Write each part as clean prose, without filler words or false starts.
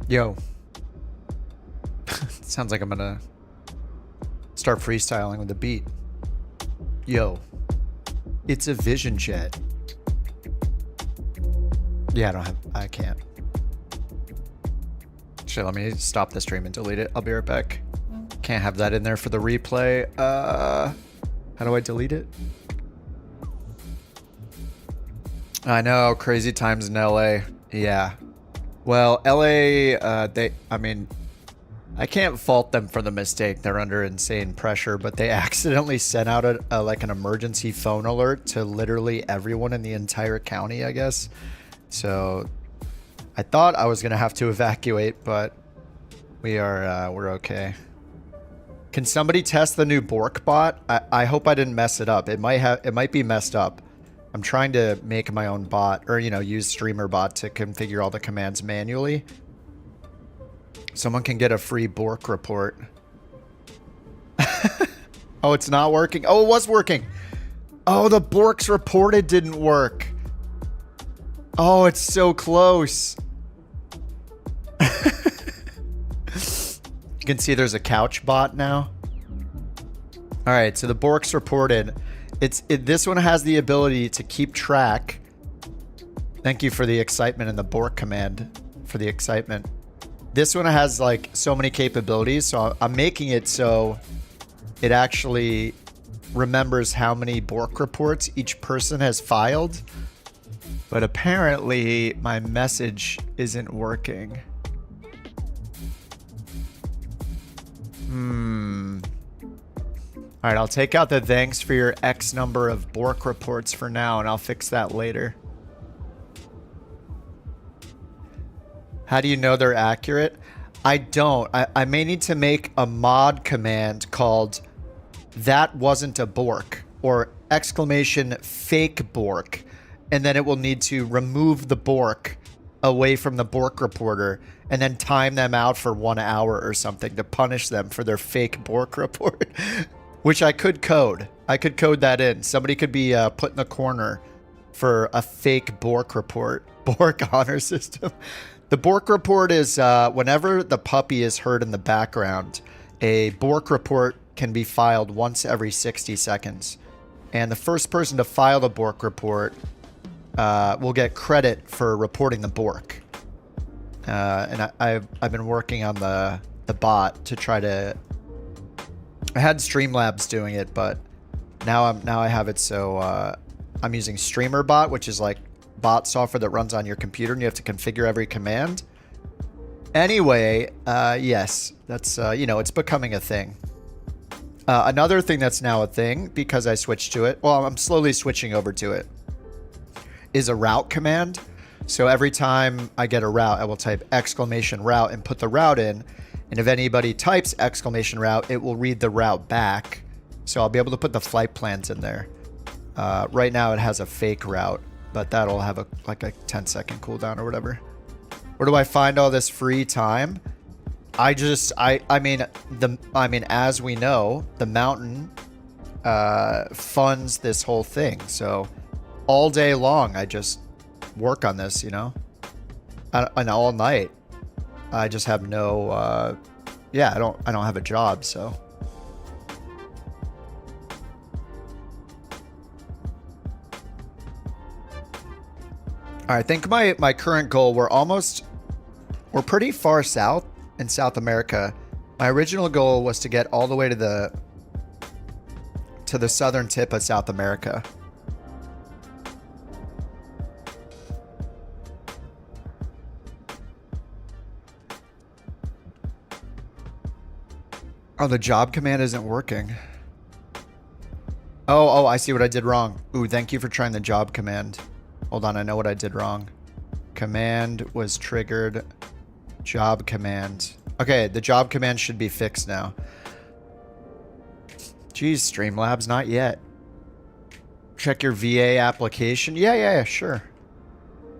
Yo. Sounds like I'm gonna start freestyling with the beat. Yo. It's a Vision Jet. Yeah, I can't. Actually, let me stop the stream and delete it. I'll be right back. Can't have that in there for the replay. How do I delete it? I know, crazy times in LA. Yeah. Well, LA, I mean, I can't fault them for the mistake. They're under insane pressure, but they accidentally sent out like an emergency phone alert to literally everyone in the entire county, I guess. So I thought I was going to have to evacuate, but we're okay. Can somebody test the new bork bot? I hope I didn't mess it up. It might be messed up. I'm trying to make my own bot, or, you know, use streamer bot to configure all the commands manually. Someone can get a free bork report. Oh, it's not working. Oh, it was working. Oh, the borks reported didn't work. Oh, it's so close. You can see there's a couch bot now. All right, so the borks reported. This one has the ability to keep track. Thank you for the excitement in the bork command, for the excitement. This one has like so many capabilities, so I'm making it so it actually remembers how many bork reports each person has filed. But apparently my message isn't working. All right, I'll take out the thanks for your X number of bork reports for now, and I'll fix that later. How do you know they're accurate? I don't. I may need to make a mod command called "that wasn't a bork" or exclamation fake bork, and then it will need to remove the bork away from the bork reporter and then time them out for 1 hour or something to punish them for their fake bork report. Which I could code. I could code that in. Somebody could be put in the corner for a fake bork report. Bork honor system. The bork report is whenever the puppy is heard in the background, a bork report can be filed once every 60 seconds. And the first person to file the bork report will get credit for reporting the bork. And I've been working on the bot to try to... I had Streamlabs doing it, but now I have it so I'm using StreamerBot, which is like bot software that runs on your computer, and you have to configure every command. Anyway, yes, that's you know, it's becoming a thing. Another thing that's now a thing because I switched to it. Well, I'm slowly switching over to it. Is a route command. So every time I get a route, I will type exclamation route and put the route in. And if anybody types exclamation route, it will read the route back. So I'll be able to put the flight plans in there. Right now it has a fake route, but that'll have like a 10-second cooldown or whatever. Where do I find all this free time? I mean, as we know, the mountain funds this whole thing. So all day long, I just work on this, you know, and all night. I just have no, yeah, I don't have a job, so. All right, I think my current goal, we're pretty far south in South America. My original goal was to get all the way to the southern tip of South America. Oh, the job command isn't working. Oh, I see what I did wrong. Ooh, thank you for trying the job command. Hold on, I know what I did wrong. Command was triggered. Job command. Okay, the job command should be fixed now. Geez, Streamlabs, not yet. Check your VA application. Yeah, sure.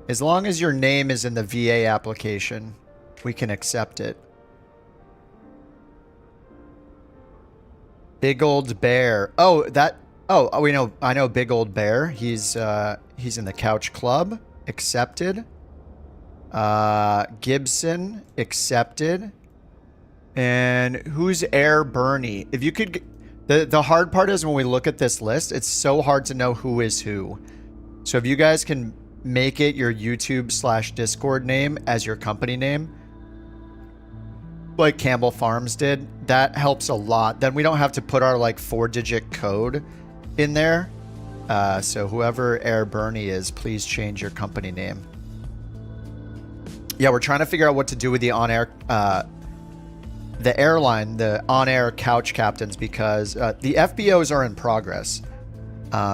As long as your name is in the VA application, we can accept it. Big Old Bear. Oh, we know. I know Big Old Bear. He's in the Couch Club. Accepted. Gibson, accepted. And who's Air Bernie? If you could... The hard part is when we look at this list, it's so hard to know who is who. So if you guys can make it your YouTube/Discord name as your company name, like Campbell Farms did, that helps a lot. Then we don't have to put our like 4-digit code in there. So whoever Air Bernie is, please change your company name. Yeah, we're trying to figure out what to do with the on-air, the airline, the on-air couch captains, because the FBOs are in progress.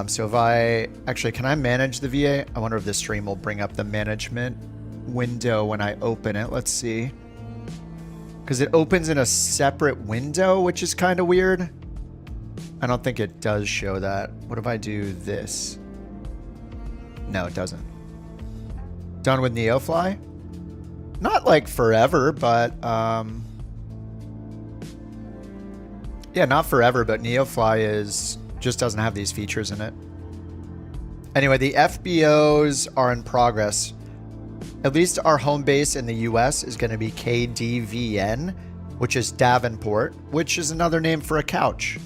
So if I... Actually, can I manage the VA? I wonder if this stream will bring up the management window when I open it. Let's see. Because it opens in a separate window, which is kind of weird. I don't think it does show that. What if I do this? No, it doesn't. Done with NeoFly? Not like forever, but... yeah, not forever, but NeoFly is... just doesn't have these features in it. Anyway, the FBOs are in progress. At least our home base in the US is going to be KDVN, which is Davenport, which is another name for a couch.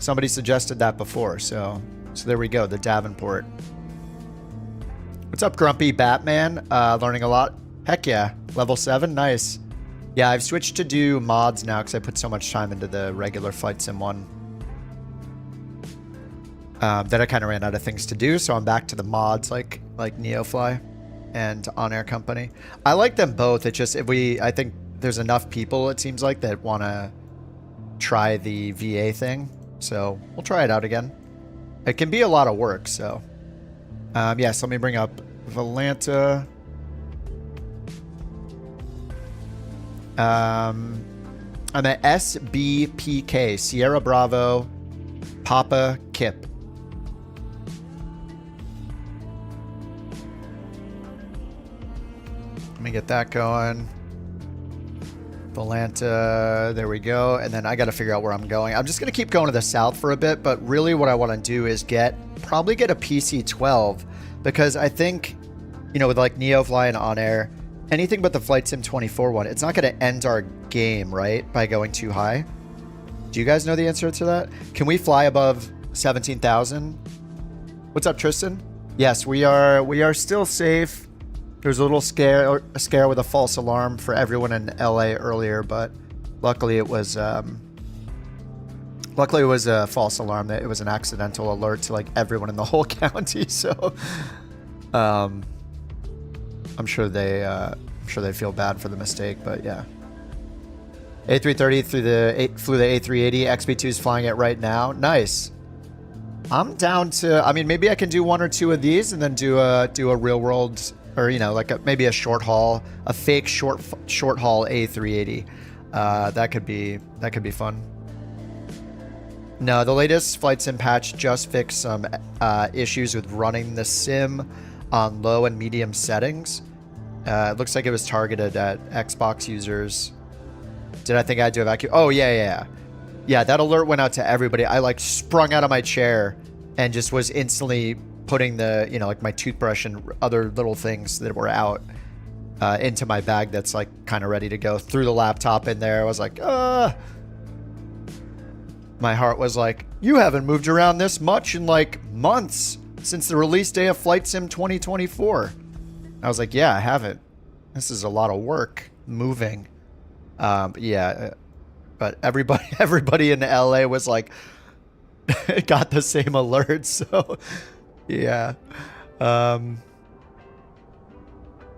Somebody suggested that before, so there we go, the Davenport. What's up, Grumpy Batman? Learning a lot? Heck yeah. Level 7? Nice. Yeah, I've switched to do mods now because I put so much time into the regular Flight Sim 1. That I kind of ran out of things to do, so I'm back to the mods like NeoFly and OnAir Company. I like them both. It's just I think there's enough people, it seems like, that want to try the VA thing. So we'll try it out again. It can be a lot of work, so. Yes, let me bring up Valanta. I'm at SBPK, Sierra Bravo, Papa Kip. Let me get that going. Valanta, there we go. And then I got to figure out where I'm going. I'm just going to keep going to the south for a bit, but really what I want to do is probably get a PC-12, because I think, you know, with like NeoFly and OnAir, anything but the Flight Sim 24 one, it's not going to end our game, right, by going too high. Do you guys know the answer to that? Can we fly above 17,000? What's up, Tristan? Yes, we are still safe. There was a little scare with a false alarm for everyone in LA earlier, but luckily it was a false alarm. That it was an accidental alert to like everyone in the whole county. So, I'm sure they feel bad for the mistake, but yeah. A330 flew the A380. XB2 is flying it right now. Nice. I'm down to. I mean, maybe I can do one or two of these and then do a real world. Or, you know, like maybe a short haul, a fake short haul A380. That could be fun. No, the latest Flight Sim patch just fixed some issues with running the sim on low and medium settings. It looks like it was targeted at Xbox users. Did I think I'd do a vacuum? Oh, yeah. Yeah, that alert went out to everybody. I like sprung out of my chair and just was instantly putting the, you know, like my toothbrush and other little things that were out into my bag that's like kind of ready to go. Threw the laptop in there. I was like, my heart was like, you haven't moved around this much in like months since the release day of Flight Sim 2024. I was like, yeah, I haven't. This is a lot of work moving. Yeah, but everybody in LA was like, got the same alert. So yeah. All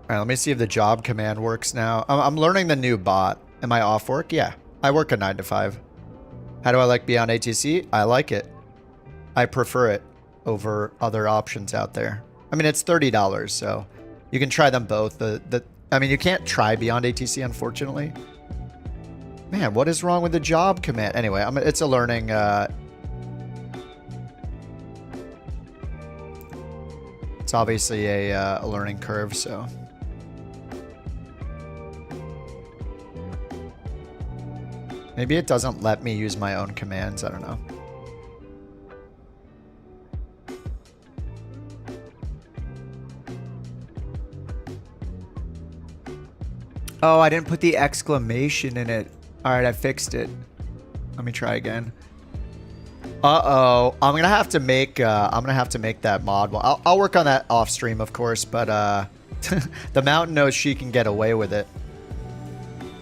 right, let me see if the job command works now. I'm learning the new bot. Am I off work? Yeah, I work a 9 to 5. How do I like Beyond ATC? I like it. I prefer it over other options out there. I mean, it's $30, so you can try them both. I mean, you can't try Beyond ATC, unfortunately. Man, what is wrong with the job command? Anyway, it's a learning. It's obviously a learning curve, so. Maybe it doesn't let me use my own commands. I don't know. Oh, I didn't put the exclamation in it. All right, I fixed it. Let me try again. Uh-oh. I'm gonna have to make that mod. Well, I'll work on that off stream, of course, but the mountain knows she can get away with it.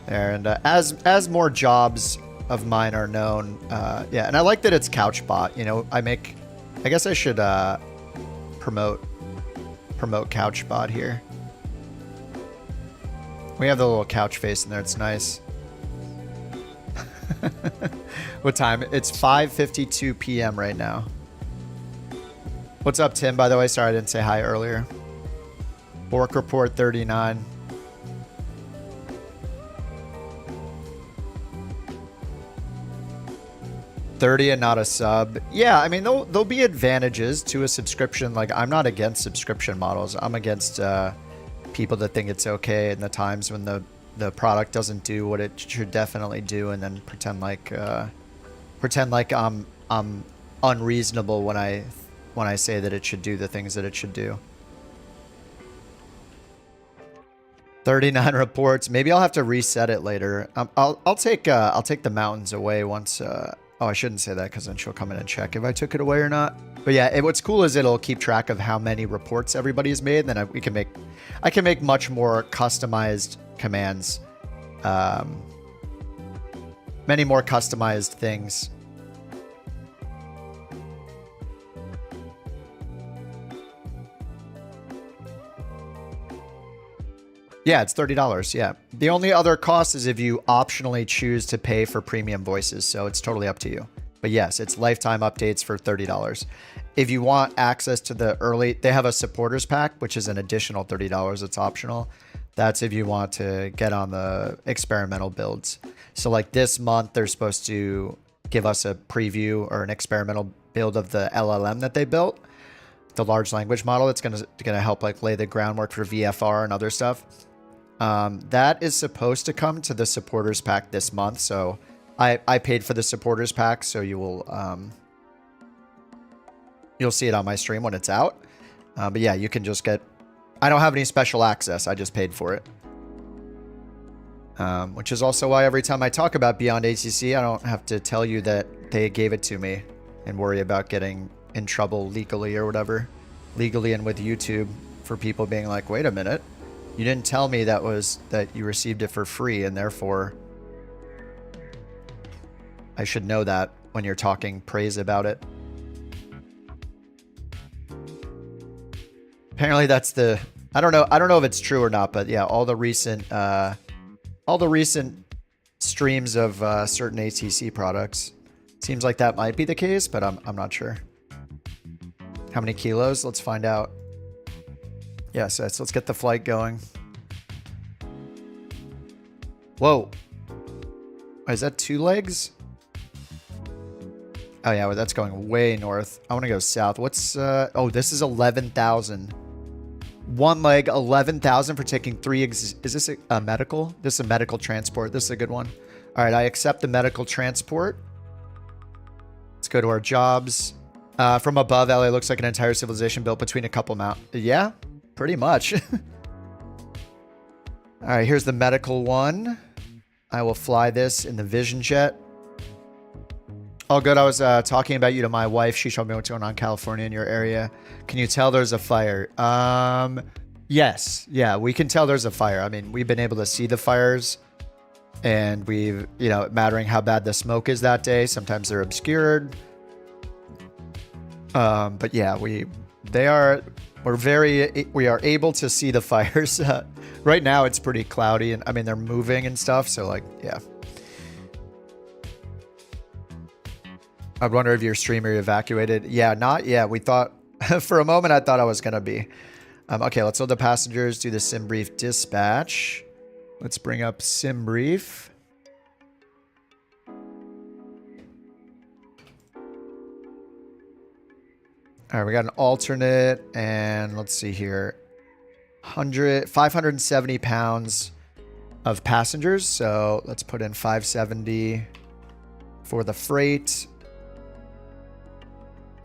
There, and as more jobs of mine are known, yeah, and I like that it's CouchBot. You know, I guess I should promote CouchBot here. We have the little couch face in there. It's nice. What time? It's 5:52 p.m. right now. What's up, Tim? By the way, sorry I didn't say hi earlier. Bork report 39. $30 and not a sub. Yeah, I mean, there'll be advantages to a subscription. Like, I'm not against subscription models. I'm against people that think it's okay in the times when the product doesn't do what it should definitely do, and then pretend like I'm unreasonable when I say that it should do the things that it should do. 39 reports. Maybe I'll have to reset it later. I'll take the mountains away once. Oh, I shouldn't say that because then she'll come in and check if I took it away or not. But yeah, what's cool is it'll keep track of how many reports everybody's made. And then I can make much more customized commands, many more customized things. Yeah, it's $30. Yeah. The only other cost is if you optionally choose to pay for premium voices. So it's totally up to you. But yes, it's lifetime updates for $30. If you want access to the early, they have a supporters pack, which is an additional $30. It's optional. That's if you want to get on the experimental builds. So like this month, they're supposed to give us a preview or an experimental build of the LLM that they built, the large language model. It's gonna help like lay the groundwork for VFR and other stuff. That is supposed to come to the supporters pack this month. So I paid for the supporters pack. So you'll see it on my stream when it's out. But yeah, you can just get, I don't have any special access. I just paid for it. Which is also why every time I talk about Beyond ATC, I don't have to tell you that they gave it to me and worry about getting in trouble legally or whatever. Legally and with YouTube for people being like, wait a minute. You didn't tell me that you received it for free, and therefore I should know that when you're talking praise about it. Apparently that's I don't know if it's true or not, but yeah, all the recent streams of certain ATC products seems like that might be the case, but I'm not sure. How many kilos? Let's find out. Yes, let's get the flight going. Whoa. Is that 2 legs? Oh yeah, well, that's going way north. I want to go south. What's oh, this is 11,000. 1 leg, 11,000 for taking 3 is this a medical? This is a medical transport. This is a good one. All right, I accept the medical transport. Let's go to our jobs. From above, LA looks like an entire civilization built between a couple mountains. Yeah, pretty much. All right, here's the medical one. I will fly this in the Vision Jet. Oh, good. I was talking about you to my wife. She showed me what's going on in California in your area. Can you tell there's a fire? Yes. Yeah, we can tell there's a fire. I mean, we've been able to see the fires, and we've, you know, mattering how bad the smoke is that day. Sometimes they're obscured. But yeah, we are able to see the fires. Right now it's pretty cloudy, and I mean, they're moving and stuff. So like, yeah. I wonder if your streamer evacuated. Yeah, not yet. We thought for a moment, I thought I was going to be. Okay, let's load the passengers, do the sim brief dispatch. Let's bring up sim brief. All right, we got an alternate, and let's see here. 570 pounds of passengers. So let's put in 570 for the freight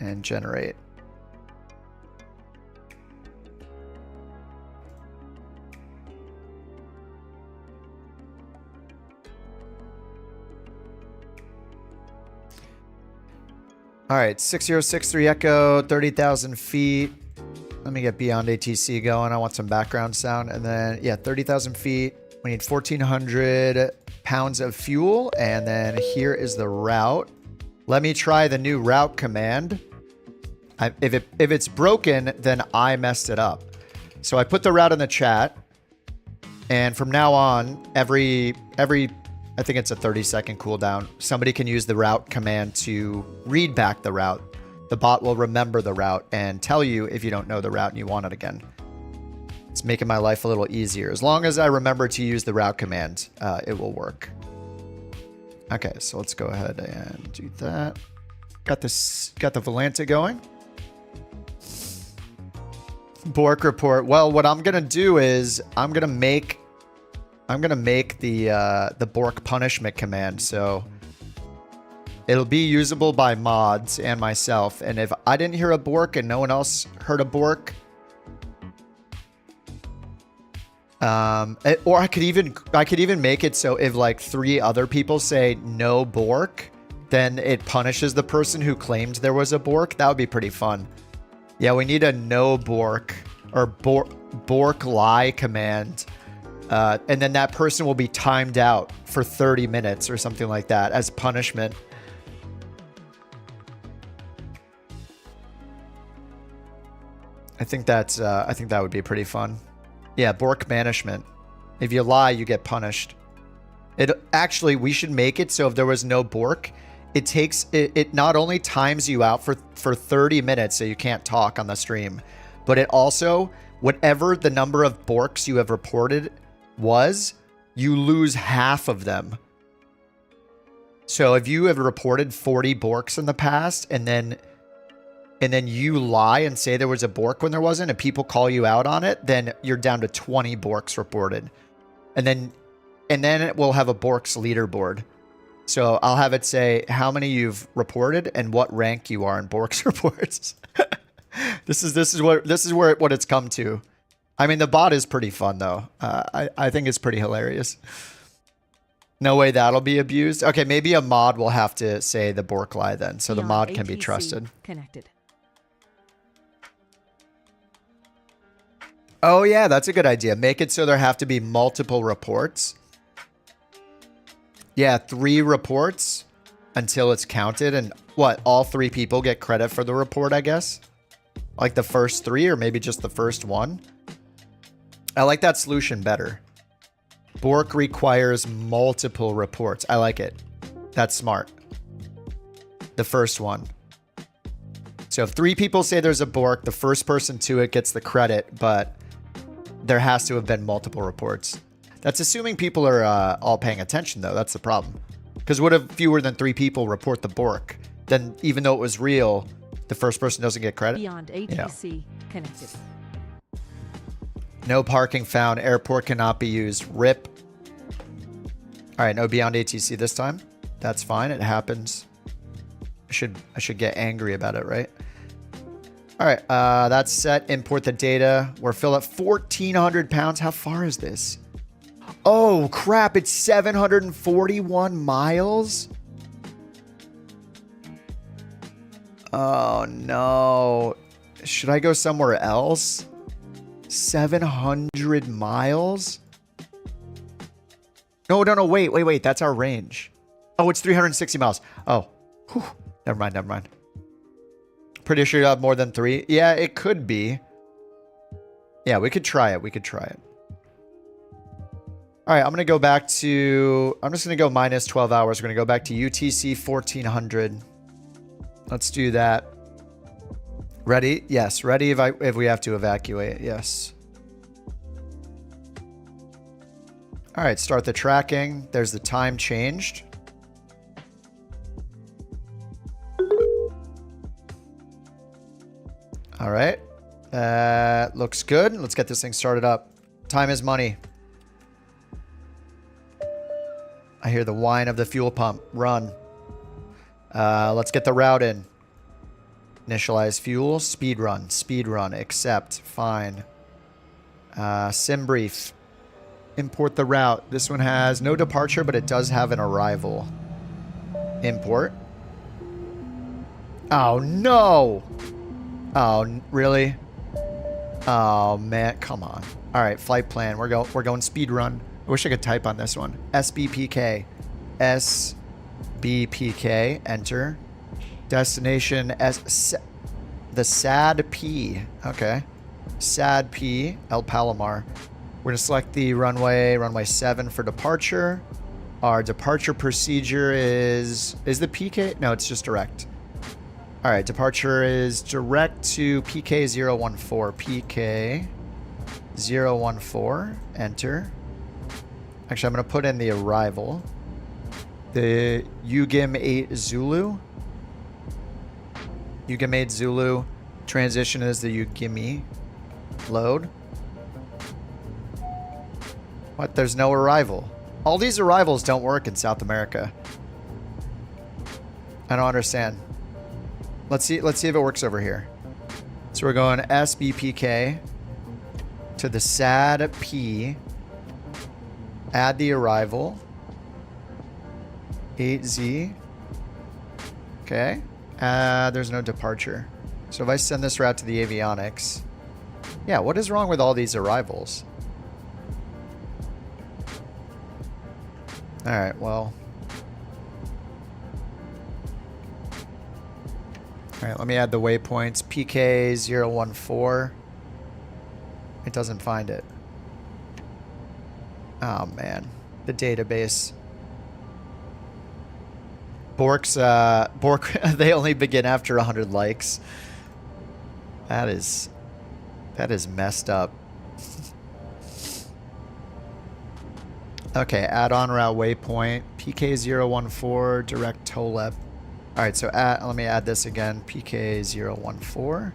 and generate. All right, 6063 Echo, 30,000 feet. Let me get beyond ATC going. I want some background sound. And then, yeah, 30,000 feet. We need 1,400 pounds of fuel. And then here is the route. Let me try the new route command. If it's broken, then I messed it up. So I put the route in the chat. And from now on, every I think it's a 30-second cooldown, somebody can use the route command to read back the route. The bot will remember the route and tell you if you don't know the route and you want it again. It's making my life a little easier. As long as I remember to use the route command, it will work. Okay, so let's go ahead and do that. Got the Volanta going. Bork report. Well, what I'm gonna do is I'm gonna make the bork punishment command, so it'll be usable by mods and myself. And if I didn't hear a bork and no one else heard a bork, or I could even make it so if like 3 other people say no bork, then it punishes the person who claimed there was a bork. That would be pretty fun. Yeah, we need a no bork or bork lie command. And then that person will be timed out for 30 minutes or something like that as punishment. I think that would be pretty fun. Yeah, bork banishment. If you lie, you get punished. Actually, we should make it so if there was no bork, it not only times you out for 30 minutes so you can't talk on the stream, but it also, whatever the number of borks you have reported was, you lose half of them. So if you have reported 40 borks in the past and then you lie and say there was a bork when there wasn't and people call you out on it, then you're down to 20 borks reported. And then it will have a borks leaderboard. So I'll have it say how many you've reported and what rank you are in borks reports. This is what it's come to. I mean, the bot is pretty fun, though. I think it's pretty hilarious. No way that'll be abused. Okay, maybe a mod will have to say the bork lie then, so the mod can be trusted. Connected. Oh, yeah, that's a good idea. Make it so there have to be multiple reports. Yeah, 3 reports until it's counted. And what, all 3 people get credit for the report, I guess? Like the first 3 or maybe just the first 1? I like that solution better. Bork requires multiple reports. I like it. That's smart. The first one. So if 3 people say there's a bork, the first person to it gets the credit, but there has to have been multiple reports. That's assuming people are all paying attention, though. That's the problem. Because what if fewer than 3 people report the bork? Then even though it was real, the first person doesn't get credit. Beyond ATC connected. No parking found. Airport cannot be used. RIP. All right, no beyond ATC this time. That's fine. It happens. I should get angry about it, right? All right, that's set. Import the data. We're filled at 1,400 pounds. How far is this? Oh, crap. It's 741 miles. Oh, no. Should I go somewhere else? 700 miles? No, wait. That's our range. Oh, it's 360 miles. Oh, whew. Never mind. Pretty sure you have more than 3. Yeah, it could be. Yeah, we could try it. All right, I'm going to go back to... I'm just going to go minus 12 hours. We're going to go back to UTC 1400. Let's do that. Ready? Yes, ready if we have to evacuate. Yes. All right, start the tracking. There's the time changed. All right. Looks good. Let's get this thing started up. Time is money. I hear the whine of the fuel pump. Run. Let's get the route in. Initialize fuel. Speed run. Accept. Fine. Sim brief. Import the route. This one has no departure, but it does have an arrival. Import. Oh, no. Oh, really? Oh, man. Come on. All right, flight plan. We're going speed run. I wish I could type on this one. SBPK. SBPK. Enter. Destination the SAD P. Okay. SAD P. El Palomar. We're going to select the runway 7 for departure. Our departure procedure is the PK? No, it's just direct. All right, departure is direct to PK014. PK014. Enter. Actually, I'm going to put in the arrival. The UGIM 8 Zulu. UGIM 8 Zulu. Transition is the UGIMI. Load. What? There's no arrival. All these arrivals don't work in South America. I don't understand. Let's see if it works over here. So we're going SBPK to the SAD P. Add the arrival. 8Z. Okay. There's no departure. So if I send this route to the Avionics. Yeah, what is wrong with all these arrivals? Alright, well. Alright, let me add the waypoints. PK014. It doesn't find it. Oh, man. The database. Bork, they only begin after 100 likes. That is messed up. Okay, add on route waypoint. PK014, direct TOLEP. Alright, so let me add this again. PK014.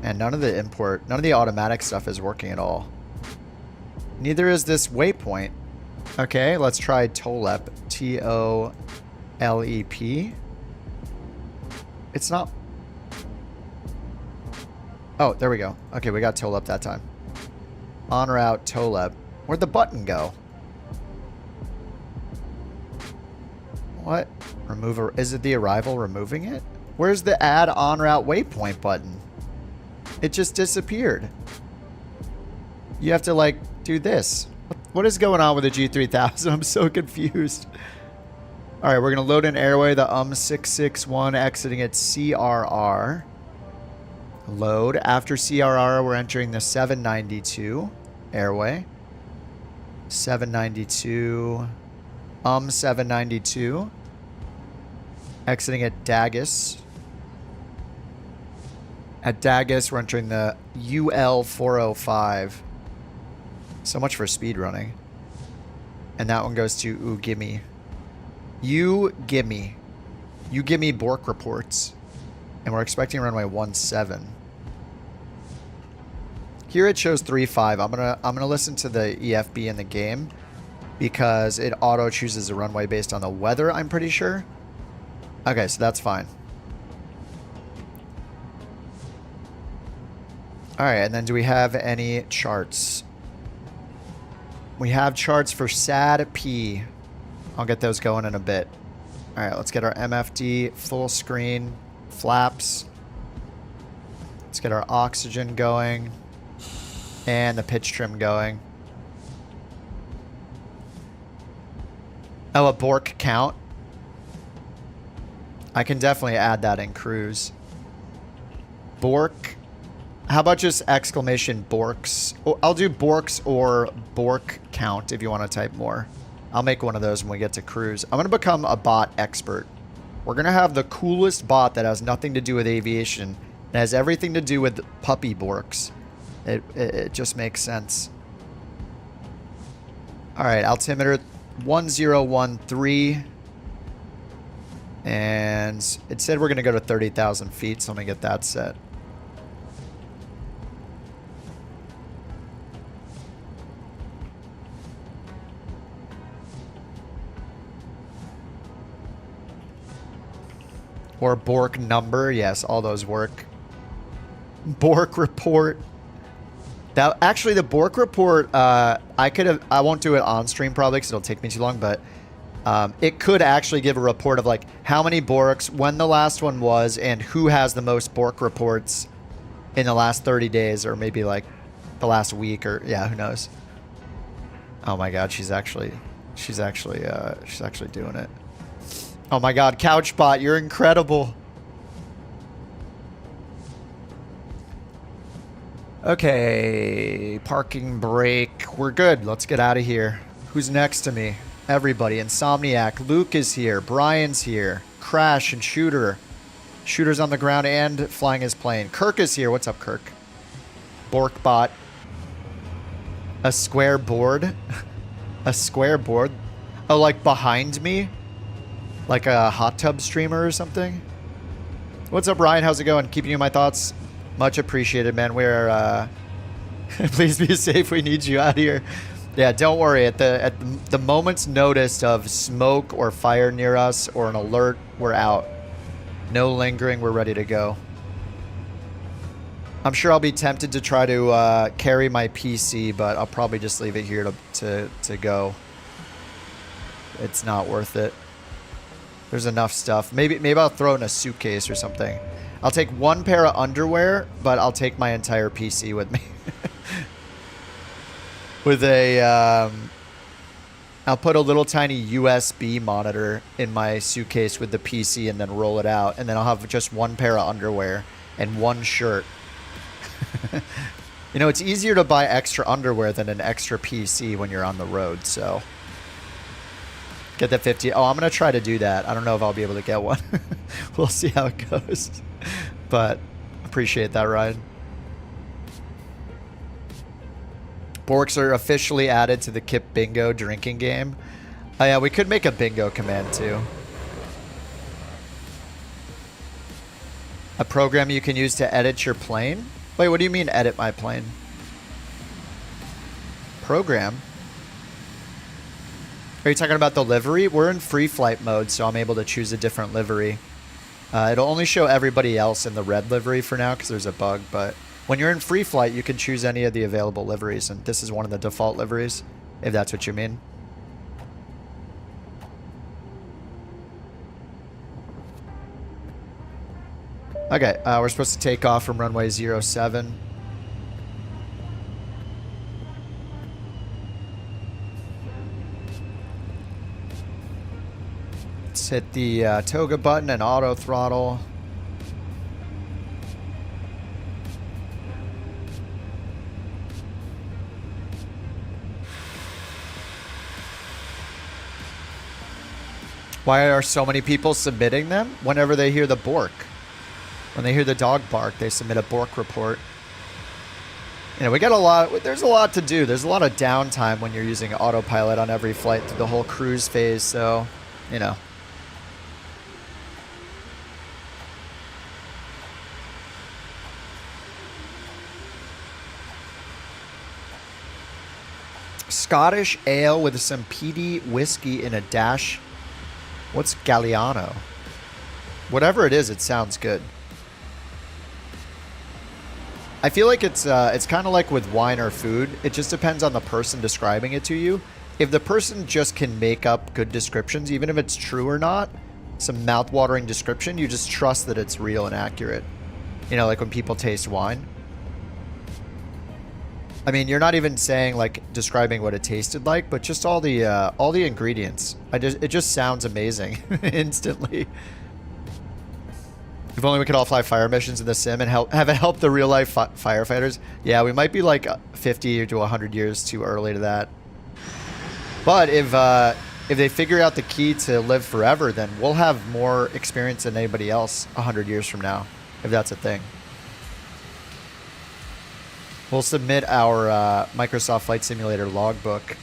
And none of the automatic stuff is working at all. Neither is this waypoint. Okay, let's try TOLEP. TOLEP. It's not. Oh, there we go. Okay, we got TOLEP that time. En route TOLEP. Where'd the button go? What? Is it the arrival removing it? Where's the add en route waypoint button? It just disappeared. You have to like do this. What is going on with the G3000? I'm so confused. All right, we're gonna load an airway, the 661 exiting at CRR. Load. After CRR, we're entering the 792 airway. 792. 792. Exiting at Dagus. At Dagus, we're entering the UL 405. So much for speed running. And that one goes to Gimme. You gimme bork reports. And we're expecting runway 17. Here it shows 35. I'm gonna listen to the EFB in the game because it auto chooses a runway based on the weather, I'm pretty sure. Okay, so that's fine. Alright, and then do we have any charts? We have charts for SAD P. I'll get those going in a bit. Alright, let's get our MFD full screen. Flaps. Let's get our oxygen going. And the pitch trim going. Oh, a bork count. I can definitely add that in cruise. Bork. How about just exclamation borks? Oh, I'll do borks or bork count if you want to type more. I'll make one of those when we get to cruise. I'm going to become a bot expert. We're going to have the coolest bot that has nothing to do with aviation. It has everything to do with puppy borks. It just makes sense. All right, altimeter 1013. And it said we're going to go to 30,000 feet, so I'm going to get that set. Or bork number. Yes, all those work. Bork report. That actually, the bork report, I won't do it on stream probably because it'll take me too long, but it could actually give a report of like how many borks, when the last one was, and who has the most bork reports in the last 30 days, or maybe like the last week, or yeah, who knows. Oh my god, she's actually doing it. Oh my god, Couchbot, you're incredible. Okay, parking brake. We're good. Let's get out of here. Who's next to me? Everybody. Insomniac. Luke is here. Brian's here. Crash and Shooter. Shooter's on the ground and flying his plane. Kirk is here. What's up, Kirk? Borkbot. A square board? A square board? Oh, like behind me? Like a hot tub streamer or something? What's up, Ryan? How's it going? Keeping you in my thoughts. Much appreciated, man. We're, please be safe. We need you out here. Yeah, don't worry. At the moment's notice of smoke or fire near us or an alert, we're out. No lingering. We're ready to go. I'm sure I'll be tempted to try to carry my PC, but I'll probably just leave it here to go. It's not worth it. There's enough stuff. Maybe I'll throw it in a suitcase or something. I'll take one pair of underwear, but I'll take my entire PC with me. With a, I'll put a little tiny USB monitor in my suitcase with the PC and then roll it out. And then I'll have just one pair of underwear and one shirt. You know, it's easier to buy extra underwear than an extra PC when you're on the road, so. Get that 50. Oh, I'm going to try to do that. I don't know if I'll be able to get one. We'll see how it goes. But appreciate that, Ryan. Borks are officially added to the Kip Bingo drinking game. Oh, yeah, we could make a bingo command, too. A program you can use to edit your plane? Wait, what do you mean edit my plane? Program? Are you talking about the livery? We're in free flight mode, so I'm able to choose a different livery. It'll only show everybody else in the red livery for now because there's a bug, but when you're in free flight, you can choose any of the available liveries, and this is one of the default liveries, if that's what you mean. Okay, we're supposed to take off from runway 07. Let's hit the toga button and auto throttle. Why are so many people submitting them? Whenever they hear the bork. When they hear the dog bark, they submit a bork report. You know, we got a lot, there's a lot to do. There's a lot of downtime when you're using autopilot on every flight through the whole cruise phase, so, you know. Scottish ale with some peaty whiskey in a dash. What's Galliano? Whatever it is, it sounds good. I feel like it's kind of like with wine or food. It just depends on the person describing it to you. If the person just can make up good descriptions, even if it's true or not, some mouth-watering description, you just trust that it's real and accurate. You know, like when people taste wine. I mean, you're not even saying, like, describing what it tasted like, but just all the ingredients. It just sounds amazing instantly. If only we could all fly fire missions in the sim and have it help the real-life firefighters. Yeah, we might be like 50 to 100 years too early to that. But if they figure out the key to live forever, then we'll have more experience than anybody else 100 years from now, if that's a thing. We'll submit our Microsoft Flight Simulator logbook,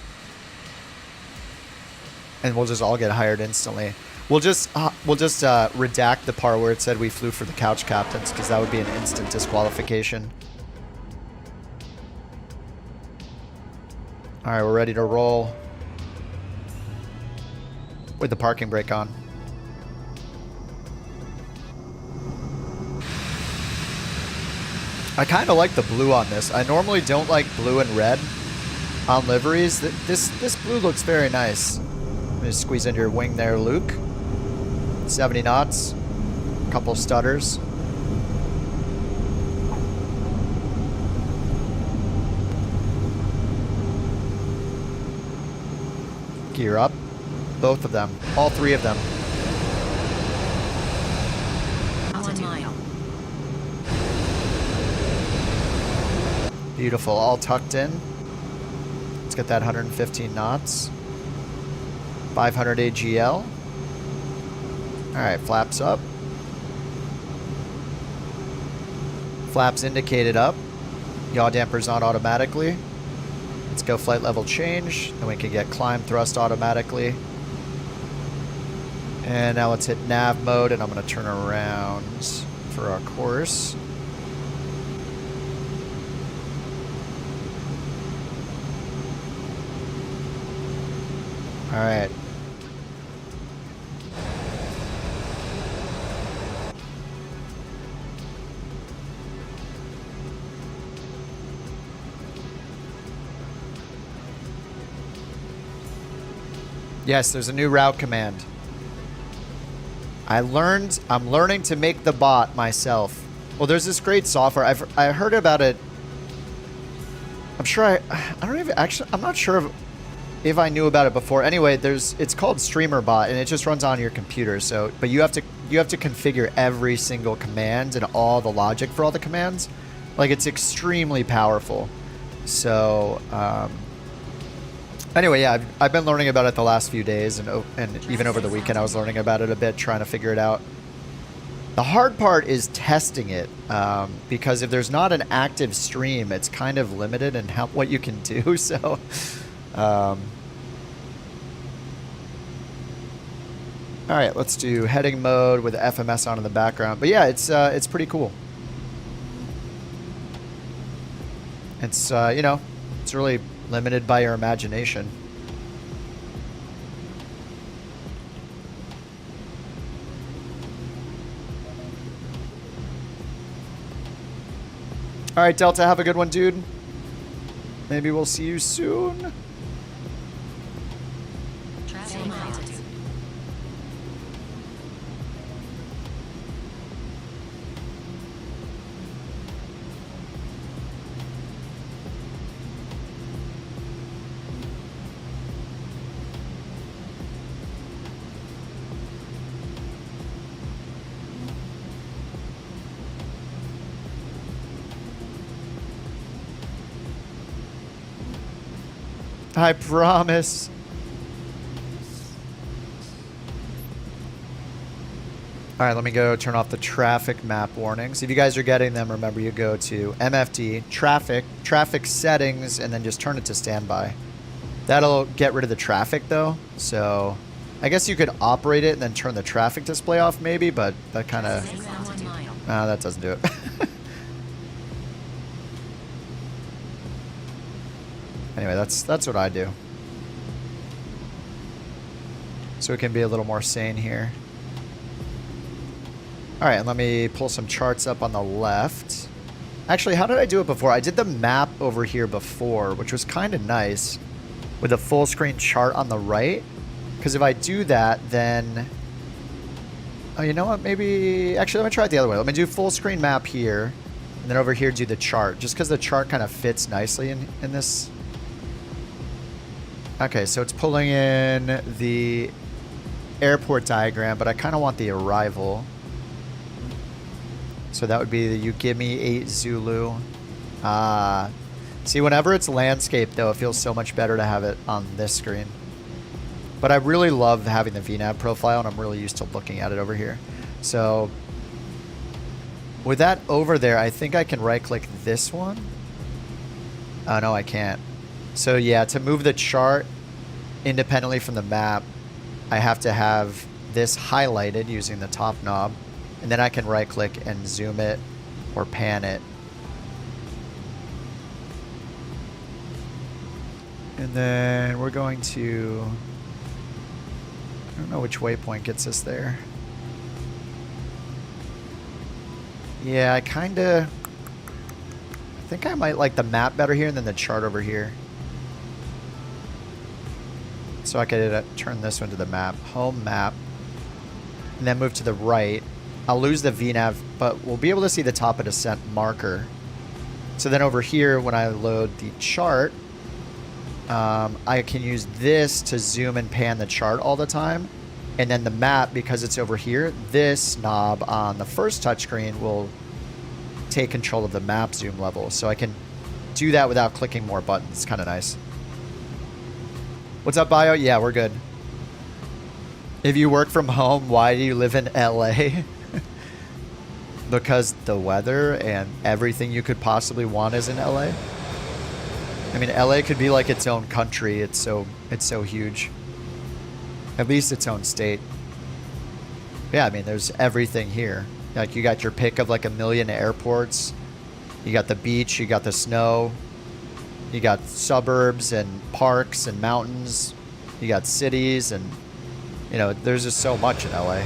and we'll just all get hired instantly. We'll just redact the part where it said we flew for the couch captains, because that would be an instant disqualification. All right, we're ready to roll with the parking brake on. I kind of like the blue on this. I normally don't like blue and red on liveries. This blue looks very nice. Let me squeeze into your wing there, Luke. 70 knots. Couple stutters. Gear up. Both of them. All three of them. 1 mile. Beautiful. All tucked in. Let's get that 115 knots. 500 AGL. Alright, flaps up. Flaps indicated up. Yaw dampers on automatically. Let's go flight level change. Then we can get climb thrust automatically. And now let's hit nav mode, and I'm going to turn around for our course. All right. Yes, there's a new route command. I'm learning to make the bot myself. Well, there's this great software. I heard about it. I'm sure I don't even actually, I'm not sure if I knew about it before. Anyway, it's called StreamerBot, and it just runs on your computer. So, but you have to configure every single command and all the logic for all the commands. Like, it's extremely powerful. So, anyway, yeah, I've been learning about it the last few days, and even over the weekend I was learning about it a bit, trying to figure it out. The hard part is testing it, because if there's not an active stream, it's kind of limited in what you can do. So, all right, let's do heading mode with the FMS on in the background. But yeah, it's pretty cool. It's you know, it's really limited by your imagination. All right, Delta, have a good one, dude. Maybe we'll see you soon. Same altitude. I promise. All right, let me go turn off the traffic map warnings. If you guys are getting them, remember you go to MFD, traffic settings, and then just turn it to standby. That'll get rid of the traffic though. So I guess you could operate it and then turn the traffic display off maybe, but that kind of, that doesn't do it. Anyway, that's what I do. So we can be a little more sane here. All right, and let me pull some charts up on the left. Actually, how did I do it before? I did the map over here before, which was kind of nice, with a full screen chart on the right. Because if I do that, then... Oh, you know what? Maybe... Actually, let me try it the other way. Let me do full screen map here, and then over here do the chart, just because the chart kind of fits nicely in this... Okay, so it's pulling in the airport diagram, but I kind of want the arrival. So that would be the you give me 8 Zulu. See, whenever it's landscape, though, it feels so much better to have it on this screen. But I really love having the VNAV profile, and I'm really used to looking at it over here. So with that over there, I think I can right-click this one. Oh, no, I can't. So yeah, to move the chart independently from the map, I have to have this highlighted using the top knob, and then I can right click and zoom it or pan it. And then we're going to, I don't know which waypoint gets us there. Yeah, I think I might like the map better here than the chart over here. So I could turn this one to the map, home map, and then move to the right. I'll lose the VNAV, but we'll be able to see the top of descent marker. So then over here, when I load the chart, I can use this to zoom and pan the chart all the time. And then the map, because it's over here, this knob on the first touchscreen will take control of the map zoom level. So I can do that without clicking more buttons. It's kind of nice. What's up, Bio? Yeah, we're good. If you work from home, why do you live in LA? Because the weather and everything you could possibly want is in LA. I mean, LA could be like its own country. It's so huge. At least its own state. Yeah, I mean, there's everything here. Like, you got your pick of like a million airports. You got the beach, you got the snow. You got suburbs and parks and mountains. You got cities, and you know, there's just so much in LA.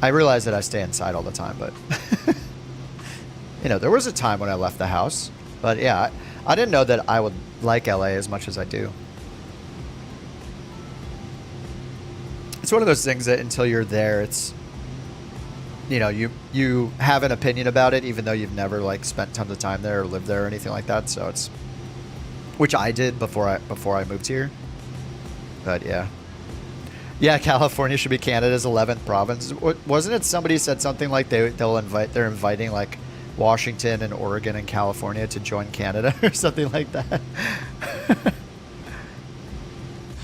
I realize that I stay inside all the time, but you know, there was a time when I left the house. But yeah, I didn't know that I would like LA as much as I do. It's one of those things that until you're there, it's, you know, you have an opinion about it, even though you've never like spent tons of time there or lived there or anything like that. So it's, which I did before I moved here. But yeah, California should be Canada's 11th province. Wasn't it somebody said something like they're inviting like Washington and Oregon and California to join Canada or something like that?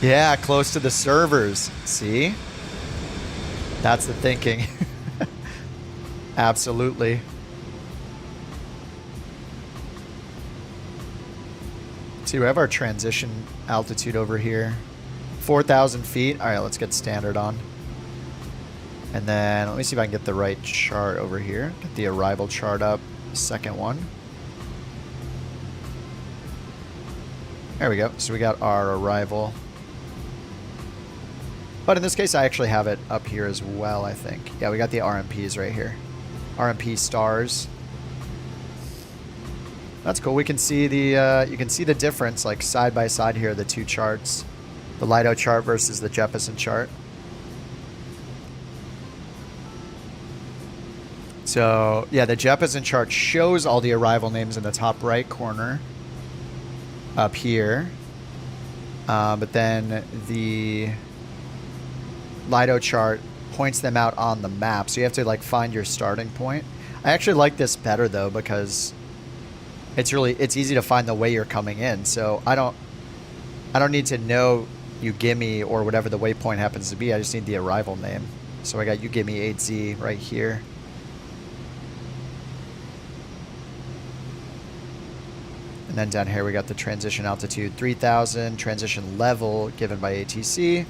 Yeah, close to the servers. See? That's the thinking. Absolutely. See, we have our transition altitude over here. 4,000 feet. All right, let's get standard on. And then let me see if I can get the right chart over here. Get the arrival chart up. Second one. There we go. So we got our arrival. But in this case, I actually have it up here as well, I think. Yeah, we got the RMPs right here. RMP stars. That's cool. We can see the you can see the difference, like side by side here, the two charts. The LIDO chart versus the Jeppesen chart. So, yeah, the Jeppesen chart shows all the arrival names in the top right corner up here. But then the LIDO chart points them out on the map. So you have to like find your starting point. I actually like this better though, because it's easy to find the way you're coming in. So I don't need to know you gimme or whatever the waypoint happens to be. I just need the arrival name. So I got you gimme 8Z right here. And then down here we got the transition altitude 3000, transition level given by ATC.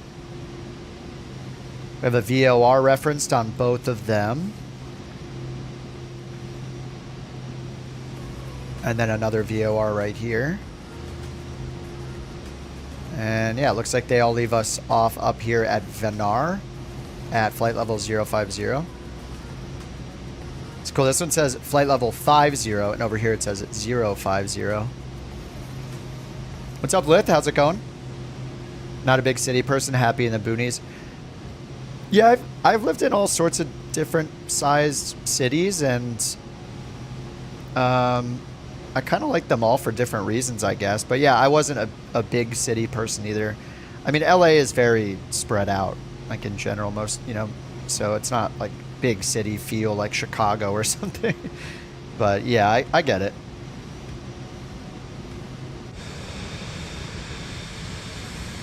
We have a VOR referenced on both of them. And then another VOR right here. And yeah, it looks like they all leave us off up here at Venar at flight level 050. It's cool. This one says flight level 50, and over here it says 050. What's up, Lith? How's it going? Not a big city person, happy in the boonies. Yeah, I've lived in all sorts of different sized cities, and I kind of like them all for different reasons, I guess. But yeah, I wasn't a big city person either. I mean, LA is very spread out, like in general, most, you know, so it's not like big city feel like Chicago or something. But yeah, I get it.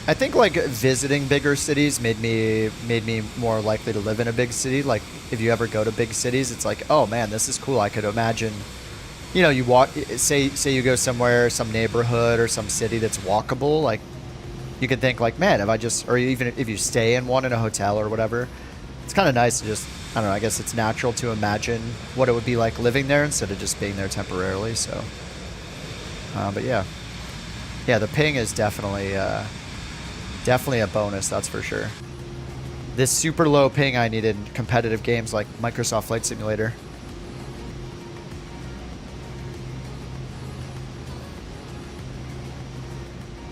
I think like visiting bigger cities made me more likely to live in a big city. Like if you ever go to big cities, it's like, oh man, this is cool. I could imagine, you know, you walk, say you go somewhere, some neighborhood or some city that's walkable. Like you can think like, man, if I just, or even if you stay in one in a hotel or whatever, it's kind of nice to just, I don't know, I guess it's natural to imagine what it would be like living there instead of just being there temporarily. So, but yeah, the ping is definitely a bonus, that's for sure. This super low ping I need in competitive games like Microsoft Flight Simulator.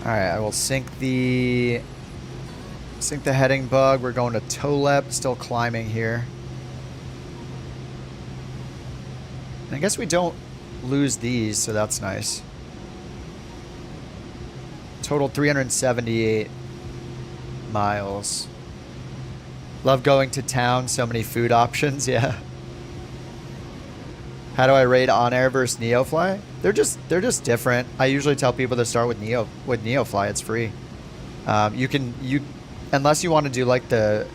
All right, I will sync the heading bug. We're going to Tolep, still climbing here. And I guess we don't lose these, so that's nice. Total 378 miles. Love going to town, so many food options, yeah. How do I rate OnAir versus NeoFly? They're just different. I usually tell people to start with NeoFly. It's free. Unless you want to do like the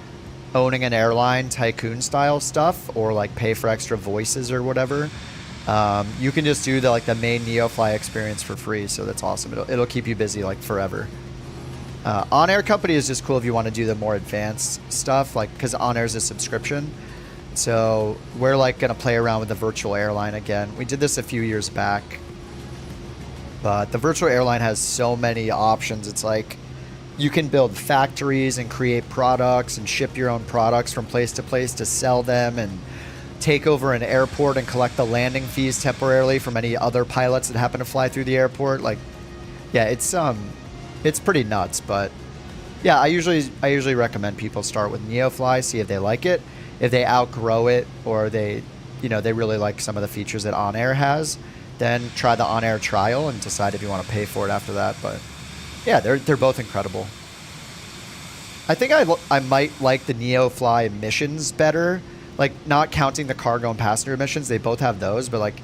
owning an airline tycoon style stuff, or like pay for extra voices or whatever, you can just do the main NeoFly experience for free. So that's awesome. It'll keep you busy like forever. OnAir Company is just cool if you want to do the more advanced stuff, like because OnAir is a subscription. So we're like gonna play around with the virtual airline again. We did this a few years back, but the virtual airline has so many options. It's like you can build factories and create products and ship your own products from place to place to sell them, and take over an airport and collect the landing fees temporarily from any other pilots that happen to fly through the airport. Like, yeah, it's pretty nuts. But yeah, I usually recommend people start with NeoFly, see if they like it. If they outgrow it, or they really like some of the features that OnAir has, then try the OnAir trial and decide if you want to pay for it after that. But yeah, they're both incredible. I think I might like the NeoFly missions better, like not counting the cargo and passenger missions. They both have those, but like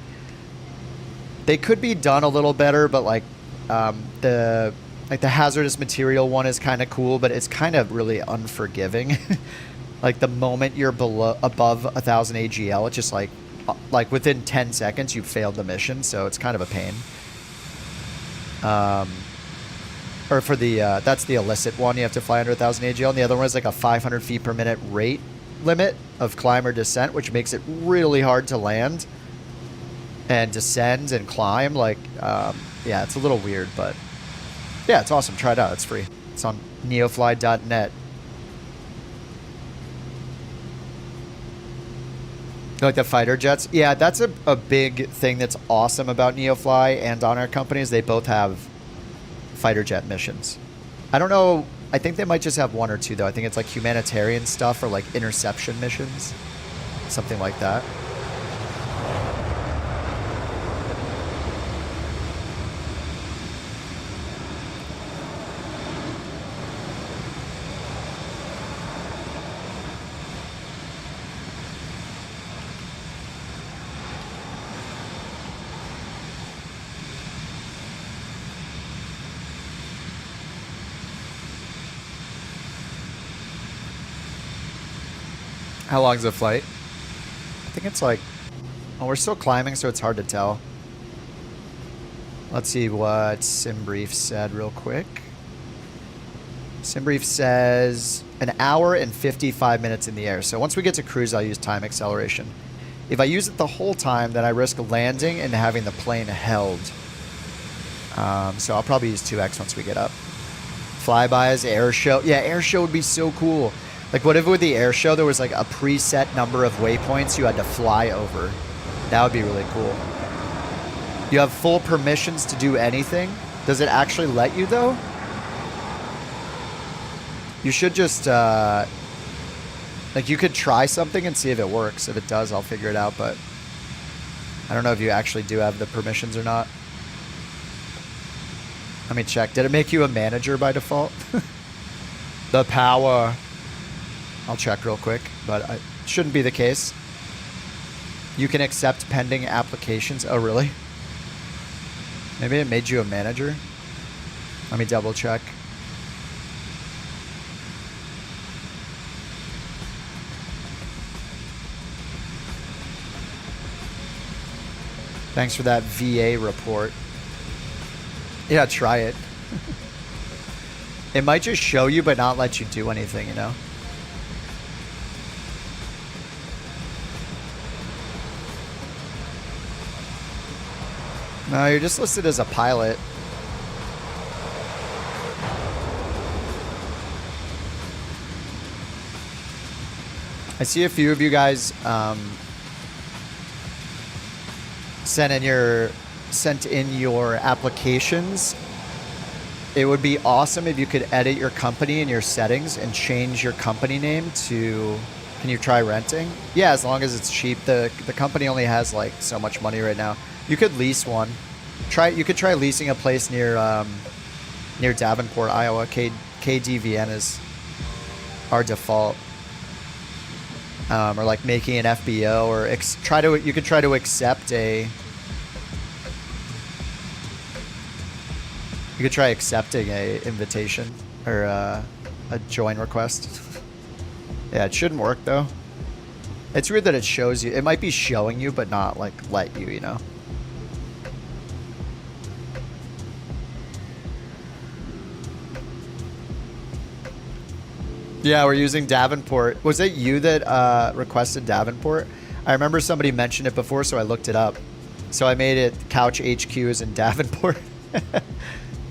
they could be done a little better. But like the hazardous material one is kind of cool, but it's kind of really unforgiving. Like the moment you're above 1,000 AGL, it's just like within 10 seconds you've failed the mission, so it's kind of a pain. Or for the that's the illicit one, you have to fly under 1,000 AGL, and the other one is like a 500 feet per minute rate limit of climb or descent, which makes it really hard to land and descend and climb. Like, yeah, it's a little weird, but yeah, it's awesome. Try it out. It's free. It's on neofly.net. Like the fighter jets. Yeah, that's a big thing that's awesome about NeoFly and OnAir companies. They both have fighter jet missions. I don't know. I think they might just have one or two, though. I think it's like humanitarian stuff or like interception missions. Something like that. How long is the flight? I think it's like... Oh, we're still climbing, so it's hard to tell. Let's see what SimBrief said real quick. SimBrief says an hour and 55 minutes in the air. So once we get to cruise, I'll use time acceleration. If I use it the whole time, then I risk landing and having the plane held. So I'll probably use 2x once we get up. Flybys, air show. Yeah, air show would be so cool. Like, what if with the air show there was like a preset number of waypoints you had to fly over? That would be really cool. You have full permissions to do anything. Does it actually let you, though? You should just, like, you could try something and see if it works. If it does, I'll figure it out, but I don't know if you actually do have the permissions or not. Let me check. Did it make you a manager by default? The power. I'll check real quick, but it shouldn't be the case. You can accept pending applications. Oh, really? Maybe it made you a manager. Let me double check. Thanks for that VA report. Yeah, try it. It might just show you but not let you do anything, you know? No, you're just listed as a pilot. I see a few of you guys sent in your applications It would be awesome if you could edit your company in your settings and change your company name to... Can you try renting? Yeah, as long as it's cheap. The company only has like so much money right now. You could lease one. You could try leasing a place near near Davenport, Iowa. KDVN is our default. Or like making an FBO, or you could try to accept a... You could try accepting a invitation or a join request. Yeah, it shouldn't work though. It's weird that it shows you. It might be showing you, but not like let you, you know. Yeah, we're using Davenport. Was it you that requested Davenport? I remember somebody mentioned it before, so I looked it up. So I made it Couch HQ is in Davenport.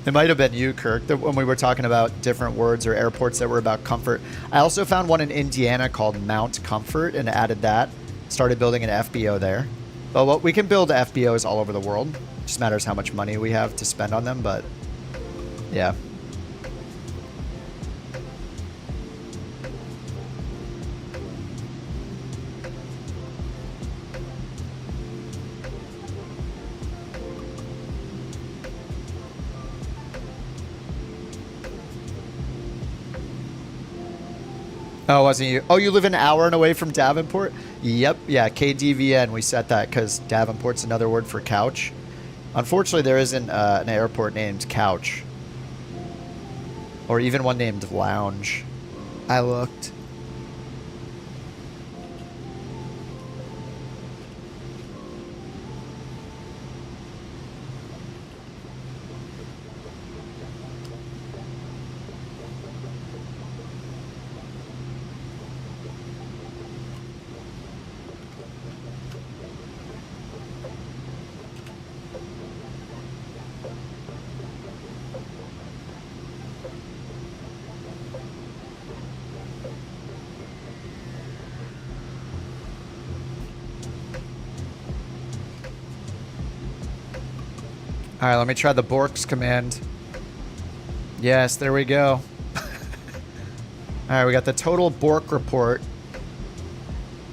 It might have been you, Kirk, when we were talking about different words or airports that were about comfort. I also found one in Indiana called Mount Comfort and added that. Started building an FBO there. But we can build FBOs all over the world. It just matters how much money we have to spend on them, but yeah. Oh, wasn't you? Oh, you live an hour and away from Davenport? Yep. Yeah, KDVN. We set that because Davenport's another word for couch. Unfortunately, there isn't an airport named Couch. Or even one named Lounge. I looked. All right, let me try the bork's command. Yes, there we go. All right, we got the total bork report.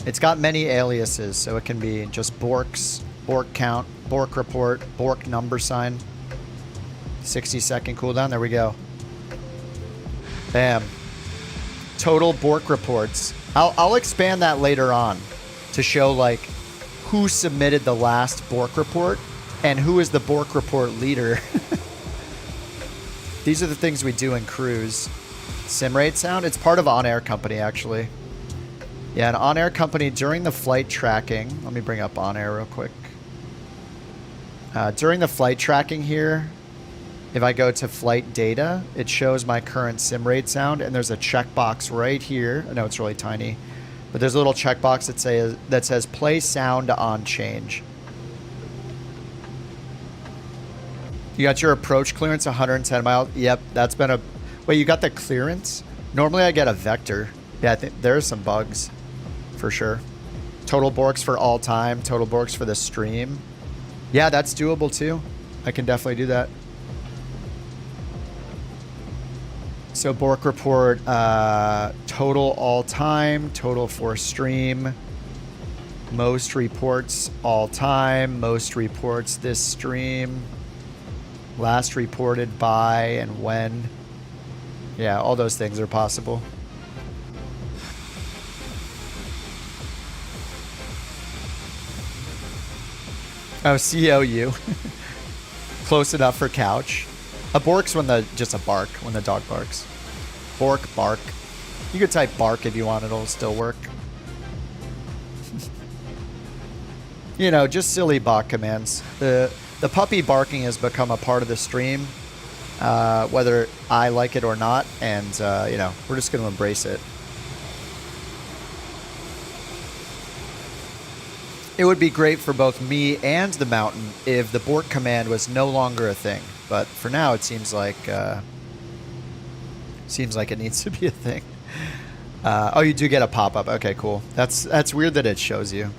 It's got many aliases, so it can be just borks, bork count, bork report, bork number sign. 60-second cooldown. There we go. Bam. Total bork reports. I'll expand that later on to show like who submitted the last bork report and who is the bork report leader. These are the things we do in cruise. Sim rate sound. It's part of OnAir Company actually. Yeah, an OnAir Company during the flight tracking. Let me bring up OnAir real quick. During the flight tracking here, if I go to flight data, it shows my current sim rate sound, and there's a checkbox right here. I know it's really tiny, but there's a little checkbox that says play sound on change. You got your approach clearance 110 miles. Yep, that's been a... Wait, you got the clearance? Normally I get a vector. Yeah, I think there's some bugs for sure. Total borks for all time. Total borks for the stream. Yeah, that's doable too. I can definitely do that. So bork report, total all time, total for stream, most reports all time, most reports this stream, last reported by and when. Yeah, all those things are possible. Oh, COU. Close enough for couch. A bork's when just a bark, when the dog barks. Bork, bark. You could type bark if you want, it'll still work. You know, just silly bot commands. The puppy barking has become a part of the stream, whether I like it or not, and, you know, we're just going to embrace it. It would be great for both me and the mountain if the bork command was no longer a thing. But for now, it seems like it needs to be a thing. Oh, you do get a pop-up. Okay, cool. That's weird that it shows you. All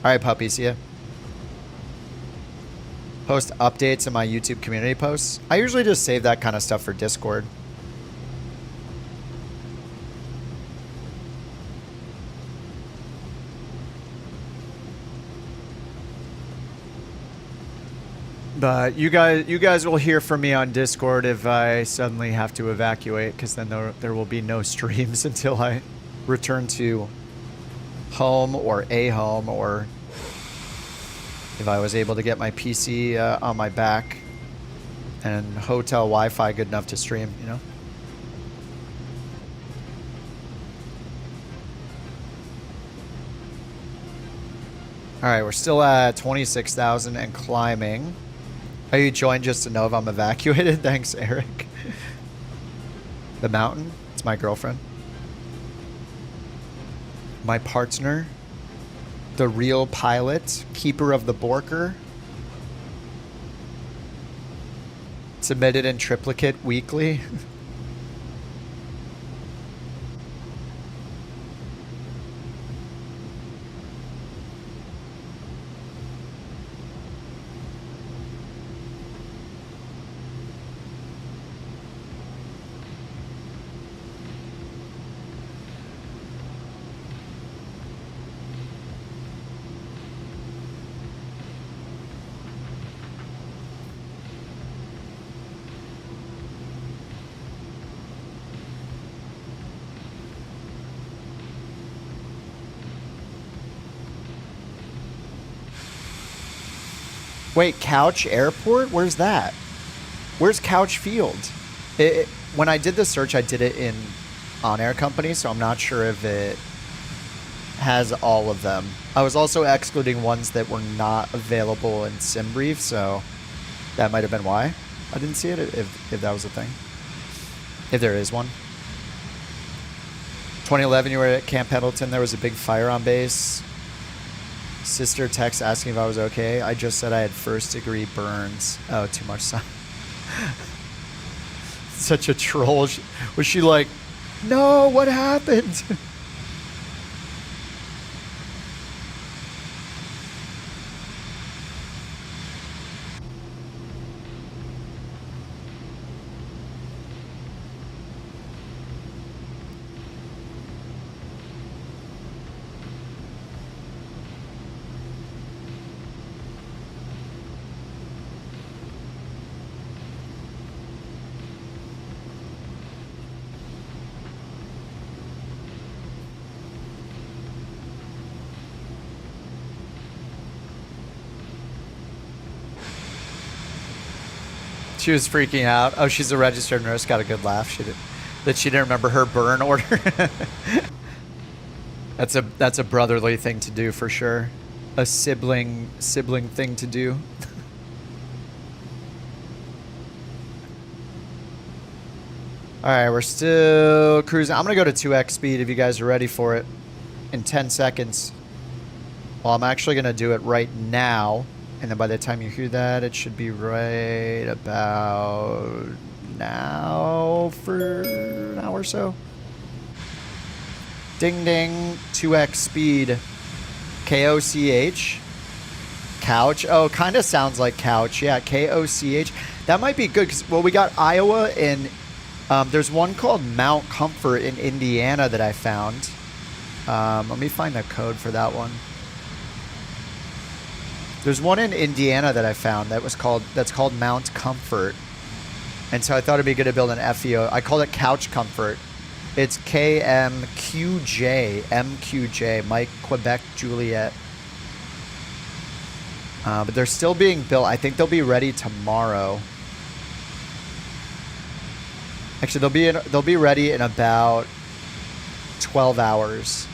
right, puppy, see ya. Post updates in my YouTube community posts. I usually just save that kind of stuff for Discord. But you guys will hear from me on Discord if I suddenly have to evacuate, because then there will be no streams until I return to home or a home, or if I was able to get my PC on my back and hotel Wi-Fi good enough to stream, you know? All right, we're still at 26,000 and climbing. Are you joined just to know if I'm evacuated? Thanks, Eric. The mountain? It's my girlfriend. My partner. The real pilot. Keeper of the Borker. Submitted in triplicate weekly. Wait, Couch Airport? Where's that? Where's Couch Field? When I did the search, I did it in OnAir Company, so I'm not sure if it has all of them. I was also excluding ones that were not available in SimBrief, so that might have been why I didn't see it, if that was a thing. If there is one. 2011, you were at Camp Pendleton. There was a big fire on base. Sister text asking if I was okay. I just said I had first degree burns. Oh, too much sun. Such a troll. Was she like, no, what happened? She was freaking out. Oh, she's a registered nurse. Got a good laugh. She didn't remember her burn order. That's a brotherly thing to do for sure. A sibling thing to do. All right, we're still cruising. I'm gonna go to 2x speed if you guys are ready for it in 10 seconds. Well, I'm actually gonna do it right now. And then by the time you hear that, it should be right about now for an hour or so. Ding ding, 2x speed. K-O-C-H. Couch. Oh, kind of sounds like couch. Yeah, K-O-C-H. That might be good because, well, we got Iowa and there's one called Mount Comfort in Indiana that I found. Let me find the code for that one. There's one in Indiana that I found that's called Mount Comfort. And so I thought it'd be good to build an FEO. I called it Couch Comfort. It's KMQJ, MQJ, Mike Quebec Juliet. But they're still being built. I think they'll be ready tomorrow. Actually, they'll be ready in about 12 hours.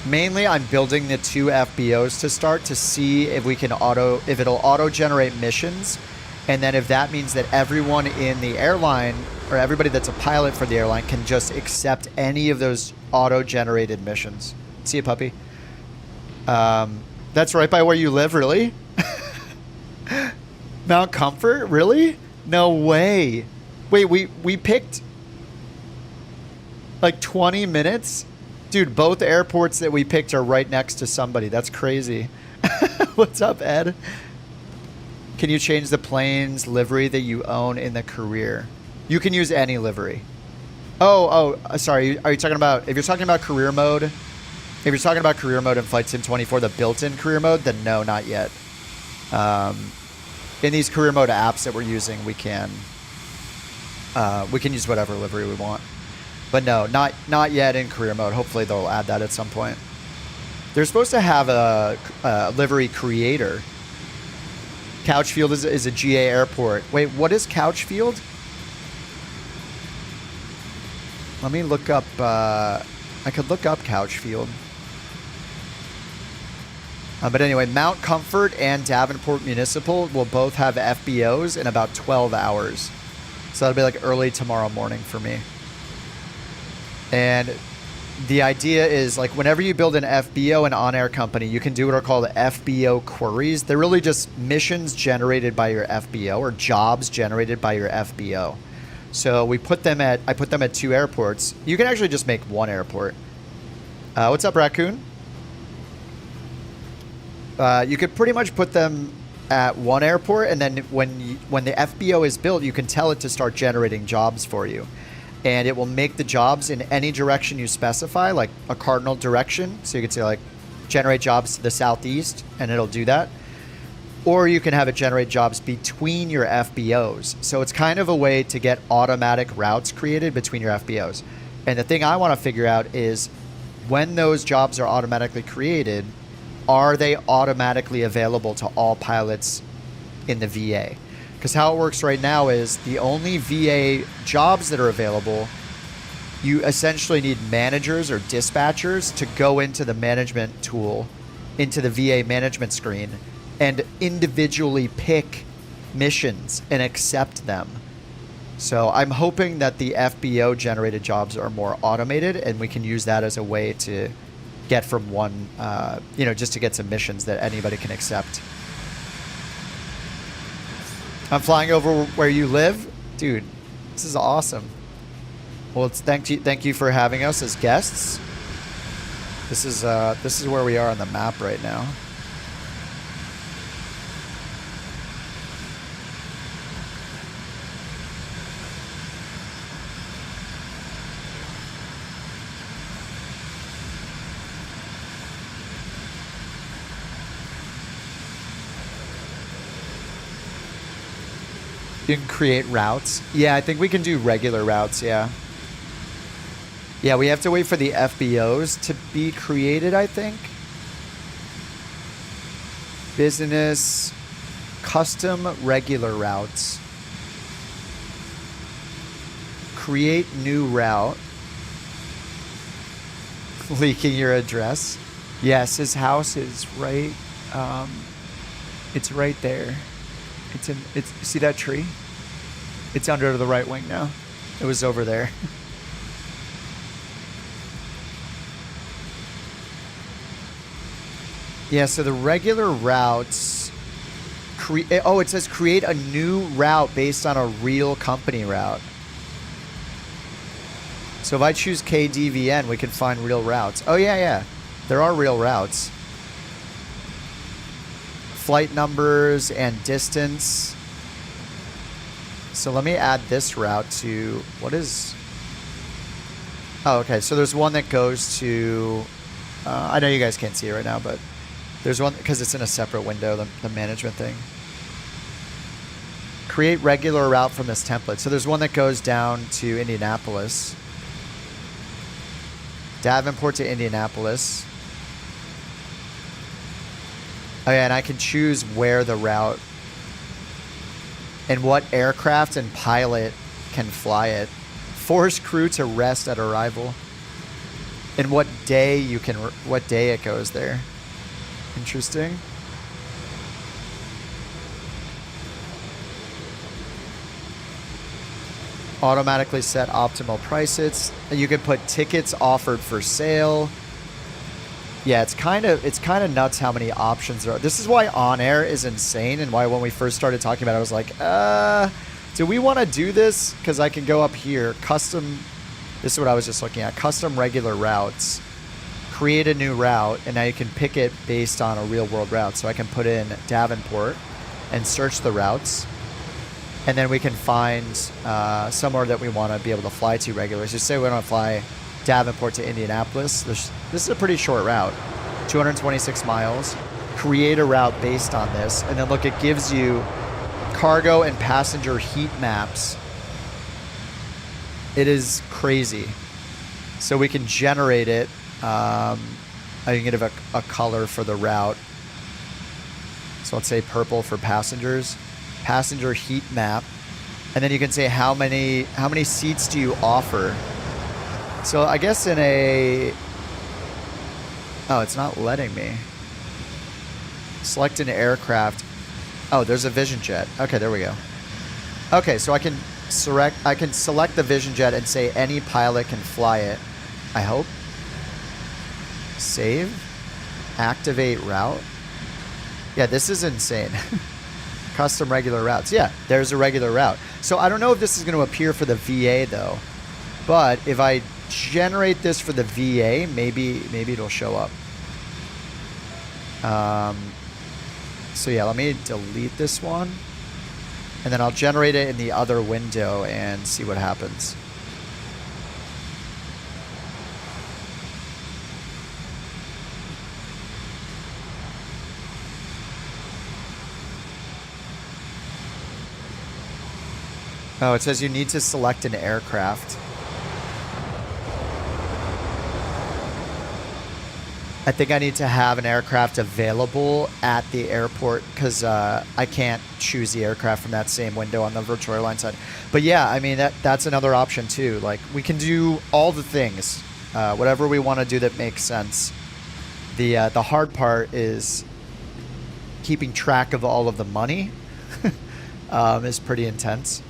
Mainly, I'm building the 2 FBOs to start to see if we can if it'll auto-generate missions, and then if that means that everyone in the airline or everybody that's a pilot for the airline can just accept any of those auto-generated missions. See you, puppy. That's right by where you live, really? Mount Comfort, really? No way. Wait, we picked like 20 minutes. Dude, both airports that we picked are right next to somebody. That's crazy. What's up, Ed? Can you change the plane's livery that you own in the career? You can use any livery. Sorry. Are you talking about, if you're talking about career mode, if you're talking about career mode in Flight Sim 24, the built-in career mode, then no, not yet. In these career mode apps that we're using, we can use whatever livery we want. But no, not yet in career mode. Hopefully they'll add that at some point. They're supposed to have a livery creator. Couchfield is a GA airport. Wait, what is Couchfield? Let me look up. I could look up Couchfield. But anyway, Mount Comfort and Davenport Municipal will both have FBOs in about 12 hours. So that'll be like early tomorrow morning for me. And the idea is, like, whenever you build an FBO in OnAir Company, you can do what are called FBO queries. They're really just missions generated by your FBO or jobs generated by your FBO. So I put them at 2 airports. You can actually just make 1 airport. What's up, Raccoon? You could pretty much put them at 1 airport, and then when the FBO is built, you can tell it to start generating jobs for you. And it will make the jobs in any direction you specify, like a cardinal direction. So you can say, like, generate jobs to the southeast, and it'll do that. Or you can have it generate jobs between your FBOs. So it's kind of a way to get automatic routes created between your FBOs. And the thing I want to figure out is, when those jobs are automatically created, are they automatically available to all pilots in the VA? Because how it works right now is the only VA jobs that are available, you essentially need managers or dispatchers to go into the management tool, into the VA management screen, and individually pick missions and accept them. So I'm hoping that the FBO generated jobs are more automated, and we can use that as a way to get from one, just to get some missions that anybody can accept. I'm flying over where you live, dude. This is awesome. Well, thank you for having us as guests. This is where we are on the map right now. You can create routes. Yeah, I think we can do regular routes, yeah. Yeah, we have to wait for the FBOs to be created, I think. Business, custom regular routes. Create new route. Leaking your address. Yes, his house is right. It's right there. See that tree? It's under the right wing now. It was over there. Yeah, so the regular routes it says create a new route based on a real company route. So if I choose KDVN, we can find real routes. Oh yeah. There are real routes. Flight numbers and distance. So let me add this route to, oh, okay. So there's one that goes to, I know you guys can't see it right now, but there's one, because it's in a separate window, the management thing. Create regular route from this template. So there's one that goes down to Indianapolis. Davenport to Indianapolis. Oh yeah, and I can choose where the route and what aircraft and pilot can fly it. Force crew to rest at arrival. And what day it goes there. Interesting. Automatically set optimal prices. You can put tickets offered for sale. Yeah, it's kind of nuts how many options there are. This is why OnAir is insane, and why when we first started talking about it, I was like, do we want to do this? Because I can go up here, custom. This is what I was just looking at. Custom regular routes. create a new route, and now you can pick it based on a real world route. So I can put in Davenport and search the routes, and then we can find somewhere that we want to be able to fly to regularly. So say we want to fly Davenport to Indianapolis. This is a pretty short route, 226 miles. Create a route based on this, and then look, it gives you cargo and passenger heat maps. It is crazy. So we can generate it. I can give a color for the route. So let's say purple for passengers. Passenger heat map. And then you can say how many seats do you offer. So I guess in a... Oh, it's not letting me. Select an aircraft. Oh, there's a Vision Jet. Okay, there we go. Okay, so I can select the Vision Jet and say any pilot can fly it. I hope. Save. Activate route. Yeah, this is insane. Custom regular routes. Yeah, there's a regular route. So I don't know if this is going to appear for the VA though. But if I generate this for the VA, maybe it'll show up. So yeah, let me delete this one. And then I'll generate it in the other window and see what happens. Oh, it says you need to select an aircraft. I think I need to have an aircraft available at the airport because I can't choose the aircraft from that same window on the virtual airline side. But yeah, I mean, that's another option too. Like, we can do all the things, whatever we want to do that makes sense. The hard part is keeping track of all of the money. Is pretty intense.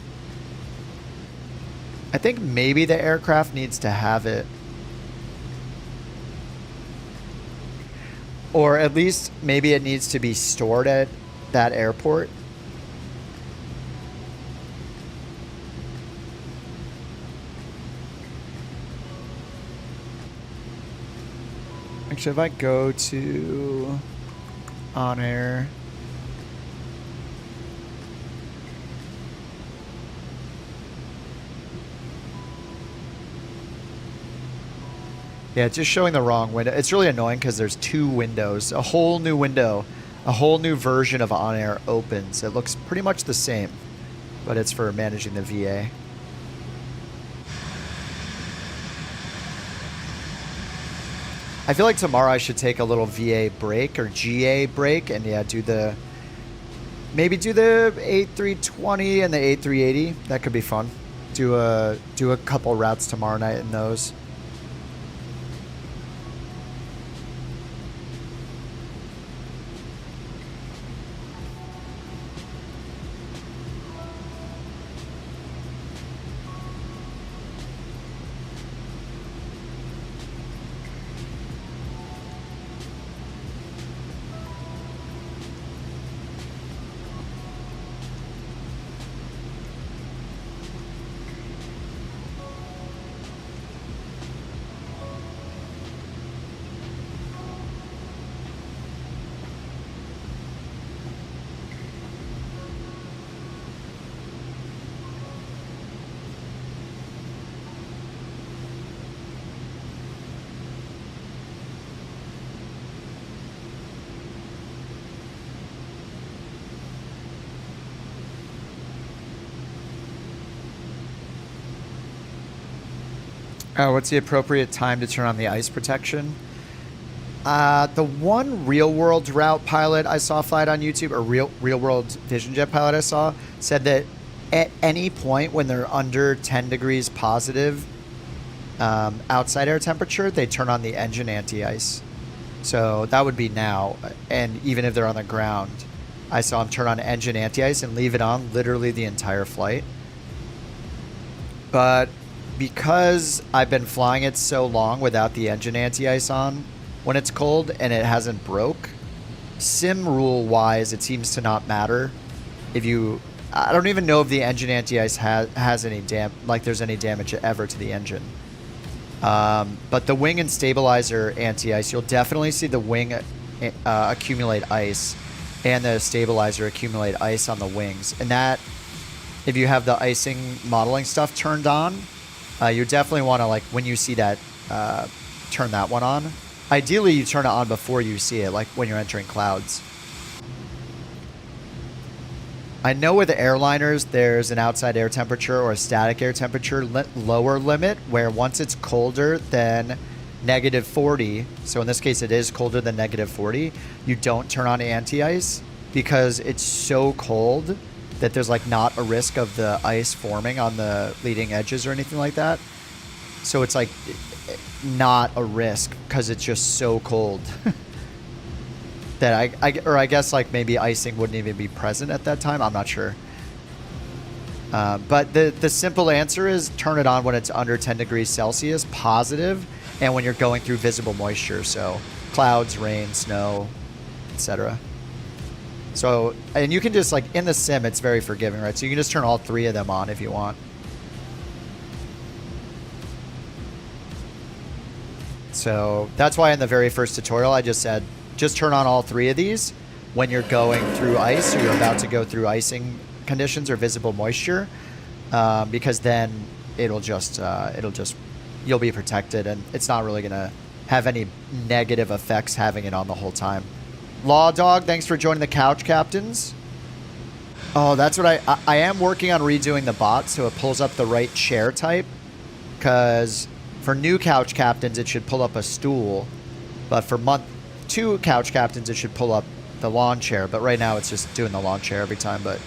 I think maybe the aircraft needs to have it. Or at least maybe it needs to be stored at that airport. Actually, if I go to OnAir. Yeah, it's just showing the wrong window. It's really annoying because there's two windows. A whole new window, a whole new version of OnAir opens. It looks pretty much the same, but it's for managing the VA. I feel like tomorrow I should take a little VA break or GA break and yeah, maybe do the A320 and the A380. That could be fun. Do a couple routes tomorrow night in those. What's the appropriate time to turn on the ice protection? The one real world route pilot I saw flight on YouTube, or real world Vision Jet pilot I saw, said that at any point when they're under 10 degrees positive outside air temperature, they turn on the engine anti-ice. So that would be now. And even if they're on the ground, I saw them turn on engine anti-ice and leave it on literally the entire flight. But because I've been flying it so long without the engine anti-ice on when it's cold and it hasn't broke, sim rule wise, it seems to not matter. I don't even know if the engine anti-ice has any there's any damage ever to the engine. But the wing and stabilizer anti-ice, you'll definitely see the wing accumulate ice and the stabilizer accumulate ice on the wings. And that, if you have the icing modeling stuff turned on, you definitely want to, like, when you see that, turn that one on. Ideally, you turn it on before you see it, like when you're entering clouds. I know with the airliners, there's an outside air temperature or a static air temperature lower limit, where once it's colder than -40, so in this case it is colder than -40, you don't turn on anti-ice because it's so cold that there's like not a risk of the ice forming on the leading edges or anything like that. So it's like not a risk because it's just so cold. That I guess like maybe icing wouldn't even be present at that time. I'm not sure. But the simple answer is turn it on when it's under 10 degrees Celsius, positive, and when you're going through visible moisture. So clouds, rain, snow, etc. So, and you can just like in the sim, it's very forgiving, right? So you can just turn all three of them on if you want. So that's why in the very first tutorial, I just said, just turn on all three of these when you're going through ice or you're about to go through icing conditions or visible moisture, because then it'll just you'll be protected and it's not really gonna have any negative effects having it on the whole time. Law Dog, thanks for joining the Couch Captains. Oh, that's what I am working on redoing the bot so it pulls up the right chair type, because for new Couch Captains it should pull up a stool, but for month 2 Couch Captains it should pull up the lawn chair, but right now it's just doing the lawn chair every time. But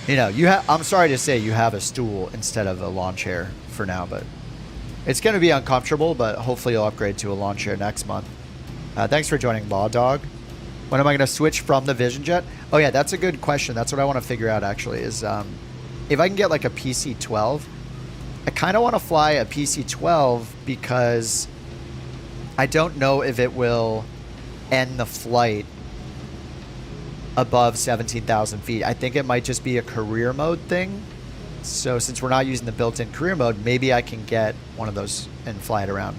you know, I'm sorry to say you have a stool instead of a lawn chair for now, but it's going to be uncomfortable, but hopefully you'll upgrade to a lawn chair next month. Thanks for joining, Law Dog. When am I going to switch from the Vision Jet? Oh yeah, that's a good question. That's what I want to figure out actually, is if I can get like a PC-12. I kind of want to fly a PC-12 because I don't know if it will end the flight above 17,000 feet. I think it might just be a career mode thing. So since we're not using the built-in career mode, maybe I can get one of those and fly it around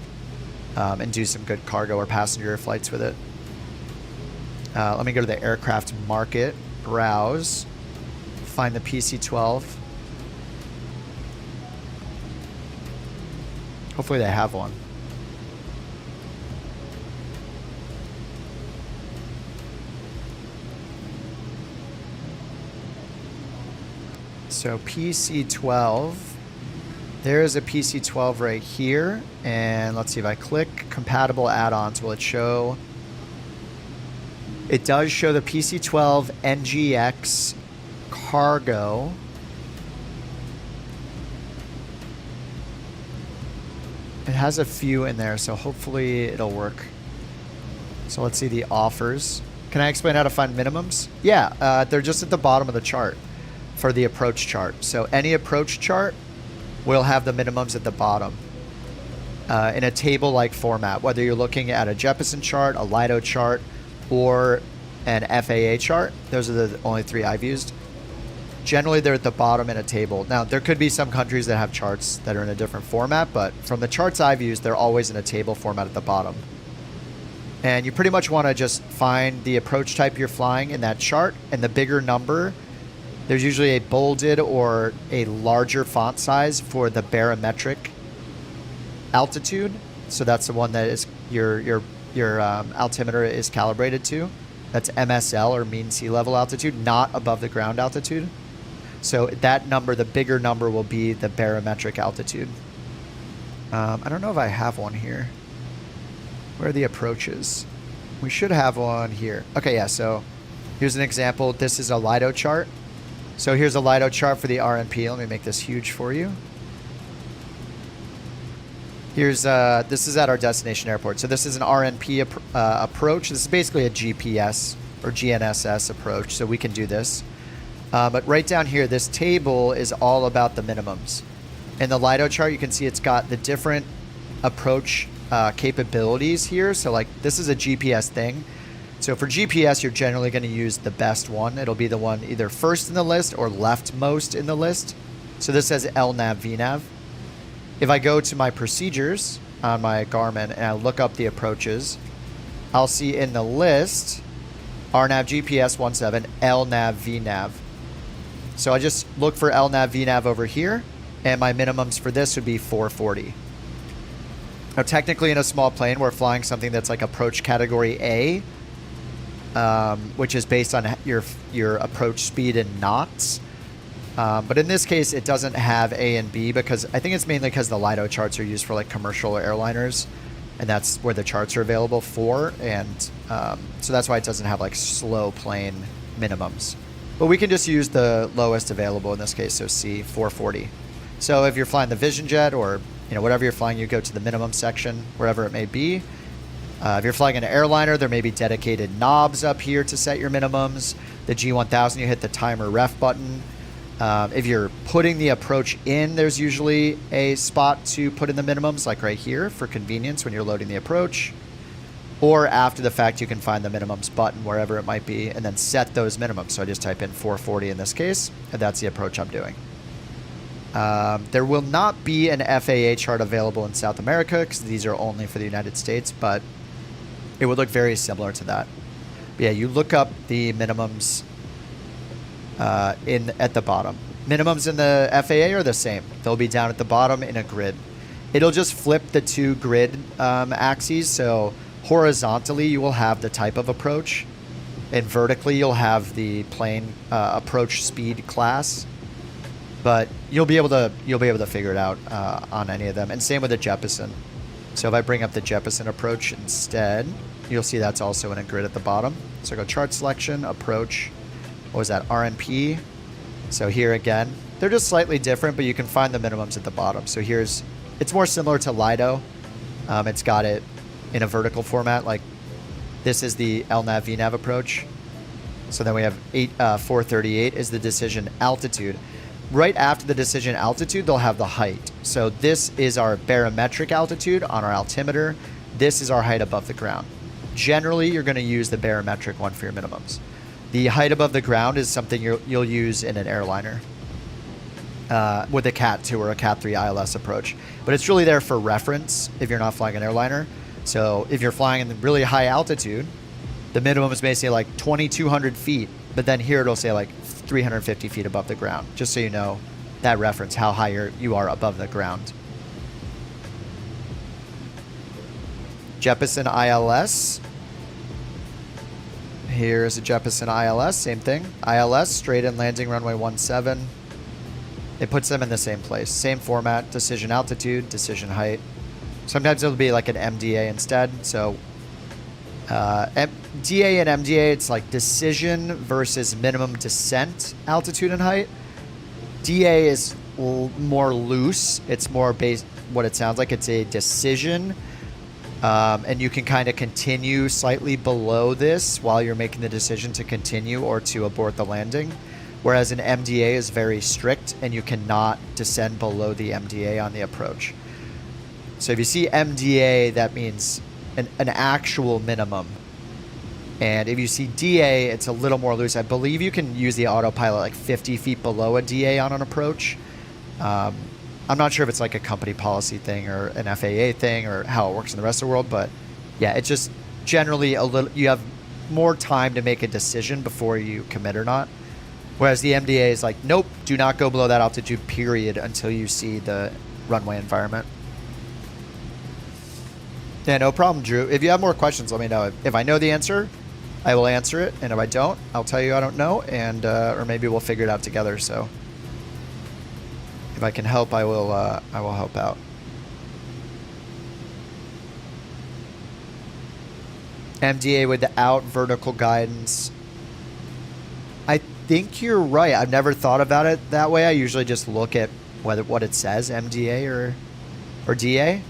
and do some good cargo or passenger flights with it. Let me go to the aircraft market, browse, find the PC-12. Hopefully they have one. So PC-12, there is a PC-12 right here, and let's see if I click compatible add-ons, will it show? It does show the PC-12 NGX cargo. It has a few in there, so hopefully it'll work. So let's see the offers. Can I explain how to find minimums? Yeah, they're just at the bottom of the chart for the approach chart. So any approach chart will have the minimums at the bottom in a table-like format, whether you're looking at a Jeppesen chart, a Lido chart, or an FAA chart. Those are the only three I've used. Generally, they're at the bottom in a table. Now, there could be some countries that have charts that are in a different format, but from the charts I've used, they're always in a table format at the bottom. And you pretty much want to just find the approach type you're flying in that chart, and the bigger number, there's usually a bolded or a larger font size for the barometric altitude. So that's the one that is your altimeter is calibrated to. That's MSL, or mean sea level altitude, not above the ground altitude. So that number, the bigger number, will be the barometric altitude. I don't know if I have one here. Where are the approaches? We should have one here. Okay, yeah, so here's an example. This is a Lido chart. So here's a Lido chart for the RNP. Let me make this huge for you. Here's this is at our destination airport. So this is an RNP approach. This is basically a GPS or GNSS approach, so we can do this. But right down here, this table is all about the minimums. In the Lido chart, you can see it's got the different approach capabilities here. So like this is a GPS thing. So for GPS, you're generally going to use the best one. It'll be the one either first in the list or leftmost in the list. So this says LNAV, VNAV. if I go to my procedures on my Garmin and I look up the approaches, I'll see in the list RNAV GPS 17, LNAV VNAV. So I just look for LNAV VNAV over here, and my minimums for this would be 440. Now, technically, in a small plane, we're flying something that's like approach category A, which is based on your approach speed in knots. But in this case, it doesn't have A and B because I think it's mainly because the LIDO charts are used for like commercial airliners, and that's where the charts are available for. And so that's why it doesn't have like slow plane minimums. But we can just use the lowest available in this case, so C, 440. So if you're flying the Vision Jet or whatever you're flying, you go to the minimum section, wherever it may be. If you're flying an airliner, there may be dedicated knobs up here to set your minimums. The G1000, you hit the timer ref button. If you're putting the approach in, there's usually a spot to put in the minimums, like right here for convenience when you're loading the approach. Or after the fact, you can find the minimums button wherever it might be and then set those minimums. So I just type in 440 in this case, and that's the approach I'm doing. There will not be an FAA chart available in South America because these are only for the United States, but it would look very similar to that. But yeah, you look up the minimums at the bottom. Minimums in the FAA are the same. They'll be down at the bottom in a grid. It'll just flip the two grid axes. So horizontally, you will have the type of approach, and vertically, you'll have the plane approach speed class. But you'll be able to figure it out on any of them. And same with the Jeppesen. So if I bring up the Jeppesen approach instead, you'll see that's also in a grid at the bottom. So go chart selection, approach. What was that? RNP. So here again, they're just slightly different, but you can find the minimums at the bottom. So it's more similar to LIDO. It's got it in a vertical format. Like this is the LNAV VNAV approach. So then we have 438 is the decision altitude. Right after the decision altitude, they'll have the height. So this is our barometric altitude on our altimeter. This is our height above the ground. Generally, you're going to use the barometric one for your minimums. The height above the ground is something you'll use in an airliner with a Cat 2 or a Cat 3 ILS approach. But it's really there for reference if you're not flying an airliner. So if you're flying in really high altitude, the minimum is basically like 2,200 feet. But then here it'll say like 350 feet above the ground, just so you know that reference, how high you are above the ground. Jeppesen ILS. Here's a Jeppesen ILS, same thing. ILS, straight in landing runway 17. It puts them in the same place. Same format, decision altitude, decision height. Sometimes it'll be like an MDA instead. So DA and MDA, it's like decision versus minimum descent altitude and height. DA is more loose. It's more based, what it sounds like, it's a decision. And you can kind of continue slightly below this while you're making the decision to continue or to abort the landing. Whereas an MDA is very strict and you cannot descend below the MDA on the approach. So if you see MDA, that means an actual minimum. And if you see DA, it's a little more loose. I believe you can use the autopilot like 50 feet below a DA on an approach. I'm not sure if it's like a company policy thing or an FAA thing or how it works in the rest of the world, but yeah, it's just generally you have more time to make a decision before you commit or not. Whereas the MDA is like, nope, do not go below that altitude period until you see the runway environment. Yeah, no problem, Drew. If you have more questions, let me know. If I know the answer, I will answer it, and if I don't, I'll tell you I don't know, and or maybe we'll figure it out together. So if I can help, I will help out. MDA without vertical guidance. I think you're right. I've never thought about it that way. I usually just look at what it says, MDA or DA.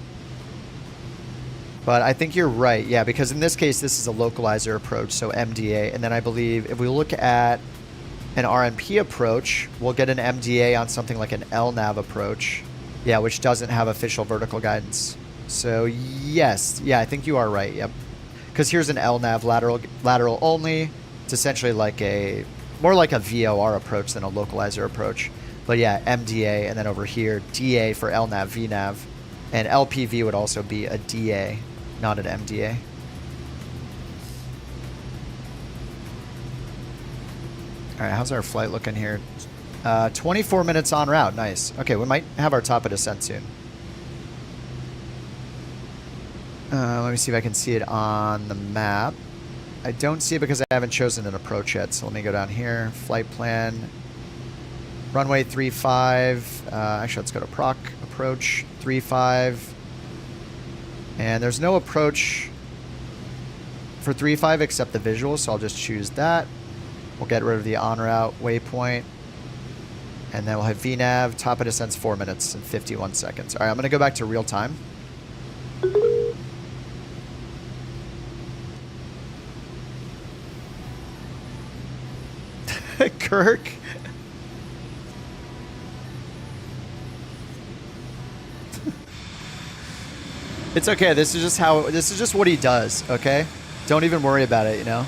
But I think you're right, yeah, because in this case, this is a localizer approach, so MDA. And then I believe if we look at an RNP approach, we'll get an MDA on something like an LNAV approach, yeah, which doesn't have official vertical guidance. So yes, yeah, I think you are right, yep. Because here's an LNAV lateral only. It's essentially like more like a VOR approach than a localizer approach. But yeah, MDA, and then over here, DA for LNAV, VNAV. And LPV would also be a DA, not an MDA. All right, how's our flight looking here? 24 minutes en route. Nice. Okay, we might have our top of descent soon. Let me see if I can see it on the map. I don't see it because I haven't chosen an approach yet. So let me go down here. Flight plan. Runway 35. Actually, let's go to proc approach 35. And there's no approach for 35 except the visual, so I'll just choose that. We'll get rid of the en route waypoint. And then we'll have VNAV. Top of descent's 4 minutes and 51 seconds. All right, I'm going to go back to real time. Kirk. It's okay. This is just what he does, okay? Don't even worry about it, you know?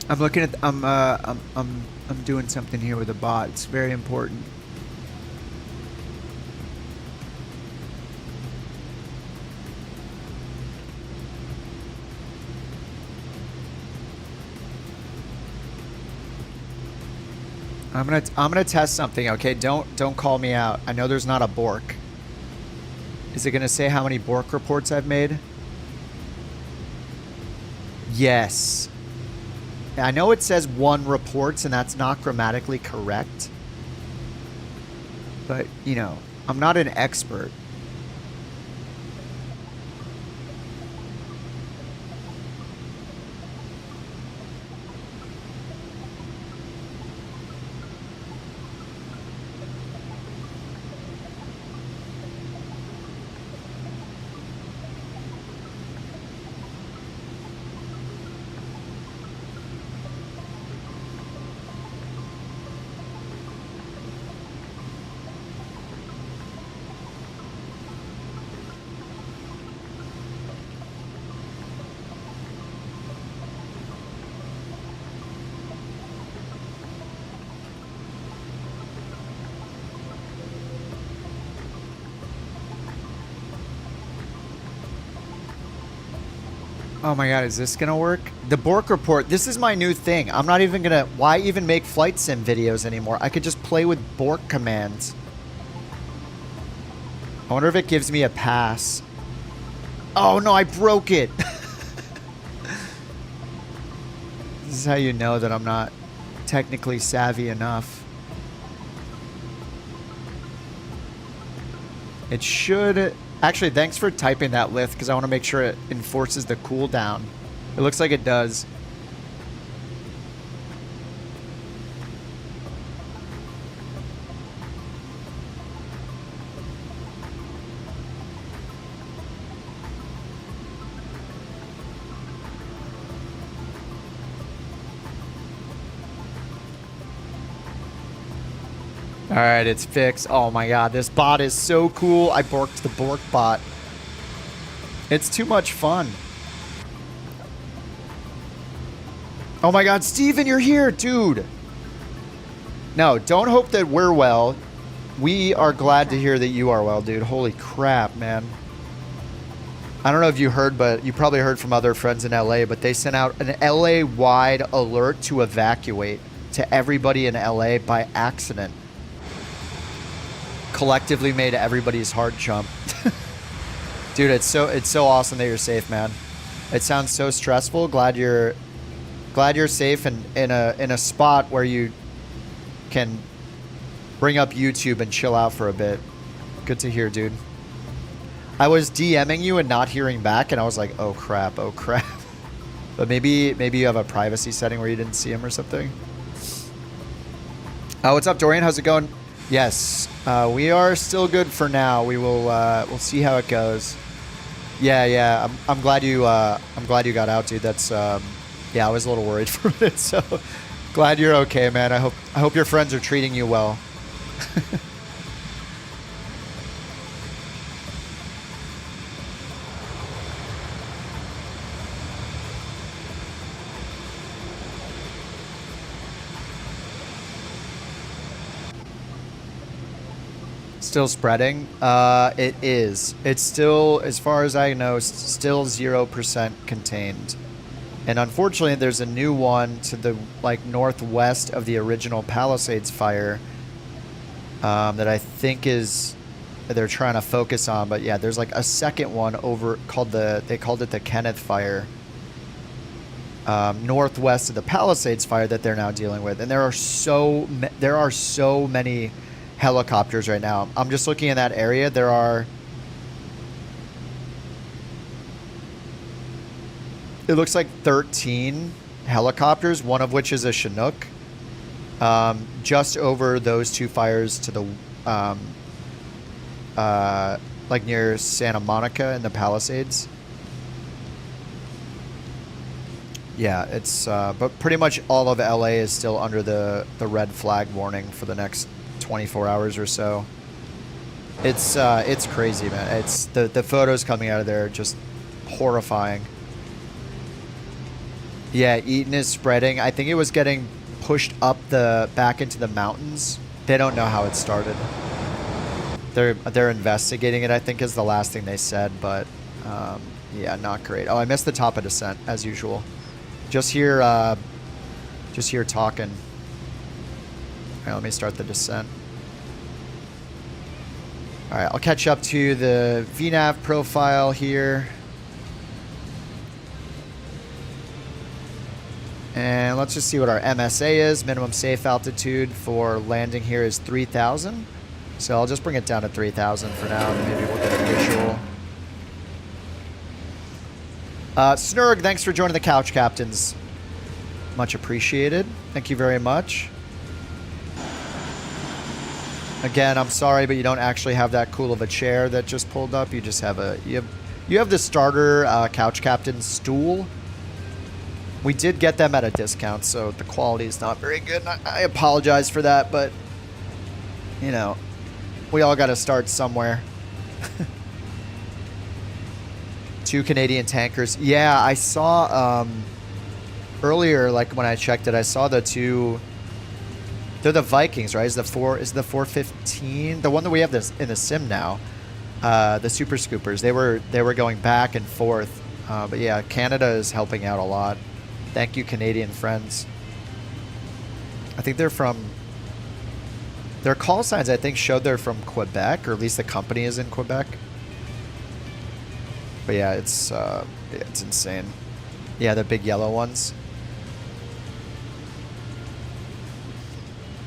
I'm looking at I'm doing something here with a bot. It's very important. I'm gonna test something, okay? Don't call me out. I know there's not a bork. Is it gonna say how many bork reports I've made? Yes. I know it says 1 reports, and that's not grammatically correct. But, you know, I'm not an expert. Oh my god, is this gonna work? The bork report, this is my new thing. I'm not even gonna, why even make flight sim videos anymore? I could just play with bork commands. I wonder if it gives me a pass. Oh no, I broke it. This is how you know that I'm not technically savvy enough. It should... Actually, thanks for typing that, Lith, because I want to make sure it enforces the cooldown. It looks like it does. All right, it's fixed. Oh my god, this bot is so cool. I borked the bork bot. It's too much fun. Oh my god, Steven, you're here, dude. No, don't hope that we're well. We are glad to hear that you are well, dude. Holy crap, man. I don't know if you heard, but you probably heard from other friends in LA, but they sent out an LA-wide alert to evacuate to everybody in LA by accident. Collectively made everybody's heart jump. Dude, it's so awesome that you're safe, man. It sounds so stressful. Glad you're safe and in a spot where you can bring up YouTube and chill out for a bit. Good to hear, dude. I was DMing you and not hearing back, and I was like, oh crap, oh crap. But maybe you have a privacy setting where you didn't see him or something. What's up, Dorian? How's it going? Yes, we are still good for now. We will we'll see how it goes. Yeah. I'm glad you got out, dude. That's yeah, I was a little worried for a minute, so glad you're okay, man. I hope your friends are treating you well. Still spreading? It is. It's still, as far as I know, still 0% contained. And unfortunately, there's a new one to the northwest of the original Palisades fire that I think they're trying to focus on. But yeah, there's like a second one over they called it the Kenneth fire, northwest of the Palisades fire that they're now dealing with. And there are so many helicopters right now. I'm just looking in that area. There are, it looks like 13 helicopters, one of which is a Chinook, just over those two fires to the like near Santa Monica in the Palisades. Yeah, it's but pretty much all of LA is still under the red flag warning for the next 24 hours or so. It's crazy, man. It's the photos coming out of there are just horrifying. Yeah, Eaton is spreading. I think it was getting pushed up back into the mountains. They don't know how it started. They're investigating it, I think, is the last thing they said, but yeah, not great. Oh, I missed the top of descent as usual. Just here talking. All right, let me start the descent. All right, I'll catch up to the VNAV profile here. And let's just see what our MSA is. Minimum safe altitude for landing here is 3,000. So I'll just bring it down to 3,000 for now, and maybe we'll get a visual. Snurg, thanks for joining the Couch Captains. Much appreciated. Thank you very much. Again, I'm sorry, but you don't actually have that cool of a chair that just pulled up. You just have you have the starter Couch Captain stool. We did get them at a discount, so the quality is not very good. I apologize for that, but you know, we all got to start somewhere. 2 Canadian tankers. Yeah, I saw earlier, like when I checked it, I saw the two. They're the Vikings, right? Is the 415 the one that we have this in the sim now? The Super Scoopers. They were going back and forth, but yeah, Canada is helping out a lot. Thank you, Canadian friends. I think they're from. Their call signs, I think, showed they're from Quebec, or at least the company is in Quebec. But yeah, it's insane. Yeah, the big yellow ones.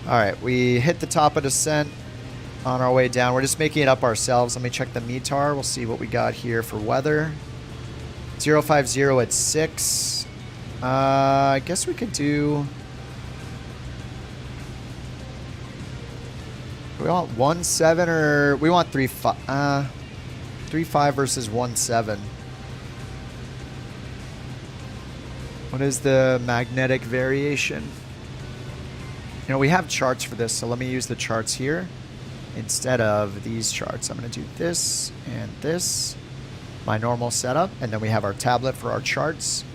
All right, we hit the top of descent on our way down. We're just making it up ourselves. Let me check the METAR. We'll see what we got here for weather. 050 at 6. I guess we could do... We want 1.7 or... We want 3.5. 3.5 versus 1.7. What is the magnetic variation? You know, we have charts for this, so let me use the charts here instead of these charts. I'm going to do this and this, my normal setup, and then we have our tablet for our charts.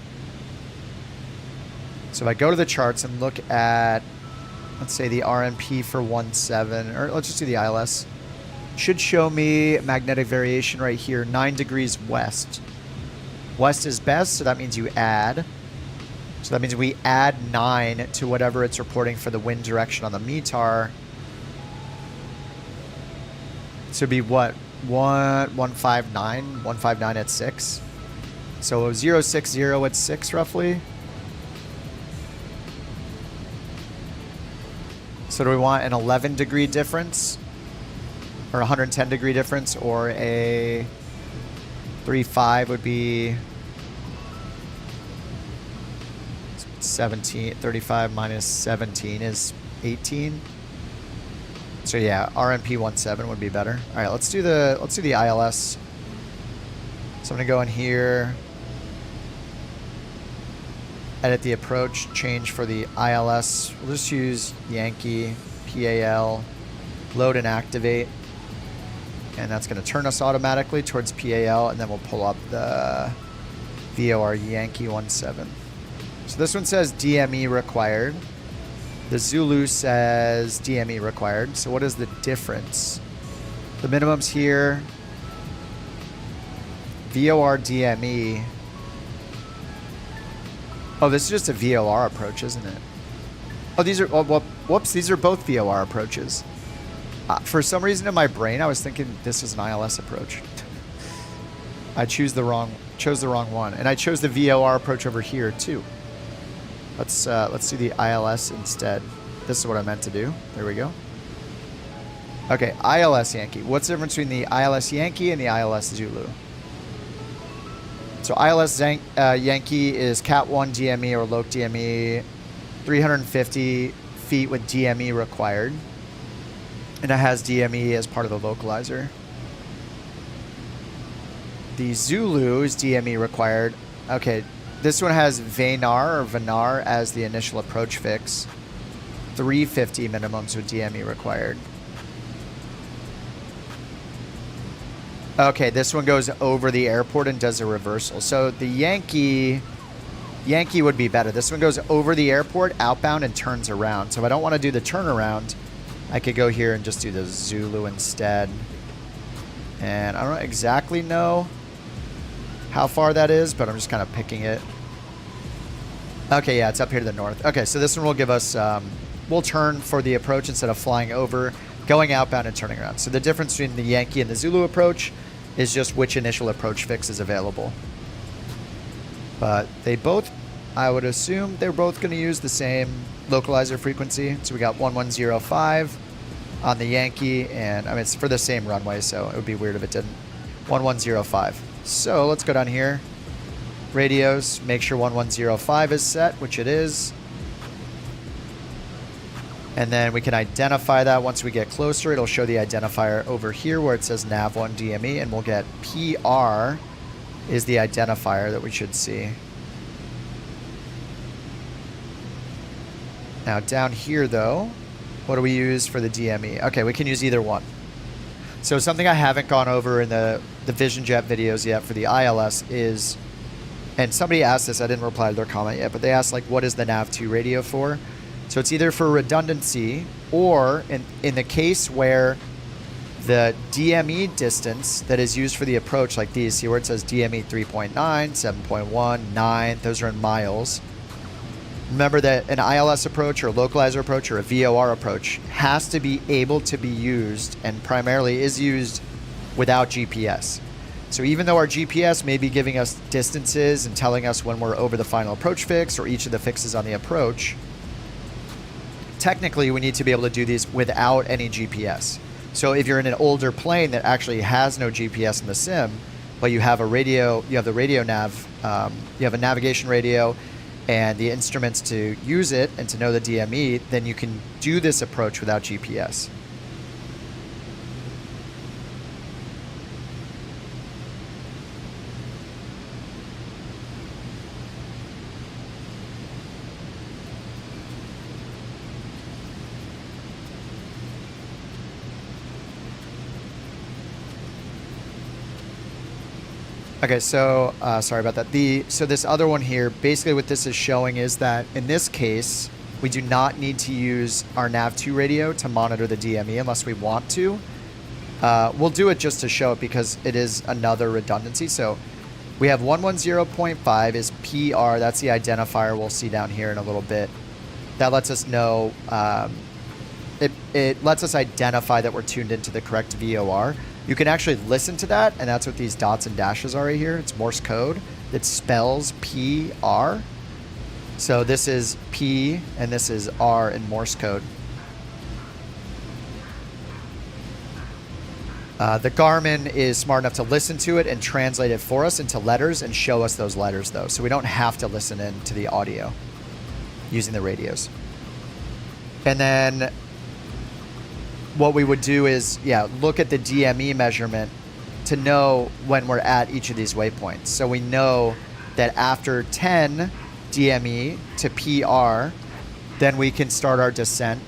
So if I go to the charts and look at, let's say, the RNP for 1.7, or let's just do the ILS, should show me magnetic variation right here, 9 degrees west. West is best, so that means you add. So that means we add 9 to whatever it's reporting for the wind direction on the METAR. So it'd be what? 159? 159 at 6. So 060 at 6 roughly. So do we want an 11 degree difference or 110 degree difference, or a 3.5 would be 17, 35 minus 17 is 18. So yeah, RMP 17 would be better. All right, let's do the ILS. So I'm gonna go in here, edit the approach, change for the ILS. We'll just use Yankee, PAL, load and activate. And that's gonna turn us automatically towards PAL, and then we'll pull up the VOR Yankee 17. So this one says DME required. The Zulu says DME required. So what is the difference? The minimum's here. VOR DME. Oh, this is just a VOR approach, isn't it? Oh, these are, oh, whoops, these are both VOR approaches. For some reason in my brain, I was thinking this is an ILS approach. I chose the wrong one, and I chose the VOR approach over here too. Let's do the ILS instead. This is what I meant to do. There we go. Okay, ILS Yankee. What's the difference between the ILS Yankee and the ILS Zulu? So ILS Yankee is Cat 1 DME or LOC DME, 350 feet with DME required. And it has DME as part of the localizer. The Zulu is DME required. Okay, this one has VANAR as the initial approach fix. 350 minimums with DME required. Okay, this one goes over the airport and does a reversal. So the Yankee would be better. This one goes over the airport, outbound, and turns around. So if I don't want to do the turnaround, I could go here and just do the Zulu instead. And I don't exactly know how far that is, but I'm just kind of picking it. Okay, yeah, it's up here to the north. Okay, so this one will give us, we'll turn for the approach instead of flying over, going outbound and turning around. So the difference between the Yankee and the Zulu approach is just which initial approach fix is available. But they both, I would assume they're both going to use the same localizer frequency. So we got 1105 on the Yankee, and I mean, it's for the same runway, so it would be weird if it didn't. 1105. So let's go down here. Radios, make sure 1105 is set, which it is. And then we can identify that. Once we get closer, it'll show the identifier over here where it says nav1 DME, and we'll get PR is the identifier that we should see. Now down here though, what do we use for the DME? Okay, we can use either one. So something I haven't gone over in the Vision Jet videos yet for the ILS is, and somebody asked this, I didn't reply to their comment yet, but they asked like, what is the nav2 radio for? So it's either for redundancy, or in the case where the DME distance that is used for the approach, like these, see where it says DME 3.9, 7.1, 9, those are in miles. Remember that an ILS approach or a localizer approach or a VOR approach has to be able to be used, and primarily is used, without GPS. So even though our GPS may be giving us distances and telling us when we're over the final approach fix or each of the fixes on the approach, technically we need to be able to do these without any GPS. So if you're in an older plane that actually has no GPS in the sim, but you have a radio, you have the radio nav, you have a navigation radio and the instruments to use it and to know the DME, then you can do this approach without GPS. Okay, so sorry about that. So this other one here, basically what this is showing is that in this case, we do not need to use our nav2 radio to monitor the DME unless we want to. We'll do it just to show it because it is another redundancy. So we have 110.5 is PR. That's the identifier we'll see down here in a little bit. That lets us know, it lets us identify that we're tuned into the correct VOR. You can actually listen to that, and that's what these dots and dashes are right here. It's Morse code that spells PR. So this is P, and this is R in Morse code. The Garmin is smart enough to listen to it and translate it for us into letters and show us those letters, though. So we don't have to listen in to the audio using the radios. And then what we would do is, look at the DME measurement to know when we're at each of these waypoints. So we know that after 10 DME to PR, then we can start our descent.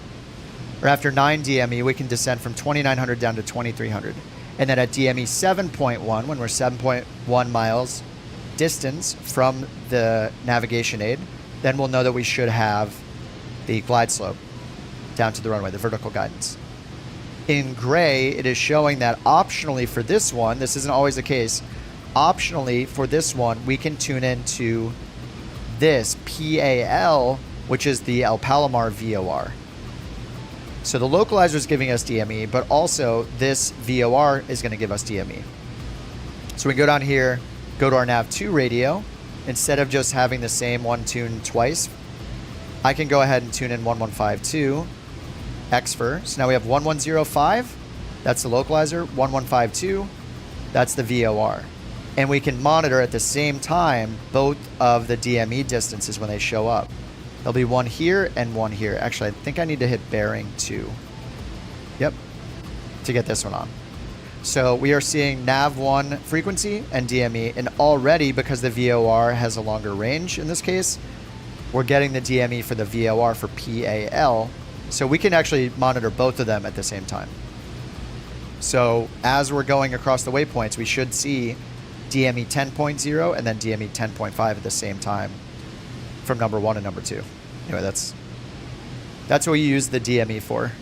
Or after 9 DME, we can descend from 2,900 down to 2,300. And then at DME 7.1, when we're 7.1 miles distance from the navigation aid, then we'll know that we should have the glide slope down to the runway, the vertical guidance. In gray, it is showing that optionally for this one, this isn't always the case, optionally for this one, we can tune into this PAL, which is the El Palomar VOR. So the localizer is giving us DME, but also this VOR is going to give us DME. So we go down here, go to our nav2 radio. Instead of just having the same one tuned twice, I can go ahead and tune in 1152 XFIR. So now we have 1105, that's the localizer, 1152, that's the VOR. And we can monitor at the same time both of the DME distances when they show up. There'll be one here and one here. Actually, I think I need to hit bearing 2. Yep, to get this one on. So we are seeing nav1 frequency and DME, and already because the VOR has a longer range in this case, we're getting the DME for the VOR for PAL. So we can actually monitor both of them at the same time. So as we're going across the waypoints, we should see DME 10.0 and then DME 10.5 at the same time from number 1 and number 2. Anyway, that's what we use the DME for.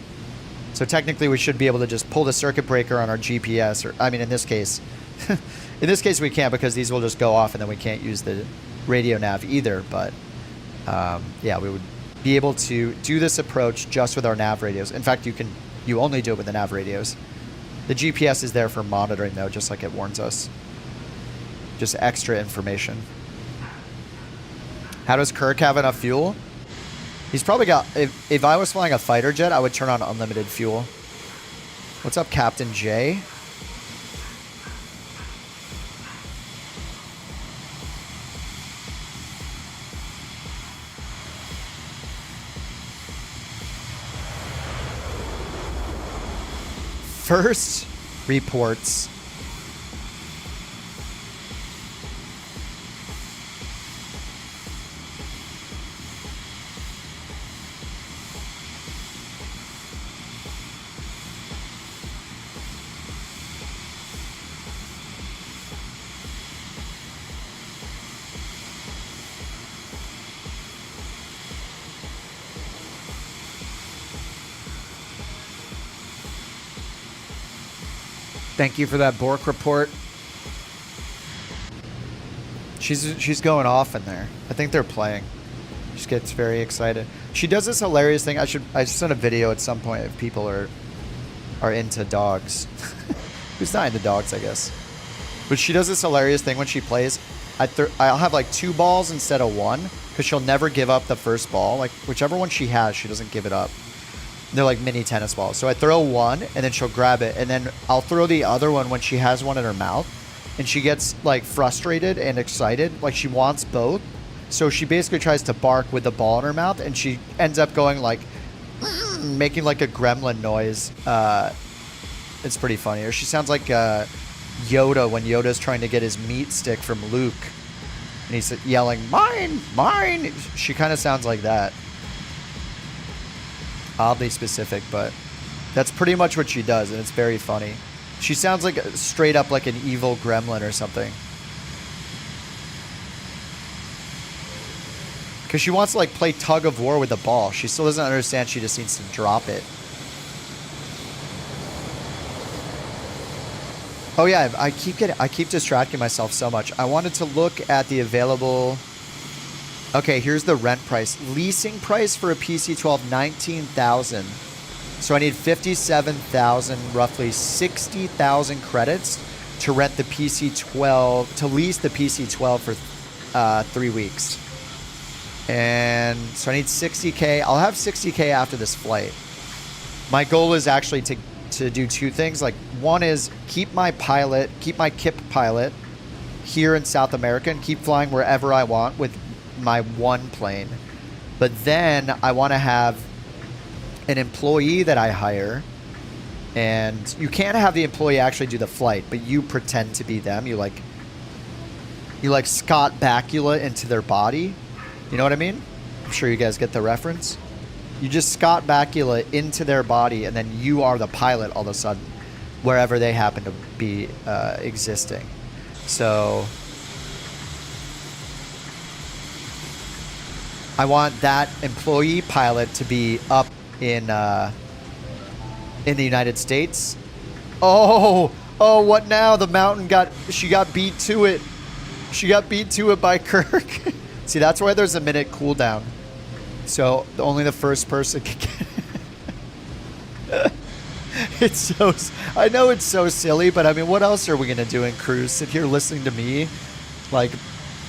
So technically we should be able to just pull the circuit breaker on our GPS, or I mean in this case we can't because these will just go off and then we can't use the radio nav either, but we would be able to do this approach just with our nav radios. In fact, you only do it with the nav radios. The GPS is there for monitoring though, just like it warns us. Just extra information. How does Kirk have enough fuel? He's probably got, if I was flying a fighter jet, I would turn on unlimited fuel. What's up, Captain J? First reports. Thank you for that bork report. She's going off in there. I think they're playing. She gets very excited. She does this hilarious thing. I should send a video at some point if people are into dogs. Who's not into dogs, I guess. But she does this hilarious thing when she plays. I'll have like 2 balls instead of 1 because she'll never give up the first ball. Like whichever one she has, she doesn't give it up. They're like mini tennis balls. So I throw one and then she'll grab it, and then I'll throw the other one when she has one in her mouth, and she gets like frustrated and excited, like she wants both. So she basically tries to bark with the ball in her mouth, and she ends up going like making like a gremlin noise. It's pretty funny. Or she sounds like Yoda when Yoda's trying to get his meat stick from Luke and he's yelling, "Mine, mine." She kind of sounds like that. Oddly specific, but that's pretty much what she does, and it's very funny. She sounds like straight up like an evil gremlin or something. Because she wants to like play tug of war with the ball. She still doesn't understand. She just needs to drop it. Oh yeah, I keep distracting myself so much. I wanted to look at the available. Okay, here's the rent price. Leasing price for a PC-12, $19,000. So I need 57,000, roughly 60,000 credits to rent the PC-12, to lease the PC-12 for 3 weeks. And so I need 60K. I'll have 60K after this flight. My goal is actually to to do two things. Like, one is keep my KIP pilot here in South America and keep flying wherever I want with my one plane. But then I want to have an employee that I hire, and you can't have the employee actually do the flight, but you pretend to be them. You like Scott Bakula into their body. You know what I mean? I'm sure you guys get the reference. You just Scott Bakula into their body, and then you are the pilot all of a sudden, wherever they happen to be existing. So I want that employee pilot to be up in the United States. Oh, what now? The mountain she got beat to it. She got beat to it by Kirk. See, that's why there's a minute cooldown. So only the first person can get it. I know it's so silly, but I mean, what else are we going to do in cruise? Sit here listening to me, like,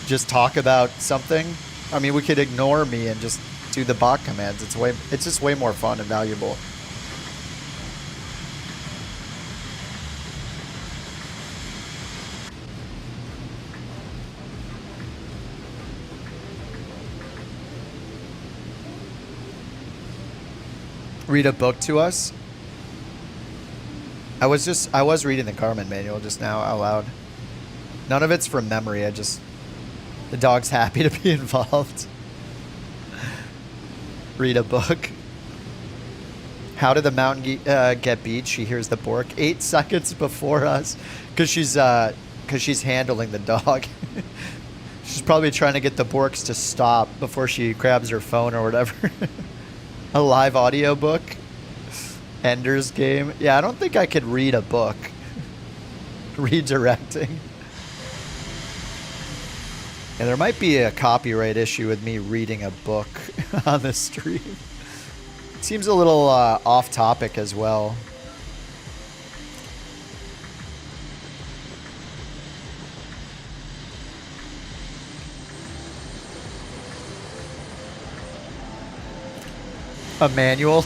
just talk about something? I mean, we could ignore me and just do the bot commands. It's just way more fun and valuable. Read a book to us. I was reading the Garmin manual just now out loud. None of it's from memory. The dog's happy to be involved. Read a book. How did the mountain get beat? She hears the bork 8 seconds before us, because she's handling the dog. She's probably trying to get the borks to stop before she grabs her phone or whatever. A live audio book. Ender's Game. Yeah, I don't think I could read a book. Redirecting. And there might be a copyright issue with me reading a book on the stream. It seems a little off topic as well. A manual.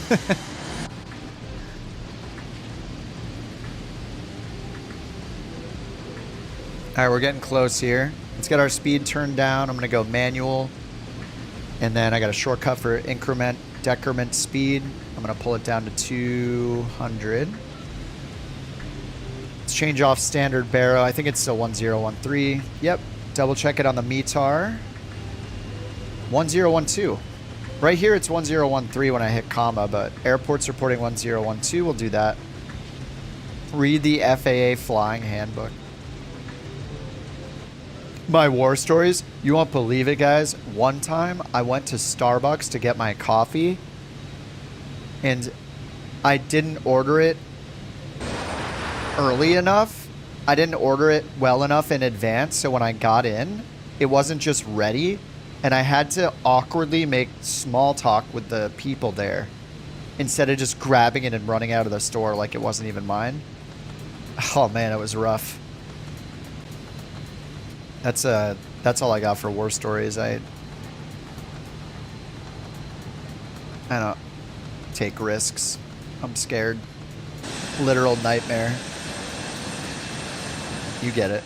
All right, we're getting close here. Let's get our speed turned down. I'm going to go manual. And then I got a shortcut for decrement speed. I'm going to pull it down to 200. Let's change off standard baro. I think it's still 1013. Yep. Double check it on the METAR. 1012. Right here it's 1013 when I hit comma, but airport's reporting 1012. We'll do that. Read the FAA flying handbook. My war stories. You won't believe it, guys. One time I went to Starbucks to get my coffee, and I didn't order it early enough. I didn't order it well enough in advance, so when I got in, it wasn't just ready, and I had to awkwardly make small talk with the people there instead of just grabbing it and running out of the store like it wasn't even mine. Oh man, it was rough. That's all I got for war stories. I don't take risks. I'm scared. Literal nightmare. You get it.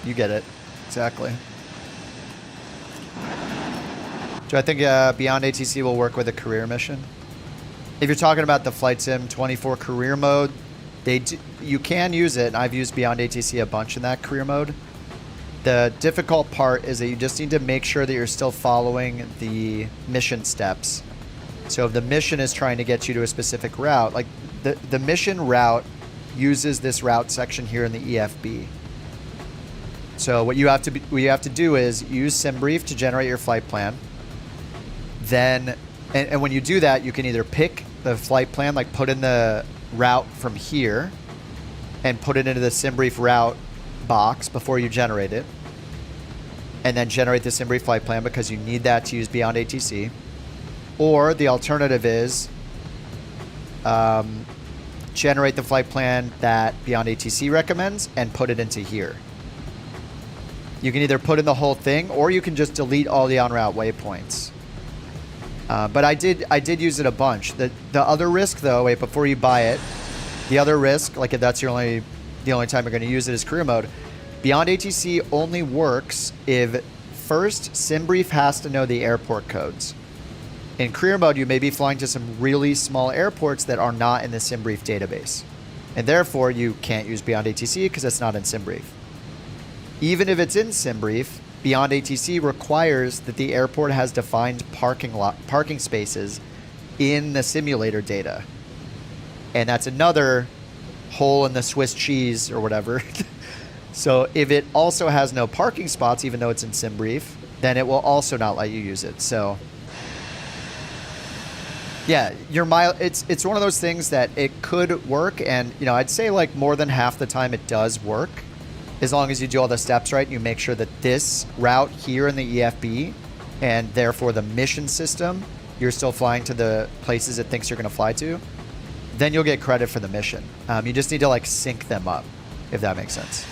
You get it. Exactly. Do I think Beyond ATC will work with a career mission? If you're talking about the Flight Sim 24 career mode, you can use it, and I've used Beyond ATC a bunch in that career mode. The difficult part is that you just need to make sure that you're still following the mission steps. So if the mission is trying to get you to a specific route, like the mission route uses this route section here in the EFB. So what you have to do is use SimBrief to generate your flight plan. Then, and when you do that, you can either pick the flight plan, like put in the route from here, and put it into the SimBrief route box before you generate it, and then generate the SimBrief flight plan because you need that to use Beyond ATC. Or the alternative is generate the flight plan that Beyond ATC recommends and put it into here. You can either put in the whole thing, or you can just delete all the en route waypoints. But I did use it a bunch. The other risk though, wait, before you buy it, the other risk, like if that's the only time you're going to use it is career mode. Beyond ATC only works if first SimBrief has to know the airport codes. In career mode, you may be flying to some really small airports that are not in the SimBrief database. And therefore, you can't use Beyond ATC because it's not in SimBrief. Even if it's in SimBrief, Beyond ATC requires that the airport has defined parking spaces in the simulator data. And that's another hole in the Swiss cheese or whatever. So if it also has no parking spots, even though it's in SimBrief, then it will also not let you use it. So yeah, it's one of those things that it could work, and I'd say like more than half the time it does work, as long as you do all the steps right and you make sure that this route here in the EFB and therefore the mission system, you're still flying to the places it thinks you're going to fly to, then you'll get credit for the mission. You just need to like sync them up, if that makes sense.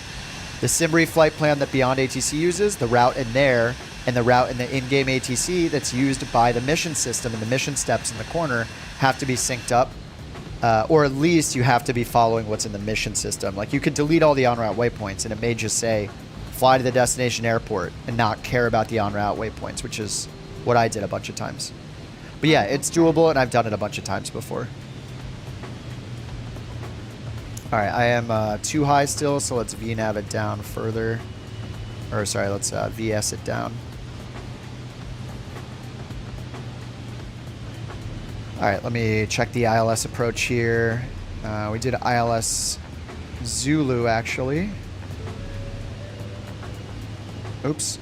The SimBrief flight plan that Beyond ATC uses, the route in there, and the route in the in-game ATC that's used by the mission system and the mission steps in the corner have to be synced up, or at least you have to be following what's in the mission system. Like you could delete all the en-route waypoints and it may just say fly to the destination airport and not care about the en-route waypoints, which is what I did a bunch of times. But yeah, it's doable and I've done it a bunch of times before. All right, I am too high still, so let's VNav it down further. Or sorry, let's VS it down. All right, let me check the ILS approach here. We did ILS Zulu, actually. Oops.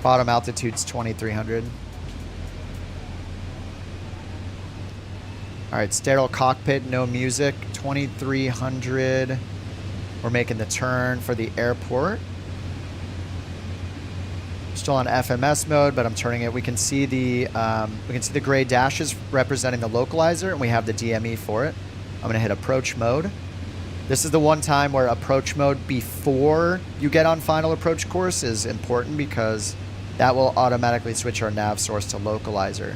Bottom altitude's 2,300. All right, sterile cockpit, no music, 2,300. We're making the turn for the airport. Still on FMS mode, but I'm turning it. We can see the gray dashes representing the localizer, and we have the DME for it. I'm gonna hit approach mode. This is the one time where approach mode before you get on final approach course is important, because that will automatically switch our nav source to localizer.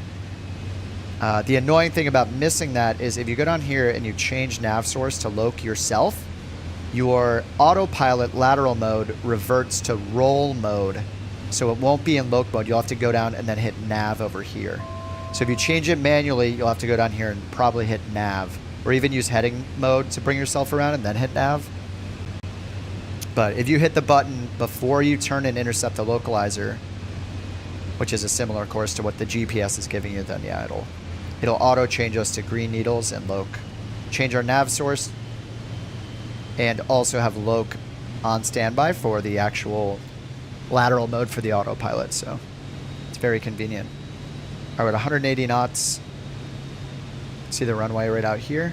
The annoying thing about missing that is if you go down here and you change nav source to loc yourself, your autopilot lateral mode reverts to roll mode. So it won't be in loc mode. You'll have to go down and then hit nav over here. So if you change it manually, you'll have to go down here and probably hit nav, or even use heading mode to bring yourself around and then hit nav. But if you hit the button before you turn and intercept the localizer, which is a similar course to what the GPS is giving you, then yeah, it'll auto change us to green needles and loc. Change our nav source and also have loc on standby for the actual lateral mode for the autopilot. So it's very convenient. All right, 180 knots. See the runway right out here.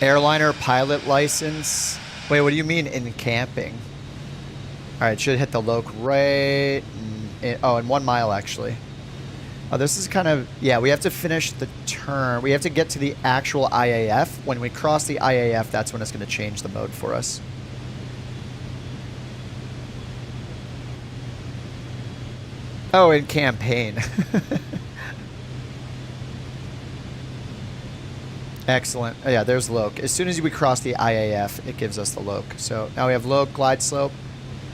Airliner pilot license. Wait, what do you mean in camping? All right, should hit the loc right. In 1 mile actually. Oh, this is kind of, yeah, we have to finish the turn. We have to get to the actual IAF. When we cross the IAF, that's when it's going to change the mode for us. Oh, in campaign. Excellent. Oh, yeah, there's loc. As soon as we cross the IAF, it gives us the loc. So now we have loc, glide slope,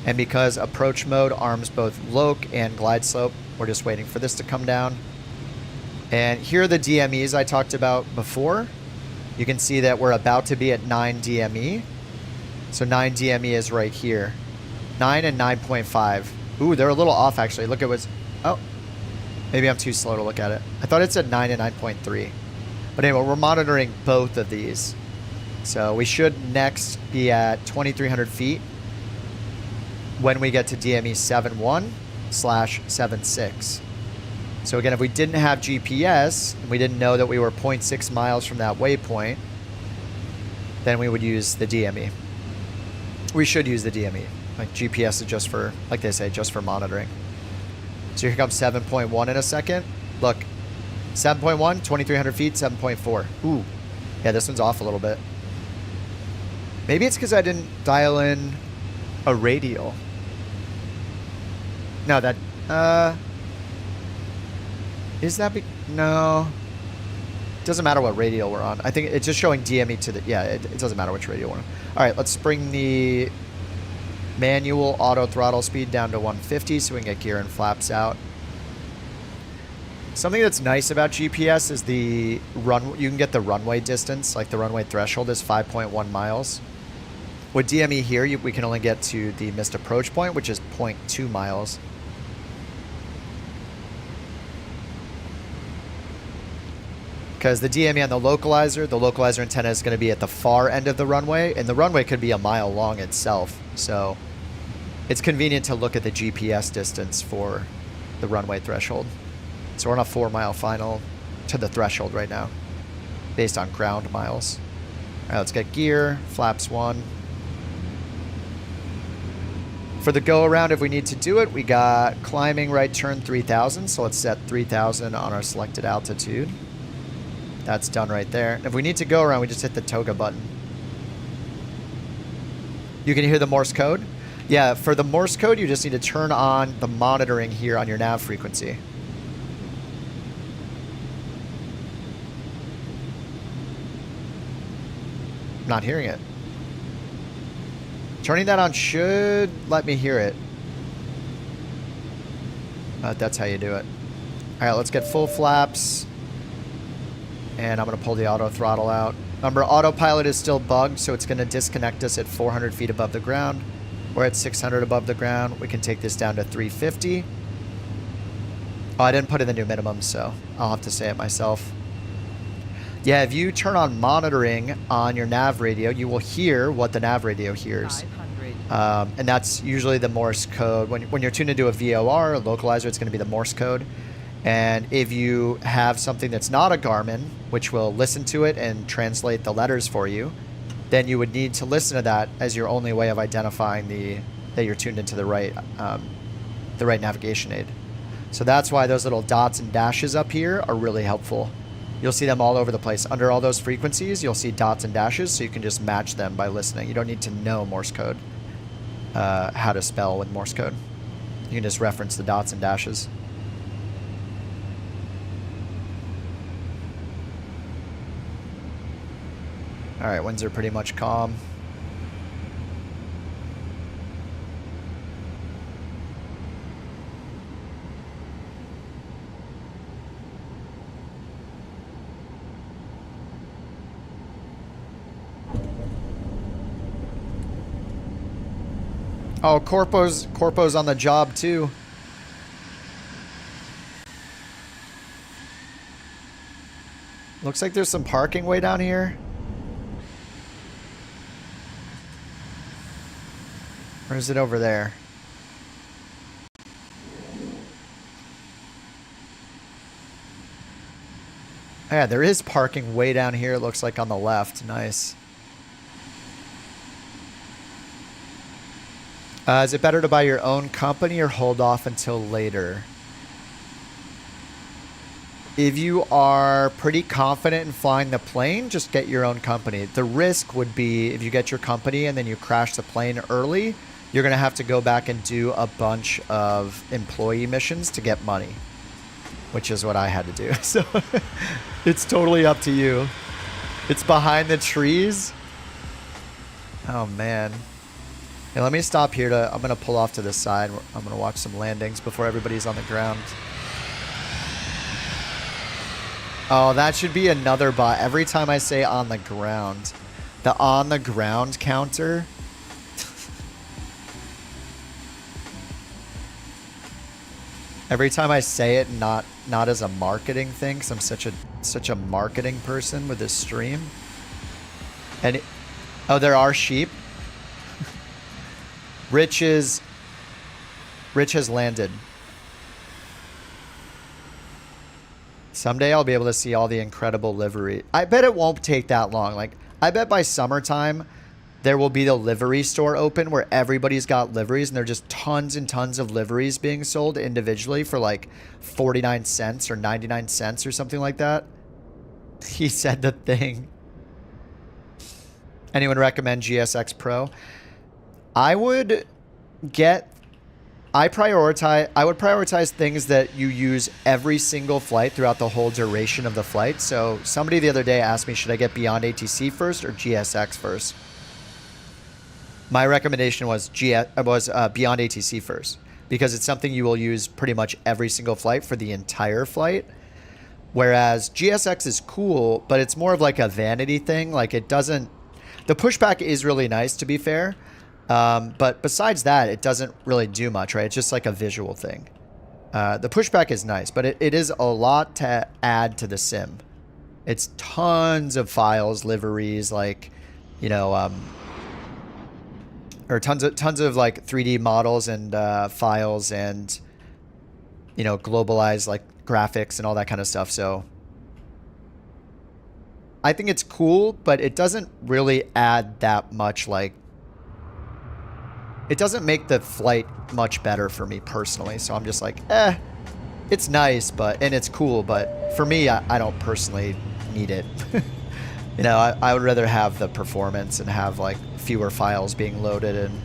and because approach mode arms both loc and glide slope, we're just waiting for this to come down. And here are the DMEs I talked about before. You can see that we're about to be at 9 DME. So 9 DME is right here. 9 and 9.5. Ooh, they're a little off actually. Look at what's, oh, maybe I'm too slow to look at it. I thought it said 9 and 9.3. But anyway, we're monitoring both of these. So we should next be at 2,300 feet when we get to DME 71/76. So again, if we didn't have GPS and we didn't know that we were 0.6 miles from that waypoint, then we would use the DME. We should use the DME. Like GPS is just for, like they say, just for monitoring. So here comes 7.1 in a second. Look, 7.1, 2,300 feet, 7.4. Ooh. Yeah, this one's off a little bit. Maybe it's because I didn't dial in a radial. No, that... Is that... No. Doesn't matter what radial we're on. I think it's just showing DME to the... Yeah, it doesn't matter which radial we're on. All right, let's bring the manual auto throttle speed down to 150 so we can get gear and flaps out. Something that's nice about GPS is the run. You can get the runway distance, like the runway threshold is 5.1 miles. With DME here, we can only get to the missed approach point, which is 0.2 miles. Because the DME on the localizer antenna is going to be at the far end of the runway, and the runway could be a mile long itself. So it's convenient to look at the GPS distance for the runway threshold. So we're on a 4-mile final to the threshold right now, based on ground miles. All right, let's get gear, flaps 1. For the go around, if we need to do it, we got climbing right turn 3,000. So let's set 3,000 on our selected altitude. That's done right there. And if we need to go around, we just hit the toga button. You can hear the Morse code. Yeah, for the Morse code, you just need to turn on the monitoring here on your nav frequency. Not hearing it. Turning that on should let me hear it. That's how you do it. All right, let's get full flaps. And I'm going to pull the auto throttle out. Remember, autopilot is still bugged, so it's going to disconnect us at 400 feet above the ground. We're at 600 above the ground. We can take this down to 350. Oh, I didn't put in the new minimum, so I'll have to say it myself. Yeah, if you turn on monitoring on your nav radio, you will hear what the nav radio hears. And that's usually the Morse code. When you're tuned into a VOR, a localizer, it's going to be the Morse code. And if you have something that's not a Garmin, which will listen to it and translate the letters for you, then you would need to listen to that as your only way of identifying that you're tuned into the right navigation aid. So that's why those little dots and dashes up here are really helpful. You'll see them all over the place. Under all those frequencies, you'll see dots and dashes, so you can just match them by listening. You don't need to know Morse code, how to spell with Morse code. You can just reference the dots and dashes. All right, winds are pretty much calm. Oh, Corpo's on the job too. Looks like there's some parking way down here. Or is it over there? Yeah, there is parking way down here, it looks like on the left. Nice. Is it better to buy your own company or hold off until later? If you are pretty confident in flying the plane, just get your own company. The risk would be if you get your company and then you crash the plane early, you're going to have to go back and do a bunch of employee missions to get money, which is what I had to do. So it's totally up to you. It's behind the trees. Oh, man. Hey, let me stop here. I'm going to pull off to the side. I'm going to watch some landings before everybody's on the ground. Oh, that should be another bot. Every time I say on the ground, the on the ground counter. Every time I say it, not as a marketing thing, because I'm such a marketing person with this stream. And oh, there are sheep. Rich has landed. Someday I'll be able to see all the incredible livery. I bet it won't take that long. Like, I bet by summertime, there will be the livery store open where everybody's got liveries, and there are just tons and tons of liveries being sold individually for like 49 cents or 99 cents or something like that. He said the thing. Anyone recommend GSX Pro? I would prioritize things that you use every single flight throughout the whole duration of the flight. So somebody the other day asked me, should I get Beyond ATC first or GSX first? My recommendation was Beyond ATC first, because it's something you will use pretty much every single flight for the entire flight. Whereas GSX is cool, but it's more of like a vanity thing. Like it doesn't, the pushback is really nice, to be fair. But besides that, it doesn't really do much, right? It's just like a visual thing. The pushback is nice, but it is a lot to add to the sim. It's tons of files, liveries, like, you know, or tons of like 3D models and files and, you know, globalized like graphics and all that kind of stuff. So I think it's cool, but it doesn't really add that much. Like, it doesn't make the flight much better for me personally. So I'm just like, it's nice, and it's cool, but for me, I don't personally need it. You know, I would rather have the performance and have like fewer files being loaded. And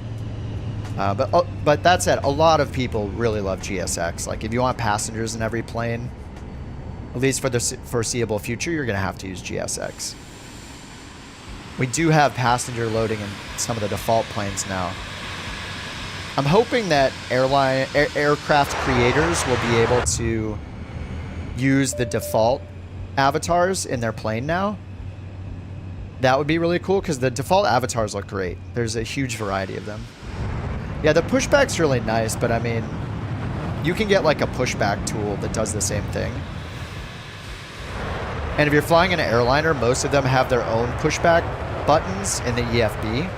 but that said, a lot of people really love GSX. Like if you want passengers in every plane, at least for the foreseeable future, you're going to have to use GSX. We do have passenger loading in some of the default planes now. I'm hoping that aircraft creators will be able to use the default avatars in their plane now. That would be really cool because the default avatars look great. There's a huge variety of them. Yeah, the pushback's really nice, but I mean, you can get like a pushback tool that does the same thing. And if you're flying an airliner, most of them have their own pushback buttons in the EFB.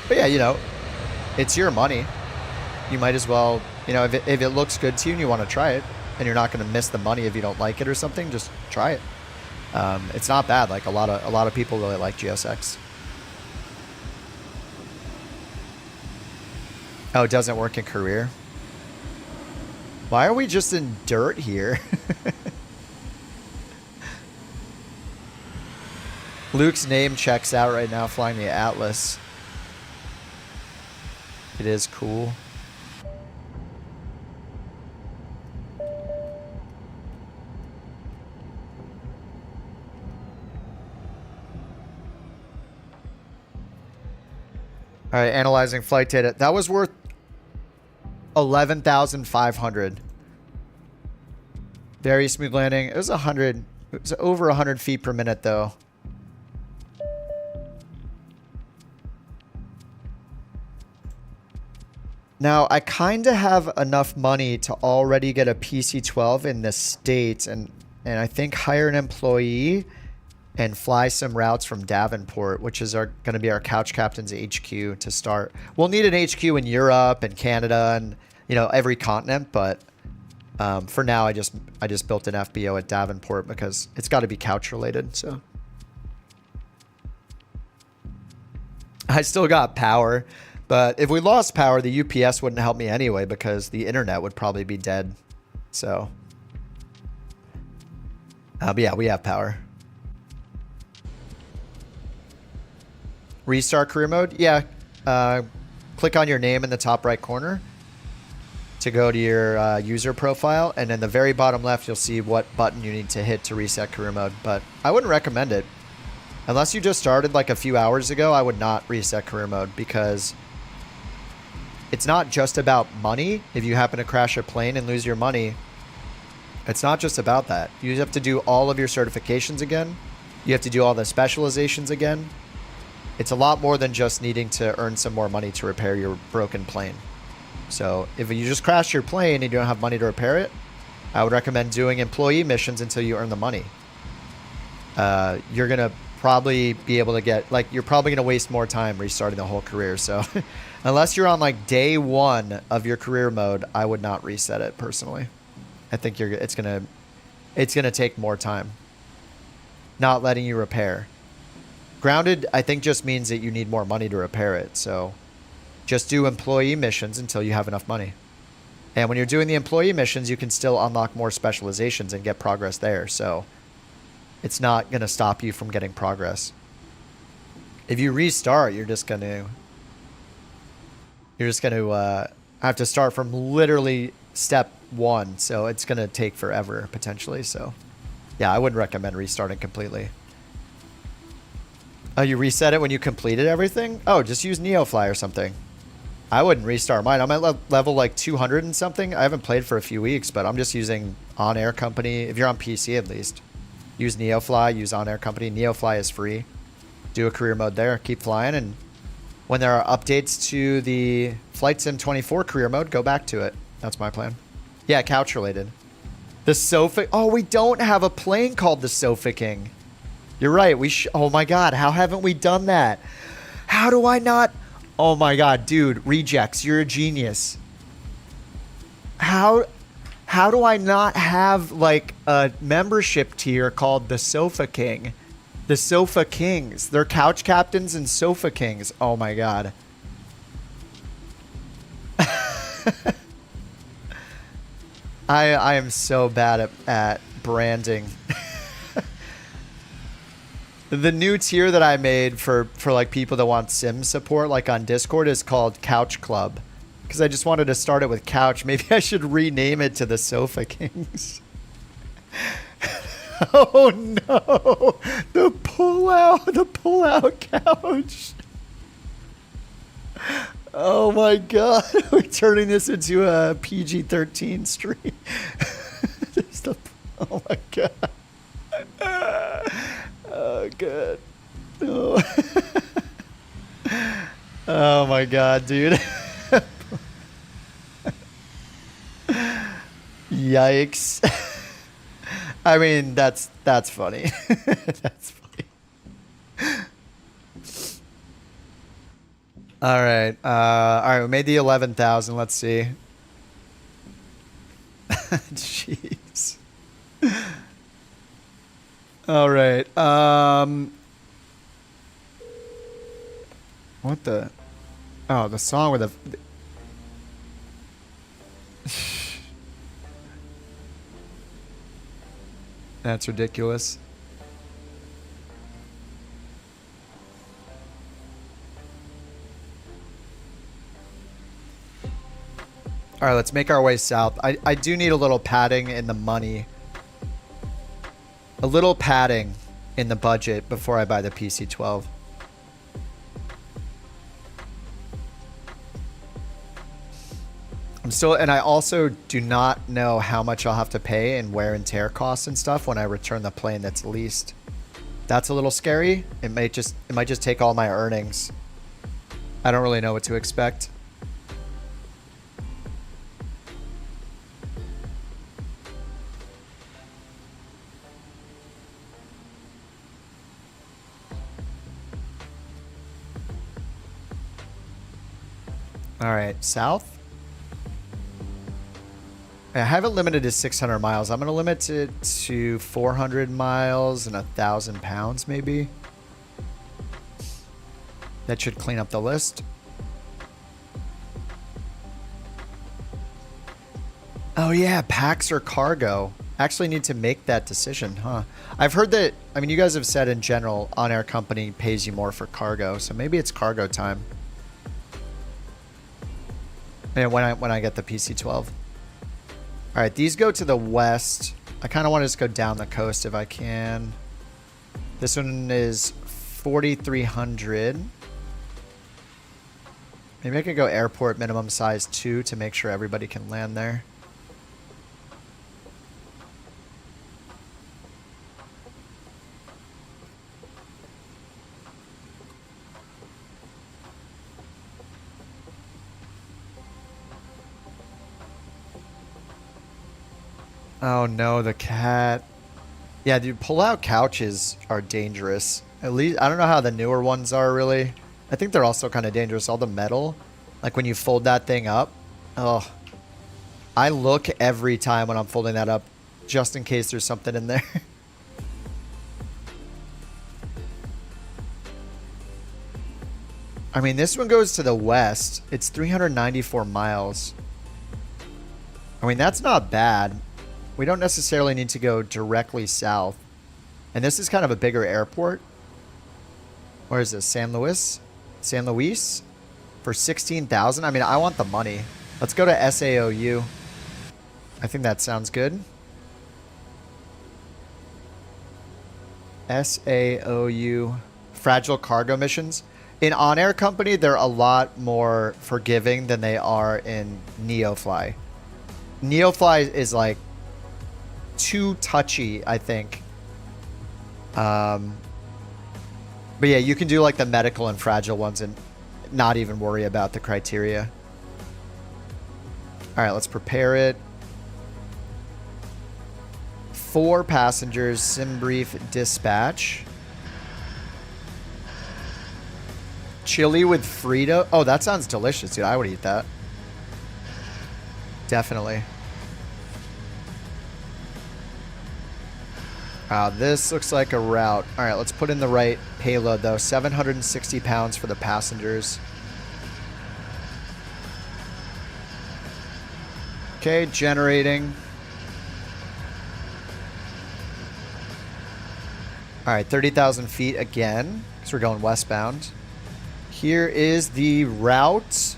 But yeah, you know, it's your money. You might as well, you know, if it looks good to you and you want to try it, and you're not going to miss the money if you don't like it or something, just try it. It's not bad. Like a lot of people really like GSX. Oh, it doesn't work in career. Why are we just in dirt here? Luke's name checks out right now flying the Atlas. It is cool. All right, analyzing flight data. That was worth 11,500. Very smooth landing. It was 100. It was over 100 feet per minute, though. Now, I kind of have enough money to already get a PC-12 in the States, and I think hire an employee and fly some routes from Davenport, which is going to be our Couch Captain's HQ to start. We'll need an HQ in Europe and Canada and, you know, every continent, but for now, I just built an FBO at Davenport because it's got to be couch related. So I still got power, but if we lost power, the UPS wouldn't help me anyway because the internet would probably be dead. So, but yeah, we have power. Restart career mode? Yeah. Click on your name in the top right corner to go to your user profile. And in the very bottom left, you'll see what button you need to hit to reset career mode. But I wouldn't recommend it. Unless you just started like a few hours ago, I would not reset career mode because it's not just about money. If you happen to crash a plane and lose your money, it's not just about that. You have to do all of your certifications again. You have to do all the specializations again. It's a lot more than just needing to earn some more money to repair your broken plane. So if you just crash your plane and you don't have money to repair it, I would recommend doing employee missions until you earn the money. You're going to probably be able to get, like, you're probably going to waste more time restarting the whole career. So unless you're on like day one of your career mode, I would not reset it personally. I think it's going to take more time. not letting you repair. Grounded, I think, just means that you need more money to repair it. So just do employee missions until you have enough money. And when you're doing the employee missions, you can still unlock more specializations and get progress there. So it's not going to stop you from getting progress. If you restart, you're just going to have to start from literally step 1. So it's going to take forever potentially. So yeah, I wouldn't recommend restarting completely. Oh, you reset it when you completed everything? Oh, just use Neofly or something. I wouldn't restart mine. I'm at level like 200 and something. I haven't played for a few weeks, but I'm just using OnAir Company. If you're on PC at least, use Neofly, use OnAir Company. Neofly is free. Do a career mode there. Keep flying. And when there are updates to the Flight Sim 24 career mode, go back to it. That's my plan. Yeah, couch related. The Sofa. Oh, we don't have a plane called the Sofa King. You're right. Oh my God. How haven't we done that? How do I not? Oh my God, dude. Rejects. You're a genius. How do I not have like a membership tier called the Sofa King? The Sofa Kings. They're couch captains and Sofa Kings. Oh my God. I am so bad at branding. The new tier that I made for like people that want sim support, like on Discord, is called Couch Club. Because I just wanted to start it with couch. Maybe I should rename it to the Sofa Kings. Oh no! The pull-out couch. Oh my God! We're turning this into a PG-13 stream. Oh my God. Oh, good. Oh. Oh my God, dude. Yikes. I mean, that's funny. That's funny. All right. All right. We made the 11,000. Let's see. Jeez. All right. What the? Oh, the song with the. That's ridiculous. All right, let's make our way south. I do need a little padding in the money. A little padding in the budget before I buy the PC-12. And I also do not know how much I'll have to pay in wear and tear costs and stuff when I return the plane that's leased. That's a little scary. It might just take all my earnings. I don't really know what to expect. All right, south. I have it limited to 600 miles. I'm going to limit it to 400 miles and 1,000 pounds, maybe. That should clean up the list. Oh yeah, packs or cargo. Actually need to make that decision, huh? I've heard that, I mean, you guys have said in general, OnAir Company pays you more for cargo, so maybe it's cargo time. And when I get the PC-12. All right, these go to the west. I kind of want to just go down the coast if I can. This one is 4,300. Maybe I could go airport minimum size 2 to make sure everybody can land there. Oh no, the cat. Yeah, dude, pull-out couches are dangerous. At least, I don't know how the newer ones are really. I think they're also kind of dangerous. All the metal, like when you fold that thing up. Oh, I look every time when I'm folding that up, just in case there's something in there. I mean, this one goes to the west. It's 394 miles. I mean, that's not bad. We don't necessarily need to go directly south. And this is kind of a bigger airport. Where is this? San Luis? San Luis? For 16,000? I mean, I want the money. Let's go to SAOU. I think that sounds good. SAOU. Fragile cargo missions. In OnAir Company, they're a lot more forgiving than they are in Neofly. Neofly is like too touchy, I think. But yeah, you can do like the medical and fragile ones and not even worry about the criteria. All right, let's prepare it. 4 passengers, sim brief dispatch. Chili with Frito. Oh, that sounds delicious, dude. I would eat that. Definitely. This looks like a route. All right, let's put in the right payload, though. 760 pounds for the passengers. Okay, generating. All right, 30,000 feet again, because we're going westbound. Here is the route.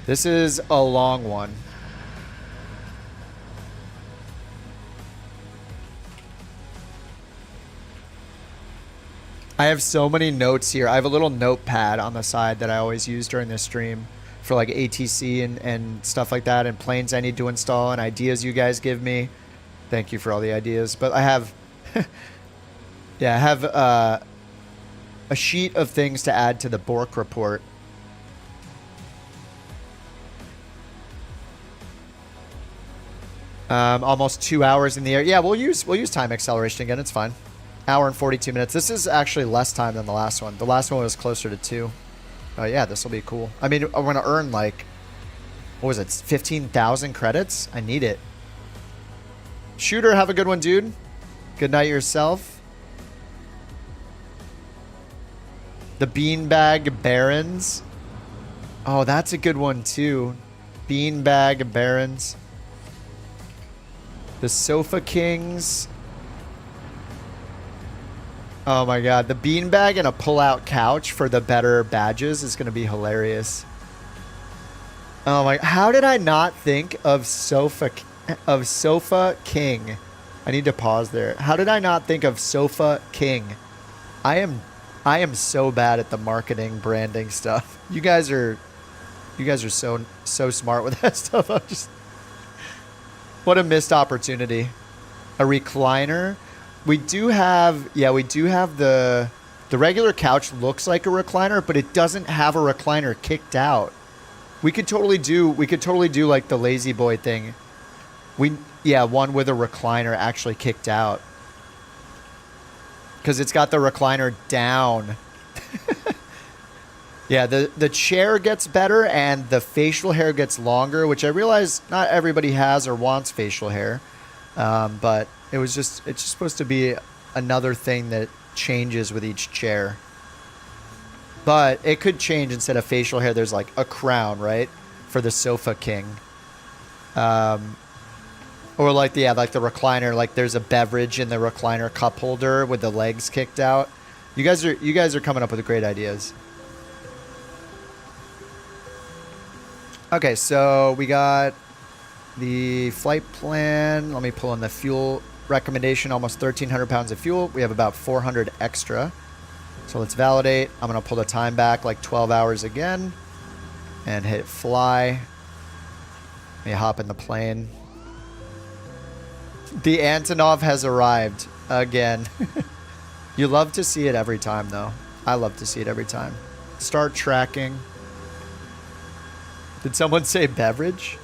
This is a long one. I have so many notes here. I have a little notepad on the side that I always use during this stream for like ATC and stuff like that, and planes I need to install and ideas you guys give me. Thank you for all the ideas. But I have, yeah, I have a sheet of things to add to the Bork report. Almost 2 hours in the air. Yeah, we'll use time acceleration again. It's fine. Hour and 42 minutes. This is actually less time than the last one. The last one was closer to 2. Oh yeah, this will be cool. I mean, I'm gonna earn like, what was it, 15,000 credits? I need it. Shooter, have a good one, dude. Good night yourself. The Beanbag Barons. Oh, that's a good one too. Beanbag Barons. The Sofa Kings. Oh my god, the beanbag and a pull-out couch for the better badges is going to be hilarious. Oh my, how did I not think of Sofa King? I need to pause there. How did I not think of Sofa King? I am so bad at the marketing branding stuff. You guys are so smart with that stuff. I'm just, what a missed opportunity. A recliner. We do have the regular couch looks like a recliner, but it doesn't have a recliner kicked out. We could totally do like the lazy boy thing. One with a recliner actually kicked out. Cuz it's got the recliner down. Yeah, the chair gets better and the facial hair gets longer, which I realize not everybody has or wants facial hair. But it's just supposed to be another thing that changes with each chair. But it could change. Instead of facial hair, there's like a crown, right? For the Sofa King. Or like the recliner, like there's a beverage in the recliner cup holder with the legs kicked out. You guys are coming up with great ideas. Okay, so we got the flight plan. Let me pull in the fuel recommendation. Almost 1,300 pounds of fuel. We have about 400 extra. So let's validate. I'm going to pull the time back like 12 hours again. And hit fly. Let me hop in the plane. The Antonov has arrived again. You love to see it every time, though. I love to see it every time. Start tracking. Did someone say beverage?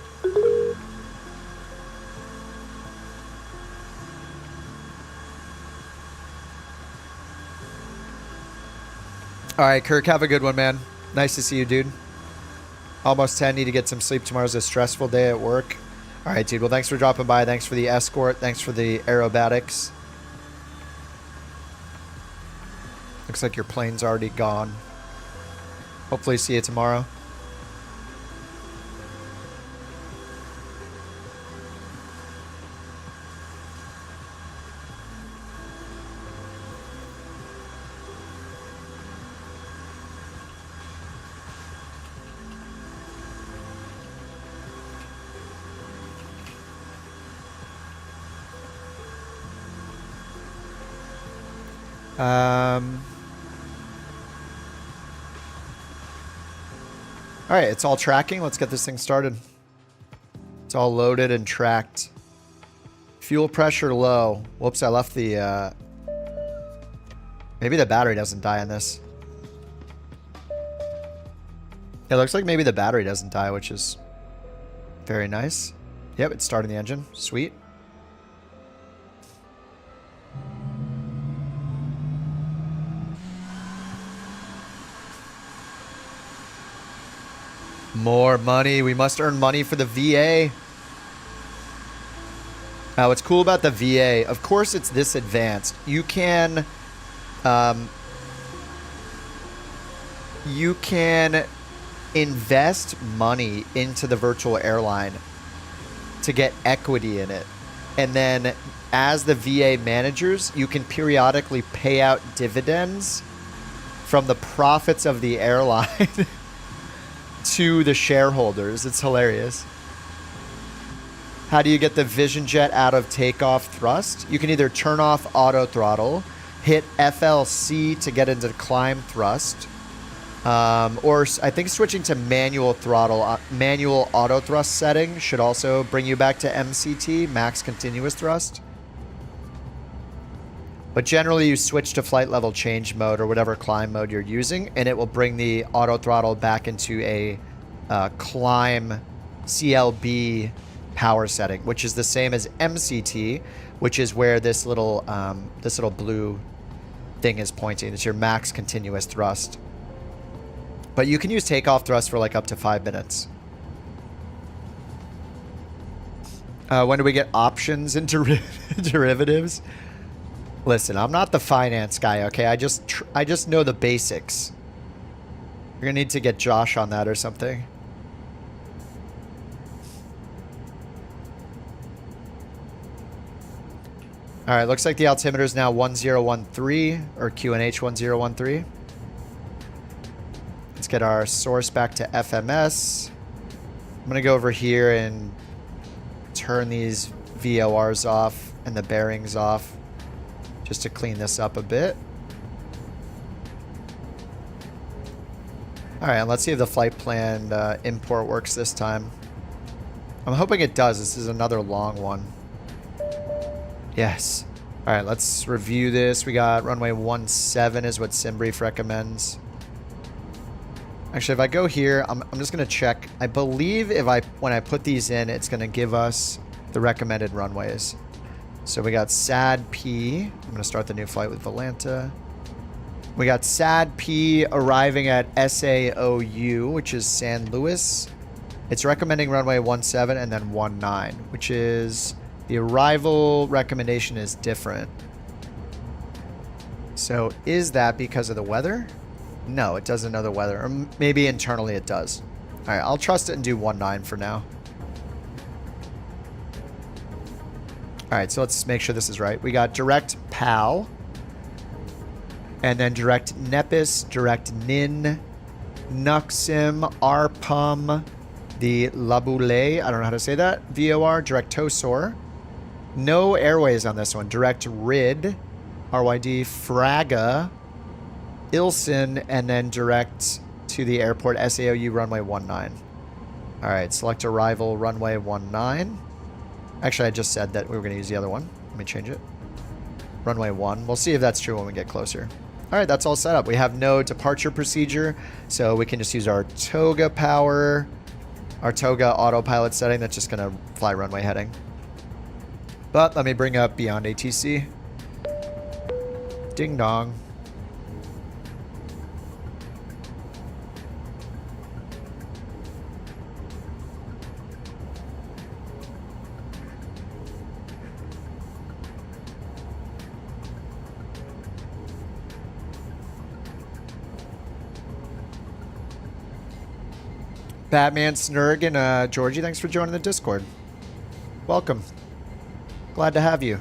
All right, Kirk, have a good one, man. Nice to see you, dude. Almost 10, need to get some sleep. Tomorrow's a stressful day at work. All right, dude. Well, thanks for dropping by. Thanks for the escort. Thanks for the aerobatics. Looks like your plane's already gone. Hopefully see you tomorrow. All right, it's all tracking. Let's get this thing started. It's all loaded and tracked. Fuel pressure low. Whoops, I left the... Maybe the battery doesn't die on this. It looks like maybe the battery doesn't die, which is very nice. Yep, it's starting the engine. Sweet. More money. We must earn money for the VA. What's cool about the VA, of course it's this advanced. You can invest money into the virtual airline to get equity in it. And then as the VA managers, you can periodically pay out dividends from the profits of the airline to the shareholders. It's hilarious. How do you get the Vision Jet out of takeoff thrust? You can either turn off auto throttle, hit FLC to get into climb thrust, or I think switching to manual throttle, manual auto thrust setting should also bring you back to MCT, max continuous thrust. But generally you switch to flight level change mode or whatever climb mode you're using, and it will bring the auto throttle back into a climb CLB power setting, which is the same as MCT, which is where this little blue thing is pointing. It's your max continuous thrust. But you can use takeoff thrust for like up to 5 minutes. When do we get options and derivatives? Listen, I'm not the finance guy, okay? I just know the basics. You're gonna need to get Josh on that or something. All right, looks like the altimeter is now 1013 or QNH 1013. Let's get our source back to FMS. I'm gonna go over here and turn these VORs off and the bearings off, just to clean this up a bit. All right, let's see if the flight plan import works this time. I'm hoping it does. This is another long one. Yes. All right, let's review this. We got runway 17 is what SimBrief recommends. Actually, if I go here, I'm just going to check. I believe when I put these in, it's going to give us the recommended runways. So we got SAD P. I'm going to start the new flight with Volanta. We got SAD P arriving at SAOU, which is San Luis. It's recommending runway 17 and then 19, which is the arrival recommendation is different. So is that because of the weather? No, it doesn't know the weather. Or maybe internally it does. All right, I'll trust it and do 19 for now. All right, so let's make sure this is right. We got direct PAL, and then direct Nepis, direct NIN, Nuxim, RPUM, the Laboulé, I don't know how to say that, VOR, direct TOSOR. No airways on this one. Direct RID, RYD, Fraga, Ilson, and then direct to the airport, SAOU runway 19. All right, select arrival runway 19. Actually, I just said that we were going to use the other one. Let me change it. Runway 1. We'll see if that's true when we get closer. All right, that's all set up. We have no departure procedure, so we can just use our Toga power, our Toga autopilot setting that's just going to fly runway heading. But let me bring up Beyond ATC. Ding dong. Batman, Snurg, and Georgie, thanks for joining the Discord. Welcome. Glad to have you.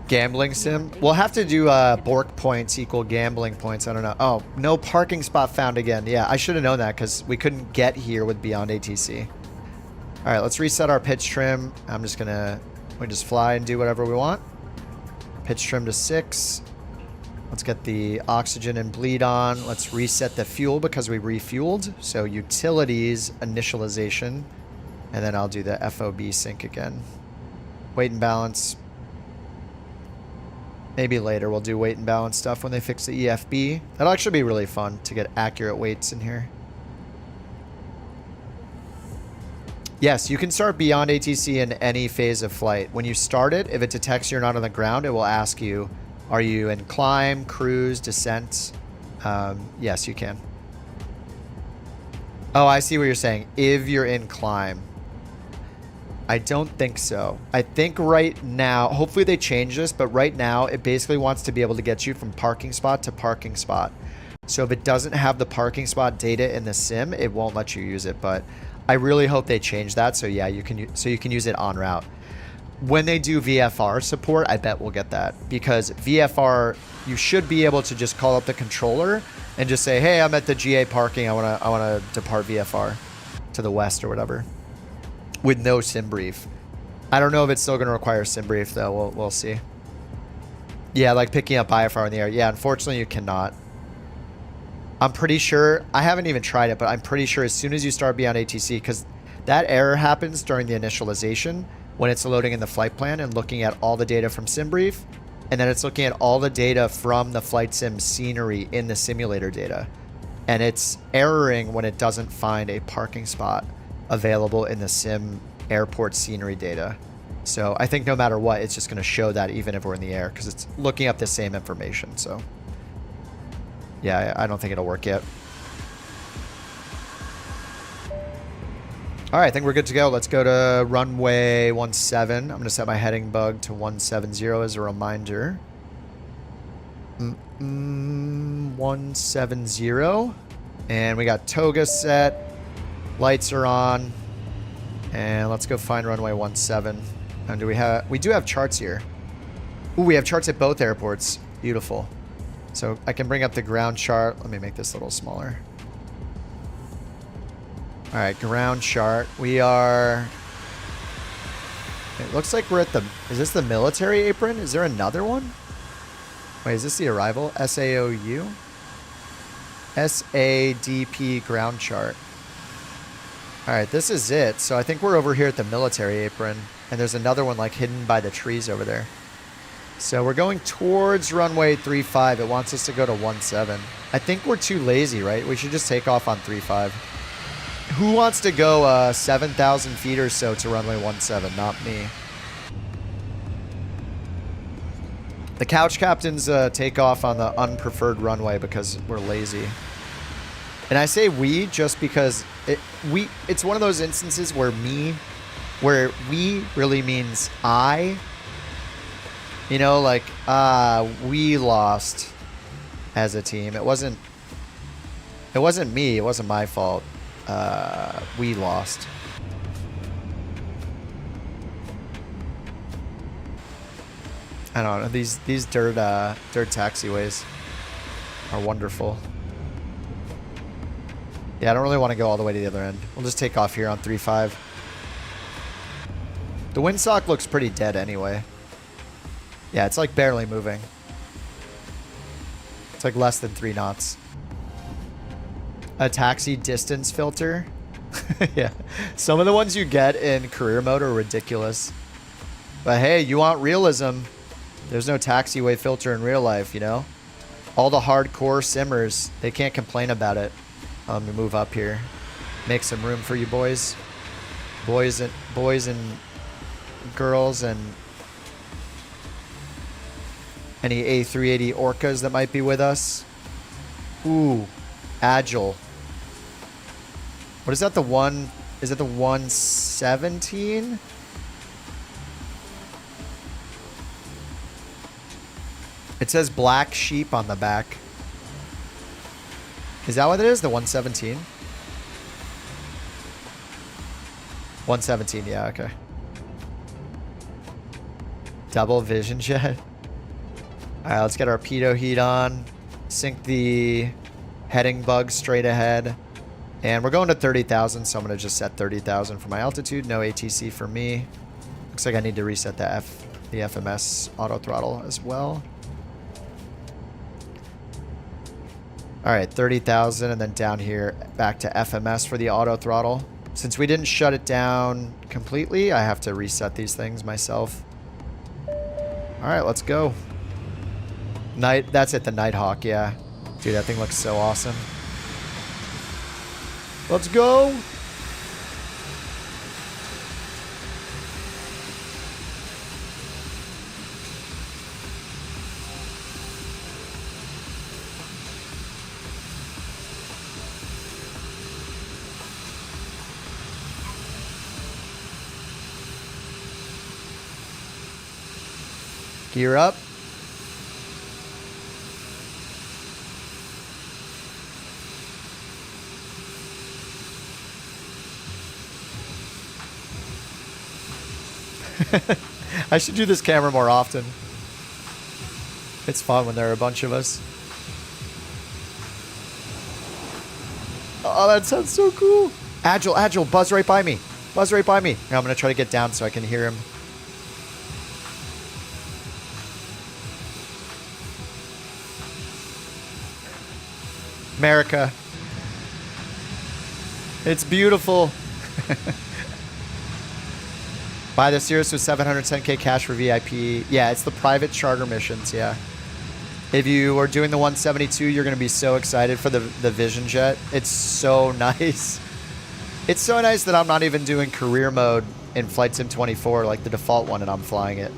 Gambling sim? We'll have to do bork points equal gambling points. I don't know. Oh, no parking spot found again. Yeah, I should have known that because we couldn't get here with Beyond ATC. All right, let's reset our pitch trim. I'm just going to... We just fly and do whatever we want. Pitch trim to 6. Let's get the oxygen and bleed on. Let's reset the fuel because we refueled. So utilities, initialization. And then I'll do the FOB sync again. Weight and balance. Maybe later we'll do weight and balance stuff when they fix the EFB. That'll actually be really fun to get accurate weights in here. Yes, you can start Beyond ATC in any phase of flight. When you start it, if it detects you're not on the ground, it will ask you, are you in climb, cruise, descent? Yes, you can. Oh, I see what you're saying. If you're in climb. I don't think so. I think right now, hopefully they change this, but right now it basically wants to be able to get you from parking spot to parking spot. So if it doesn't have the parking spot data in the sim, it won't let you use it. But I really hope they change that. So yeah, you can use it en route. When they do VFR support, I bet we'll get that, because VFR, you should be able to just call up the controller and just say, hey, I'm at the GA parking. I wanna depart VFR to the west or whatever, with no sim brief. I don't know if it's still going to require sim brief though. We'll see. Yeah, like picking up IFR in the air. Yeah, unfortunately you cannot. I'm pretty sure, I haven't even tried it, but I'm pretty sure as soon as you start Beyond ATC, because that error happens during the initialization when it's loading in the flight plan and looking at all the data from sim brief, and then it's looking at all the data from the flight sim scenery in the simulator data, and it's erroring when it doesn't find a parking spot available in the sim airport scenery data. So I think no matter what, it's just going to show that even if we're in the air, because it's looking up the same information. So yeah, I don't think it'll work yet. All right, I think we're good to go. Let's go to runway 17. I'm going to set my heading bug to 170 as a reminder. 170. And we got toga set. Lights are on, and let's go find runway 17. And we do have charts here. Ooh, we have charts at both airports. Beautiful. So I can bring up the ground chart. Let me make this a little smaller. All right, ground chart. We are... It looks like we're at the... Is this the military apron? Is there another one? Wait, is this the arrival? SAOU? SADP ground chart. All right, this is it. So I think we're over here at the military apron, and there's another one like hidden by the trees over there. So we're going towards runway 35. It wants us to go to 17. I think we're too lazy, right? We should just take off on 35. Who wants to go 7,000 feet or so to runway 17? Not me. The couch captains take off on the unpreferred runway because we're lazy. And I say we just because it's one of those instances where we really means I. You know, like, we lost as a team. It wasn't me. It wasn't my fault. We lost. I don't know. These dirt taxiways are wonderful. Yeah, I don't really want to go all the way to the other end. We'll just take off here on 3.5. The windsock looks pretty dead anyway. Yeah, it's like barely moving. It's like less than 3 knots. A taxi distance filter. Yeah. Some of the ones you get in career mode are ridiculous. But hey, you want realism. There's no taxiway filter in real life, you know? All the hardcore simmers, they can't complain about it. Let me move up here. Make some room for you boys. Boys and girls and any A380 orcas that might be with us. Ooh, Agile. What is that, the one? Is it the 117? It says Black Sheep on the back. Is that what it is? The 117? 117, yeah, okay. Double vision jet. Alright, let's get our pitot heat on. Sync the heading bug straight ahead. And we're going to 30,000, so I'm going to just set 30,000 for my altitude. No ATC for me. Looks like I need to reset the FMS auto throttle as well. Alright, 30,000, and then down here back to FMS for the auto throttle. Since we didn't shut it down completely, I have to reset these things myself. Alright, let's go. That's it, the Nighthawk, yeah. Dude, that thing looks so awesome. Let's go! Gear up. I should do this camera more often. It's fun when there are a bunch of us. Oh, that sounds so cool. Agile, agile, buzz right by me. Buzz right by me. Now I'm going to try to get down so I can hear him. America. It's beautiful. Buy the Cirrus with 710k cash for VIP. Yeah, it's the private charter missions, yeah. If you are doing the 172, you're going to be so excited for the Vision Jet. It's so nice. It's so nice that I'm not even doing career mode in Flight Sim 24, like the default one, and I'm flying it.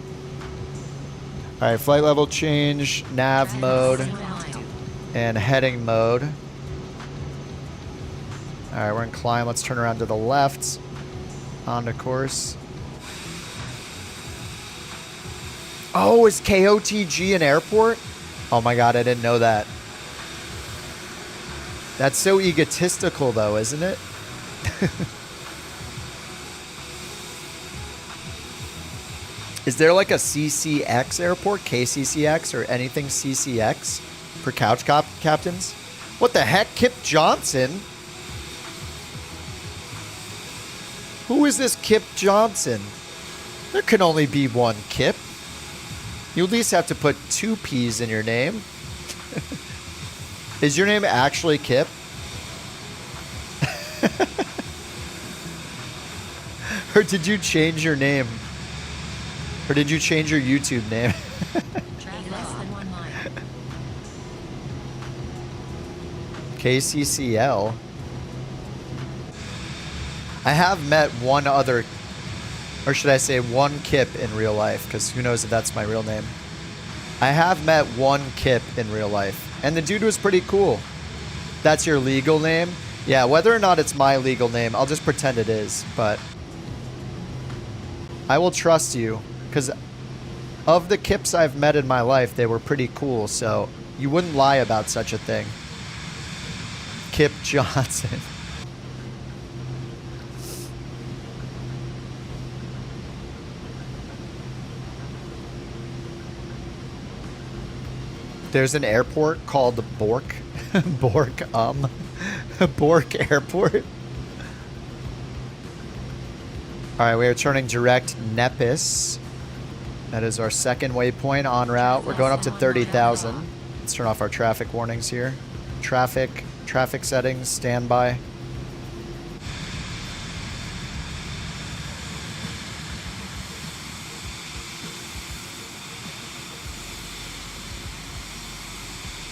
All right, flight level change, nav mode, and heading mode. All right, we're in climb. Let's turn around to the left. Onto course. Oh, is KOTG an airport? Oh my god, I didn't know that. That's so egotistical though, isn't it? Is there like a CCX airport? KCCX or anything CCX for couch captains? What the heck? Kip Johnson? Who is this Kip Johnson? There can only be one Kip. You at least have to put 2 P's in your name. Is your name actually Kip? Or did you change your name? Or did you change your YouTube name? KCCL. I have met one other, or should I say one Kip in real life, because who knows if that's my real name. I have met one Kip in real life, and the dude was pretty cool. That's your legal name? Yeah, whether or not it's my legal name, I'll just pretend it is, but I will trust you, because of the Kips I've met in my life, they were pretty cool, so you wouldn't lie about such a thing. Kip Johnson. There's an airport called Bork. Bork, Bork Airport. Alright, we are turning direct Nepis. That is our second waypoint en route. We're going up to 30,000. Let's turn off our traffic warnings here. Traffic settings, standby.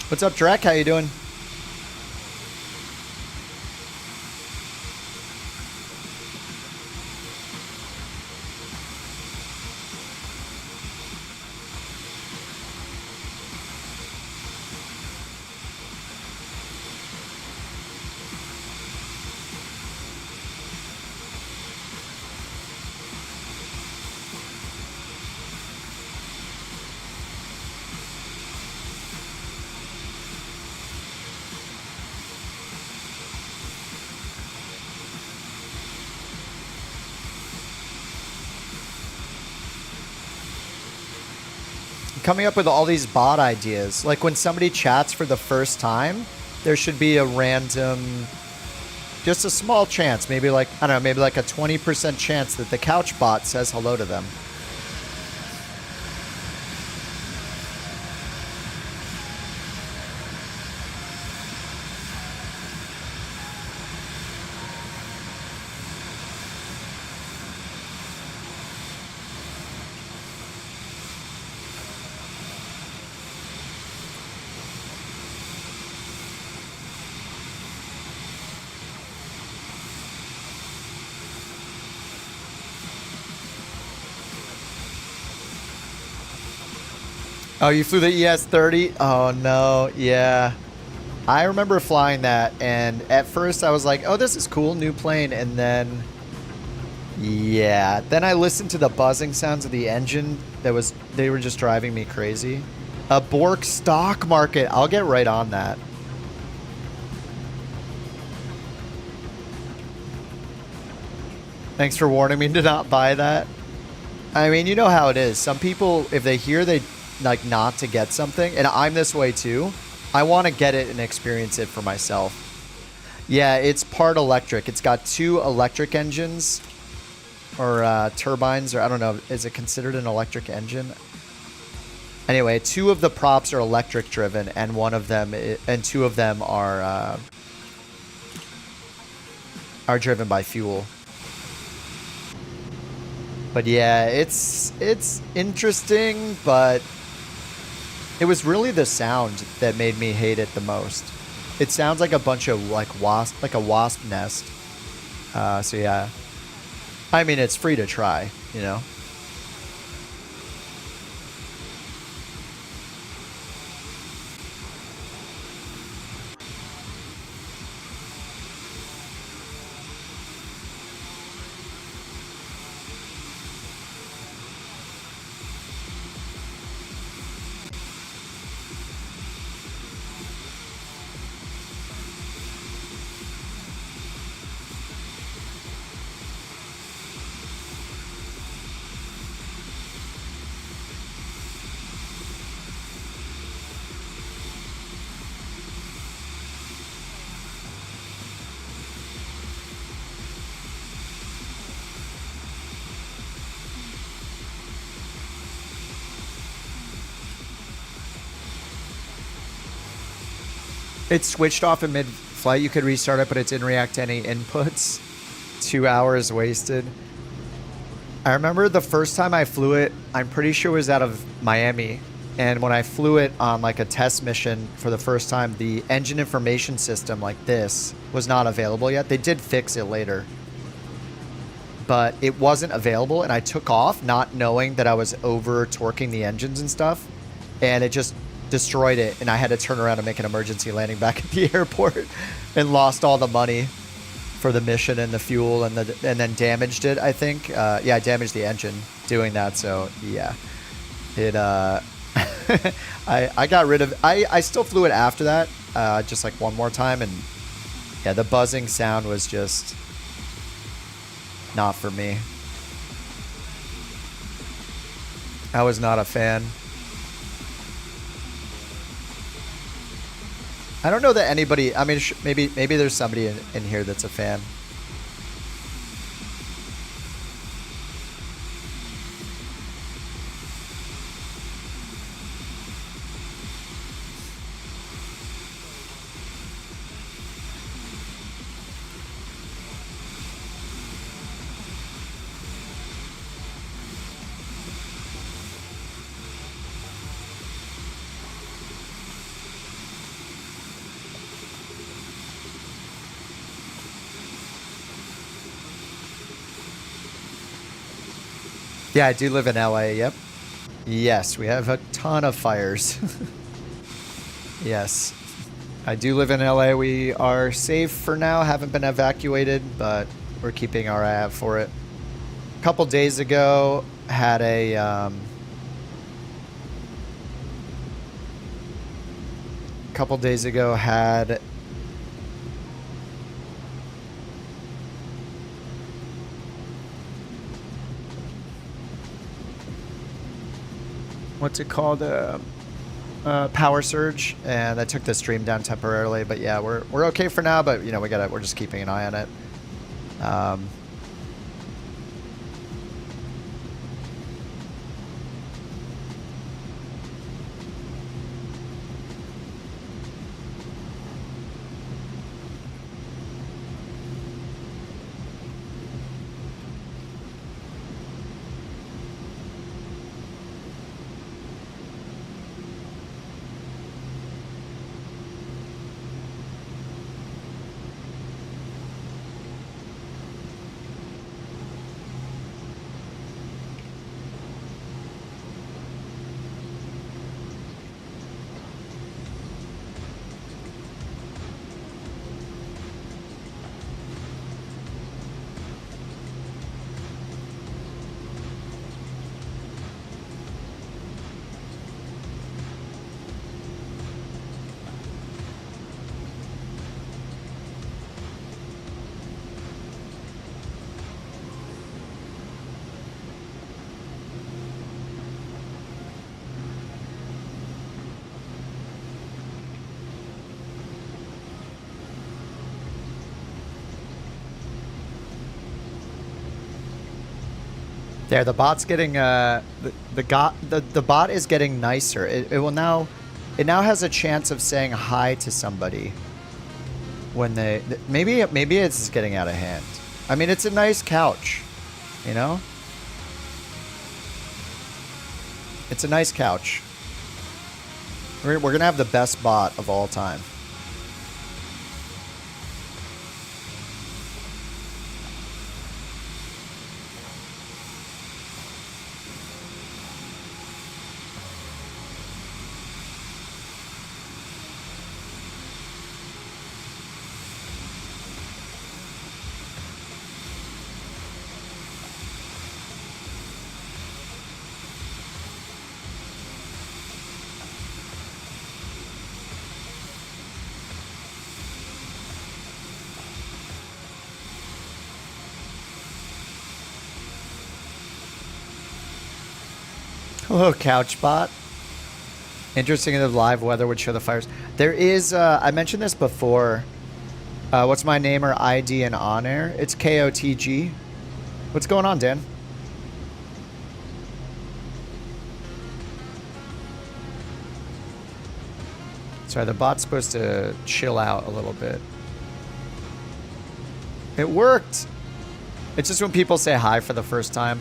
What's up, Drek? How you doing? Coming up with all these bot ideas. Like when somebody chats for the first time, there should be a random, just a small chance, maybe like, I don't know, maybe like a 20% chance that the couch bot says hello to them. Oh, you flew the ES-30? Oh, no. Yeah. I remember flying that, and at first I was like, oh, this is cool, new plane, and then... Yeah. Then I listened to the buzzing sounds of the engine. They were just driving me crazy. A bork stock market. I'll get right on that. Thanks for warning me to not buy that. I mean, you know how it is. Some people, if they hear they like not to get something, and I'm this way too, I want to get it and experience it for myself. Yeah, it's part electric. It's got 2 electric engines or turbines, or I don't know. Is it considered an electric engine? Anyway, 2 of the props are electric driven, and 2 of them are driven by fuel. But yeah, it's interesting, but it was really the sound that made me hate it the most. It sounds like a bunch of like a wasp nest. So yeah, I mean, it's free to try, you know. It switched off in mid-flight. You could restart it, but it didn't react to any inputs. 2 hours wasted. I remember the first time I flew it, I'm pretty sure it was out of Miami. And when I flew it on like a test mission for the first time, the engine information system like this was not available yet. They did fix it later. But it wasn't available, and I took off not knowing that I was over-torquing the engines and stuff. And it just destroyed it, and I had to turn around and make an emergency landing back at the airport and lost all the money for the mission and the fuel, and then damaged it, I think. Yeah, I damaged the engine doing that, so yeah. It I got rid of I still flew it after that, just like one more time, and yeah, the buzzing sound was just not for me. I was not a fan. I don't know that anybody, I mean, maybe there's somebody in here that's a fan. Yeah, I do live in LA, yep. Yes, we have a ton of fires. Yes. I do live in LA. We are safe for now, haven't been evacuated, but we're keeping our eye out for it. A couple days ago, had a... couple days ago, had... what's it called? Power surge, and that took the stream down temporarily. But yeah, we're okay for now. But you know, we're just keeping an eye on it. There, the bot's getting the bot is getting nicer. It will now, it now has a chance of saying hi to somebody when they maybe it's getting out of hand. I mean, it's a nice couch, you know. It's a nice couch. We're gonna have the best bot of all time. Hello, Couchbot. Interesting if the live weather would show the fires. There is, I mentioned this before. What's my name or ID in OnAir? It's KOTG. What's going on, Dan? Sorry, the bot's supposed to chill out a little bit. It worked. It's just when people say hi for the first time.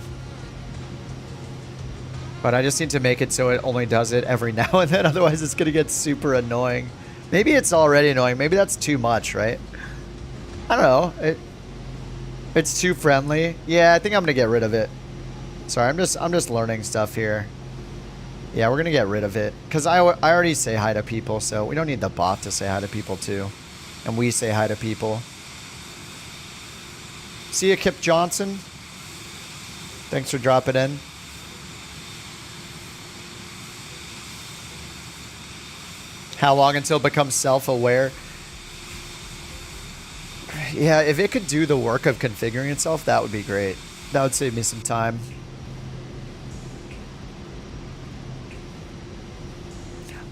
But I just need to make it so it only does it every now and then. Otherwise, it's going to get super annoying. Maybe it's already annoying. Maybe that's too much, right? I don't know. It's too friendly. Yeah, I think I'm going to get rid of it. Sorry, I'm just learning stuff here. Yeah, we're going to get rid of it. Because I already say hi to people, so we don't need the bot to say hi to people, too. And we say hi to people. See you, Kip Johnson. Thanks for dropping in. How long until it becomes self-aware? Yeah, if it could do the work of configuring itself, that would be great. That would save me some time.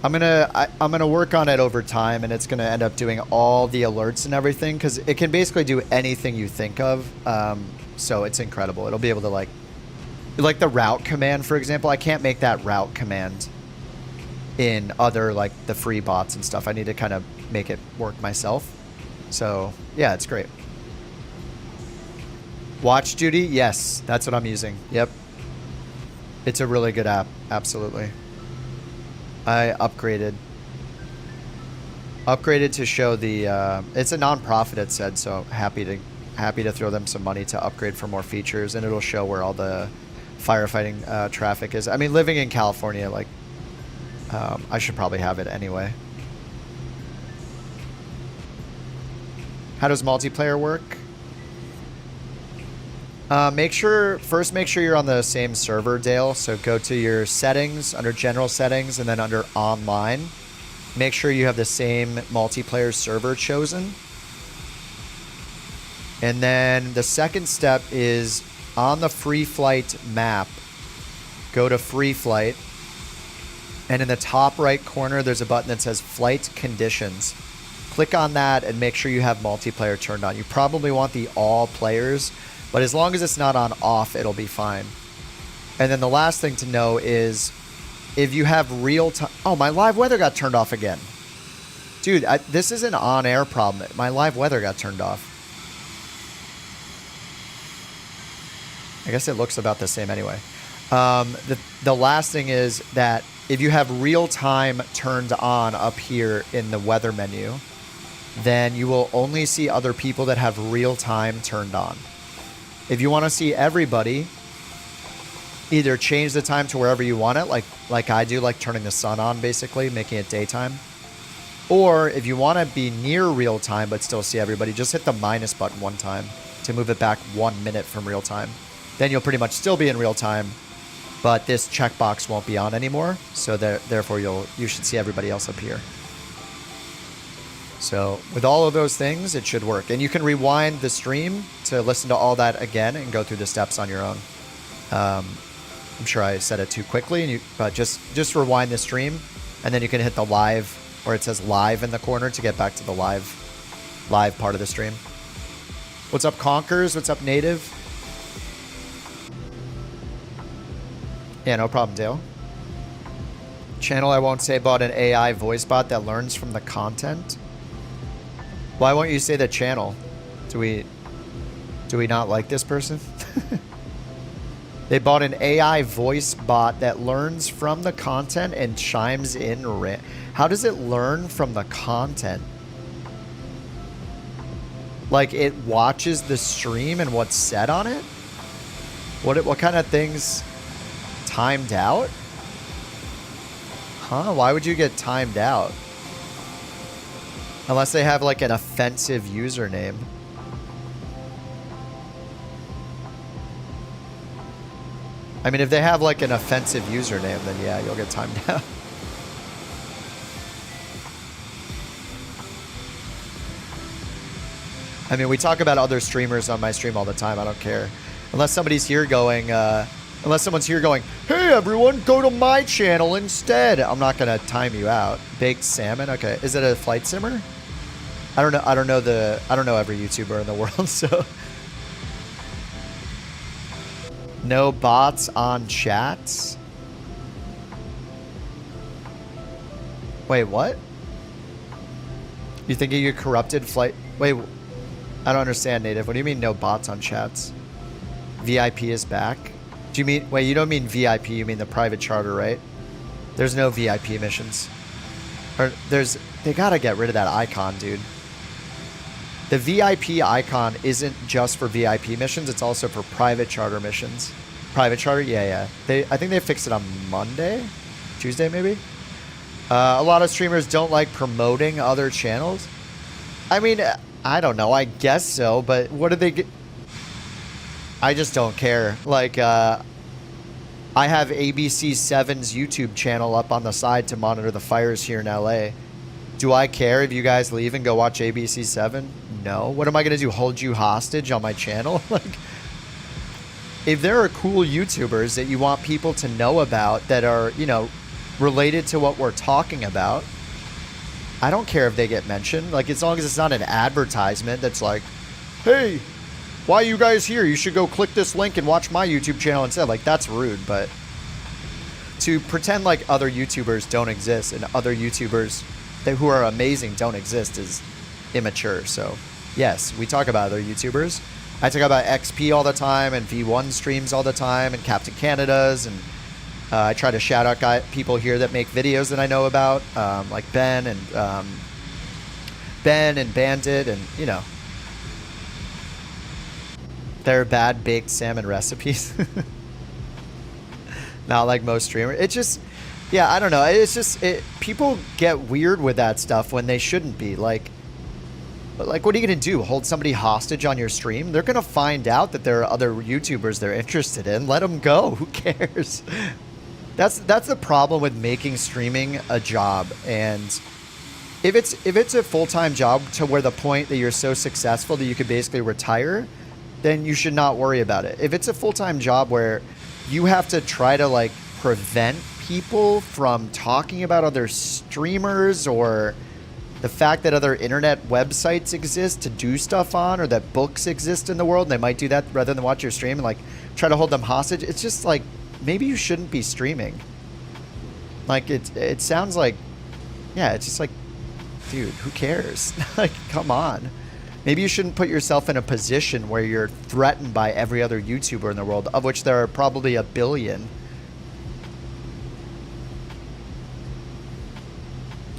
I'm gonna work on it over time, and it's gonna end up doing all the alerts and everything, because it can basically do anything you think of. So it's incredible. It'll be able to like the route command, for example. I can't make that route command in other, like, the free bots and stuff. I need to kind of make it work myself. So yeah, it's great. Watch Duty, yes, that's what I'm using. Yep, it's a really good app. Absolutely. I upgraded to show the it's a non-profit, it said, so happy to throw them some money to upgrade for more features, and it'll show where all the firefighting traffic is. I mean, living in California, like, I should probably have it anyway. How does multiplayer work? Make sure you're on the same server, Dale. So go to your settings, under general settings, and then under online. Make sure you have the same multiplayer server chosen. And then the second step is on the free flight map, go to free flight. And in the top right corner, there's a button that says Flight Conditions. Click on that and make sure you have multiplayer turned on. You probably want the all players, but as long as it's not on off, it'll be fine. And then the last thing to know is if you have real time... Oh, my live weather got turned off again. Dude, this is an on-air problem. My live weather got turned off. I guess it looks about the same anyway. The last thing is that if you have real time turned on up here in the weather menu, then you will only see other people that have real time turned on. If you want to see everybody, either change the time to wherever you want it, like I do, like turning the sun on basically, making it daytime. Or if you want to be near real time but still see everybody, just hit the minus button one time to move it back 1 minute from real time. Then you'll pretty much still be in real time, but this checkbox won't be on anymore. So therefore you should see everybody else up here. So with all of those things, it should work. And you can rewind the stream to listen to all that again and go through the steps on your own. I'm sure I said it too quickly, but just rewind the stream, and then you can hit the live, or it says live in the corner to get back to the live part of the stream. What's up, Conkers? What's up, Native? Yeah, no problem, Dale. Channel I won't say bought an AI voice bot that learns from the content. Why won't you say the channel? Do we not like this person? They bought an AI voice bot that learns from the content and chimes in. How does it learn from the content? Like it watches the stream and what's said on it? What kind of things timed out? Huh? Why would you get timed out? Unless they have like an offensive username. I mean, if they have like an offensive username, then yeah, you'll get timed out. I mean, we talk about other streamers on my stream all the time. I don't care. Unless somebody's here going, unless someone's here going, hey everyone, go to my channel instead. I'm not gonna time you out. Baked salmon. Okay, is it a flight simmer? I don't know. I don't know every YouTuber in the world, so. No bots on chats. Wait, what? You think you corrupted flight? Wait, I don't understand, Native. What do you mean no bots on chats? VIP is back. Do you mean, wait, you don't mean VIP, you mean the private charter, right? There's no VIP missions. Or they gotta get rid of that icon, dude. The VIP icon isn't just for VIP missions, it's also for private charter missions. Private charter? Yeah. I think they fixed it on Monday? Tuesday, maybe? A lot of streamers don't like promoting other channels. I mean, I don't know, I guess so, but what do they get? I just don't care. Like, I have ABC7's YouTube channel up on the side to monitor the fires here in LA. Do I care if you guys leave and go watch ABC7? No. What am I going to do? Hold you hostage on my channel? Like, if there are cool YouTubers that you want people to know about that are, you know, related to what we're talking about, I don't care if they get mentioned. Like, as long as it's not an advertisement that's like, hey, why are you guys here? You should go click this link and watch my YouTube channel instead. Like, that's rude, but to pretend like other YouTubers don't exist and other YouTubers who are amazing don't exist is immature. So yes, we talk about other YouTubers. I talk about XP all the time and V1 streams all the time and Captain Canada's, and I try to shout out people here that make videos that I know about, like Ben and Bandit, and you know, they're bad baked salmon recipes. Not like most streamers. It just, yeah, I don't know. It's just, people get weird with that stuff when they shouldn't be. Like, what are you going to do? Hold somebody hostage on your stream? They're going to find out that there are other YouTubers they're interested in. Let them go. Who cares? That's the problem with making streaming a job. And if it's a full-time job to where the point that you're so successful that you could basically retire, then you should not worry about it. If it's a full-time job where you have to try to like prevent people from talking about other streamers, or the fact that other internet websites exist to do stuff on, or that books exist in the world and they might do that rather than watch your stream and like try to hold them hostage. It's just like, maybe you shouldn't be streaming. Like it sounds like, yeah, it's just like, dude, who cares? Like, come on. Maybe you shouldn't put yourself in a position where you're threatened by every other YouTuber in the world, of which there are probably a billion.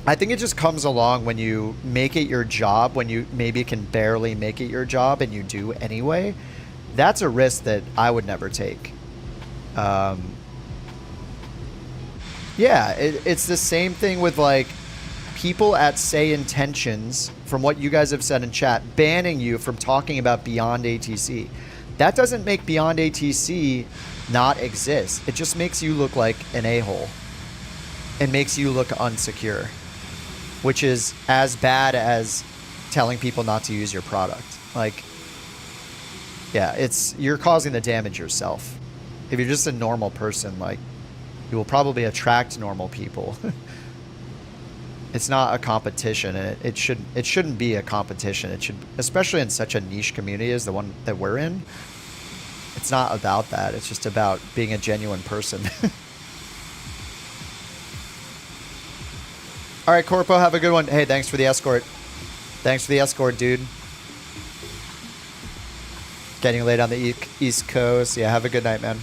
I think it just comes along when you make it your job, when you maybe can barely make it your job and you do anyway. That's a risk that I would never take. Yeah, it's the same thing with like people at Say Intentions, from what you guys have said in chat, banning you from talking about Beyond ATC. That doesn't make Beyond ATC not exist. It just makes you look like an a-hole. It makes you look unsecure, which is as bad as telling people not to use your product. Like, yeah, you're causing the damage yourself. If you're just a normal person, like, you will probably attract normal people. It's not a competition, and it shouldn't be a competition. It should, especially in such a niche community as the one that we're in. It's not about that. It's just about being a genuine person. All right, Corpo, have a good one. Hey, thanks for the escort. Thanks for the escort, dude. Getting late on the East Coast. Yeah, have a good night, man.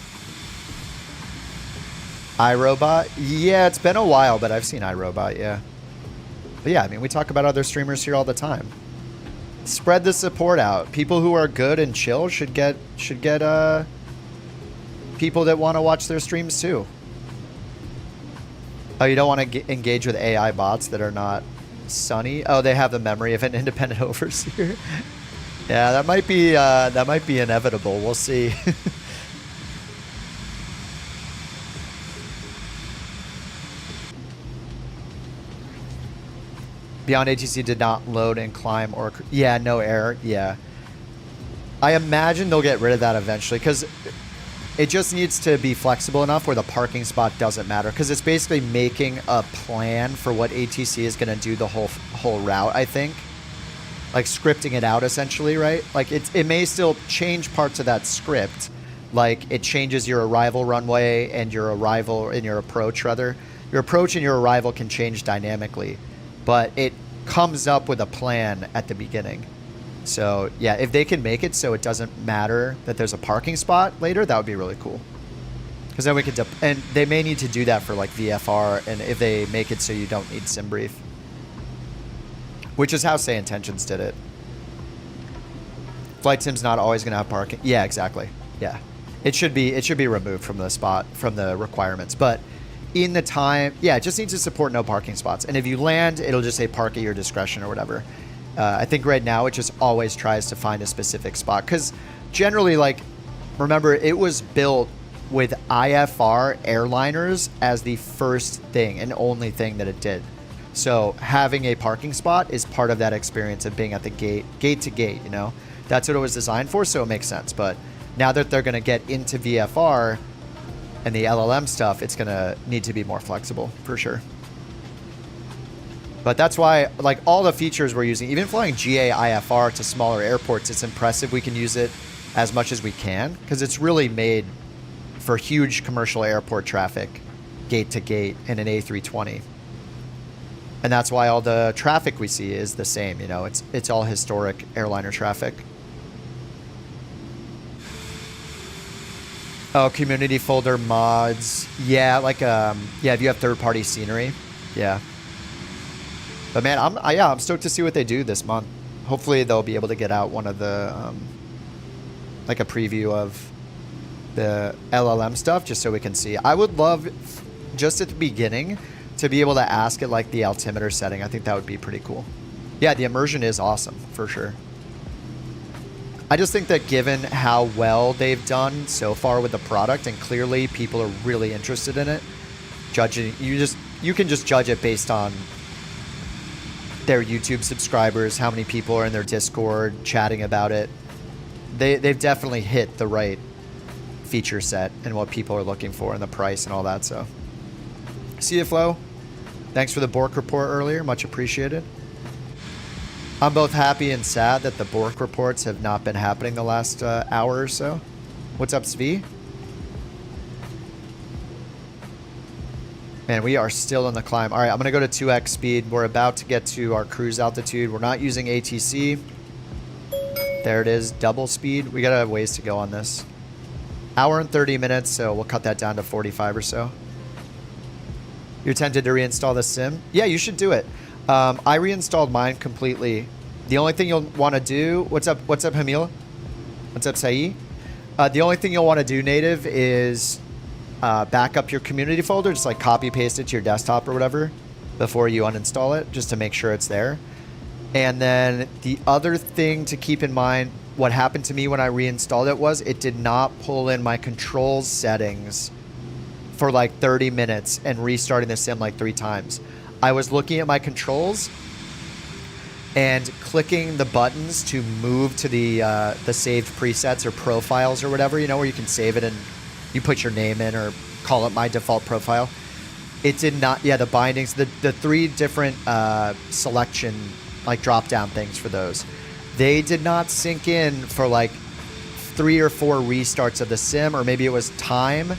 iRobot? Yeah, it's been a while, but I've seen iRobot, yeah. But yeah, I mean, we talk about other streamers here all the time. Spread the support out. People who are good and chill should get people that want to watch their streams too. Oh, you don't want to engage with AI bots that are not sunny? Oh, they have the memory of an independent overseer. Yeah, that might be inevitable. We'll see. Beyond ATC did not load and climb or... Yeah, no error. Yeah. I imagine they'll get rid of that eventually, because it just needs to be flexible enough where the parking spot doesn't matter, because it's basically making a plan for what ATC is going to do the whole route, I think. Like scripting it out, essentially, right? Like it may still change parts of that script. Like it changes your arrival runway and your arrival and your approach, rather. Your approach and your arrival can change dynamically, but it comes up with a plan at the beginning. So yeah, if they can make it so it doesn't matter that there's a parking spot later, that would be really cool. Because then we could, and they may need to do that for like VFR, and if they make it so you don't need sim brief, which is how Say Intentions did it. Flight sim's not always gonna have parking. Yeah, exactly. Yeah, it should be removed from the spot, from the requirements, but in the time, yeah, it just needs to support no parking spots. And if you land, it'll just say park at your discretion or whatever. I think right now it just always tries to find a specific spot, because generally, like, remember, it was built with IFR airliners as the first thing and only thing that it did. So having a parking spot is part of that experience of being at the gate to gate, you know? That's what it was designed for, so it makes sense. But now that they're going to get into VFR and the LLM stuff, it's going to need to be more flexible, for sure. But that's why, like, all the features we're using, even flying GA IFR to smaller airports, it's impressive we can use it as much as we can, because it's really made for huge commercial airport traffic, gate to gate, in an A320. And that's why all the traffic we see is the same, you know, it's all historic airliner traffic. Oh, community folder mods. Yeah, like, yeah, if you have third-party scenery. Yeah. But man, I'm stoked to see what they do this month. Hopefully they'll be able to get out one of the, like a preview of the LLM stuff, just so we can see. I would love, just at the beginning, to be able to ask it like the altimeter setting. I think that would be pretty cool. Yeah, the immersion is awesome, for sure. I just think that given how well they've done so far with the product, and clearly people are really interested in it, judging, you can just judge it based on their YouTube subscribers, how many people are in their Discord chatting about it. They've definitely hit the right feature set and what people are looking for and the price and all that, so See you, Flo. Thanks for the bork report earlier. Much appreciated. I'm both happy and sad that the bork reports have not been happening the last hour or so. What's up, Svi? Man, we are still in the climb. All right, I'm going to go to 2x speed. We're about to get to our cruise altitude. We're not using ATC. There it is, double speed. We got a ways to go on this. Hour and 30 minutes, so we'll cut that down to 45 or so. You're tempted to reinstall the sim? Yeah, you should do it. I reinstalled mine completely. The only thing you'll want to do... What's up, Hamil? What's up, Saeed? The only thing you'll want to do, native, is back up your community folder. Just like copy paste it to your desktop or whatever before you uninstall it, just to make sure it's there. And then the other thing to keep in mind, what happened to me when I reinstalled it was it did not pull in my controls settings for like 30 minutes and restarting the sim like 3 times. I was looking at my controls and clicking the buttons to move to the saved presets or profiles or whatever, you know, where you can save it and you put your name in or call it my default profile. It did not, yeah, the bindings, the 3 different selection, like drop down things for those. They did not sync in for like 3 or 4 restarts of the sim, or maybe it was time.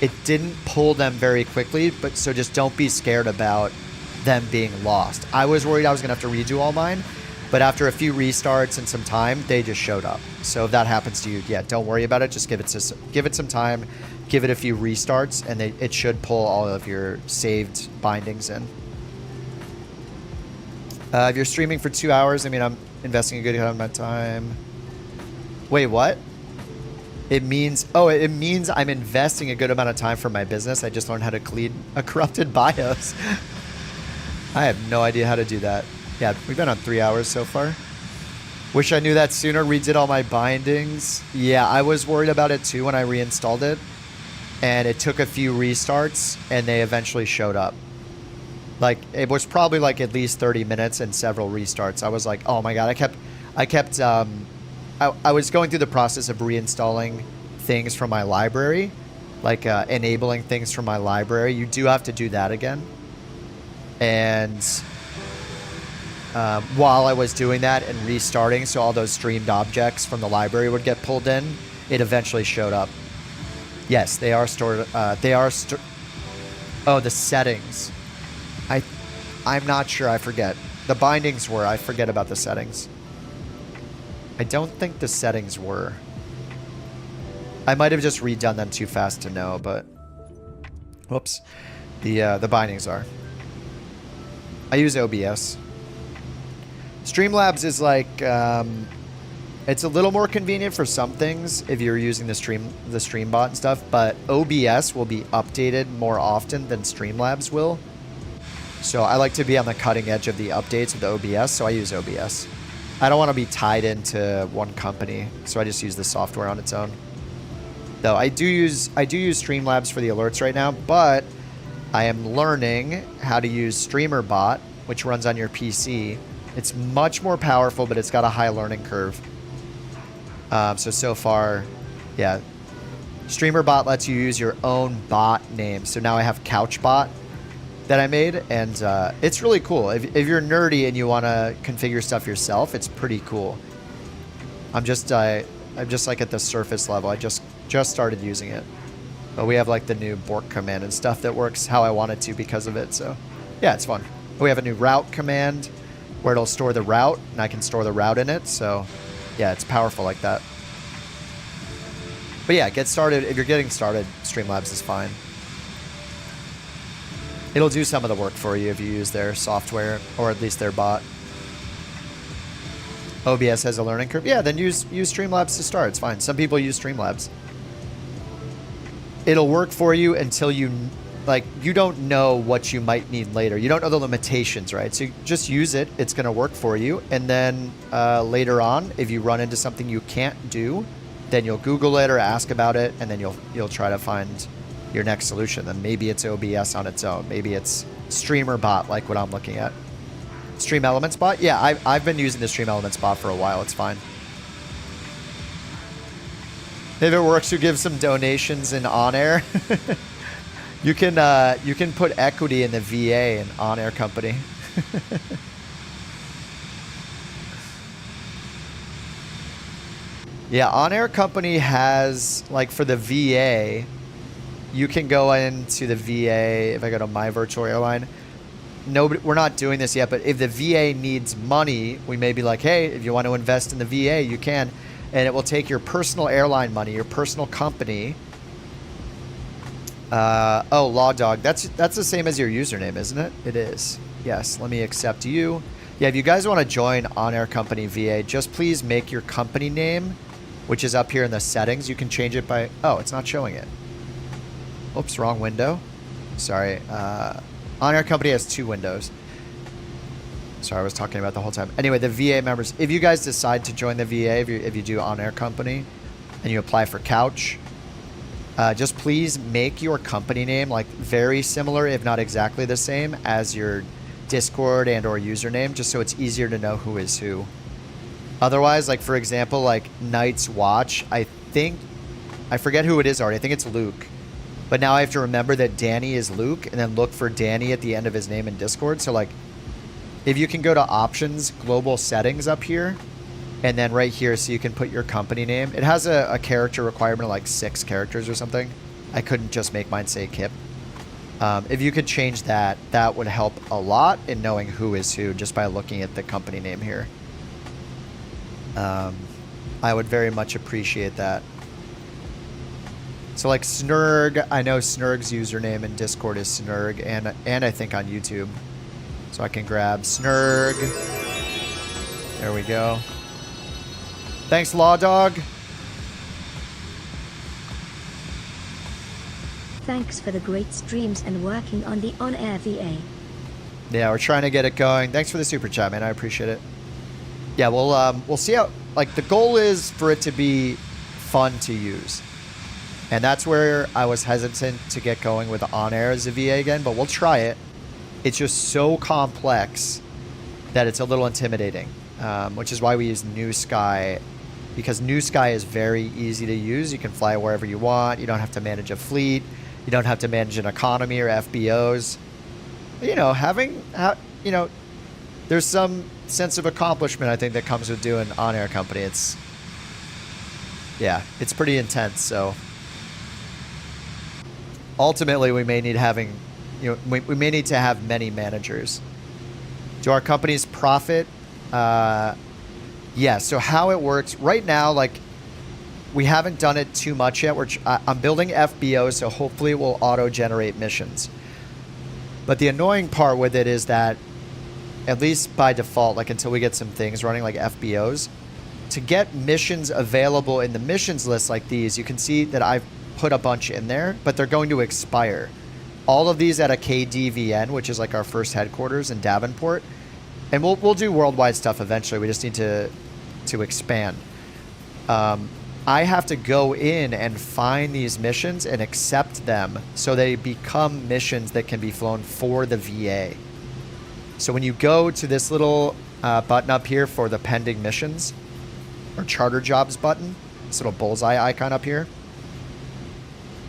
It didn't pull them very quickly, but so just don't be scared about them being lost. I was worried I was gonna have to redo all mine, but after a few restarts and some time, they just showed up. So if that happens to you, yeah, don't worry about it. Just give it some time, give it a few restarts, and it should pull all of your saved bindings in. If you're streaming for 2 hours, I mean, I'm investing a good amount of my time. Wait, what? It means I'm investing a good amount of time for my business. I just learned how to clean a corrupted BIOS. I have no idea how to do that. Yeah, we've been on 3 hours so far. Wish I knew that sooner. Redid all my bindings. Yeah, I was worried about it too when I reinstalled it. And it took a few restarts and they eventually showed up. Like, it was probably like at least 30 minutes and several restarts. I was like, oh my God, I was going through the process of reinstalling things from my library, like enabling things from my library. You do have to do that again. And while I was doing that and restarting, so all those streamed objects from the library would get pulled in, it eventually showed up. Yes, they are stored. Oh, the settings. I'm not sure. I forget. The bindings were. I forget about the settings. I don't think the settings were. I might have just redone them too fast to know, but whoops. The bindings are. I use OBS. Streamlabs is like it's a little more convenient for some things if you're using the Streambot and stuff, but OBS will be updated more often than Streamlabs will. So I like to be on the cutting edge of the updates of the OBS, so I use OBS. I don't want to be tied into one company, so I just use the software on its own. Though I do use Streamlabs for the alerts right now, but I am learning how to use StreamerBot, which runs on your PC. It's much more powerful, but it's got a high learning curve. So far, yeah. StreamerBot lets you use your own bot name. So now I have CouchBot that I made, and it's really cool. If you're nerdy and you want to configure stuff yourself, it's pretty cool. I'm just like at the surface level. I just started using it, but we have like the new bork command and stuff that works how I want it to because of it. So yeah, it's fun. We have a new route command where it'll store the route, and I can store the route in it. So yeah, it's powerful like that. But yeah, get started. If you're getting started, Streamlabs is fine. It'll do some of the work for you if you use their software, or at least their bot. OBS has a learning curve. Yeah, then use Streamlabs to start. It's fine. Some people use Streamlabs. It'll work for you until you don't know what you might need later. You don't know the limitations, right? So you just use it. It's going to work for you. And then later on, if you run into something you can't do, then you'll Google it or ask about it, and then you'll try to find your next solution. Then maybe it's OBS on its own. Maybe it's StreamerBot, like what I'm looking at. Stream Elements bot? Yeah, I've been using the Stream Elements bot for a while. It's fine. If it works, you give some donations in OnAir. You can put equity in the VA and OnAir Company. Yeah, OnAir Company has, like, for the VA, you can go into the VA. If I go to my virtual airline, nobody, we're not doing this yet, but if the VA needs money, we may be like, hey, if you want to invest in the VA, you can, and it will take your personal airline money, your personal company. Oh, Law Dog, that's the same as your username, isn't it? It is. Yes, let me accept you. Yeah, if you guys want to join OnAir Company VA, just please make your company name, which is up here in the settings. You can change it by, oh, it's not showing it. Oops, wrong window. Sorry. OnAir Company has 2 windows. Sorry, I was talking about the whole time. Anyway, the VA members, if you guys decide to join the VA, if you do OnAir Company and you apply for couch, just please make your company name like very similar, if not exactly the same, as your Discord and or username, just so it's easier to know who is who. Otherwise, like for example, like Night's Watch, I forget who it is already. I think it's Luke. But now I have to remember that Danny is Luke and then look for Danny at the end of his name in Discord. So like if you can go to options, global settings up here, and then right here so you can put your company name. It has a character requirement of like 6 characters or something. I couldn't just make mine say Kip. If you could change that, that would help a lot in knowing who is who just by looking at the company name here. I would very much appreciate that. So like Snurg, I know Snurg's username in Discord is Snurg, and I think on YouTube. So I can grab Snurg. There we go. Thanks, Law Dog. Thanks for the great streams and working on the OnAir VA. Yeah, we're trying to get it going. Thanks for the super chat, man. I appreciate it. Yeah, we'll see how, like, the goal is for it to be fun to use. And that's where I was hesitant to get going with OnAir as a VA again, but we'll try it. It's just so complex that it's a little intimidating, which is why we use New Sky, because New Sky is very easy to use. You can fly wherever you want. You don't have to manage a fleet. You don't have to manage an economy or FBOs. You know, there's some sense of accomplishment, I think, that comes with doing OnAir Company. It's pretty intense. So ultimately, we may need we may need to have many managers. Do our companies profit? Yeah. So how it works right now, like we haven't done it too much yet. I'm building FBO, so hopefully it will auto-generate missions. But the annoying part with it is that, at least by default, like until we get some things running like FBOs, to get missions available in the missions list like these, you can see that I've put a bunch in there, but they're going to expire. All of these at a KDVN, which is like our first headquarters in Davenport. And we'll do worldwide stuff eventually. We just need to expand. I have to go in and find these missions and accept them so they become missions that can be flown for the VA. So when you go to this little button up here for the pending missions, or charter jobs button, this little bullseye icon up here,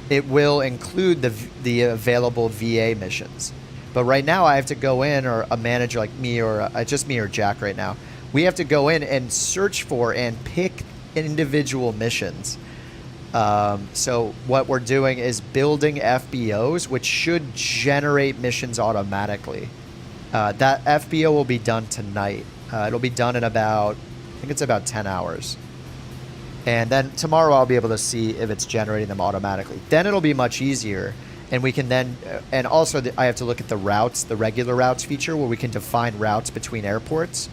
it will include the available VA missions. But right now I have to go in, or a manager like me, or just me or Jack right now, we have to go in and search for and pick individual missions. So what we're doing is building FBOs, which should generate missions automatically. That FBO will be done tonight. It'll be done in about, I think it's about 10 hours. And then tomorrow I'll be able to see if it's generating them automatically. Then it'll be much easier. And we can then, and also I have to look at the routes, the regular routes feature, where we can define routes between airports.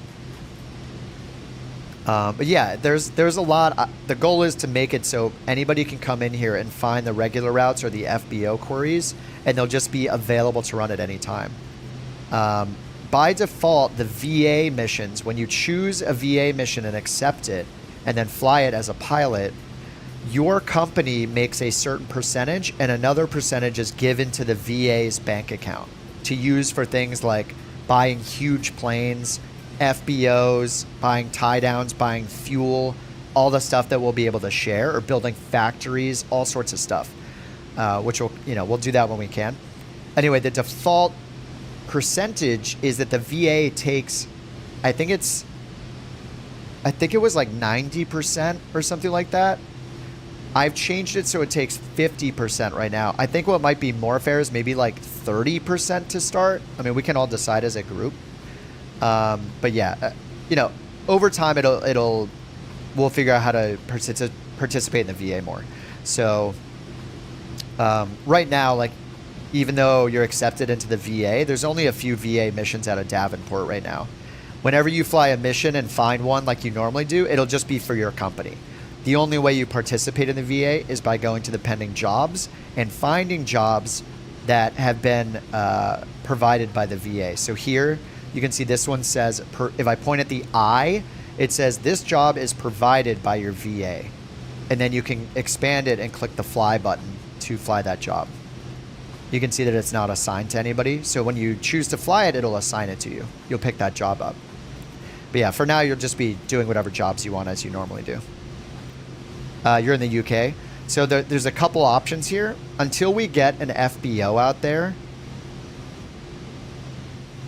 But yeah, there's a lot. The goal is to make it so anybody can come in here and find the regular routes or the FBO queries, and they'll just be available to run at any time. By default, the VA missions, when you choose a VA mission and accept it, and then fly it as a pilot, your company makes a certain percentage, and another percentage is given to the VA's bank account to use for things like buying huge planes, FBOs, buying tie downs, buying fuel, all the stuff that we'll be able to share, or building factories, all sorts of stuff. which will, we'll do that when we can. Anyway, the default percentage is that the VA takes, I think it was like 90% or something like that. I've changed it so it takes 50% right now. I think what might be more fair is maybe like 30% to start. I mean, we can all decide as a group. But yeah, over time we'll figure out how to participate in the VA more. So right now, like, even though you're accepted into the VA, there's only a few VA missions out of Davenport right now. Whenever you fly a mission and find one like you normally do, it'll just be for your company. The only way you participate in the VA is by going to the pending jobs and finding jobs that have been provided by the VA. So here you can see this one says, if I point at the I, it says this job is provided by your VA. And then you can expand it and click the fly button to fly that job. You can see that it's not assigned to anybody. So when you choose to fly it, it'll assign it to you. You'll pick that job up. But yeah, for now, you'll just be doing whatever jobs you want as you normally do. You're in the UK. So there's a couple options here. Until we get an FBO out there,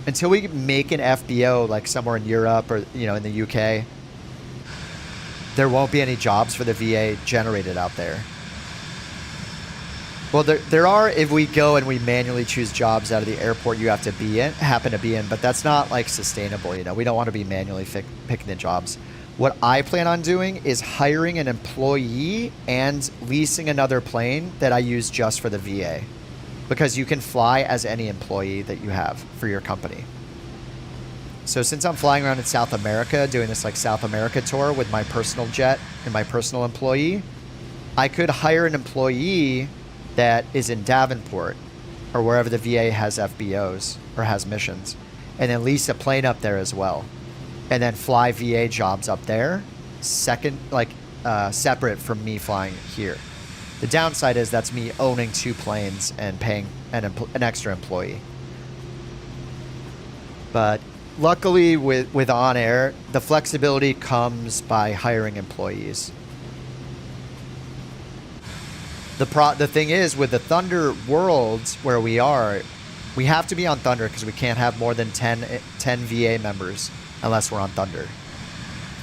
until we make an FBO like somewhere in Europe or in the UK, there won't be any jobs for the VA generated out there. Well, there are if we go and we manually choose jobs out of the airport you happen to be in, but that's not like sustainable. We don't want to be manually picking the jobs. What I plan on doing is hiring an employee and leasing another plane that I use just for the VA, because you can fly as any employee that you have for your company. So since I'm flying around in South America, doing this like South America tour with my personal jet and my personal employee, I could hire an employee that is in Davenport or wherever the VA has FBOs or has missions, and then lease a plane up there as well, and then fly VA jobs up there, separate from me flying here. The downside is that's me owning two planes and paying an extra employee. But luckily with OnAir, the flexibility comes by hiring employees. The thing is, with the Thunder worlds where we are, we have to be on Thunder because we can't have more than 10 VA members unless we're on Thunder.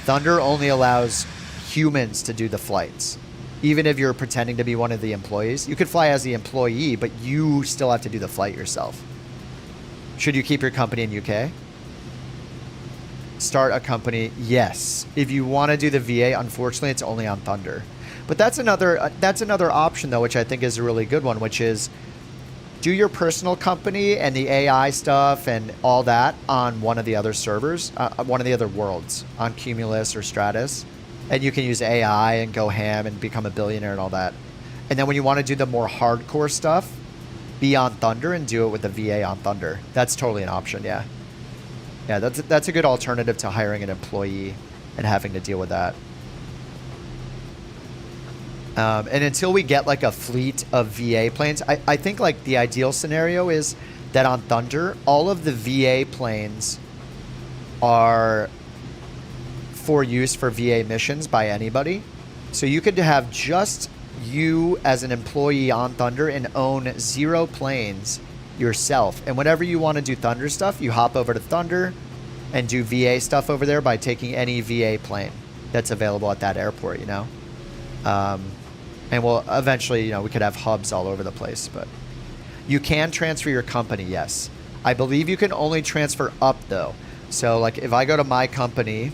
Thunder only allows humans to do the flights. Even if you're pretending to be one of the employees, you could fly as the employee, but you still have to do the flight yourself. Should you keep your company in UK? Start a company, yes. If you want to do the VA, unfortunately, it's only on Thunder. But that's another option, though, which I think is a really good one, which is do your personal company and the AI stuff and all that on one of the other servers, one of the other worlds, on Cumulus or Stratus. And you can use AI and go ham and become a billionaire and all that. And then when you want to do the more hardcore stuff, be on Thunder and do it with the VA on Thunder. That's totally an option, yeah. Yeah, that's a good alternative to hiring an employee and having to deal with that. And until we get like a fleet of VA planes, I think like the ideal scenario is that on Thunder, all of the VA planes are for use for VA missions by anybody. So you could have just you as an employee on Thunder and own 0 planes yourself. And whenever you want to do Thunder stuff, you hop over to Thunder and do VA stuff over there by taking any VA plane that's available at that airport, And we'll eventually, we could have hubs all over the place, but you can transfer your company, yes. I believe you can only transfer up, though. So, like, if I go to my company,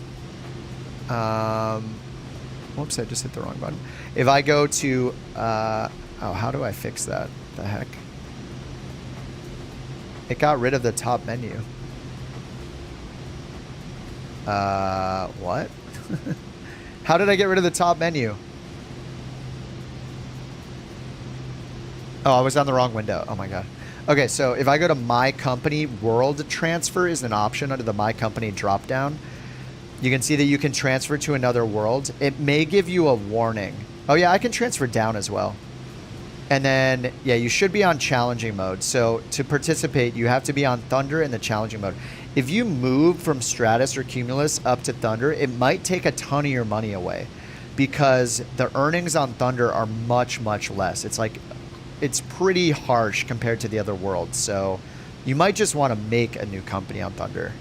whoops, I just hit the wrong button. If I go to, how do I fix that? The heck? It got rid of the top menu. What? How did I get rid of the top menu? Oh, I was on the wrong window. Oh my God. Okay, so if I go to My Company, World Transfer is an option under the My Company dropdown. You can see that you can transfer to another world. It may give you a warning. Oh yeah, I can transfer down as well. And then, yeah, you should be on challenging mode. So to participate, you have to be on Thunder in the challenging mode. If you move from Stratus or Cumulus up to Thunder, it might take a ton of your money away because the earnings on Thunder are much, much less. It's like it's pretty harsh compared to the other worlds. So you might just want to make a new company on Thunder.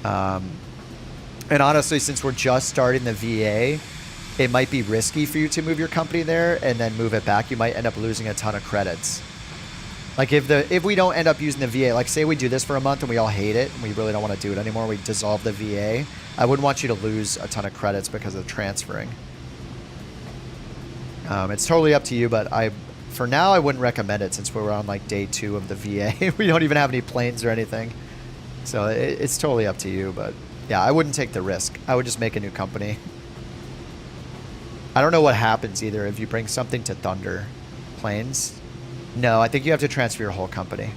And honestly, since we're just starting the VA, it might be risky for you to move your company there and then move it back. You might end up losing a ton of credits. Like if we don't end up using the VA, like say we do this for a month and we all hate it and we really don't want to do it anymore, we dissolve the VA, I wouldn't want you to lose a ton of credits because of transferring. It's totally up to you, but for now I wouldn't recommend it since we're on like day 2 of the VA. We don't even have any planes or anything. So it's totally up to you, but yeah, I wouldn't take the risk. I would just make a new company. I don't know what happens either if you bring something to Thunder planes. No, I think you have to transfer your whole company.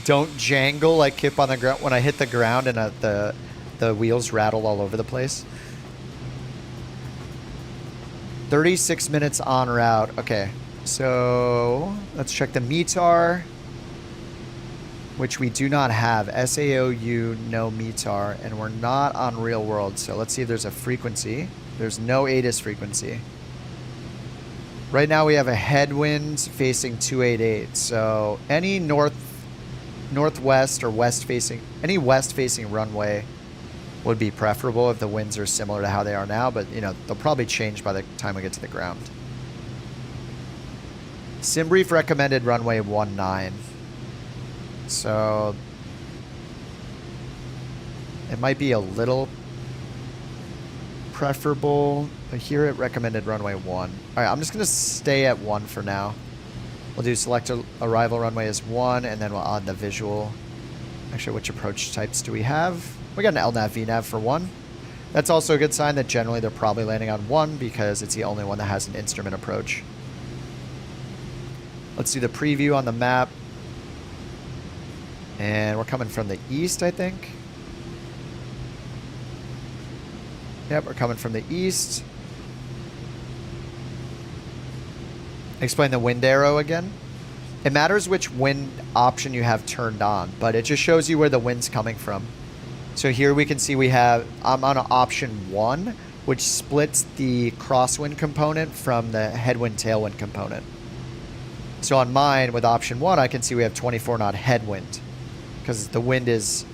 Don't jangle like Kip on the ground. When I hit the ground and the wheels rattle all over the place. 36 minutes en route. Okay, so let's check the METAR, which we do not have. SAOU, no METAR, and we're not on real world. So let's see if there's a frequency. There's no ATIS frequency. Right now we have a headwind facing 288. So any northwest or west facing, any west facing runway would be preferable if the winds are similar to how they are now, but you know, they'll probably change by the time we get to the ground. Simbrief recommended runway 19. So it might be a little preferable, but here it recommended runway 1. All right, I'm just gonna stay at 1 for now. We'll do select arrival runway as 1, and then we'll add the visual. Actually, which approach types do we have? We got an LNAV, VNAV for 1. That's also a good sign that generally they're probably landing on 1 because it's the only one that has an instrument approach. Let's do the preview on the map. And we're coming from the east, I think. Yep, we're coming from the east. Explain the wind arrow again. It matters which wind option you have turned on, but it just shows you where the wind's coming from. So here we can see I'm on option 1, which splits the crosswind component from the headwind tailwind component. So on mine with option 1, I can see we have 24 knot headwind because the wind is,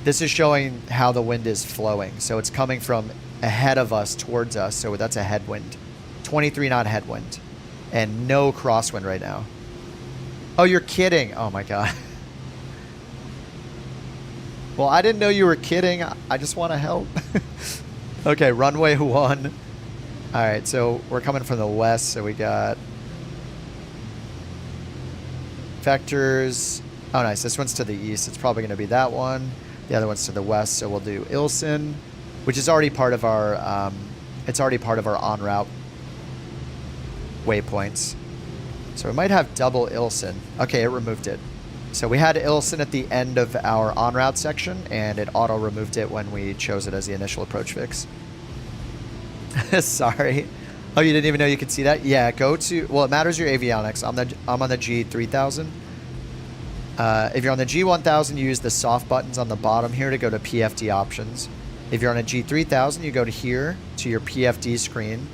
this is showing how the wind is flowing. So it's coming from ahead of us towards us. So that's a headwind, 23 knot headwind, and no crosswind right now. Oh, you're kidding. Oh my God. Well, I didn't know you were kidding. I just want to help. Okay, runway 1. All right, so we're coming from the west, so we got vectors. Oh, nice. This one's to the east. It's probably going to be that one. The other one's to the west, so we'll do Ilsen, which is already part of our. It's already part of our en route waypoints. So we might have double Ilsen. Okay, it removed it. So we had Ilsen at the end of our en route section, and it auto removed it when we chose it as the initial approach fix. Sorry. Oh, you didn't even know you could see that? Yeah, go to, well, it matters your avionics. I'm on the G3000. If you're on the G1000, you use the soft buttons on the bottom here to go to PFD options. If you're on a G3000, you go to here to your PFD screen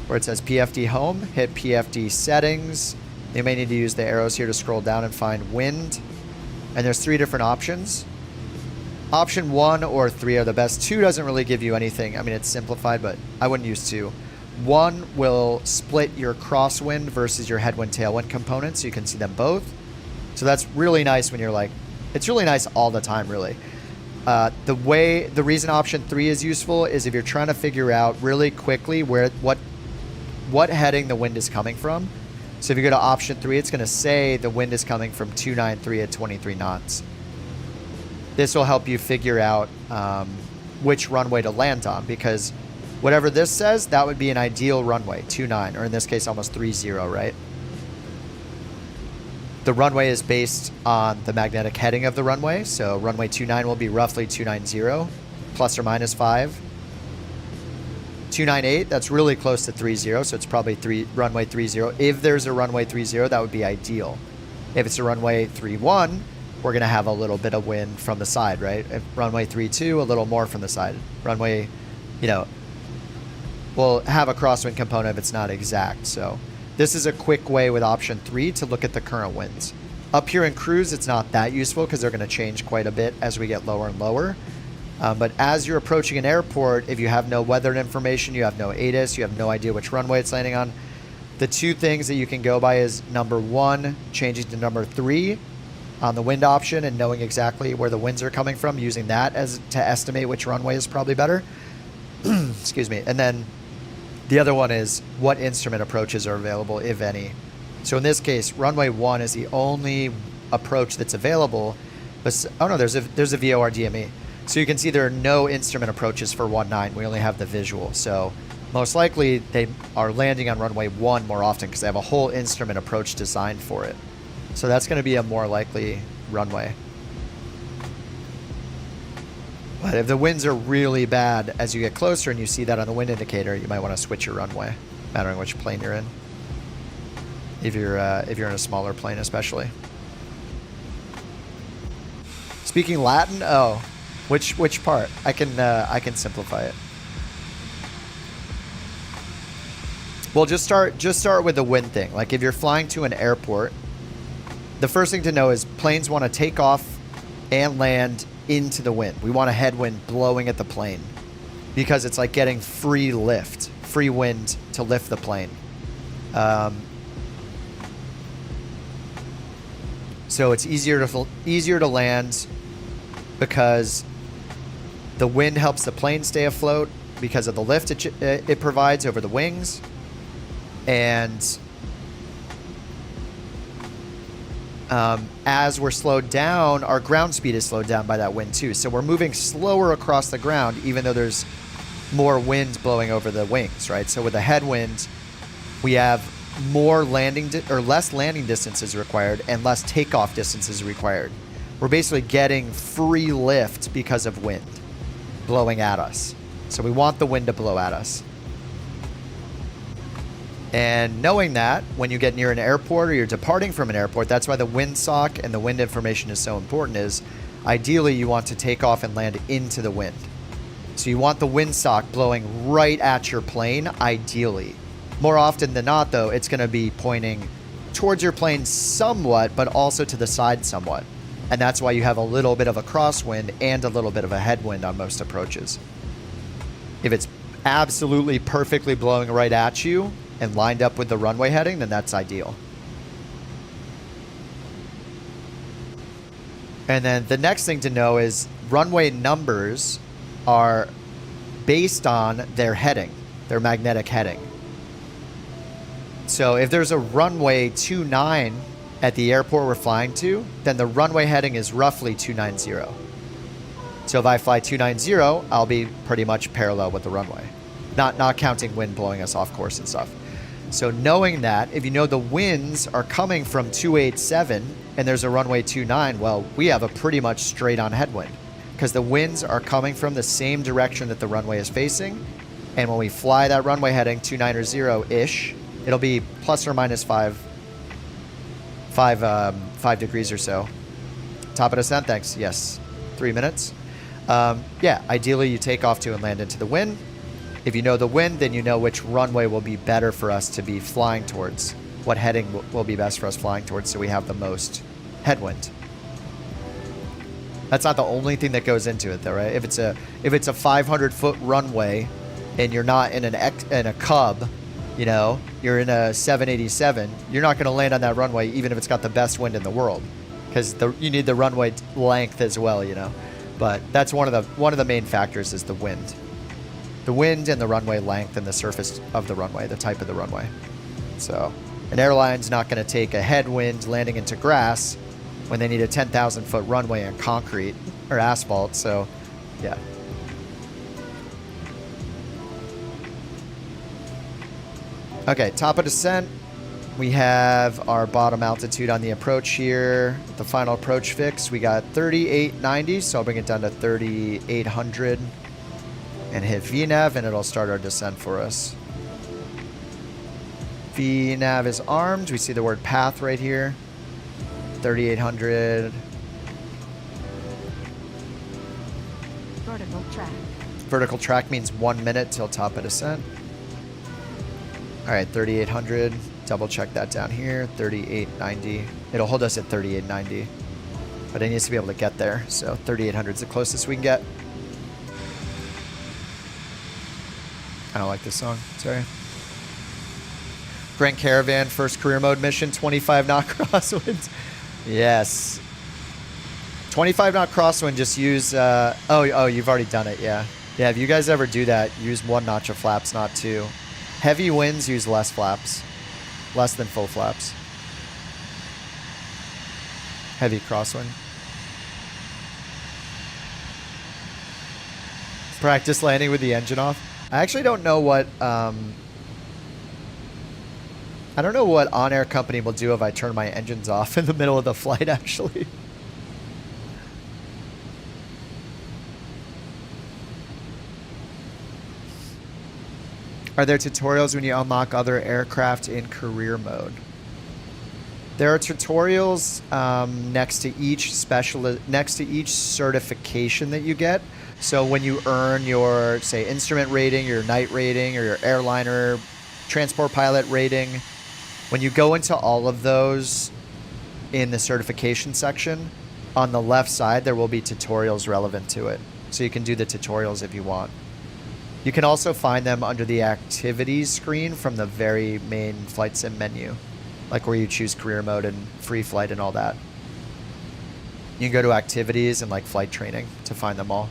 where it says PFD home, hit PFD settings. You may need to use the arrows here to scroll down and find wind. And there's 3 different options. Option 1 or 3 are the best. 2 doesn't really give you anything. I mean, it's simplified, but I wouldn't use 2. 1 will split your crosswind versus your headwind tailwind components, so you can see them both. So that's really nice when you're like, it's really nice all the time, really. The reason option 3 is useful is if you're trying to figure out really quickly what heading the wind is coming from. So if you go to option 3, it's going to say the wind is coming from 293 at 23 knots. This will help you figure out which runway to land on, because whatever this says, that would be an ideal runway, 29, or in this case, almost 30, right? The runway is based on the magnetic heading of the runway, so runway 29 will be roughly 290, plus or minus 5. 298, that's really close to 30, so it's probably runway 30. If there's a runway 30, that would be ideal. If it's a runway 31, we're going to have a little bit of wind from the side, right? If runway 32, a little more from the side. Runway, you know, we'll have a crosswind component if it's not exact. So this is a quick way with option 3 to look at the current winds. Up here in cruise, it's not that useful because they're going to change quite a bit as we get lower and lower. But as you're approaching an airport, if you have no weather information, you have no ATIS, you have no idea which runway it's landing on, the two things that you can go by is number 1, changing to number 3 on the wind option and knowing exactly where the winds are coming from, using that as to estimate which runway is probably better. Excuse me. And then the other one is what instrument approaches are available, if any. So in this case, runway 1 is the only approach that's available. But, oh no, there's a VOR DME. So you can see there are no instrument approaches for 19. We only have the visual. So most likely they are landing on runway 1 more often because they have a whole instrument approach designed for it. So that's going to be a more likely runway. But if the winds are really bad as you get closer and you see that on the wind indicator, you might want to switch your runway, mattering which plane you're in. If you're in a smaller plane, especially. Speaking Latin, oh, which part? I can simplify it. Well, just start with the wind thing. Like if you're flying to an airport, the first thing to know is planes want to take off and land into the wind. We want a headwind blowing at the plane because it's like getting free lift, free wind to lift the plane. So it's easier to land because the wind helps the plane stay afloat because of the lift it provides over the wings. And as we're slowed down, our ground speed is slowed down by that wind too. So we're moving slower across the ground, even though there's more wind blowing over the wings, right? So with a headwind, we have more less landing distances required and less takeoff distances required. We're basically getting free lift because of wind blowing at us. So we want the wind to blow at us. And knowing that when you get near an airport or you're departing from an airport, that's why the wind sock and the wind information is so important, is ideally you want to take off and land into the wind. So you want the wind sock blowing right at your plane, ideally. More often than not, though, it's going to be pointing towards your plane somewhat, but also to the side somewhat. And that's why you have a little bit of a crosswind and a little bit of a headwind on most approaches. If it's absolutely perfectly blowing right at you and lined up with the runway heading, then that's ideal. And then the next thing to know is runway numbers are based on their heading, their magnetic heading. So if there's a runway 29 at the airport we're flying to, then the runway heading is roughly 290. So if I fly 290, I'll be pretty much parallel with the runway, not counting wind blowing us off course and stuff. So knowing that, if you know the winds are coming from 287 and there's a runway 29, well, we have a pretty much straight on headwind because the winds are coming from the same direction that the runway is facing. And when we fly that runway heading 290-ish, it'll be plus or minus 5 degrees or so. Top of descent, thanks. Yes, 3 minutes. Yeah, ideally you take off to and land into the wind. If you know the wind, then you know which runway will be better for us to be flying towards, what heading will be best for us flying towards, so we have the most headwind. That's not the only thing that goes into it, though, right? If it's a 500-foot runway and you're not in a Cub, you know, you're in a 787, you're not going to land on that runway even if it's got the best wind in the world, because you need the runway length as well, you know. But that's one of the main factors is the wind. The wind and the runway length and the surface of the runway, the type of the runway. So an airline's not going to take a headwind landing into grass when they need a 10,000-foot runway in concrete or asphalt. So, yeah. Okay, top of descent. We have our bottom altitude on the approach here. The final approach fix, we got 3890, so I'll bring it down to 3800. and hit VNAV, and it'll start our descent for us. VNAV is armed. We see the word path right here. 3,800. Vertical track. Vertical track means 1 minute till top of descent. All right, 3,800. Double check that down here. 3,890. It'll hold us at 3,890. But it needs to be able to get there. So 3,800 is the closest we can get. I don't like this song. Sorry. Grand Caravan, first career mode mission, 25 knot crosswind. Yes. 25 knot crosswind, just use, oh, you've already done it, yeah. Yeah, if you guys ever do that, use 1 notch of flaps, not 2. Heavy winds use less flaps. Less than full flaps. Heavy crosswind. Practice landing with the engine off. I actually don't know what, I don't know what OnAir Company will do if I turn my engines off in the middle of the flight, actually. Are there tutorials when you unlock other aircraft in career mode? There are tutorials next to each certification that you get. So when you earn your, say, instrument rating, your night rating, or your airliner transport pilot rating, when you go into all of those in the certification section, on the left side there will be tutorials relevant to it. So you can do the tutorials if you want. You can also find them under the activities screen from the very main flight sim menu, like where you choose career mode and free flight and all that. You can go to activities and like flight training to find them all.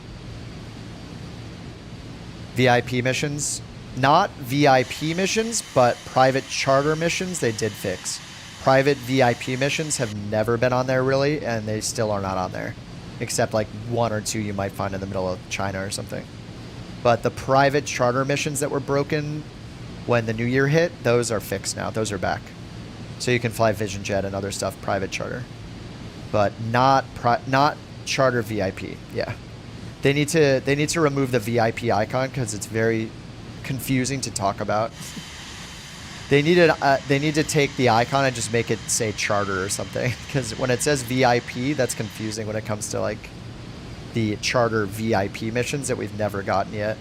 VIP missions, not VIP missions, but private charter missions they did fix. Private VIP missions have never been on there really, and they still are not on there, except like 1 or 2 you might find in the middle of China or something. But the private charter missions that were broken when the new year hit, those are fixed now. Those are back. So you can fly Vision Jet and other stuff, private charter. But not charter VIP. Yeah. They need to remove the VIP icon because it's very confusing to talk about. They need to take the icon and just make it say charter or something, because when it says VIP, that's confusing when it comes to like the charter VIP missions that we've never gotten yet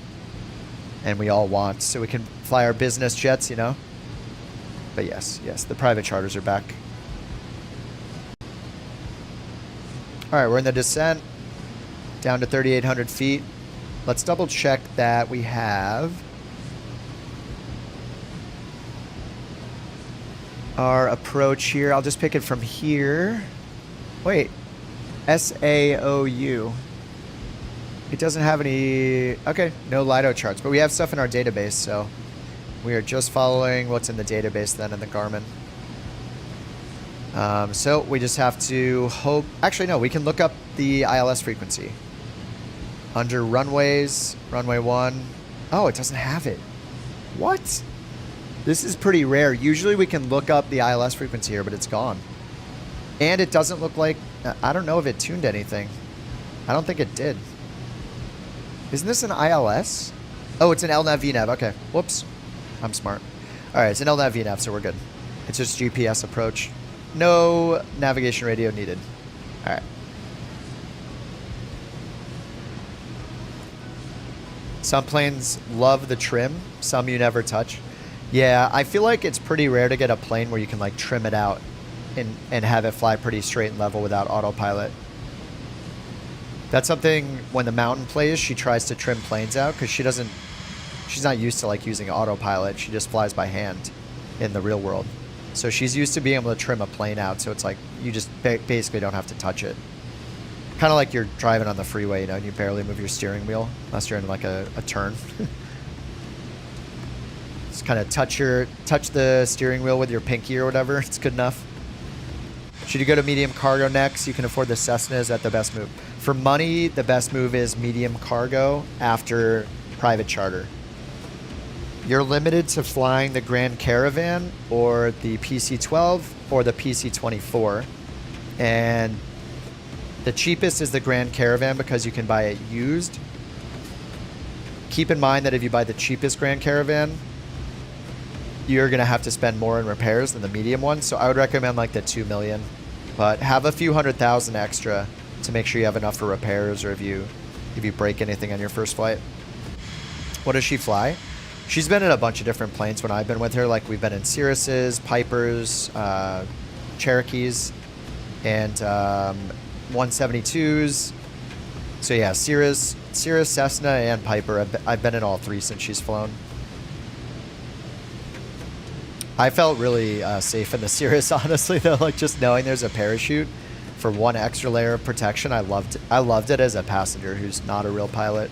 and we all want, so we can fly our business jets, you know. But yes, the private charters are back. All right, we're in the descent down to 3,800 feet. Let's double check that we have our approach here. I'll just pick it from here. Wait, SAOU. It doesn't have any, okay, no LIDO charts, but we have stuff in our database, so we are just following what's in the database then in the Garmin. So we just have to hope, actually no, we can look up the ILS frequency. Under runways, runway 1. Oh, it doesn't have it. What? This is pretty rare. Usually we can look up the ILS frequency here, but it's gone. And it doesn't look like, I don't know if it tuned anything. I don't think it did. Isn't this an ILS? Oh, it's an LNAV VNAV. Okay. Whoops. I'm smart. All right, it's an LNAV VNAV, so we're good. It's just GPS approach. No navigation radio needed. All right. Some planes love the trim. Some you never touch. Yeah, I feel like it's pretty rare to get a plane where you can like trim it out and have it fly pretty straight and level without autopilot. That's something when the mountain plays, she tries to trim planes out because she's not used to like using autopilot. She just flies by hand in the real world. So she's used to being able to trim a plane out. So it's like you just basically don't have to touch it. Kind of like you're driving on the freeway, you know, and you barely move your steering wheel unless you're in like a turn. Just kind of touch the steering wheel with your pinky or whatever. It's good enough. Should you go to medium cargo next? You can afford the Cessna. Is that the best move? For money, the best move is medium cargo after private charter. You're limited to flying the Grand Caravan or the PC-12 or the PC-24. And the cheapest is the Grand Caravan because you can buy it used. keep in mind that if you buy the cheapest Grand Caravan, you're going to have to spend more in repairs than the medium one. So I would recommend like the 2 million, but have a few $100,000 extra to make sure you have enough for repairs or if you break anything on your first flight. What does she fly? She's been in a bunch of different planes when I've been with her. Like we've been in Cirruses, Pipers, Cherokees, and 172s. So yeah, Cirrus, Cessna, and Piper. I've been in all three since she's flown. I felt really safe in the Cirrus, honestly, though. Like just knowing there's a parachute for one extra layer of protection, I loved it as a passenger who's not a real pilot.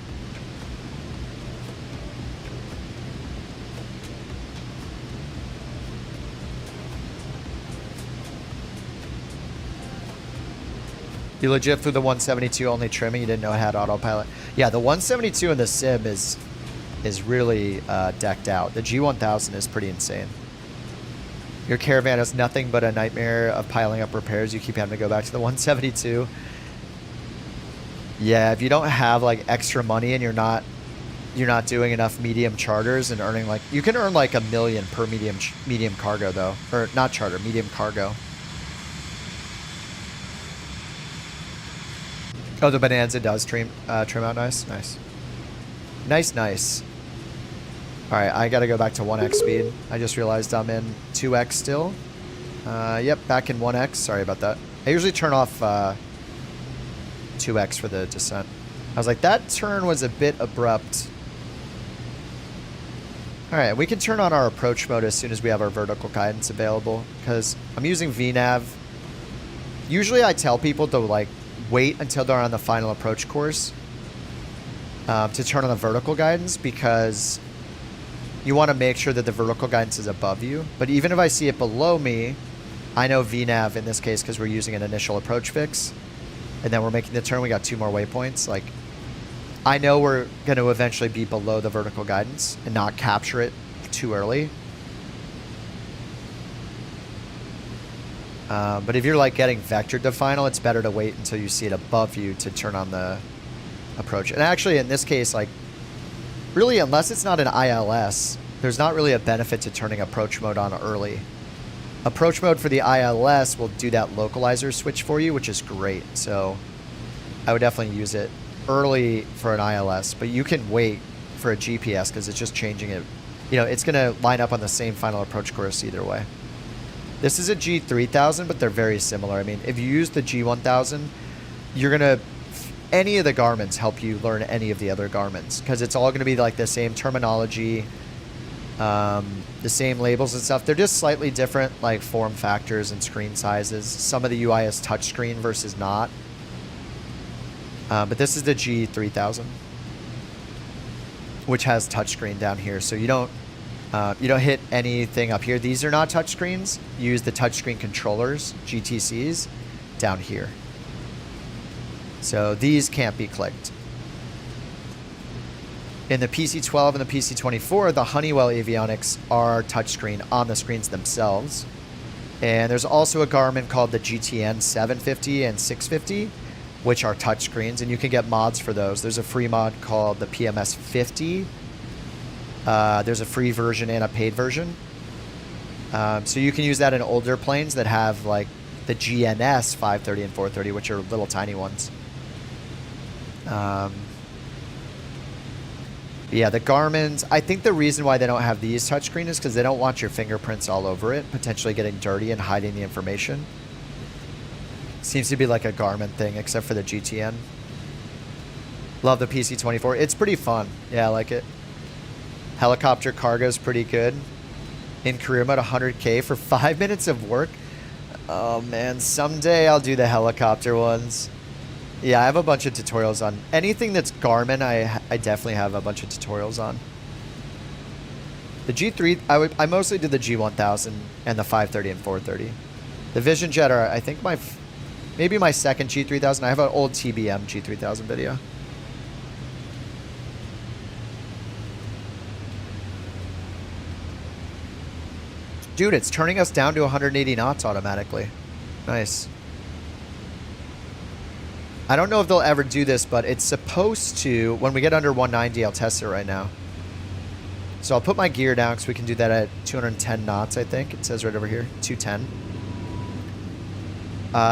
You legit flew the 172 only trimming. You didn't know it had autopilot. Yeah, the 172 in the sim is really decked out. The G1000 is pretty insane. Your Caravan is nothing but a nightmare of piling up repairs. You keep having to go back to the 172. Yeah, if you don't have like extra money and you're not doing enough medium charters and earning like, you can earn like $1 million per medium cargo though, or not charter, medium cargo. Oh, the Bonanza does trim out nice. Nice. All right, I got to go back to 1x speed. I just realized I'm in 2x still. Yep, back in 1x. Sorry about that. I usually turn off 2x for the descent. I was like, that turn was a bit abrupt. All right, we can turn on our approach mode as soon as we have our vertical guidance available because I'm using VNav. Usually I tell people to like wait until they're on the final approach course to turn on the vertical guidance because you want to make sure that the vertical guidance is above you. But even if I see it below me, I know VNav in this case because we're using an initial approach fix and then we're making the turn. We got 2 more waypoints. Like I know we're going to eventually be below the vertical guidance and not capture it too early. But if you're like getting vectored to final, it's better to wait until you see it above you to turn on the approach. And actually in this case, like really, unless it's not an ILS, there's not really a benefit to turning approach mode on early. Approach mode for the ILS will do that localizer switch for you, which is great. So I would definitely use it early for an ILS, but you can wait for a GPS because it's just changing it. You know, it's going to line up on the same final approach course either way. This is a G3000, but they're very similar. I mean, if you use the G1000, you're going to, any of the Garmins help you learn any of the other Garmins because it's all going to be like the same terminology, the same labels and stuff. They're just slightly different like form factors and screen sizes. Some of the UI is touchscreen versus not. But this is the G3000, which has touchscreen down here. So you don't hit anything up here. These are not touchscreens. You use the touchscreen controllers, GTCs, down here. So these can't be clicked. In the PC-12 and the PC-24, the Honeywell Avionics are touchscreen on the screens themselves. And there's also a Garmin called the GTN 750 and 650, which are touchscreens, and you can get mods for those. There's a free mod called the PMS 50. There's a free version and a paid version. So you can use that in older planes that have like the GNS 530 and 430, which are little tiny ones. Yeah, the Garmin's, I think the reason why they don't have these touchscreen is because they don't want your fingerprints all over it, potentially getting dirty and hiding the information. Seems to be like a Garmin thing, except for the GTN. Love the PC-24. It's pretty fun. Yeah, I like it. Helicopter cargo is pretty good. In career mode, 100K for 5 minutes of work. Oh man, someday I'll do the helicopter ones. Yeah, I have a bunch of tutorials on anything that's Garmin. I definitely have a bunch of tutorials on. The G3, I mostly did the G1000 and the 530 and 430. The Vision Jet are, I think, maybe my second G3000. I have an old TBM G3000 video. Dude, it's turning us down to 180 knots automatically. Nice. I don't know if they'll ever do this, but it's supposed to, when we get under 190, I'll test it right now. So I'll put my gear down because we can do that at 210 knots, I think. It says right over here, 210.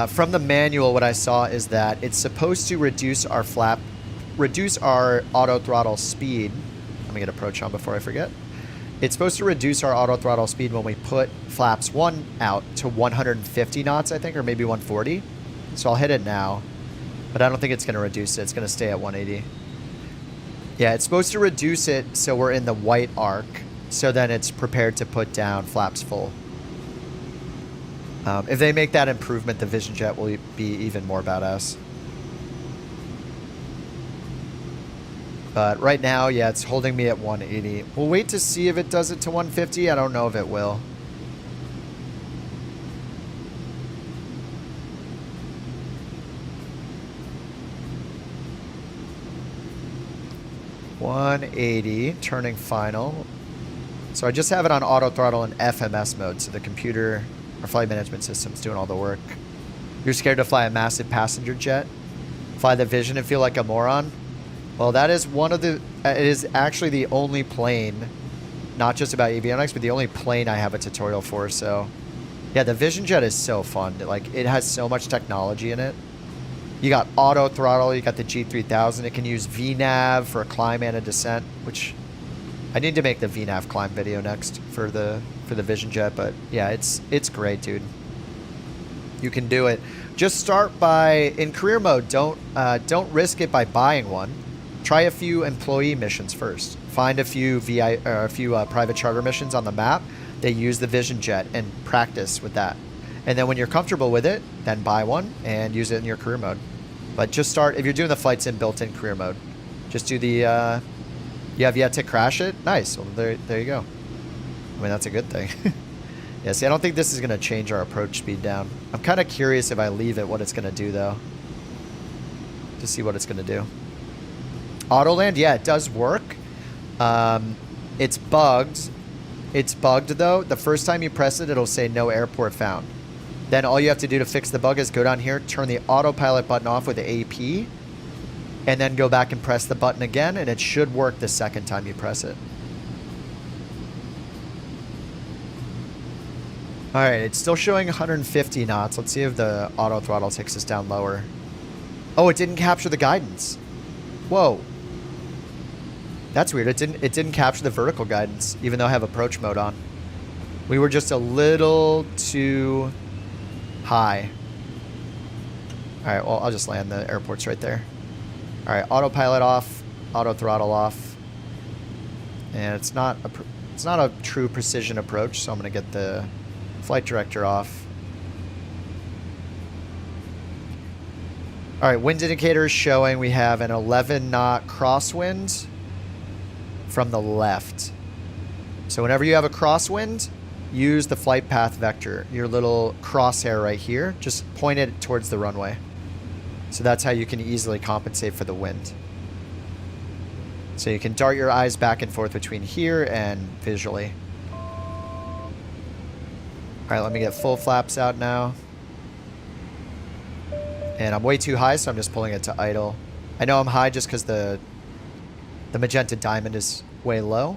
From the manual, what I saw is that it's supposed to reduce our auto throttle speed. Let me get approach on before I forget. It's supposed to reduce our auto throttle speed when we put flaps 1 out to 150 knots, I think, or maybe 140. So I'll hit it now, but I don't think it's going to reduce it. It's going to stay at 180. Yeah, it's supposed to reduce it so we're in the white arc, so then it's prepared to put down flaps full. If they make that improvement, the Vision Jet will be even more badass. But right now, yeah, it's holding me at 180. We'll wait to see if it does it to 150. I don't know if it will. $180, turning final. So I just have it on auto throttle and FMS mode, so the computer, our flight management system's doing all the work. You're scared to fly a massive passenger jet? Fly the Vision and feel like a moron? Well, that is one of the, it is actually the only plane, not just about avionics, but the only plane I have a tutorial for, so. Yeah, the Vision Jet is so fun. Like, it has so much technology in it. You got auto throttle, you got the G3000. It can use VNAV for a climb and a descent, which I need to make the VNAV climb video next for the Vision Jet, but yeah, it's great, dude. You can do it. Just start by, in career mode, don't risk it by buying one. Try a few employee missions first. Find a few private charter missions on the map. They use the Vision Jet and practice with that. And then when you're comfortable with it, then buy one and use it in your career mode. But just start, if you're doing the flights in built-in career mode, just do the, you have yet to crash it? Nice. Well, there you go. I mean, that's a good thing. Yeah, see, I don't think this is going to change our approach speed down. I'm kind of curious if I leave it, what it's going to do, though. To see what it's going to do. Autoland, yeah, it does work. It's bugged. It's bugged, though. The first time you press it, it'll say no airport found. Then all you have to do to fix the bug is go down here, turn the autopilot button off with the AP, and then go back and press the button again, and it should work the second time you press it. All right, it's still showing 150 knots. Let's see if the auto throttle takes us down lower. Oh, it didn't capture the guidance. Whoa. That's weird. It didn't capture the vertical guidance, even though I have approach mode on. We were just a little too high. All right, well, I'll just land. The airport's right there. All right, autopilot off, auto throttle off. And it's not a true precision approach, so I'm going to get the flight director off. All right, wind indicator is showing we have an 11 knot crosswind from the left. So whenever you have a crosswind, use the flight path vector, your little crosshair right here. Just point it towards the runway. So that's how you can easily compensate for the wind. So you can dart your eyes back and forth between here and visually. All right, let me get full flaps out now. And I'm way too high, so I'm just pulling it to idle. I know I'm high just because the magenta diamond is way low.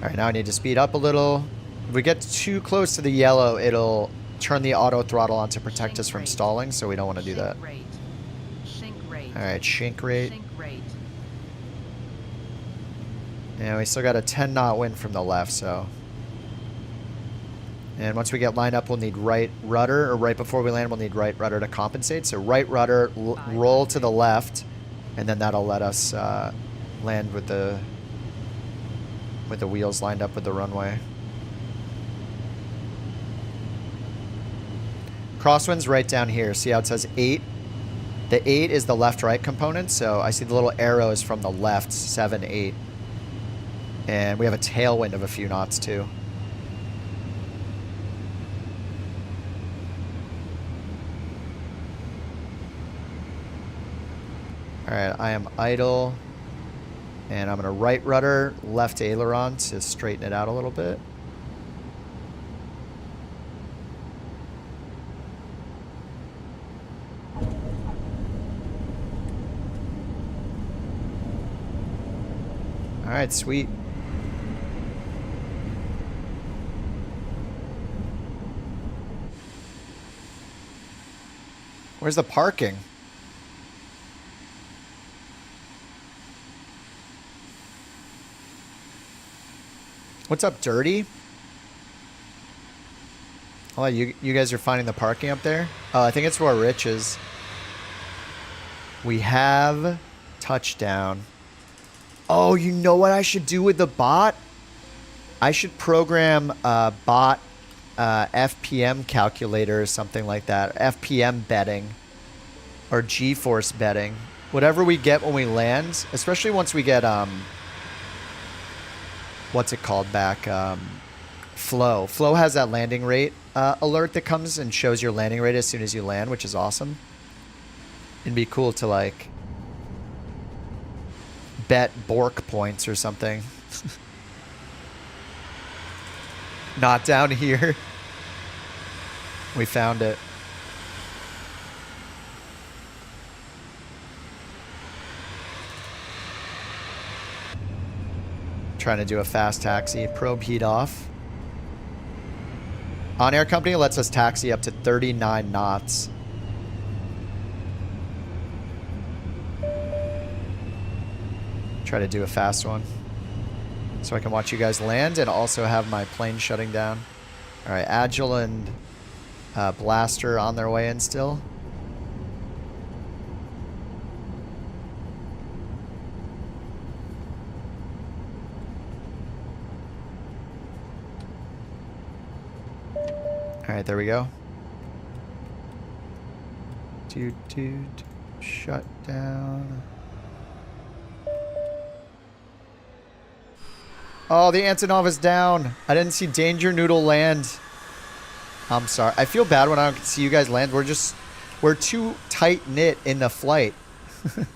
All right, now I need to speed up a little. If we get too close to the yellow, it'll turn the auto throttle on to protect us from stalling, so we don't want to do that. All right, shrink rate. And we still got a 10 knot wind from the left, so. And once we get lined up, we'll need right rudder, or right before we land, we'll need right rudder to compensate. So right rudder, roll to the left, and then that'll let us land with the wheels lined up with the runway. Crosswind's right down here. See how it says 8? The 8 is the left-right component, so I see the little arrows from the left, 7, 8. And we have a tailwind of a few knots, too. All right, I am idle. And I'm going to right rudder, left aileron to straighten it out a little bit. All right, sweet. Where's the parking? What's up, Dirty? Oh, you guys are finding the parking up there? Oh, I think it's where Rich is. We have touchdown. Oh, you know what I should do with the bot? I should program a bot FPM calculator or something like that. FPM betting. Or G-force betting. Whatever we get when we land, especially once we get, what's it called back? Flow. Flow has that landing rate alert that comes and shows your landing rate as soon as you land, which is awesome. It'd be cool to, like, bet bork points or something. Not down here. We found it. Trying to do a fast taxi. Probe heat off. OnAir Company lets us taxi up to 39 knots. Try to do a fast one so I can watch you guys land and also have my plane shutting down. All right, Agile and Blaster on their way in still. All right, there we go. Shut down. Oh, the Antonov is down. I didn't see Danger Noodle land. I'm sorry. I feel bad when I don't see you guys land. We're too tight-knit in the flight. Let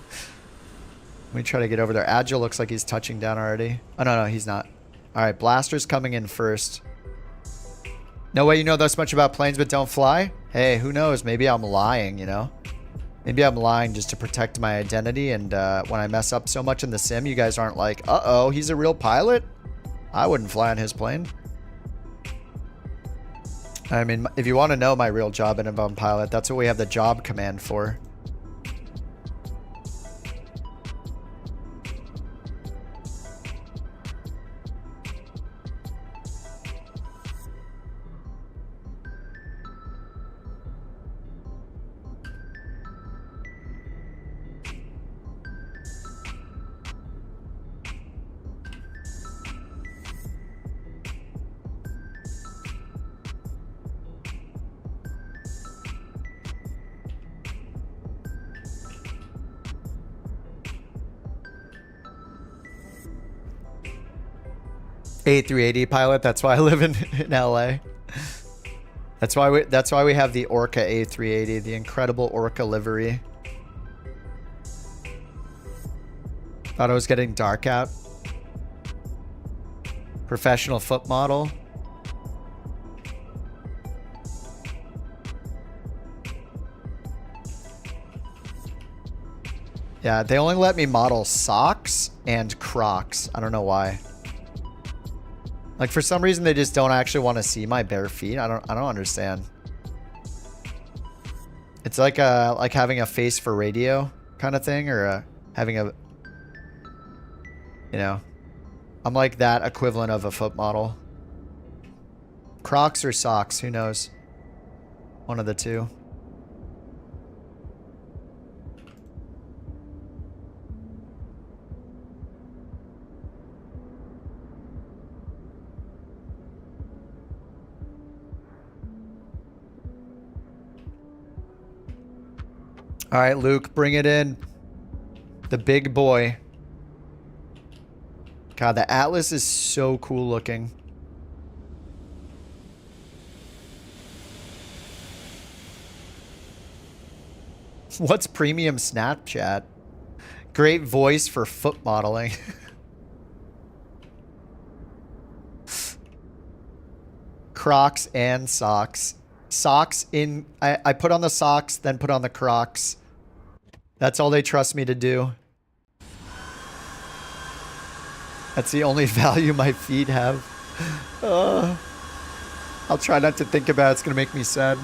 me try to get over there. Agile looks like he's touching down already. Oh, no, he's not. All right, Blaster's coming in first. No way you know this much about planes but don't fly? Hey, who knows? Maybe I'm lying, you know? Maybe I'm lying just to protect my identity, and when I mess up so much in the sim, you guys aren't like, uh-oh, he's a real pilot? I wouldn't fly on his plane. I mean, if you want to know my real job in a pilot, that's what we have the job command for. A380 pilot. That's why I live in LA. That's why we have the Orca A380, the incredible Orca livery. Thought it was getting dark out. Professional foot model. Yeah, they only let me model socks and Crocs. I don't know why. Like, for some reason, they just don't actually want to see my bare feet. I don't understand. It's like having a face for radio kind of thing, or having a, you know, I'm like that equivalent of a foot model. Crocs or socks, who knows? One of the two. All right, Luke, bring it in. The big boy. God, the Atlas is so cool looking. What's premium Snapchat? Great voice for foot modeling. Crocs and socks. Socks in... I put on the socks, then put on the Crocs. That's all they trust me to do. That's the only value my feet have. I'll try not to think about it. It's going to make me sad.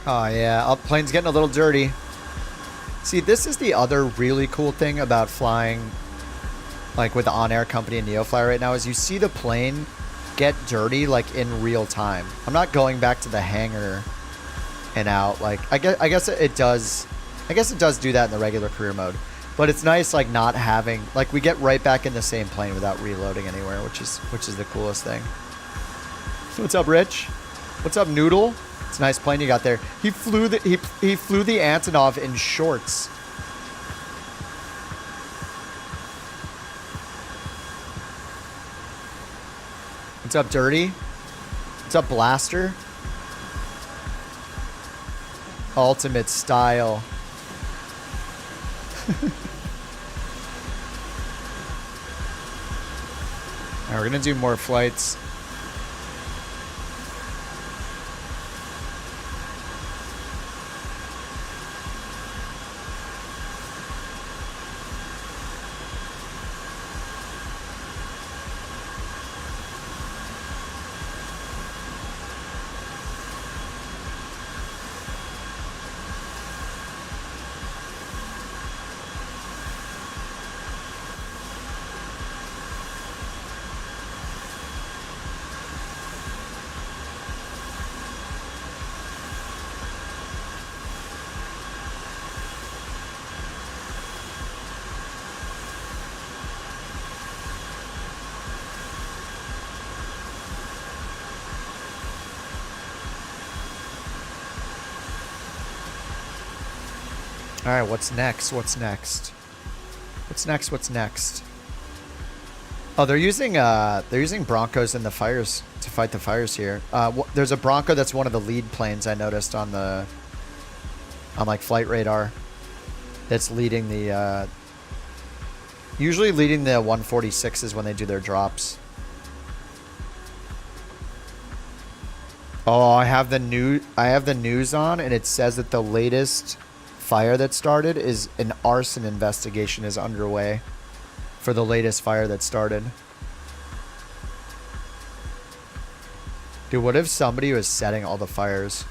Oh yeah, plane's getting a little dirty. See, this is the other really cool thing about flying, like with the OnAir Company and NeoFly right now, is you see the plane get dirty like in real time. I'm not going back to the hangar and out. Like I guess it does. I guess it does do that in the regular career mode, but it's nice like not having like we get right back in the same plane without reloading anywhere, which is the coolest thing. What's up, Rich? What's up, Noodle? It's a nice plane you got there. He flew the Antonov in shorts. What's up, Dirty? What's up, Blaster? Ultimate style. Alright, we're gonna do more flights. All right, what's next? What's next? What's next? What's next? Oh, they're using Broncos in the fires to fight the fires here. There's a Bronco that's one of the lead planes I noticed on like flight radar. That's leading the usually leading the 146s when they do their drops. Oh, I have the news on, and it says that the latest fire that started is an arson investigation is underway for the latest fire that started. Dude, what if somebody was setting all the fires?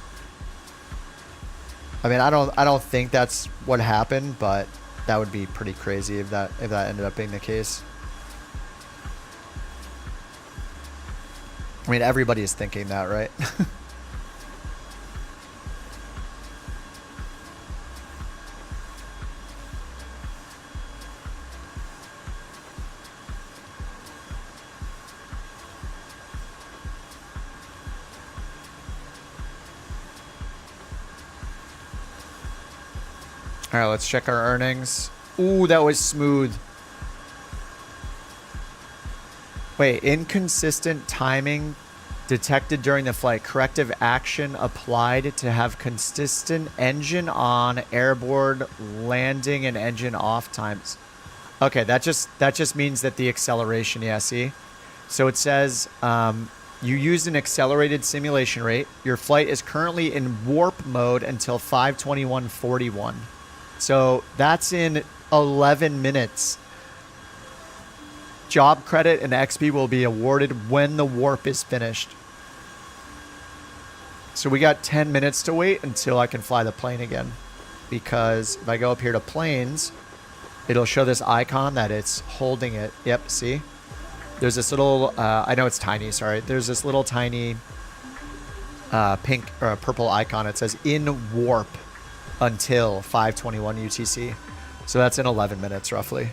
I mean, I don't think that's what happened, but that would be pretty crazy if that ended up being the case. I mean, everybody is thinking that, right? All right, let's check our earnings. Ooh, that was smooth. Wait, inconsistent timing detected during the flight. Corrective action applied to have consistent engine on, airborne landing, and engine off times. Okay, that just means that the acceleration, yeah, see? So it says you used an accelerated simulation rate. Your flight is currently in warp mode until 5:21:41. So that's in 11 minutes. Job credit and XP will be awarded when the warp is finished. So we got 10 minutes to wait until I can fly the plane again. Because if I go up here to planes, it'll show this icon that it's holding it. Yep, see? There's this little, I know it's tiny, sorry. There's this little tiny pink or purple icon. It says in warp until 5:21 UTC. So that's in 11 minutes roughly.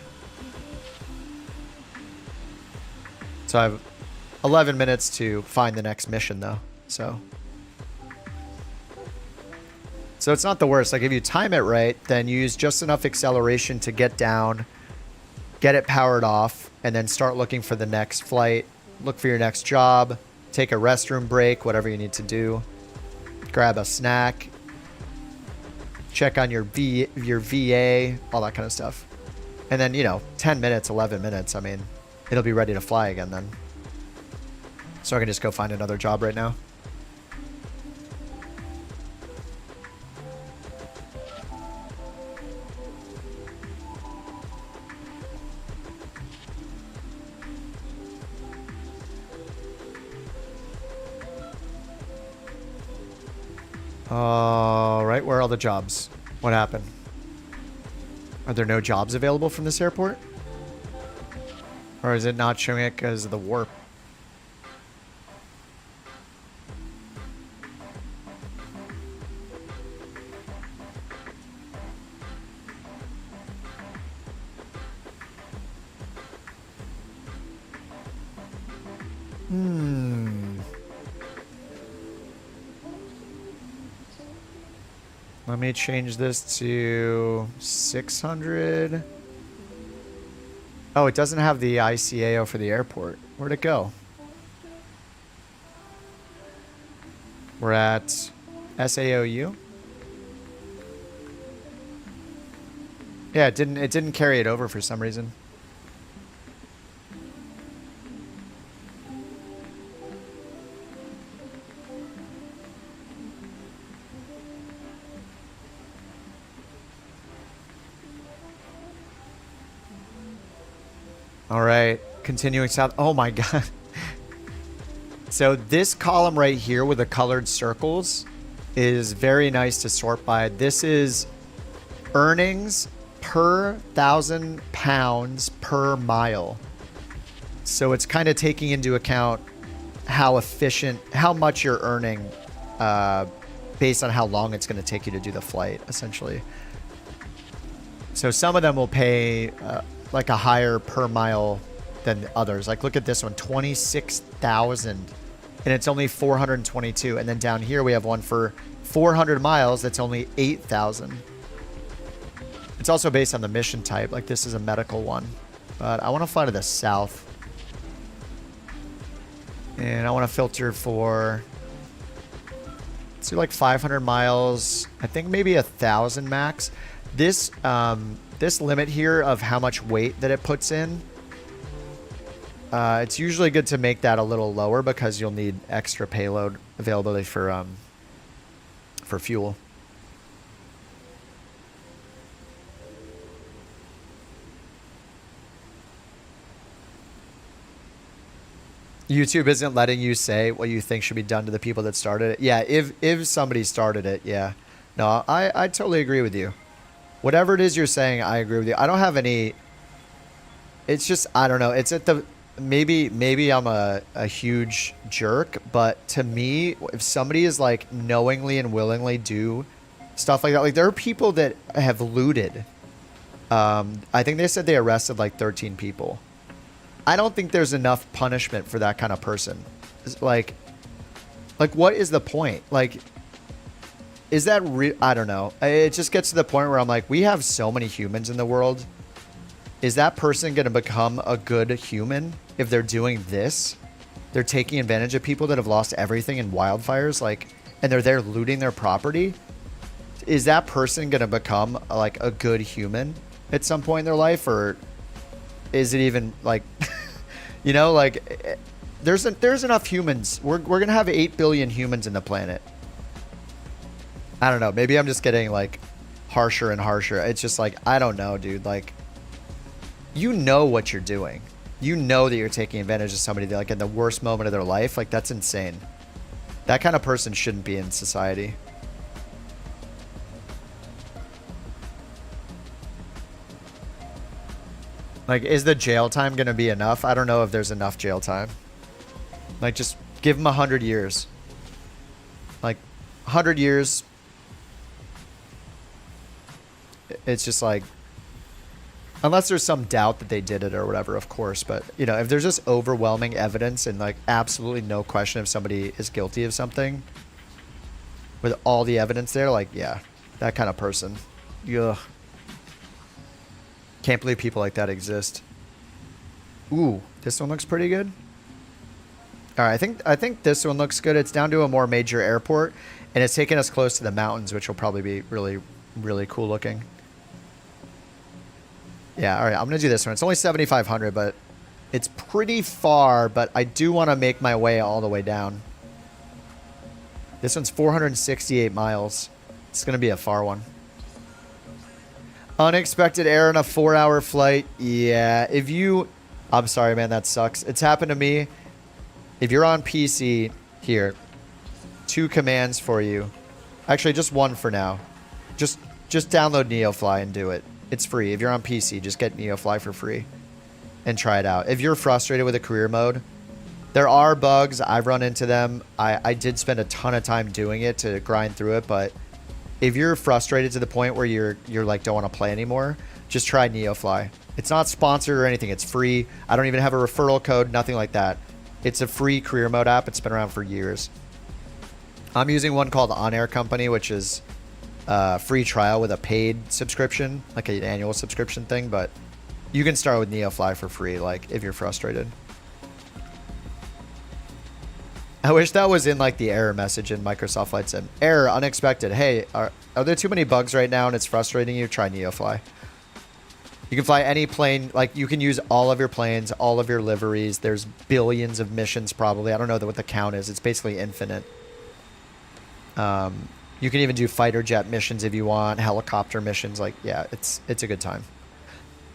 So I have 11 minutes to find the next mission though. So it's not the worst. Like if you time it right, then you use just enough acceleration to get down, get it powered off, and then start looking for the next flight, look for your next job, take a restroom break, whatever you need to do, grab a snack, check on your VA, all that kind of stuff. And then, 10 minutes, 11 minutes, I mean, it'll be ready to fly again then. So I can just go find another job right now. All right, where are all the jobs? What happened? Are there no jobs available from this airport? Or is it not showing it because of the warp? Let me change this to 600. Oh, it doesn't have the ICAO for the airport. Where'd it go? We're at SAOU. Yeah, it didn't carry it over for some reason. All right, continuing south. Oh my God. So this column right here with the colored circles is very nice to sort by. This is earnings per 1,000 pounds per mile. So it's kind of taking into account how efficient, how much you're earning based on how long it's going to take you to do the flight, essentially. So some of them will pay like a higher per mile than others. Like look at this one, 26,000, and it's only 422. And then down here we have one for 400 miles that's only 8,000. It's also based on the mission type. Like this is a medical one, but I want to fly to the south, and I want to filter for, let's do like 500 miles. I think maybe 1,000 max. This this limit here of how much weight that it puts in, it's usually good to make that a little lower because you'll need extra payload availability for fuel. YouTube isn't letting you say what you think should be done to the people that started it. Yeah, if somebody started it, yeah. No, I totally agree with you. Whatever it is you're saying, I agree with you. I don't have any... It's just, I don't know. It's at the... Maybe I'm a huge jerk, but to me, if somebody is like knowingly and willingly do stuff like that, like there are people that have looted. I think they said they arrested like 13 people. I don't think there's enough punishment for that kind of person. Like what is the point? Like, is that real? I don't know. It just gets to the point where I'm like, we have so many humans in the world. Is that person going to become a good human if they're doing this? They're taking advantage of people that have lost everything in wildfires, like, and they're there looting their property. Is that person going to become like a good human at some point in their life, or is it even like, you know, like there's enough humans. We're going to have 8 billion humans in the planet. I don't know. Maybe I'm just getting like harsher and harsher. It's just like, I don't know, dude. Like, you know what you're doing. You know that you're taking advantage of somebody that, like in the worst moment of their life. Like, that's insane. That kind of person shouldn't be in society. Like, is the jail time going to be enough? I don't know if there's enough jail time. Like, just give them 100 years. Like, 100 years. It's just like, Unless there's some doubt that they did it or whatever, of course. But, you know, if there's just overwhelming evidence and, like, absolutely no question if somebody is guilty of something with all the evidence there, like, yeah, that kind of person. Ugh. Can't believe people like that exist. Ooh, this one looks pretty good. All right, I think this one looks good. It's down to a more major airport, and it's taking us close to the mountains, which will probably be really, really cool looking. Yeah, all right, I'm going to do this one. It's only 7,500, but it's pretty far, but I do want to make my way all the way down. This one's 468 miles. It's going to be a far one. Unexpected error in a 4-hour flight. Yeah, if you... I'm sorry, man, that sucks. It's happened to me. If you're on PC, here, 2 commands for you. Actually, just one for now. Just download NeoFly and do it. It's free. If you're on PC, just get NeoFly for free and try it out. If you're frustrated with a career mode, there are bugs. I've run into them. I did spend a ton of time doing it to grind through it, but if you're frustrated to the point where you're like don't want to play anymore, just try NeoFly. It's not sponsored or anything. It's free. I don't even have a referral code, nothing like that. It's a free career mode app. It's been around for years. I'm using one called OnAir Company, which is a free trial with a paid subscription, like an annual subscription thing, but you can start with NeoFly for free, like if you're frustrated. I wish that was in like the error message in Microsoft Flight Sim. Error, unexpected. Hey, are there too many bugs right now and it's frustrating you? Try NeoFly. You can fly any plane. Like you can use all of your planes, all of your liveries. There's billions of missions probably. I don't know what the count is. It's basically infinite. You can even do fighter jet missions if you want, helicopter missions. Like, yeah, it's a good time.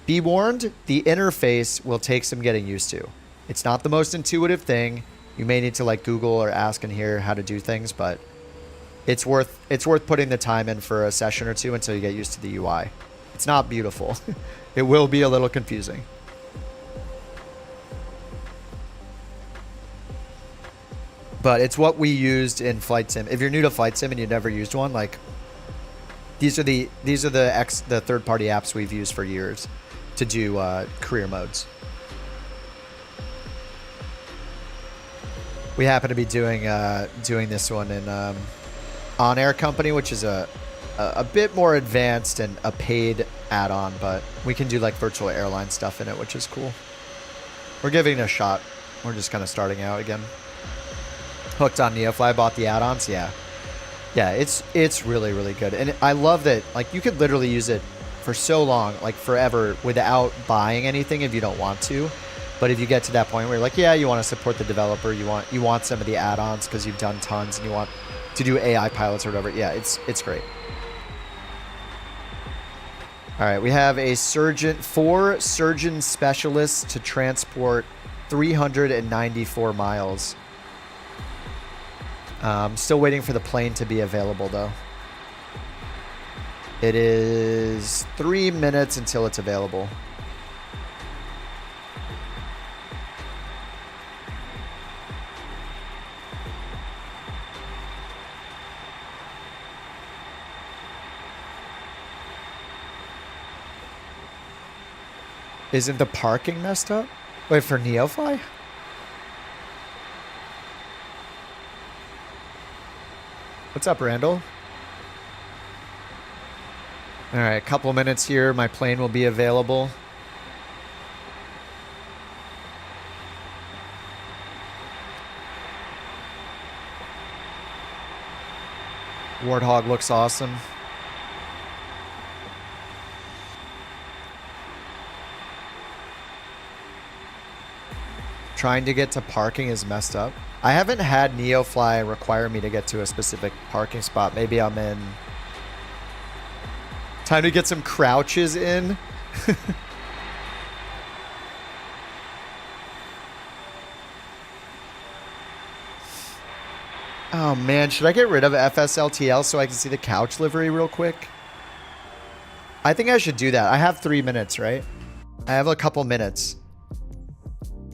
Be warned, the interface will take some getting used to. It's not the most intuitive thing. You may need to like Google or ask and hear how to do things, but it's worth putting the time in for a session or two until you get used to the UI. It's not beautiful. It will be a little confusing. But it's what we used in Flight Sim. If you're new to Flight Sim and you've never used one, like these are the third-party apps we've used for years to do career modes. We happen to be doing this one in OnAir Company, which is a bit more advanced and a paid add-on, but we can do like virtual airline stuff in it, which is cool. We're giving it a shot. We're just kind of starting out again. Hooked on NeoFly, bought the add-ons. Yeah, it's really, really good, and I love that. Like you could literally use it for so long, like forever, without buying anything if you don't want to. But if you get to that point where you're like, yeah, you want to support the developer, you want some of the add-ons because you've done tons, and you want to do AI pilots or whatever. Yeah, it's great. All right, we have a four surgeon specialists to transport 394 miles. Still waiting for the plane to be available, though. It is 3 minutes until it's available. Isn't the parking messed up? Wait, for NeoFly? What's up, Randall? All right, a couple minutes here. My plane will be available. Warthog looks awesome. Trying to get to parking is messed up. I haven't had NeoFly require me to get to a specific parking spot. Maybe I'm in. Time to get some crouches in. Oh man, should I get rid of FSLTL so I can see the couch livery real quick? I think I should do that. I have 3 minutes, right? I have a couple minutes.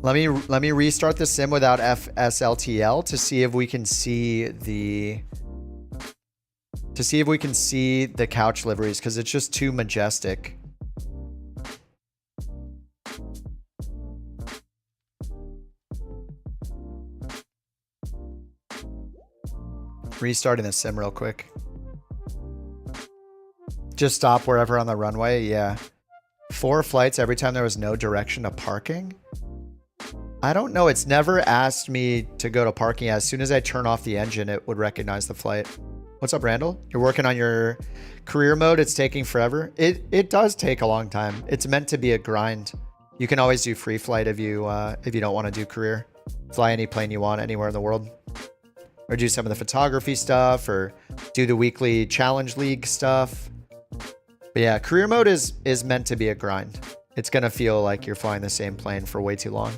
Let me restart the sim without FSLTL to see if we can see the couch liveries, because it's just too majestic. Restarting the sim real quick. Just stop wherever on the runway. Yeah. 4 flights every time there was no direction to parking. I don't know. It's never asked me to go to parking. As soon as I turn off the engine, it would recognize the flight. What's up, Randall? You're working on your career mode. It's taking forever. It does take a long time. It's meant to be a grind. You can always do free flight if you don't want to do career. Fly any plane you want anywhere in the world. Or do some of the photography stuff, or do the weekly challenge league stuff. But yeah, career mode is meant to be a grind. It's gonna feel like you're flying the same plane for way too long.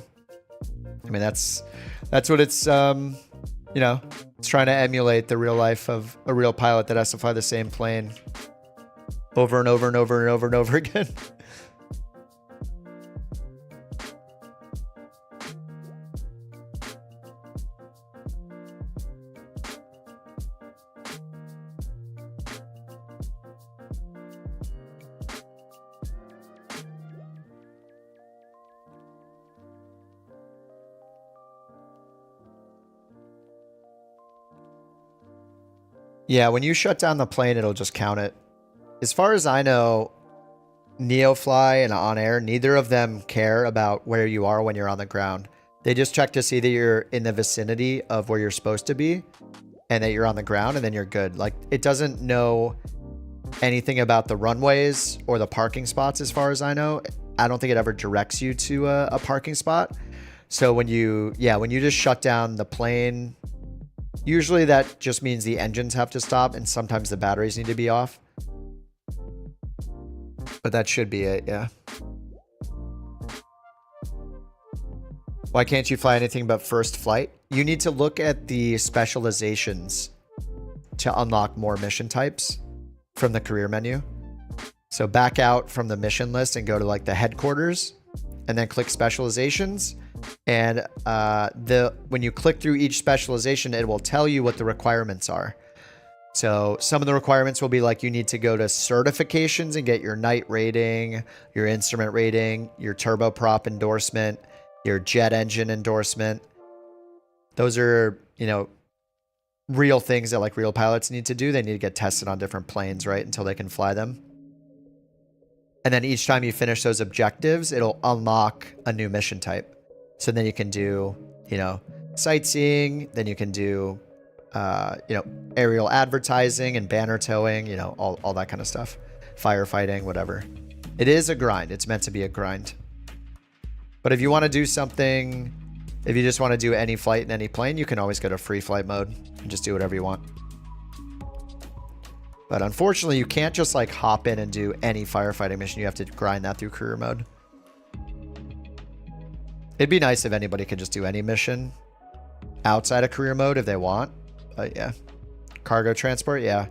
I mean, that's what it's you know, it's trying to emulate the real life of a real pilot that has to fly the same plane over and over and over and over and over again. Yeah, when you shut down the plane, it'll just count it. As far as I know, Neofly and OnAir, neither of them care about where you are when you're on the ground. They just check to see that you're in the vicinity of where you're supposed to be and that you're on the ground, and then you're good. Like, it doesn't know anything about the runways or the parking spots as far as I know. I don't think it ever directs you to a parking spot. So when you just shut down the plane, usually that just means the engines have to stop, and sometimes the batteries need to be off. But that should be it, yeah. Why can't you fly anything but first flight? You need to look at the specializations to unlock more mission types from the career menu. So back out from the mission list and go to like the headquarters, and then click specializations. And when you click through each specialization, it will tell you what the requirements are. So some of the requirements will be like, you need to go to certifications and get your night rating, your instrument rating, your turboprop endorsement, your jet engine endorsement. Those are, you know, real things that like real pilots need to do. They need to get tested on different planes, right? Until they can fly them. And then each time you finish those objectives, it'll unlock a new mission type. So then you can do, you know, sightseeing, then you can do, you know, aerial advertising and banner towing, you know, all that kind of stuff. Firefighting, whatever. It is a grind. It's meant to be a grind. But if you want to do something, if you just want to do any flight in any plane, you can always go to free flight mode and just do whatever you want. But unfortunately, you can't just like hop in and do any firefighting mission. You have to grind that through career mode. It'd be nice if anybody could just do any mission outside of career mode if they want. But yeah. Cargo transport, yeah.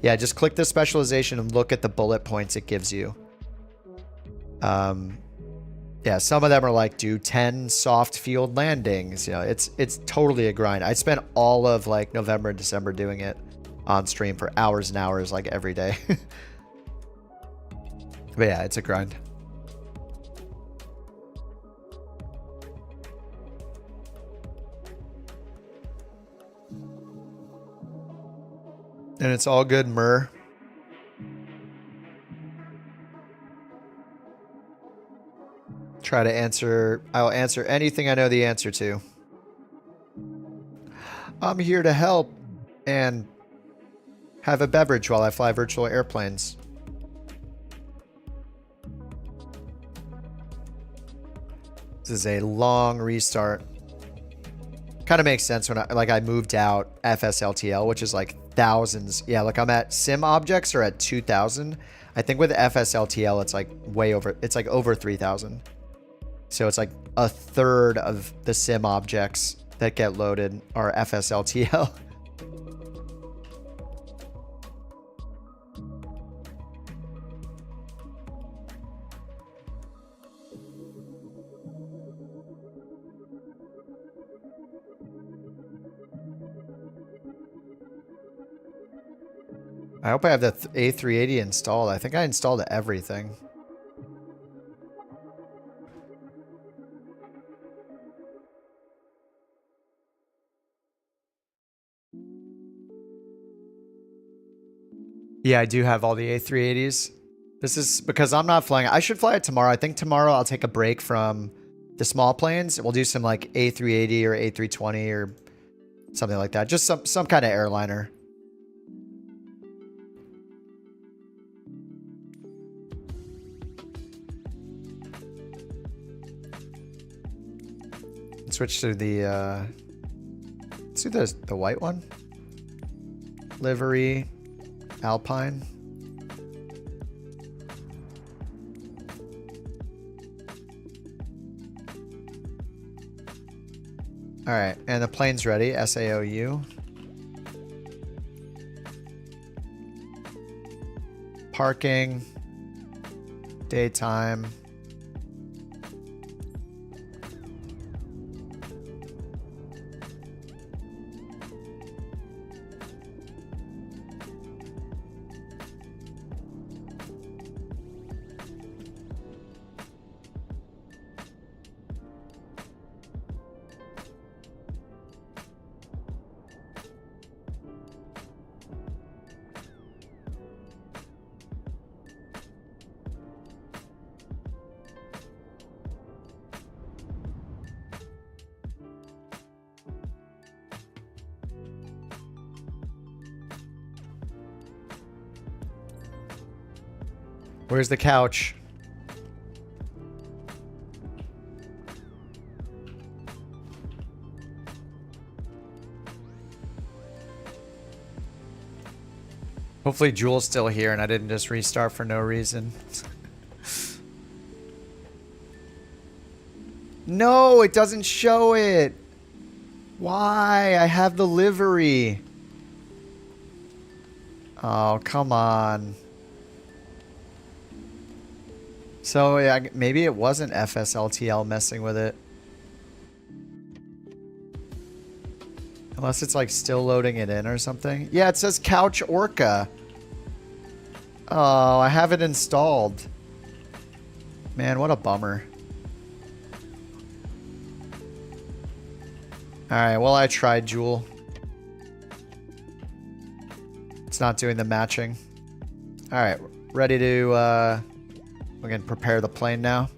Yeah, just click the specialization and look at the bullet points it gives you. Yeah, some of them are like, do 10 soft field landings. You know, it's totally a grind. I spent all of like November and December doing it on stream for hours and hours, like every day. But yeah, it's a grind. And it's all good, Mur. Try to answer. I'll answer anything I know the answer to. I'm here to help and have a beverage while I fly virtual airplanes. This is a long restart. Kind of makes sense when I moved out FSLTL, which is like thousands. Yeah, like I'm at sim objects are at 2,000. I think with FSLTL, it's like way over. It's like over 3,000. So it's like a third of the sim objects that get loaded are FSLTL. I hope I have the A380 installed. I think I installed everything. Yeah, I do have all the A380s. This is because I'm not flying. I should fly it tomorrow. I think tomorrow I'll take a break from the small planes. We'll do some like A380 or A320 or something like that. Just some kind of airliner. Switch to the let's do the white one. Livery, Alpine. All right, and the plane's ready. SAOU. Parking. Daytime. Where's the couch? Hopefully Jules still here and I didn't just restart for no reason. No, it doesn't show it. Why? I have the livery. Oh, come on. So yeah, maybe it wasn't FSLTL messing with it. Unless it's like still loading it in or something. Yeah, it says Couch Orca. Oh, I have it installed. Man, what a bummer. Alright, well I tried, Jewel. It's not doing the matching. Alright, ready to we can prepare the plane now.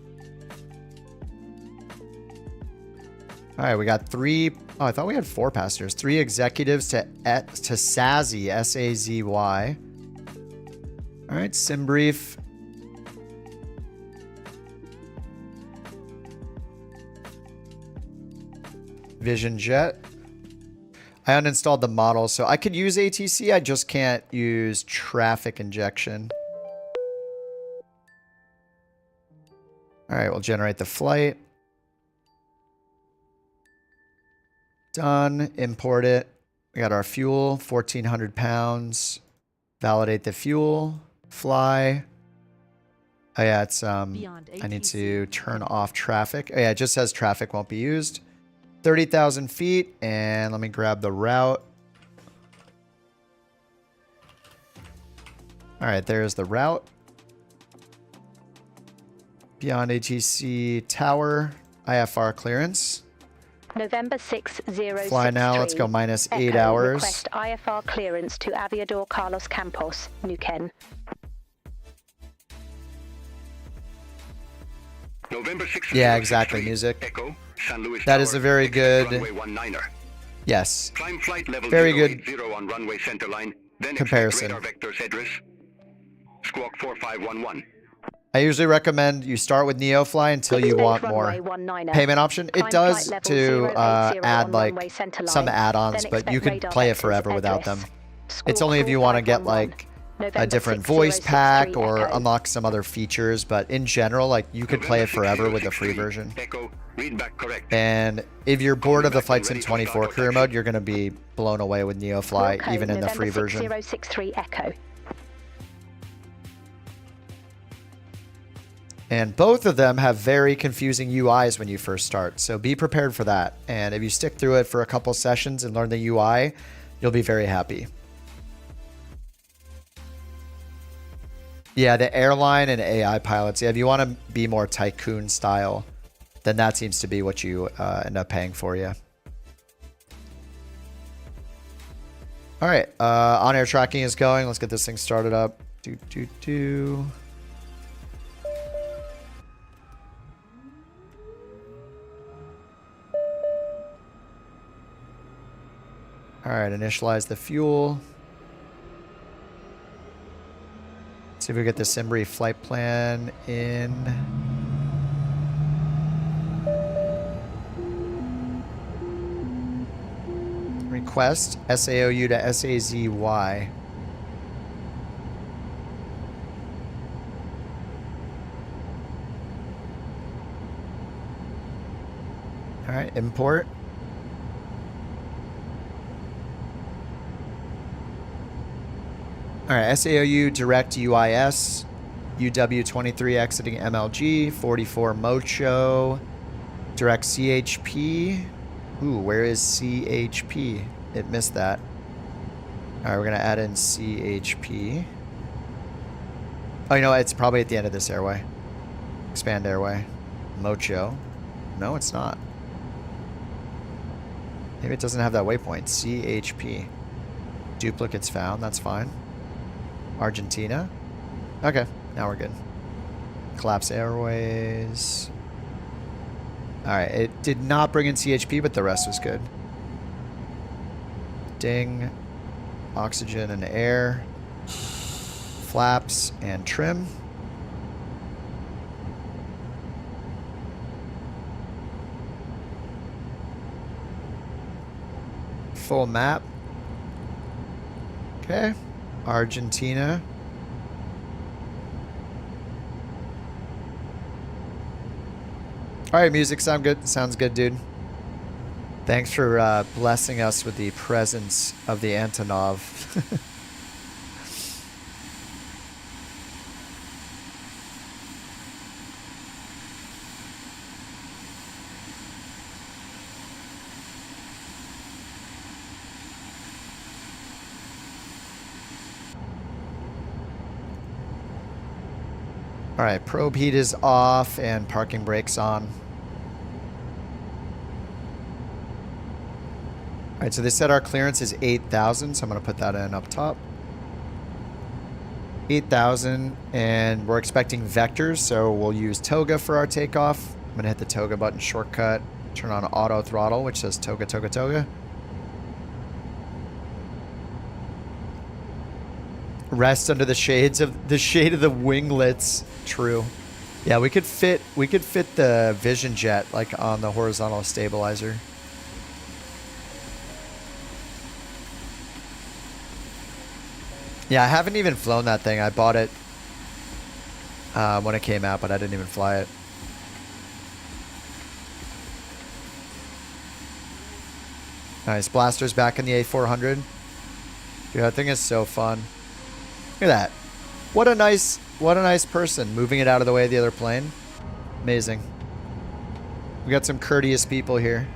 Alright, we got 3. Oh, I thought we had 4 passengers. 3 executives to SAZY, S-A-Z-Y. Alright, sim brief. Vision Jet. I uninstalled the model, so I could use ATC, I just can't use traffic injection. Alright, we'll generate the flight. Done. Import it. We got our fuel, 1,400 pounds. Validate the fuel. Fly. Oh yeah, it's I need to turn off traffic. Oh yeah, it just says traffic won't be used. 30,000 feet, and let me grab the route. Alright, there's the route. Beyond ATC Tower, IFR clearance. November 6063. Fly now, let's go minus 8 hours. Request IFR clearance to Aviador Carlos Campos, Neuquén. November 6, yeah, exactly, music. Echo, San Luis that Tower, is a very good... Runway 19er. Yes. Climb flight level very good on runway center line, then comparison. Radar vectors address. Squawk 4511. I usually recommend you start with NeoFly until you want more payment option. It does to add like some add-ons, but you can play it forever without them. It's only if you want to get like a different voice pack or unlock some other features, but in general, like you could play it forever with the free version. And if you're bored of the Flight Sim 24 career mode, you're going to be blown away with NeoFly, even in the free version. 6063 Echo. And both of them have very confusing UIs when you first start, so be prepared for that. And if you stick through it for a couple sessions and learn the UI, you'll be very happy. Yeah, the airline and AI pilots. Yeah, if you want to be more tycoon style, then that seems to be what you end up paying for, yeah. All right, on-air tracking is going. Let's get this thing started up. Do. All right, initialize the fuel. See if we get the Simbri flight plan in. Request SAOU to SAZY. All right, import. All right, SAOU direct UIS, UW23 exiting MLG, 44 Mocho, direct CHP. Ooh, where is CHP? It missed that. All right, we're gonna add in CHP. Oh, you know what? It's probably at the end of this airway. Expand airway. Mocho. No, it's not. Maybe it doesn't have that waypoint. CHP. Duplicates found. That's fine. Argentina. Okay, now we're good. Collapse airways. Alright, it did not bring in CHP, but the rest was good. Ding. Oxygen and air. Flaps and trim. Full map. Okay. Argentina. All right, music sound good. Sounds good, dude. Thanks for blessing us with the presence of the Antonov. All right, probe heat is off and parking brakes on. All right, so they said our clearance is 8,000, so I'm going to put that in up top. 8,000, and we're expecting vectors, so we'll use toga for our takeoff. I'm going to hit the toga button shortcut, turn on auto throttle, which says toga, toga, toga. Rest under the shade of the winglets. True. Yeah, we could fit the Vision Jet like on the horizontal stabilizer. Yeah, I haven't even flown that thing. I bought it when it came out, but I didn't even fly it. Nice. Blaster's back in the A400. Dude, that thing is so fun. Look at that. What a nice person moving it out of the way of the other plane. Amazing. We got some courteous people here.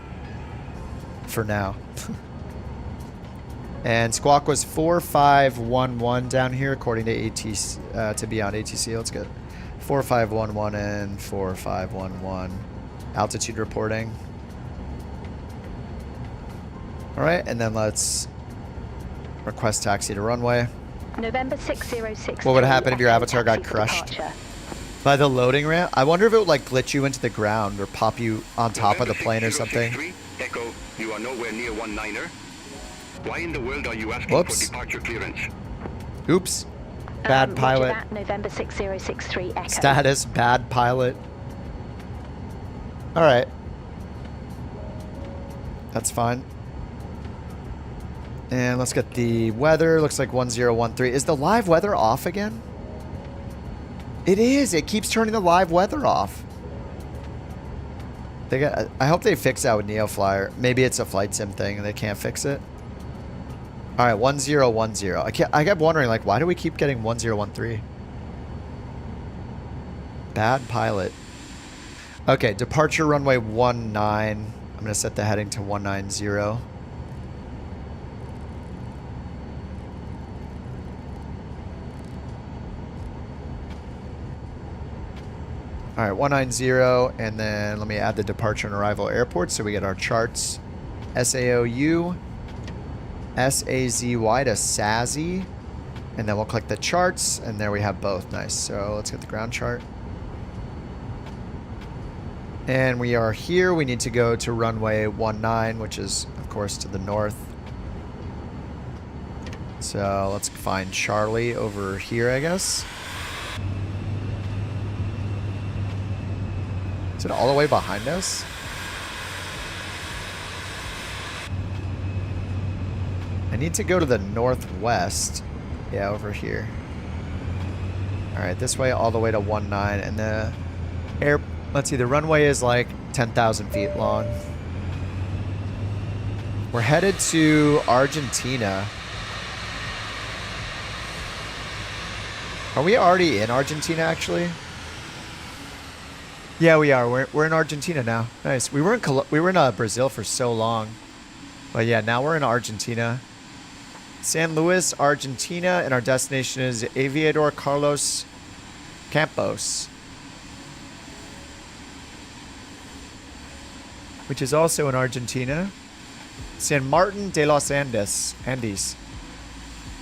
For now. And squawk was 4511 down here according to ATC, to be on ATC. Let's get 4511 and 4511. Altitude reporting. All right, and then let's request taxi to runway. November 606. What would happen if your avatar got crushed by the loading ramp? I wonder if it would like glitch you into the ground or pop you on top of the plane or something. Echo, you are nowhere near 19er. Why in the world are you asking for departure clearance? Oops. Bad pilot. That, November 6063 Echo. Status bad pilot. All right. That's fine. And let's get the weather. Looks like 1013. Is the live weather off again? It is. It keeps turning the live weather off. I hope they fix that with NeoFlyer. Maybe it's a flight sim thing and they can't fix it. All right, 1010. I kept wondering, like, why do we keep getting 1013? Bad pilot. Okay, departure runway 19. I'm going to set the heading to 190. All right, 190, and then let me add the departure and arrival airports so we get our charts. SAOU. SAZY to SAZY. And then we'll click the charts, and there we have both. Nice. So let's get the ground chart. And we are here. We need to go to runway 19, which is, of course, to the north. So let's find Charlie over here, I guess. Is it all the way behind us? I need to go to the northwest. Yeah, over here. Alright, this way all the way to 19. And the air... Let's see, the runway is like 10,000 feet long. We're headed to Argentina. Are we already in Argentina, actually? Yeah, we are. We're in Argentina now. Nice. We were in Brazil for so long. But yeah, now we're in Argentina. San Luis, Argentina, and our destination is Aviador Carlos Campos, which is also in Argentina. San Martin de los Andes.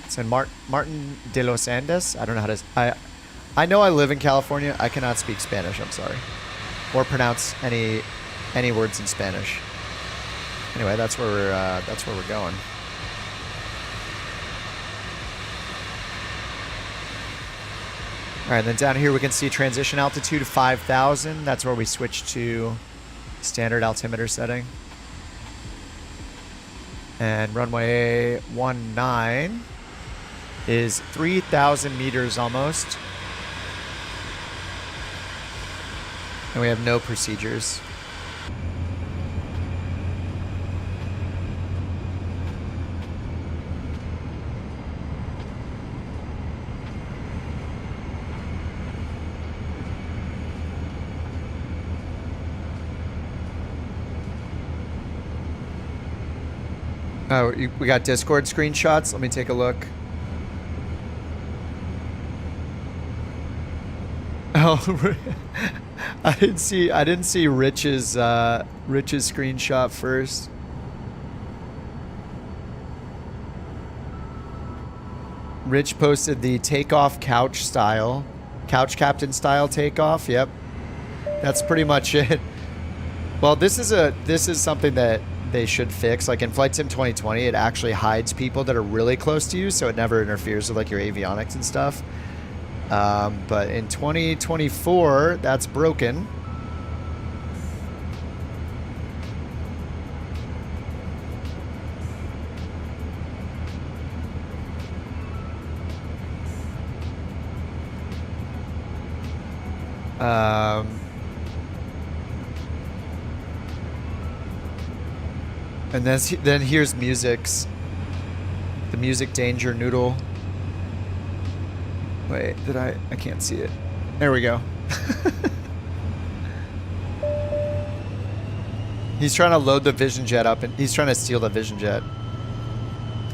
San Martin de los Andes. I don't know how to... I know I live in California. I cannot speak Spanish, I'm sorry. Or pronounce any words in Spanish. Anyway, that's where we're going. Alright, and then down here we can see transition altitude 5,000. That's where we switch to standard altimeter setting. And runway 19 is 3,000 meters almost. And we have no procedures. Oh, we got Discord screenshots. Let me take a look. Oh, I didn't see Rich's screenshot first. Rich posted the takeoff couch captain style takeoff. Yep, that's pretty much it. Well, this is something that they should fix. Like in Flight Sim 2020, it actually hides people that are really close to you, so it never interferes with like your avionics and stuff. But in 2024, that's broken. And then here's music's. The music danger noodle. Wait, I can't see it. There we go. He's trying to load the Vision Jet up, and he's trying to steal the Vision Jet.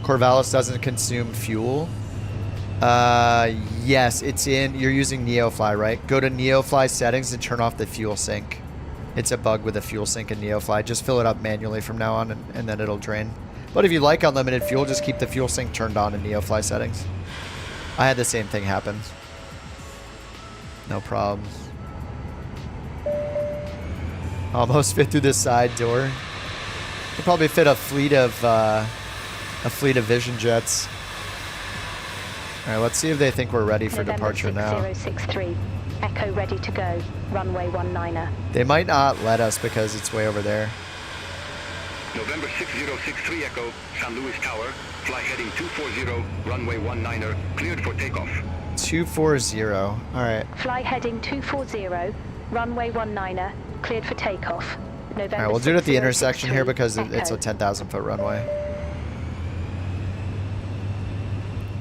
Corvallis doesn't consume fuel. Yes, it's in. You're using NeoFly, right? Go to NeoFly settings and turn off the fuel sink. It's a bug with the fuel sink in NeoFly. Just fill it up manually from now on, and then it'll drain. But if you like unlimited fuel, just keep the fuel sink turned on in NeoFly settings. I had the same thing happen. No problems. Almost fit through the side door. Could probably fit a fleet of Vision Jets. All right, let's see if they think we're ready for departure now. 6063, Echo ready to go, runway 19er. They might not let us because it's way over there. November 6063 Echo, San Luis Tower, fly heading 240, runway 19er, cleared for takeoff. 240, all right. Fly heading 240, runway 19er, cleared for takeoff. November All right, we'll do it at the intersection here 6063, because it's a Echo. 10,000 foot runway.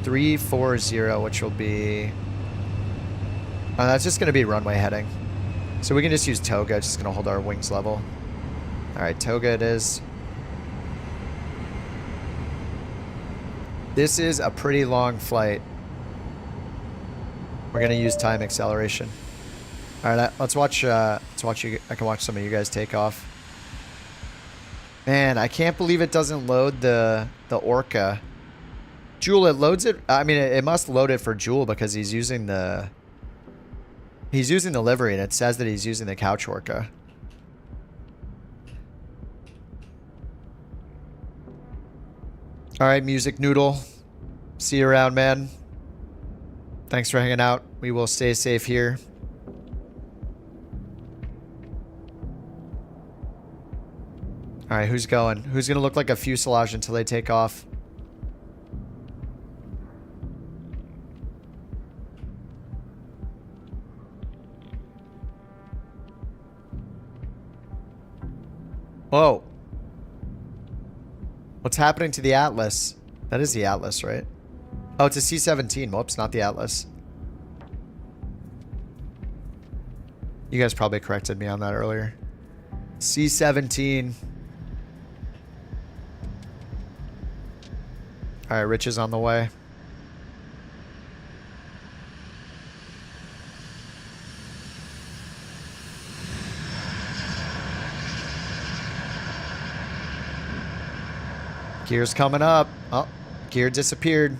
340, which will be... Oh, that's just going to be runway heading. So we can just use Toga. It's just going to hold our wings level. All right, Toga it is. This is a pretty long flight. We're going to use time acceleration. All right, let's watch you. I can watch some of you guys take off. Man, I can't believe it doesn't load the the Orca. Jewel, it loads it. I mean, it must load it for Jewel because he's using the livery, and it says that he's using the Couch Orca. All right, Music Noodle. See you around, man. Thanks for hanging out. We will stay safe here. All right, who's going? Who's going to look like a fuselage until they take off? Whoa. What's happening to the Atlas? That is the Atlas, right? Oh, it's a C-17. Whoops, not the Atlas. You guys probably corrected me on that earlier. C-17. All right, Rich is on the way. Gear's coming up. Oh, gear disappeared.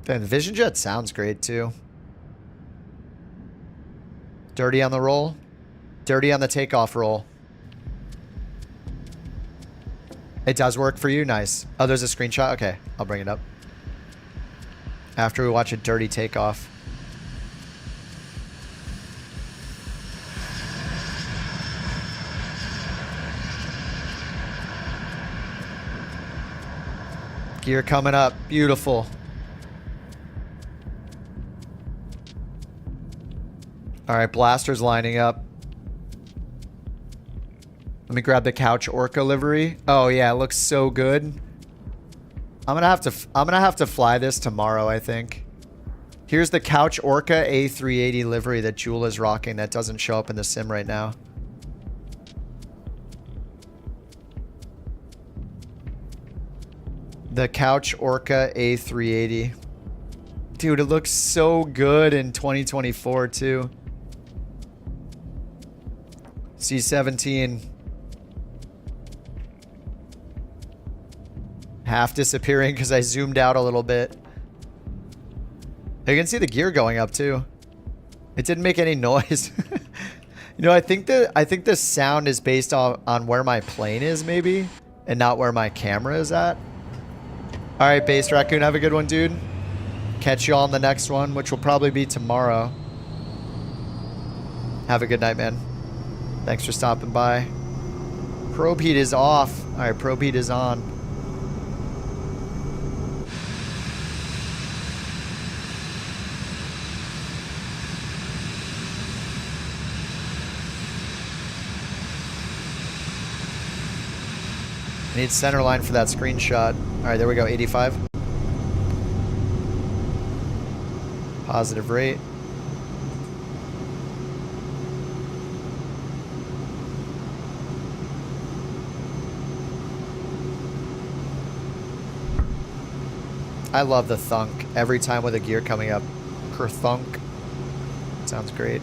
And the Vision Jet sounds great too. Dirty on the roll. Dirty on the takeoff roll. It does work for you? Nice. Oh, there's a screenshot? Okay, I'll bring it up. After we watch a dirty takeoff. Gear coming up. Beautiful. Alright, blasters lining up. Let me grab the Couch Orca livery. Oh yeah, it looks so good. I'm gonna have to fly this tomorrow, I think. Here's the Couch Orca A380 livery that Jewel is rocking that doesn't show up in the sim right now. The Couch Orca A380. Dude, it looks so good in 2024 too. C-17. Half disappearing because I zoomed out a little bit. You can see the gear going up too. It didn't make any noise. You know, I think the sound is based on where my plane is maybe, and not where my camera is at. All right, Base Raccoon, have a good one, dude. Catch you all on the next one, which will probably be tomorrow. Have a good night, man. Thanks for stopping by. Probe heat is off. All right, probe heat is on. I need center line for that screenshot. All right, there we go, 85. Positive rate. I love the thunk every time with a gear coming up. Kerthunk. Sounds great.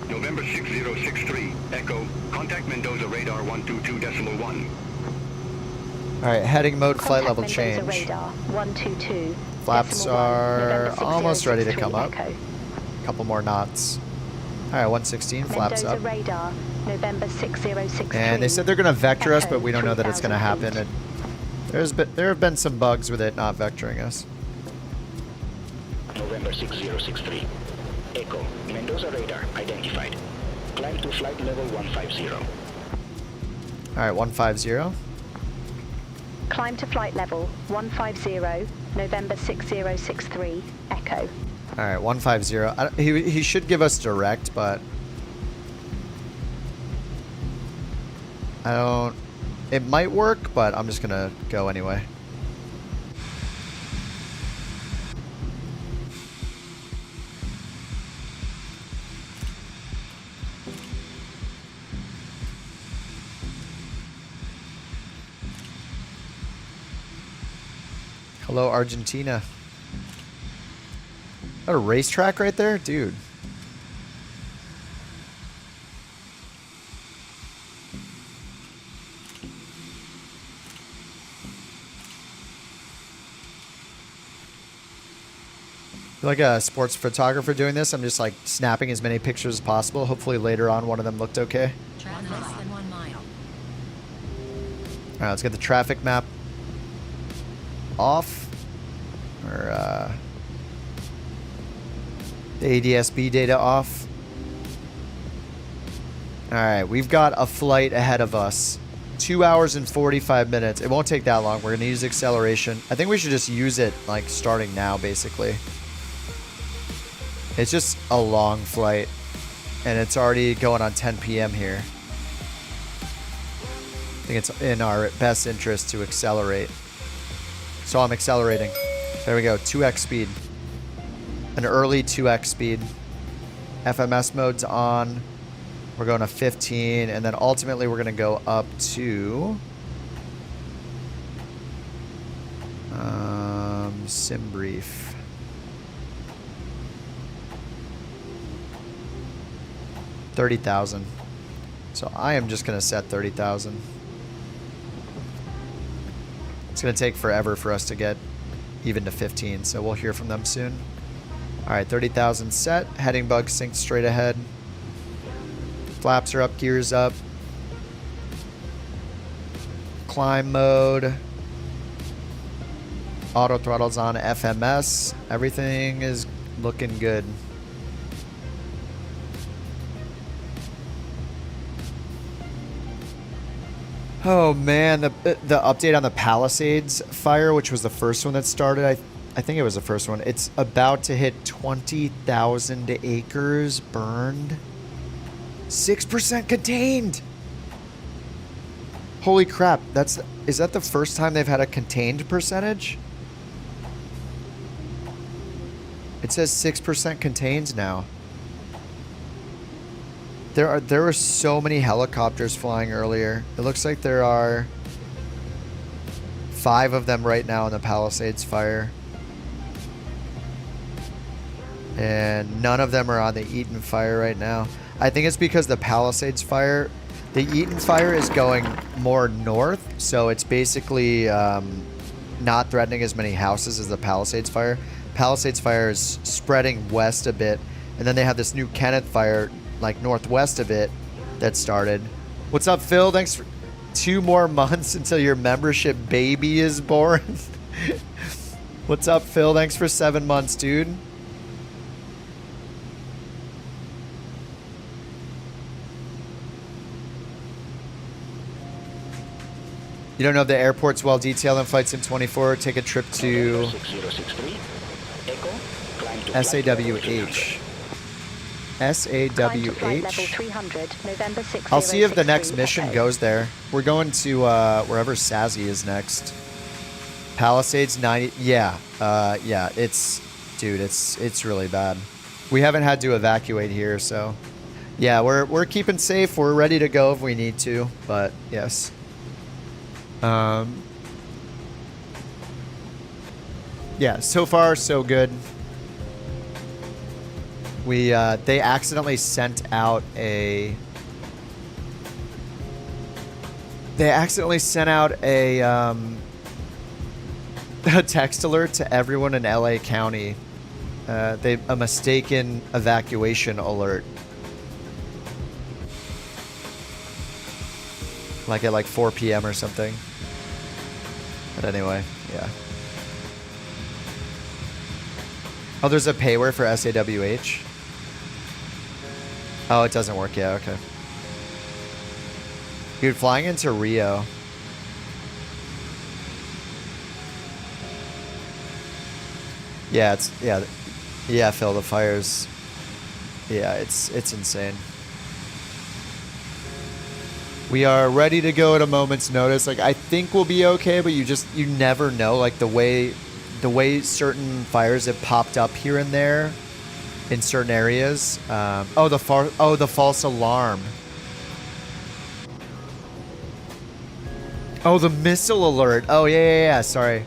November 6063, Echo, contact Mendoza radar 122.1. Alright, heading mode, flight level Mendoza change. radar 122. Flaps are almost ready to come up. Echo. Couple more knots. Alright, 116, flaps Mendoza up. radar, November 6063. And they said they're going to vector us, but we don't know that it's going to 3000 happen. feet. And there have been some bugs with it not vectoring us. November 6063. Echo, Mendoza radar identified. Climb to flight level 150. Alright, 150. Climb to flight level 150, November 6063, Echo. Alright, 150. He should give us direct, but I don't... It might work, but I'm just gonna go anyway. Hello, Argentina. Is that a racetrack right there? Dude. Like a sports photographer doing this, I'm just like snapping as many pictures as possible. Hopefully later on one of them looked okay. Track less than 1 mile. All right, let's get the traffic map off. Or the ADSB data off. All right, we've got a flight ahead of us. 2 hours and 45 minutes. It won't take that long. We're gonna use acceleration. I think we should just use it like starting now, basically. It's just a long flight, and it's already going on 10 p.m. here. I think it's in our best interest to accelerate. So I'm accelerating. There we go, 2x speed. An early 2x speed. FMS mode's on. We're going to 15, and then ultimately we're going to go up to sim brief. 30,000. So I am just going to set 30,000. It's going to take forever for us to get even to 15, so we'll hear from them soon. All right, 30,000 set. Heading bug synced straight ahead. Flaps are up, gears up. Climb mode. Auto throttle's on FMS. Everything is looking good. Oh man, the update on the Palisades fire, which was the first one that started, I think it was the first one. It's about to hit 20,000 acres burned. 6% contained. Holy crap, is that the first time they've had a contained percentage? It says 6% contained now. There were so many helicopters flying earlier. It looks like there are 5 of them right now in the Palisades fire. And none of them are on the Eaton fire right now. I think it's because the Palisades fire, the Eaton fire is going more north, so it's basically not threatening as many houses as the Palisades fire. Palisades fire is spreading west a bit, and then they have this new Kenneth fire like northwest of it that started. What's up, Phil? Thanks for 2 more months until your membership baby is born. What's up, Phil? Thanks for 7 months, dude. You don't know if the airport's well detailed in Flight Sim 24? Take a trip to SAWH. SAWH. I'll see if the next mission goes there. We're going to wherever Sazzy is next. Palisades 90. Yeah, yeah. Dude, it's really bad. We haven't had to evacuate here, so yeah, we're keeping safe. We're ready to go if we need to, but yes. Yeah, so far so good. They accidentally sent out a a text alert to everyone in LA County. A mistaken evacuation alert. Like at like 4 p.m. or something. But anyway, yeah. Oh, there's a payware for SAWH? Oh, it doesn't work yet. Okay. Dude, flying into Rio. Yeah, yeah, Phil, the fires. Yeah, it's insane. We are ready to go at a moment's notice. Like, I think we'll be okay, but you never know. Like the way certain fires have popped up here and there in certain areas. The false alarm. Oh, the missile alert. Oh yeah. Sorry.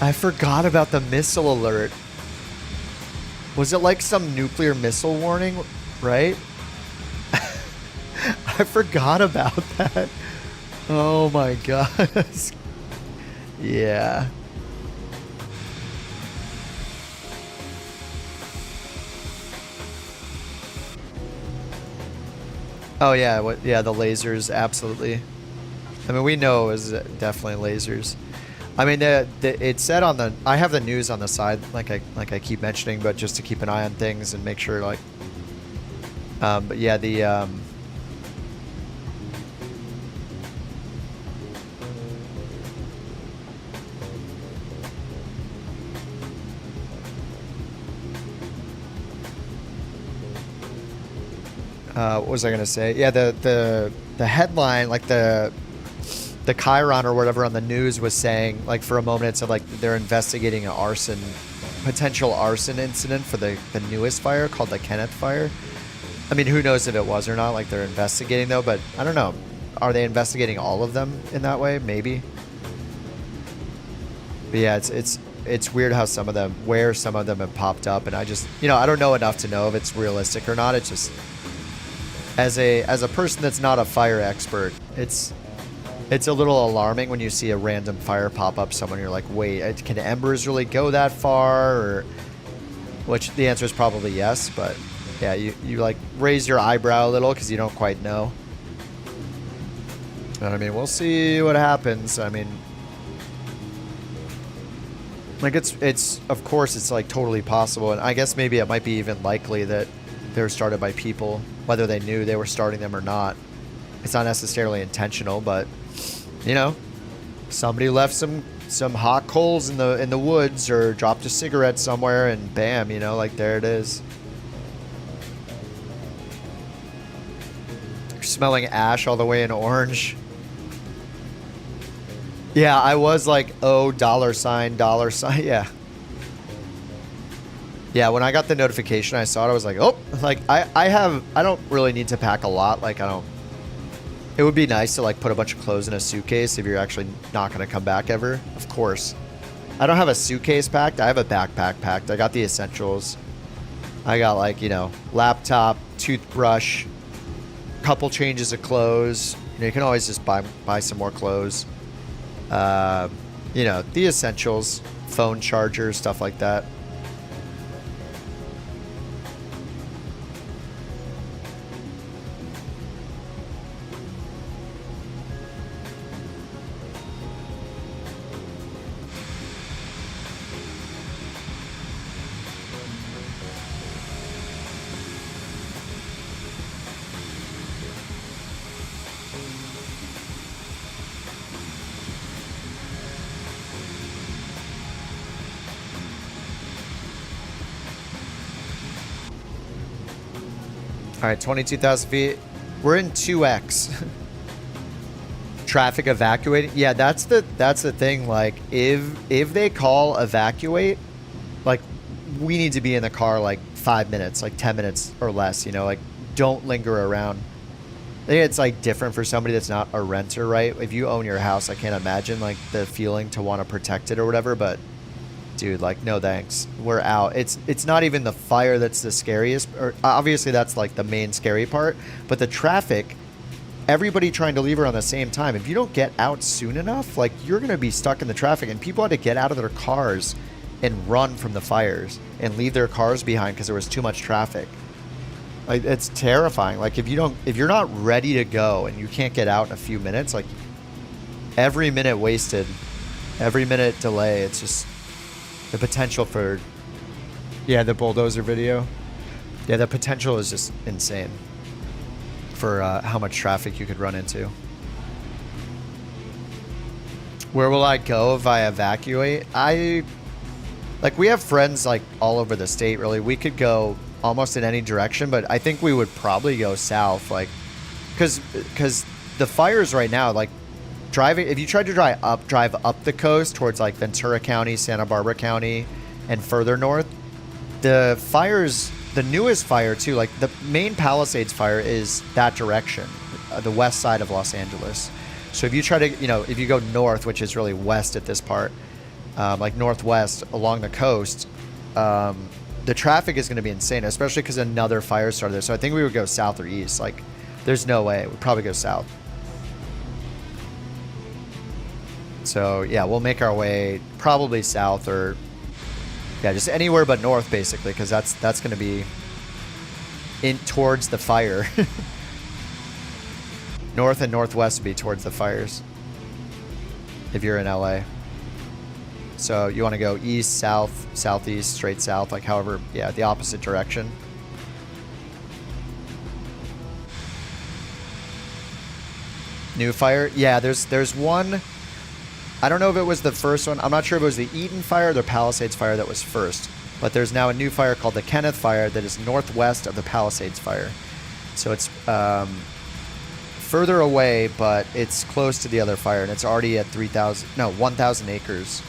I forgot about the missile alert. Was it like some nuclear missile warning, right? I forgot about that. Oh my god. Yeah. Oh yeah, what? Yeah, the lasers, absolutely. I mean, we know it was definitely lasers. I mean, it said on the. I have the news on the side, like I keep mentioning, but just to keep an eye on things and make sure, like. But yeah, the. What was I gonna say? Yeah, the headline, like the Chiron or whatever on the news was saying, like for a moment it said like they're investigating an potential arson incident for the newest fire called the Kenneth fire. I mean, who knows if it was or not? Like they're investigating though, but I don't know. Are they investigating all of them in that way? Maybe. But yeah, it's weird how some of them have popped up, and I just, I don't know enough to know if it's realistic or not. It's just as a person that's not a fire expert, it's a little alarming when you see a random fire pop up somewhere. You're like, wait, can embers really go that far? Or, which the answer is probably yes, but yeah, you like raise your eyebrow a little because you don't quite know. But I mean, we'll see what happens. I mean, like it's of course it's like totally possible, and I guess maybe it might be even likely that they were started by people, whether they knew they were starting them or not. It's not necessarily intentional, but somebody left some hot coals in the woods or dropped a cigarette somewhere, and bam, like there it is. You're smelling ash all the way in orange. Yeah, I was like, oh, $sign, yeah. Yeah, when I got the notification, I saw it, I was like, oh, like I don't really need to pack a lot. Like it would be nice to like put a bunch of clothes in a suitcase if you're actually not going to come back ever. Of course. I don't have a suitcase packed. I have a backpack packed. I got the essentials. I got like, laptop, toothbrush, couple changes of clothes. You can always just buy some more clothes. The essentials, phone charger, stuff like that. All right, 22,000 feet. We're in 2x. Traffic evacuating. Yeah, that's the thing. Like, if they call evacuate, like, we need to be in the car like 5 minutes, like 10 minutes or less. Like, don't linger around. I think it's like different for somebody that's not a renter, right? If you own your house, I can't imagine like the feeling to want to protect it or whatever, but. Dude, like, no thanks. We're out. It's not even the fire that's the scariest. Or obviously, that's like the main scary part. But the traffic, everybody trying to leave around the same time. If you don't get out soon enough, like, you're going to be stuck in the traffic. And people had to get out of their cars and run from the fires and leave their cars behind because there was too much traffic. Like, it's terrifying. Like, if you're not ready to go and you can't get out in a few minutes, like, every minute wasted, every minute delay, it's just. The potential for, yeah, the bulldozer video. Yeah, the potential is just insane for how much traffic you could run into. Where will I go if I evacuate? We have friends like all over the state, really. We could go almost in any direction, but I think we would probably go south, like, because the fires right now, like, if you tried to drive up the coast towards like Ventura County, Santa Barbara County, and further north, the fires, the newest fire too, like the main Palisades fire is that direction, the west side of Los Angeles. So if you try to, if you go north, which is really west at this part, like northwest along the coast, the traffic is going to be insane, especially because another fire started there. So I think we would go south or east. Like, there's no way. We'd probably go south. So yeah, we'll make our way probably south or yeah, just anywhere but north basically, because that's going to be in towards the fire. North and northwest would be towards the fires if you're in LA. So you want to go east, south, southeast, straight south, like however, yeah, the opposite direction. New fire? Yeah, there's one. I don't know if it was the first one. I'm not sure if it was the Eaton fire or the Palisades fire that was first. But there's now a new fire called the Kenneth fire that is northwest of the Palisades fire. So it's further away, but it's close to the other fire, and it's already at 1,000 acres.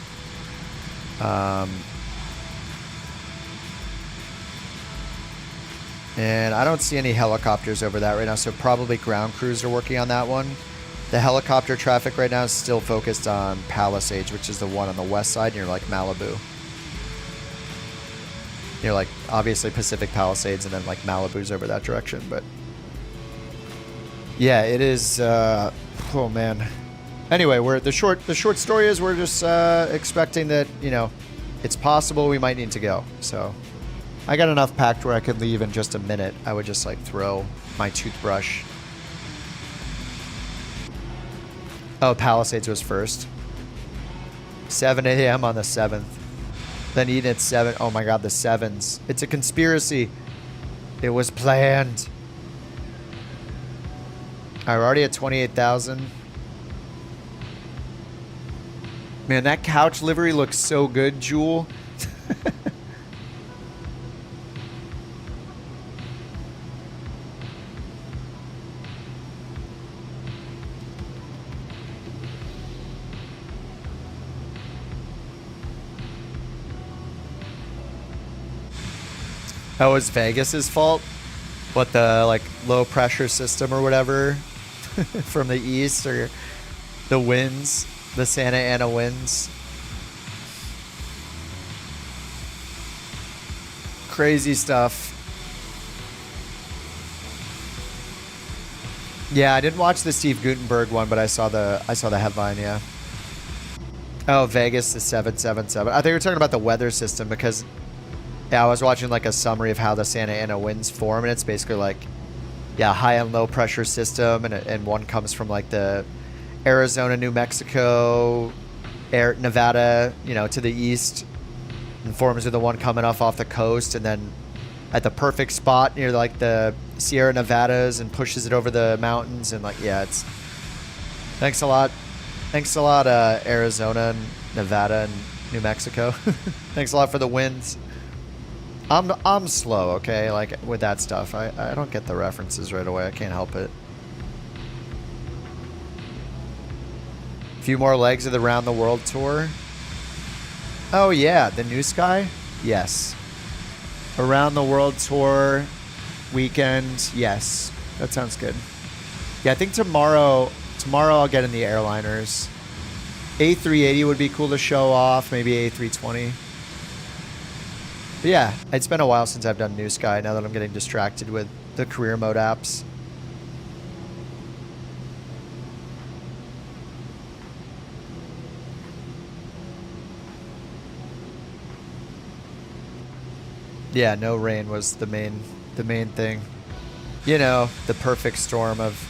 And I don't see any helicopters over that right now, so probably ground crews are working on that one. The helicopter traffic right now is still focused on Palisades, which is the one on the west side near like Malibu. Near like obviously Pacific Palisades, and then like Malibu's over that direction. But yeah, it is. Oh man. Anyway, the short story is we're just expecting that, you know, it's possible we might need to go. So I got enough packed where I could leave in just a minute. I would just like throw my toothbrush. Oh, Palisades was first. 7 a.m. on the 7th. Then Eden at 7. Oh my god, the 7s. It's a conspiracy. It was planned. Alright, we're already at 28,000. Man, that couch livery looks so good, Jewel. That was Vegas's fault. What, the like low pressure system or whatever from the east, or the winds, the Santa Ana winds. Crazy stuff. Yeah, I didn't watch the Steve Gutenberg one, but I saw the headline, yeah. Oh, Vegas is 777. I think we were talking about the weather system because yeah, I was watching like a summary of how the Santa Ana winds form, and it's basically like, yeah, high and low pressure system, and one comes from like the Arizona, New Mexico, Nevada, you know, to the east, and forms with the one coming off the coast, and then at the perfect spot near like the Sierra Nevadas, and pushes it over the mountains, and like, yeah, it's thanks a lot, Arizona, and Nevada, and New Mexico. Thanks a lot for the winds. I'm slow, okay? Like with that stuff, I don't get the references right away. I can't help it. A few more legs of the Round the World tour. Oh yeah, the New Sky? Yes. Around the World tour weekend. Yes. That sounds good. Yeah, I think tomorrow I'll get in the airliners. A380 would be cool to show off, maybe A320. But yeah, it's been a while since I've done New Sky now that I'm getting distracted with the career mode apps. Yeah, no rain was the main thing. You know, the perfect storm of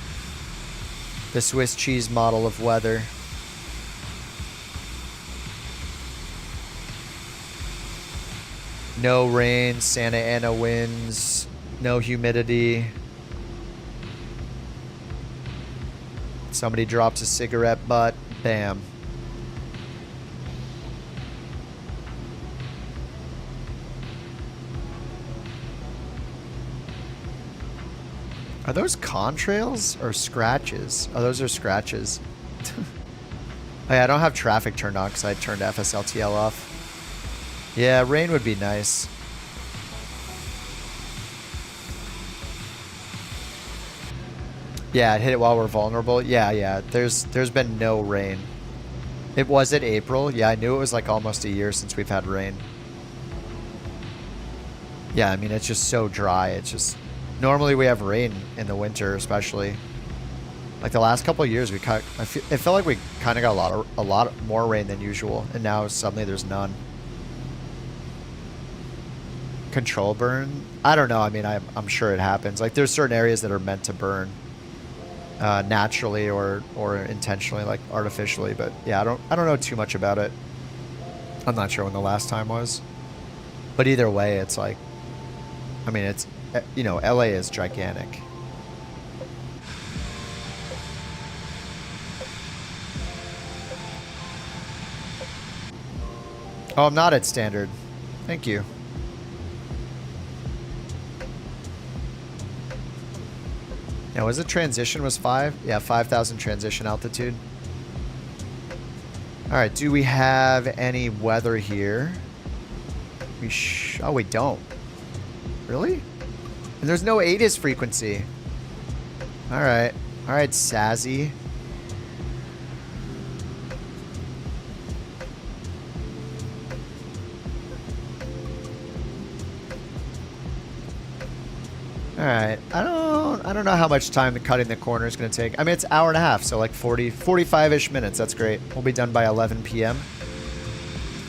the Swiss cheese model of weather. No rain, Santa Ana winds, no humidity. Somebody drops a cigarette butt, bam. Are those contrails or scratches? Oh, those are scratches. Oh, yeah, I don't have traffic turned on because I turned FSLTL off. Yeah, rain would be nice. Yeah, I'd hit it while we're vulnerable. Yeah. There's been no rain. It was at April. Yeah, I knew it was like almost a year since we've had rain. Yeah, I mean, it's just so dry. It's just... Normally we have rain in the winter, especially. Like the last couple of years, it felt like we kind of got a lot more rain than usual, and now suddenly there's none. Control burn? I don't know. I mean, I'm sure it happens. Like there's certain areas that are meant to burn naturally or intentionally, like artificially. But yeah, I don't know too much about it. I'm not sure when the last time was. But either way, it's like, I mean, it's, you know, LA is gigantic. Oh, I'm not at standard. Thank you. Now, was it transition was 5? Yeah, 5,000 transition altitude. All right, do we have any weather here? Oh, we don't. Really? And there's no ATIS frequency. All right, Sassy. All right, I don't know how much time cutting the corner is going to take. I mean, it's an hour and a half, so like 45-ish minutes. That's great. We'll be done by 11 p.m.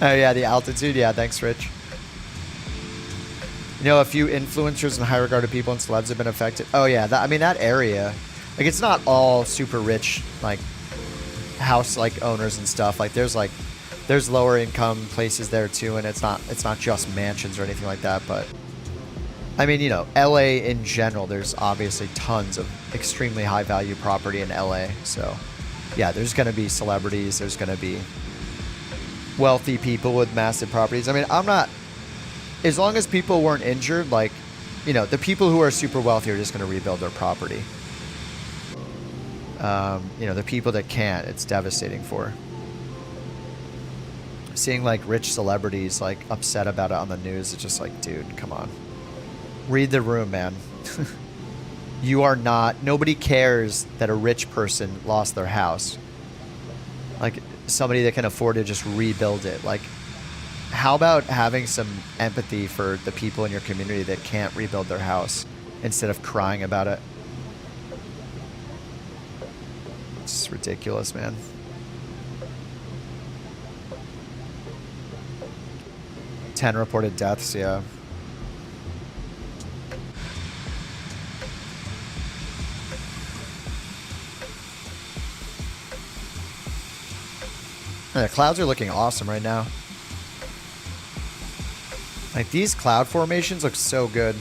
Oh yeah, the altitude. Yeah, thanks, Rich. You know, a few influencers and high-regarded people and celebs have been affected. Oh yeah, I mean that area, like it's not all super rich, like house like owners and stuff. Like there's lower income places there too, and it's not just mansions or anything like that, but. I mean, you know, LA in general, there's obviously tons of extremely high value property in LA. So, yeah, there's going to be celebrities. There's going to be wealthy people with massive properties. I mean, as long as people weren't injured, like, you know, the people who are super wealthy are just going to rebuild their property. You know, the people that can't, it's devastating for. Seeing like rich celebrities like upset about it on the news, it's just like, dude, come on. Read the room, man. You are not... Nobody cares that a rich person lost their house. Like, somebody that can afford to just rebuild it. Like, how about having some empathy for the people in your community that can't rebuild their house instead of crying about it? It's ridiculous, man. Ten reported deaths, yeah. The clouds are looking awesome right now. Like these cloud formations look so good.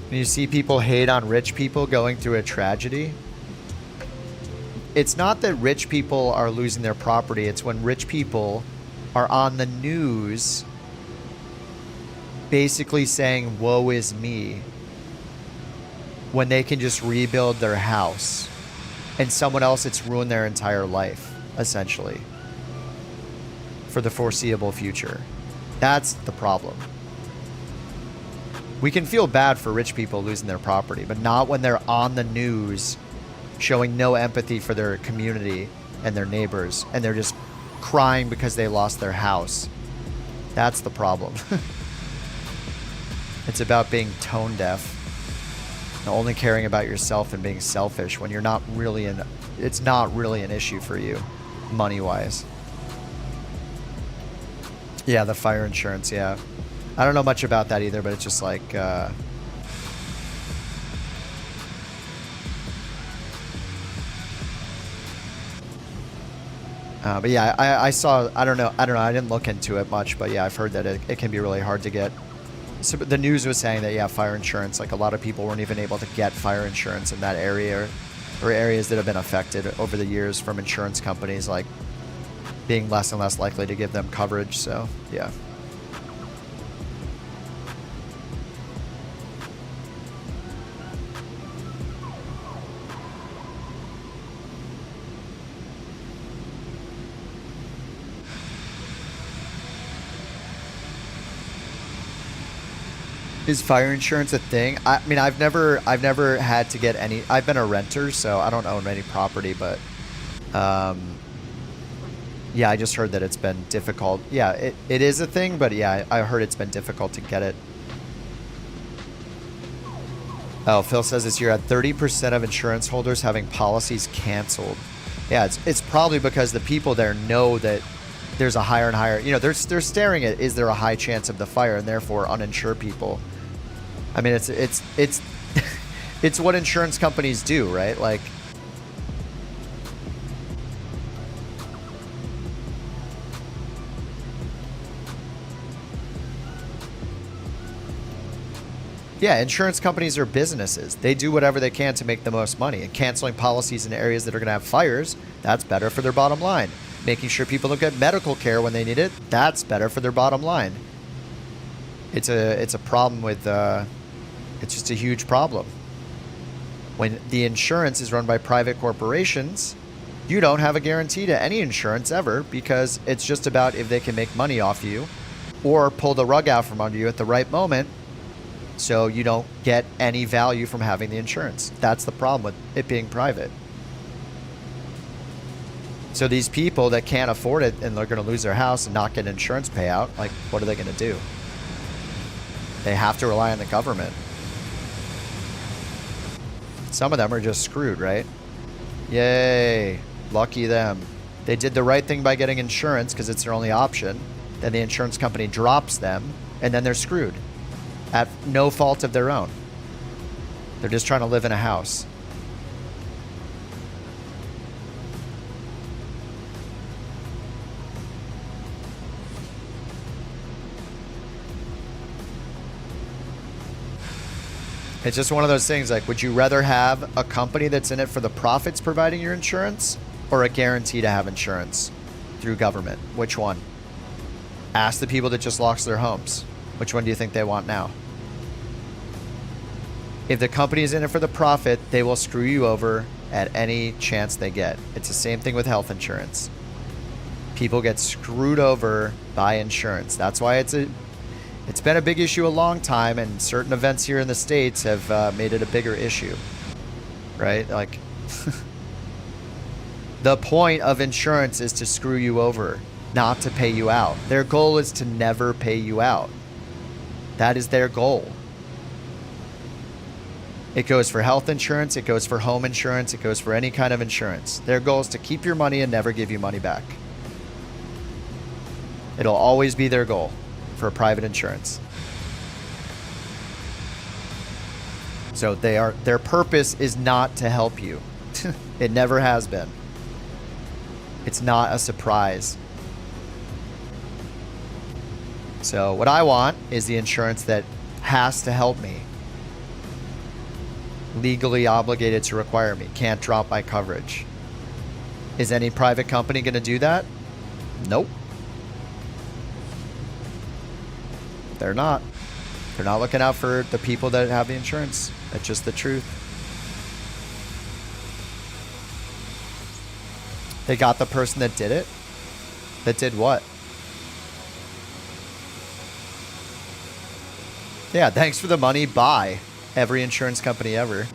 When you see people hate on rich people going through a tragedy, it's not that rich people are losing their property. It's when rich people are on the news basically saying, woe is me, when they can just rebuild their house. And someone else, it's ruined their entire life, essentially, for the foreseeable future. That's the problem. We can feel bad for rich people losing their property, but not when they're on the news showing no empathy for their community and their neighbors, and they're just crying because they lost their house. That's the problem. It's about being tone deaf and only caring about yourself and being selfish when you're not really it's not really an issue for you, money-wise. Yeah, the fire insurance, yeah. I don't know much about that either, but it's just like, but yeah, I saw, I don't know, I didn't look into it much, but yeah, I've heard that it can be really hard to get. So the news was saying that, yeah, fire insurance, like a lot of people weren't even able to get fire insurance in that area or areas that have been affected over the years from insurance companies, like being less and less likely to give them coverage. So, yeah. Is fire insurance a thing? I mean, I've never had to get any. I've been a renter, so I don't own any property, but yeah, I just heard that it's been difficult. Yeah, it is a thing, but yeah, I heard it's been difficult to get it. Oh, Phil says this year had 30% of insurance holders having policies canceled. Yeah, it's probably because the people there know that there's a higher and higher, you know, they're staring at, is there a high chance of the fire, and therefore uninsure people. I mean, it's it's what insurance companies do, right? Like, yeah, insurance companies are businesses. They do whatever they can to make the most money. And canceling policies in areas that are going to have fires, that's better for their bottom line. Making sure people don't get medical care when they need it, that's better for their bottom line. It's a problem with, it's just a huge problem. When the insurance is run by private corporations, you don't have a guarantee to any insurance ever, because it's just about if they can make money off you or pull the rug out from under you at the right moment, so you don't get any value from having the insurance. That's the problem with it being private. So these people that can't afford it and they're going to lose their house and not get an insurance payout, like, what are they going to do? They have to rely on the government. Some of them are just screwed, right? Yay. Lucky them. They did the right thing by getting insurance because it's their only option. Then the insurance company drops them, and then they're screwed at no fault of their own. They're just trying to live in a house. It's just one of those things, like, would you rather have a company that's in it for the profits providing your insurance, or a guarantee to have insurance through government? Which one? Ask the people that just lost their homes. Which one do you think they want now? If the company is in it for the profit, they will screw you over at any chance they get. It's the same thing with health insurance. People get screwed over by insurance. That's why it's been a big issue a long time, and certain events here in the States have made it a bigger issue, right? Like, the point of insurance is to screw you over, not to pay you out. Their goal is to never pay you out. That is their goal. It goes for health insurance, it goes for home insurance, it goes for any kind of insurance. Their goal is to keep your money and never give you money back. It'll always be their goal for private insurance. So their purpose is not to help you. It never has been. It's not a surprise. So what I want is the insurance that has to help me. Legally obligated to require me. Can't drop my coverage. Is any private company going to do that? Nope. They're not. They're not looking out for the people that have the insurance. That's just the truth. They got the person that did it? That did what? Yeah, thanks for the money. Bye. Every insurance company ever.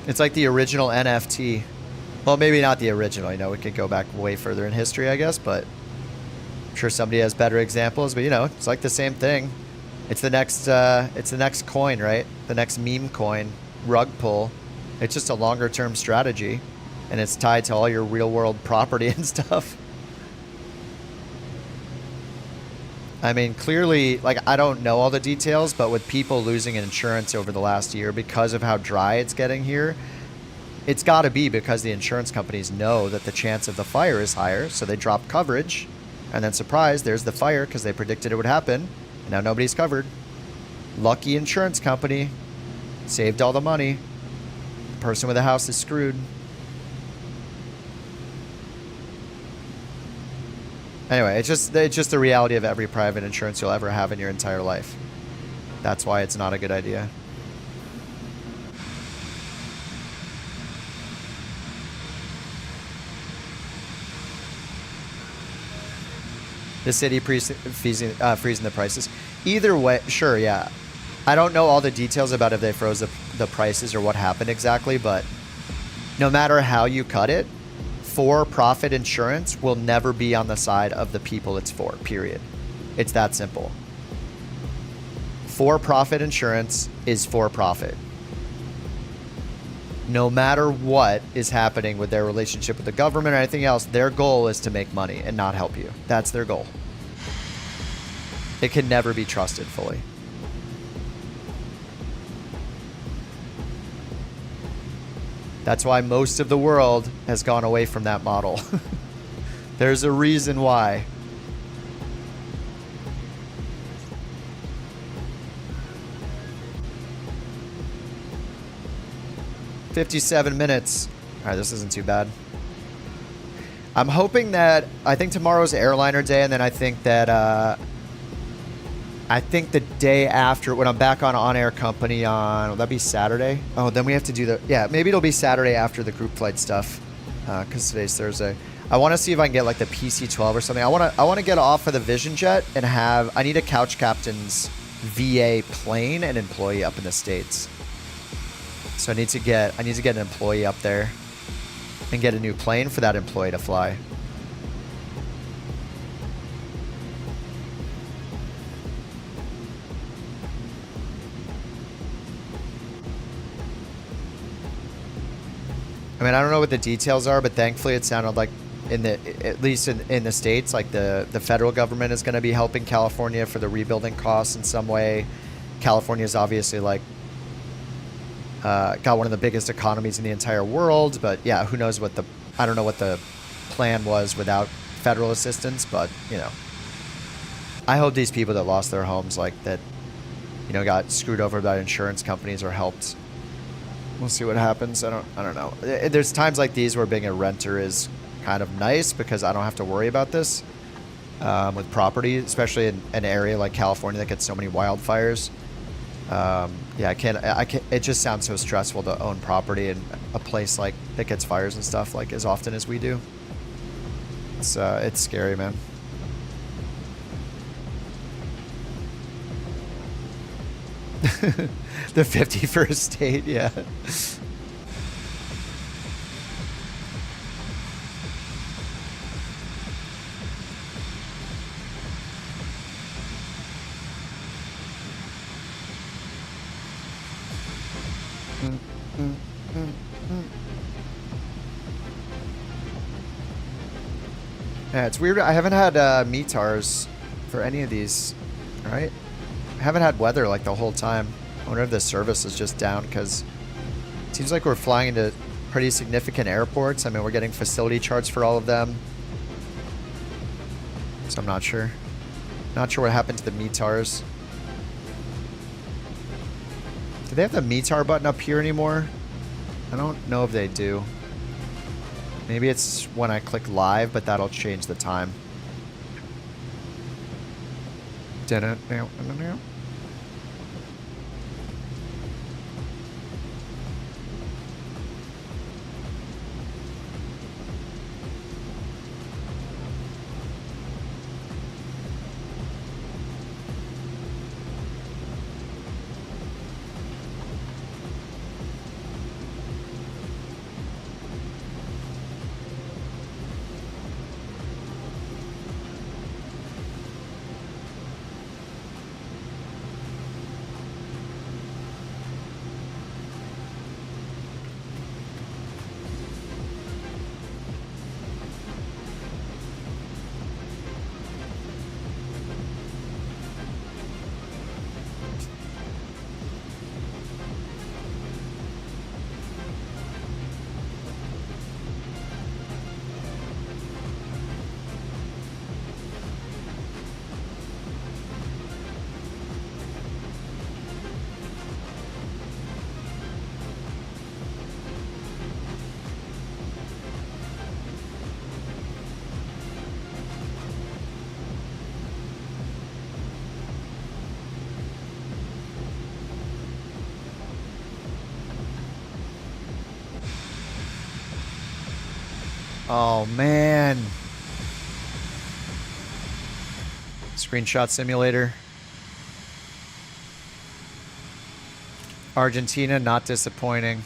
It's like the original NFT. Well, maybe not the original. You know, we could go back way further in history, I guess, but I'm sure somebody has better examples. But, you know, it's like the same thing. It's the next coin, right? The next meme coin, rug pull. It's just a longer term strategy, and it's tied to all your real world property and stuff. I mean, clearly, like, I don't know all the details, but with people losing insurance over the last year because of how dry it's getting here, it's got to be because the insurance companies know that the chance of the fire is higher, so they drop coverage, and then surprise, there's the fire because they predicted it would happen, and now nobody's covered. Lucky insurance company, saved all the money. The person with the house is screwed. Anyway, it's just the reality of every private insurance you'll ever have in your entire life. That's why it's not a good idea. The city freezing the prices. Either way, sure, yeah. I don't know all the details about if they froze the prices or what happened exactly, but no matter how you cut it, for-profit insurance will never be on the side of the people it's for, period. It's that simple. For-profit insurance is for-profit. No matter what is happening with their relationship with the government or anything else, their goal is to make money and not help you. That's their goal. It can never be trusted fully. That's why most of the world has gone away from that model. There's a reason why. "57 minutes. All right, this isn't too bad. I'm hoping that, I think tomorrow's airliner day, and then I think that, I think the day after, when I'm back on OnAir Company on, will that be Saturday? Oh, then we have to do the, yeah, maybe it'll be Saturday after the group flight stuff, because today's Thursday. I want to see if I can get like the PC-12 or something. I want to get off of the Vision Jet and I need a Couch Captain's VA plane and employee up in the States. So I need to get an employee up there and get a new plane for that employee to fly. I mean, I don't know what the details are, but thankfully it sounded like at least in the States, like the federal government is going to be helping California for the rebuilding costs in some way. California is obviously like got one of the biggest economies in the entire world, but yeah, who knows I don't know what the plan was without federal assistance, but you know, I hope these people that lost their homes, like that, you know, got screwed over by insurance companies are helped. We'll see what happens. I don't know. There's times like these where being a renter is kind of nice because I don't have to worry about this with property, especially in an area like California that gets so many wildfires. Yeah, I can't. It just sounds so stressful to own property in a place like that gets fires and stuff like as often as we do. It's scary, man. The 51st state, yeah. Yeah, it's weird. I haven't had METARs for any of these, right? I haven't had weather like the whole time. I wonder if the service is just down because it seems like we're flying into pretty significant airports. I mean, we're getting facility charts for all of them. So I'm not sure. Not sure what happened to the METARs. Do they have the METAR button up here anymore? I don't know if they do. Maybe it's when I click live, but that'll change the time. Oh, man. Screenshot simulator. Argentina, not disappointing.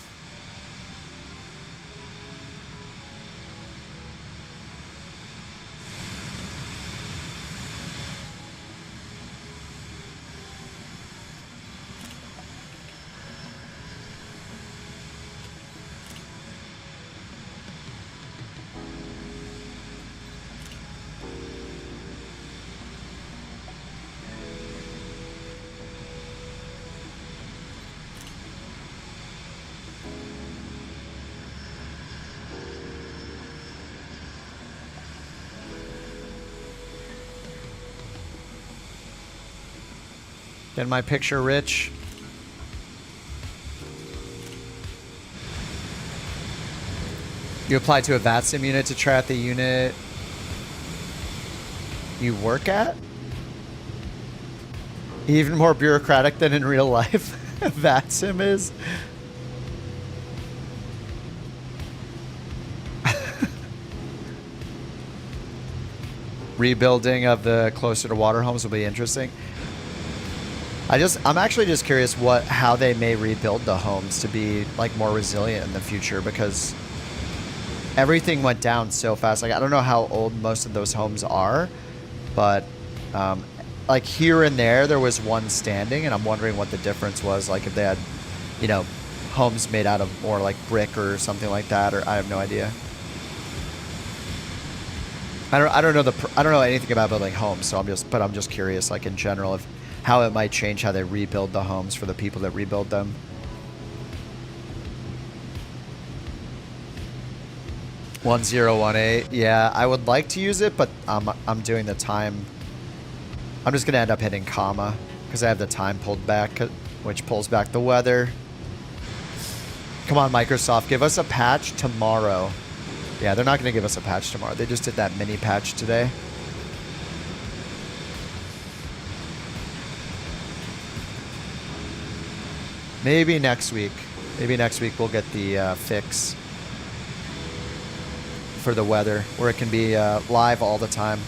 Get my picture, Rich. You apply to a VATSIM unit to try out the unit you work at? Even more bureaucratic than in real life. VATSIM is. Rebuilding of the closer to water homes will be interesting. I'm actually just curious how they may rebuild the homes to be like more resilient in the future, because everything went down so fast. Like, I don't know how old most of those homes are, but like here and there was one standing, and I'm wondering what the difference was. Like if they had, you know, homes made out of more like brick or something like that, or I have no idea. I don't know anything about building homes, so I'm just curious, like in general, if how it might change how they rebuild the homes for the people that rebuild them. $1018. Yeah, I would like to use it, but I'm doing the time. I'm just gonna end up hitting comma because I have the time pulled back, which pulls back the weather. Come on, Microsoft, give us a patch tomorrow. Yeah, they're not gonna give us a patch tomorrow. They just did that mini patch today. Maybe next week. Maybe next week we'll get the fix for the weather, where it can be live all the time.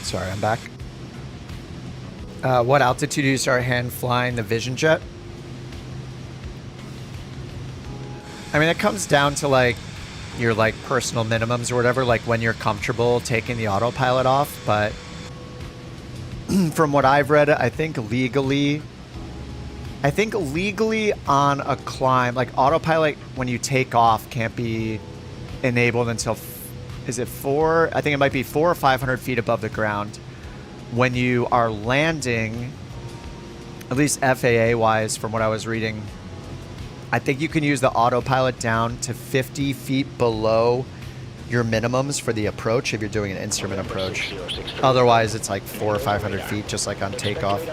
Sorry, I'm back. What altitude do you start hand flying the Vision Jet? I mean, it comes down to like your like personal minimums or whatever, like when you're comfortable taking the autopilot off. But from what I've read, I think legally on a climb, like autopilot when you take off can't be enabled until is it 4? I think it might be 400 or 500 feet above the ground. When you are landing, at least FAA wise, from what I was reading, I think you can use the autopilot down to 50 feet below your minimums for the approach if you're doing an instrument approach. Otherwise, it's like 400 or 500 feet, just like on takeoff.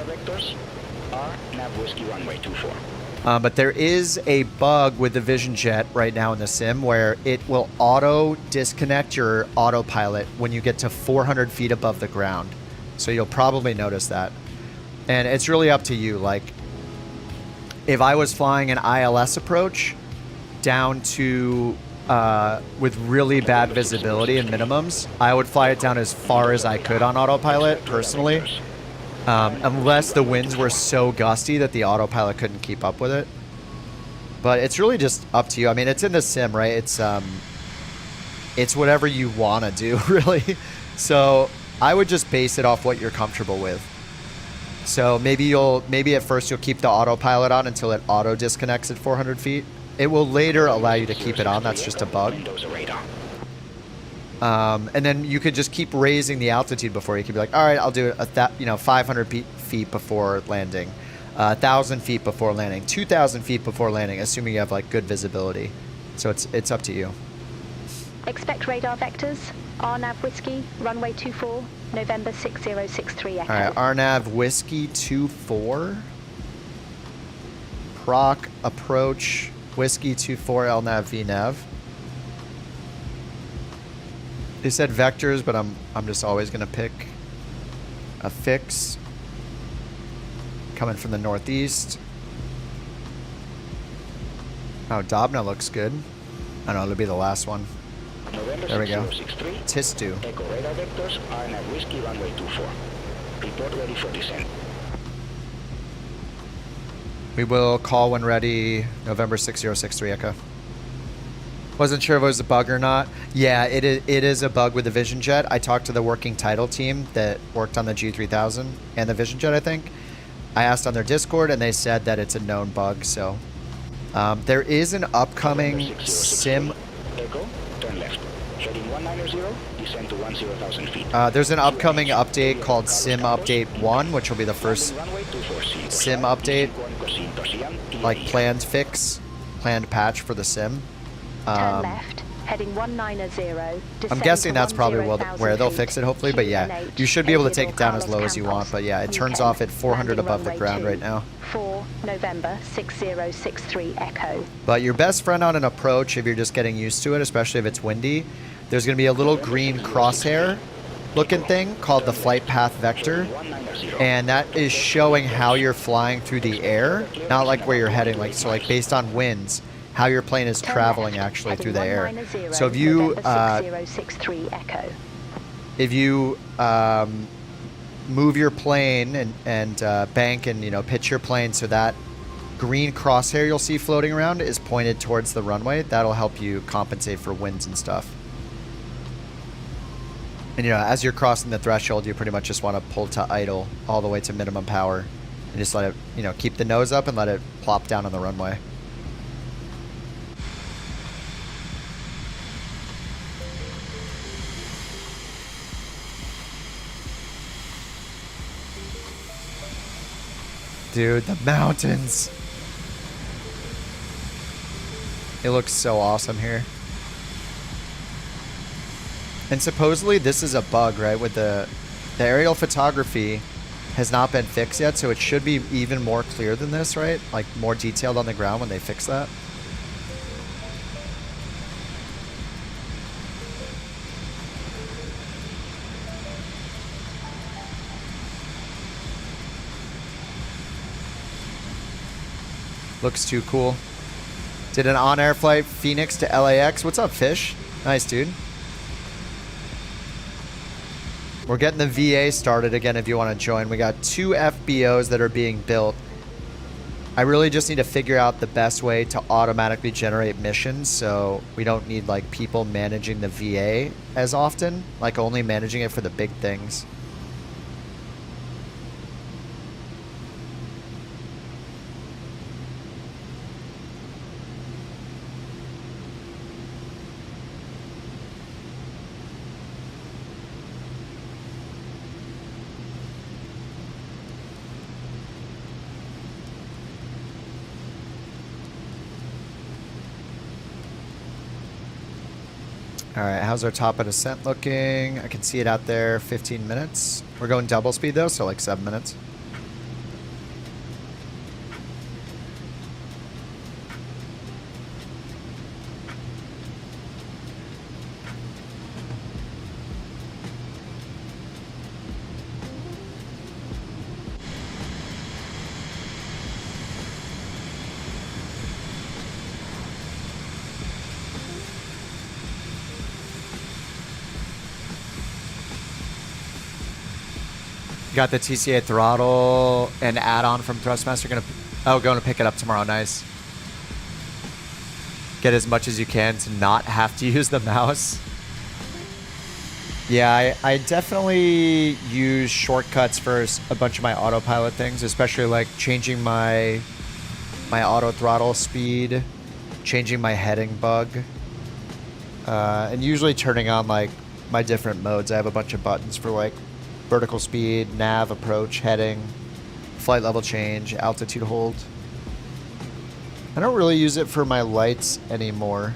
But there is a bug with the Vision Jet right now in the sim where it will auto disconnect your autopilot when you get to 400 feet above the ground. So you'll probably notice that. And it's really up to you. Like, if I was flying an ILS approach down to with really bad visibility and minimums, I would fly it down as far as I could on autopilot personally. Unless the winds were so gusty that the autopilot couldn't keep up with it. But it's really just up to you. I mean, it's in the sim, right? It's whatever you want to do, really. So I would just base it off what you're comfortable with. So maybe at first you'll keep the autopilot on until it auto disconnects at 400 feet. It will later allow you to keep it on. That's just a bug. And then you could just keep raising the altitude before. You could be like, all right, I'll do it 500 feet before landing, 1,000 feet before landing, 2,000 feet before landing, assuming you have like good visibility. So it's up to you. Expect radar vectors. RNAV Whiskey, runway 24, November 6063 Echo. All right, RNAV Whiskey 24. Proc approach Whiskey 24 LNAV VNAV. They said vectors, but I'm just always gonna pick a fix. Coming from the northeast. Oh, Dobna looks good. I don't know, it'll be the last one. November There we go. 6063. Tistu. Echo radar vectors, RNAV Whiskey runway 24. Report ready for descent. We will call when ready. November 6063 Echo. Wasn't sure if it was a bug or not. Yeah, it is a bug with the Vision Jet. I talked to the working title team that worked on the G3000 and the Vision Jet, I think. I asked on their Discord, and they said that it's a known bug. So there is an upcoming sim. Echo, turn left. Heading 190, descend to 10,000 feet. There's an upcoming update called Sim Update 1, which will be the first sim update, like planned patch for the sim. Turn left, heading 190. I'm guessing that's probably where they'll fix it, hopefully. But yeah, you should be able to take it down as low as you want. But yeah, it turns off at 400 above the ground right now. 4 November 6063 Echo. But your best friend on an approach, if you're just getting used to it, especially if it's windy, there's going to be a little green crosshair looking thing called the flight path vector. And that is showing how you're flying through the air, not like where you're heading. Like, so like based on winds, how your plane is traveling actually through the air. So if you move your plane and bank and pitch your plane so that green crosshair you'll see floating around is pointed towards the runway, that'll help you compensate for winds and stuff. And as you're crossing the threshold, you pretty much just want to pull to idle all the way to minimum power and just let it keep the nose up and let it plop down on the runway. Dude, the mountains. It looks so awesome here. And supposedly this is a bug, right? With the aerial photography has not been fixed yet, so it should be even more clear than this, right? Like more detailed on the ground when they fix that. Looks too cool. Did an on-air flight Phoenix to LAX. What's up, Fish? Nice, dude. We're getting the VA started again if you want to join. We got 2 FBOs that are being built. I really just need to figure out the best way to automatically generate missions so we don't need like people managing the VA as often, like only managing it for the big things. All right, how's our top of descent looking? I can see it out there, 15 minutes. We're going double speed though, so like 7 minutes. Got the TCA throttle and add-on from Thrustmaster. Going to pick it up tomorrow. Nice. Get as much as you can to not have to use the mouse. Yeah, I definitely use shortcuts for a bunch of my autopilot things, especially like changing my auto throttle speed, changing my heading bug, and usually turning on like my different modes. I have a bunch of buttons for like vertical speed, nav, approach, heading, flight level change, altitude hold. I don't really use it for my lights anymore.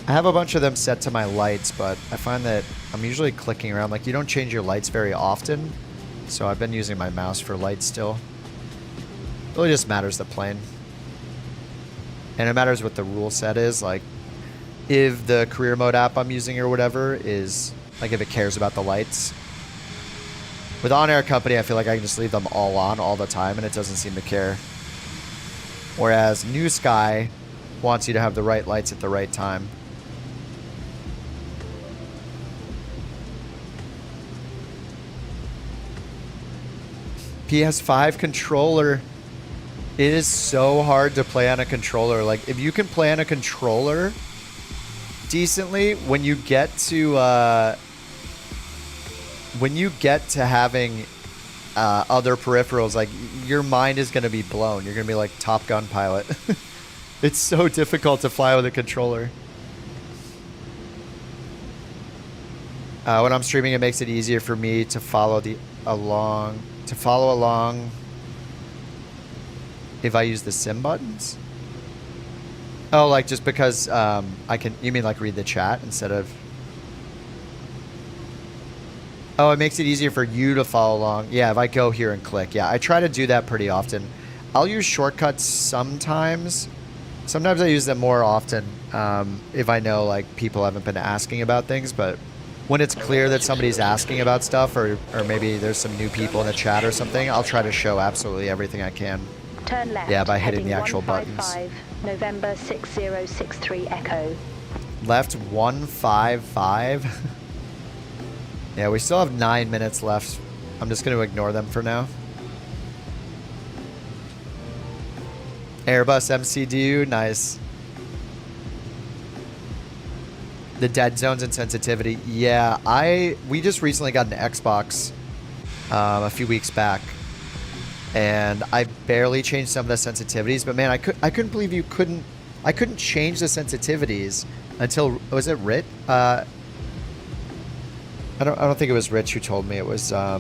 I have a bunch of them set to my lights, but I find that I'm usually clicking around. Like, you don't change your lights very often, so I've been using my mouse for lights still. It really just matters the plane. And it matters what the rule set is. Like, if the career mode app I'm using or whatever is, like, if it cares about the lights. With OnAir Company, I feel like I can just leave them all on all the time, and it doesn't seem to care. Whereas New Sky wants you to have the right lights at the right time. PS5 controller. It is so hard to play on a controller. Like, if you can play on a controller decently, when you get to having other peripherals, like, your mind is going to be blown. You're going to be like Top Gun pilot. It's so difficult to fly with a controller. When I'm streaming, it makes it easier for me to follow along if I use the sim buttons. Oh, like, just because you mean like read the chat instead of... Oh, it makes it easier for you to follow along. Yeah, if I go here and click. Yeah, I try to do that pretty often. I'll use shortcuts sometimes. Sometimes I use them more often if I know, like, people haven't been asking about things. But when it's clear that somebody's asking about stuff, or maybe there's some new people in the chat or something, I'll try to show absolutely everything I can. Turn left. Yeah, by hitting the actual buttons. 155, November 6063 Echo. Left 155. Yeah, we still have 9 minutes left. I'm just going to ignore them for now. Airbus MCDU, nice. The dead zones and sensitivity. Yeah, we just recently got an Xbox a few weeks back, and I barely changed some of the sensitivities. But man, I couldn't believe I couldn't change the sensitivities until, was it Rit? I don't think it was Rich who told me. It was oh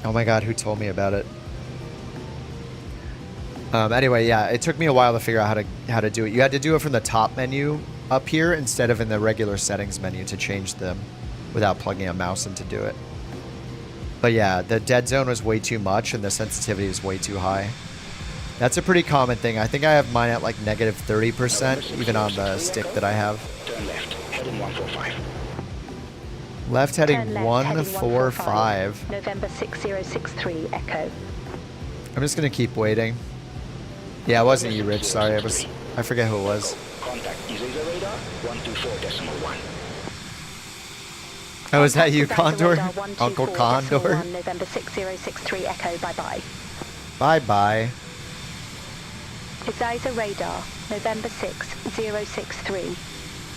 my god, who told me about it? Anyway, yeah, it took me a while to figure out how to do it. You had to do it from the top menu up here instead of in the regular settings menu to change them without plugging a mouse in to do it. But yeah, the dead zone was way too much and the sensitivity was way too high. That's a pretty common thing. I think I have mine at like negative 30%, even on the stick that I have. Turn left, heading 145. Left heading Turn left, 145. November 6063 Echo. I'm just gonna keep waiting. Yeah, it wasn't you, Rich. Sorry, I forget who it was. Contact Izaza radar 124.1. Oh, is that you, Condor? Radar Uncle 124.1, Condor? November 6063 Echo. Bye bye. Bye bye. Izaza radar November 6063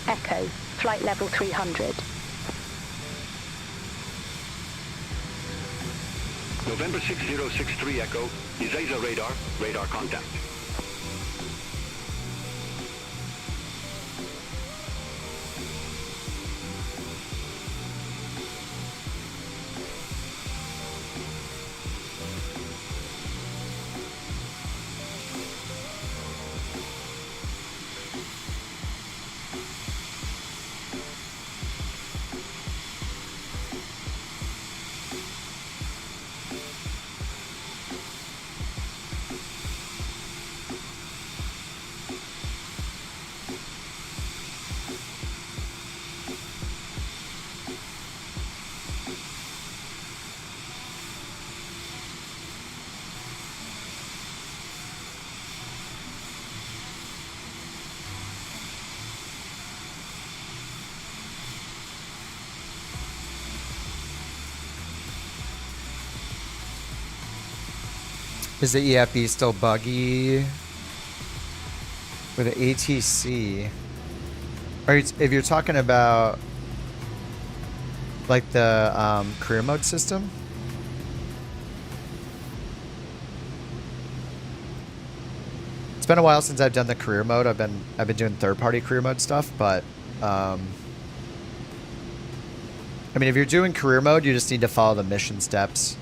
Echo. Flight level 300. November 6063 Echo, Izaza radar contact. Is the EFB still buggy? With the ATC? Or if you're talking about like the career mode system? been a while since I've done the career mode. I've been doing third-party career mode stuff, but I mean, if you're doing career mode, you just need to follow the mission steps.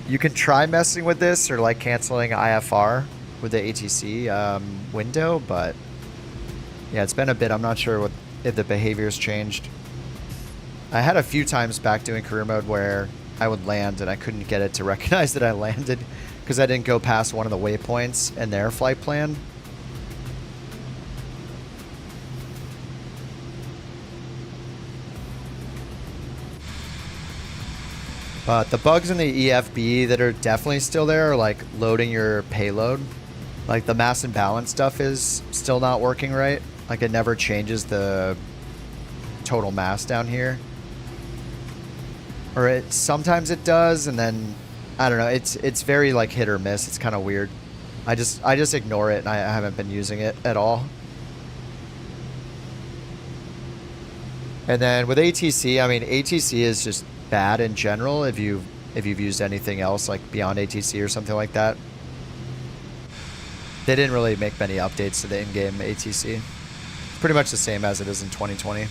You can try messing with this or like canceling IFR with the ATC window, but yeah, it's been a bit. I'm not sure if the behavior's changed. I had a few times back doing career mode where I would land and I couldn't get it to recognize that I landed because I didn't go past one of the waypoints in their flight plan. But the bugs in the EFB that are definitely still there are like loading your payload. Like the mass and balance stuff is still not working right. Like it never changes the total mass down here. Or sometimes it does, and then I don't know. It's very like hit or miss. It's kind of weird. I just ignore it, and I haven't been using it at all. And then with ATC, I mean ATC is just bad in general. If you've used anything else like beyond ATC or something like that, they didn't really make many updates to the in-game ATC. It's pretty much the same as it is in 2020.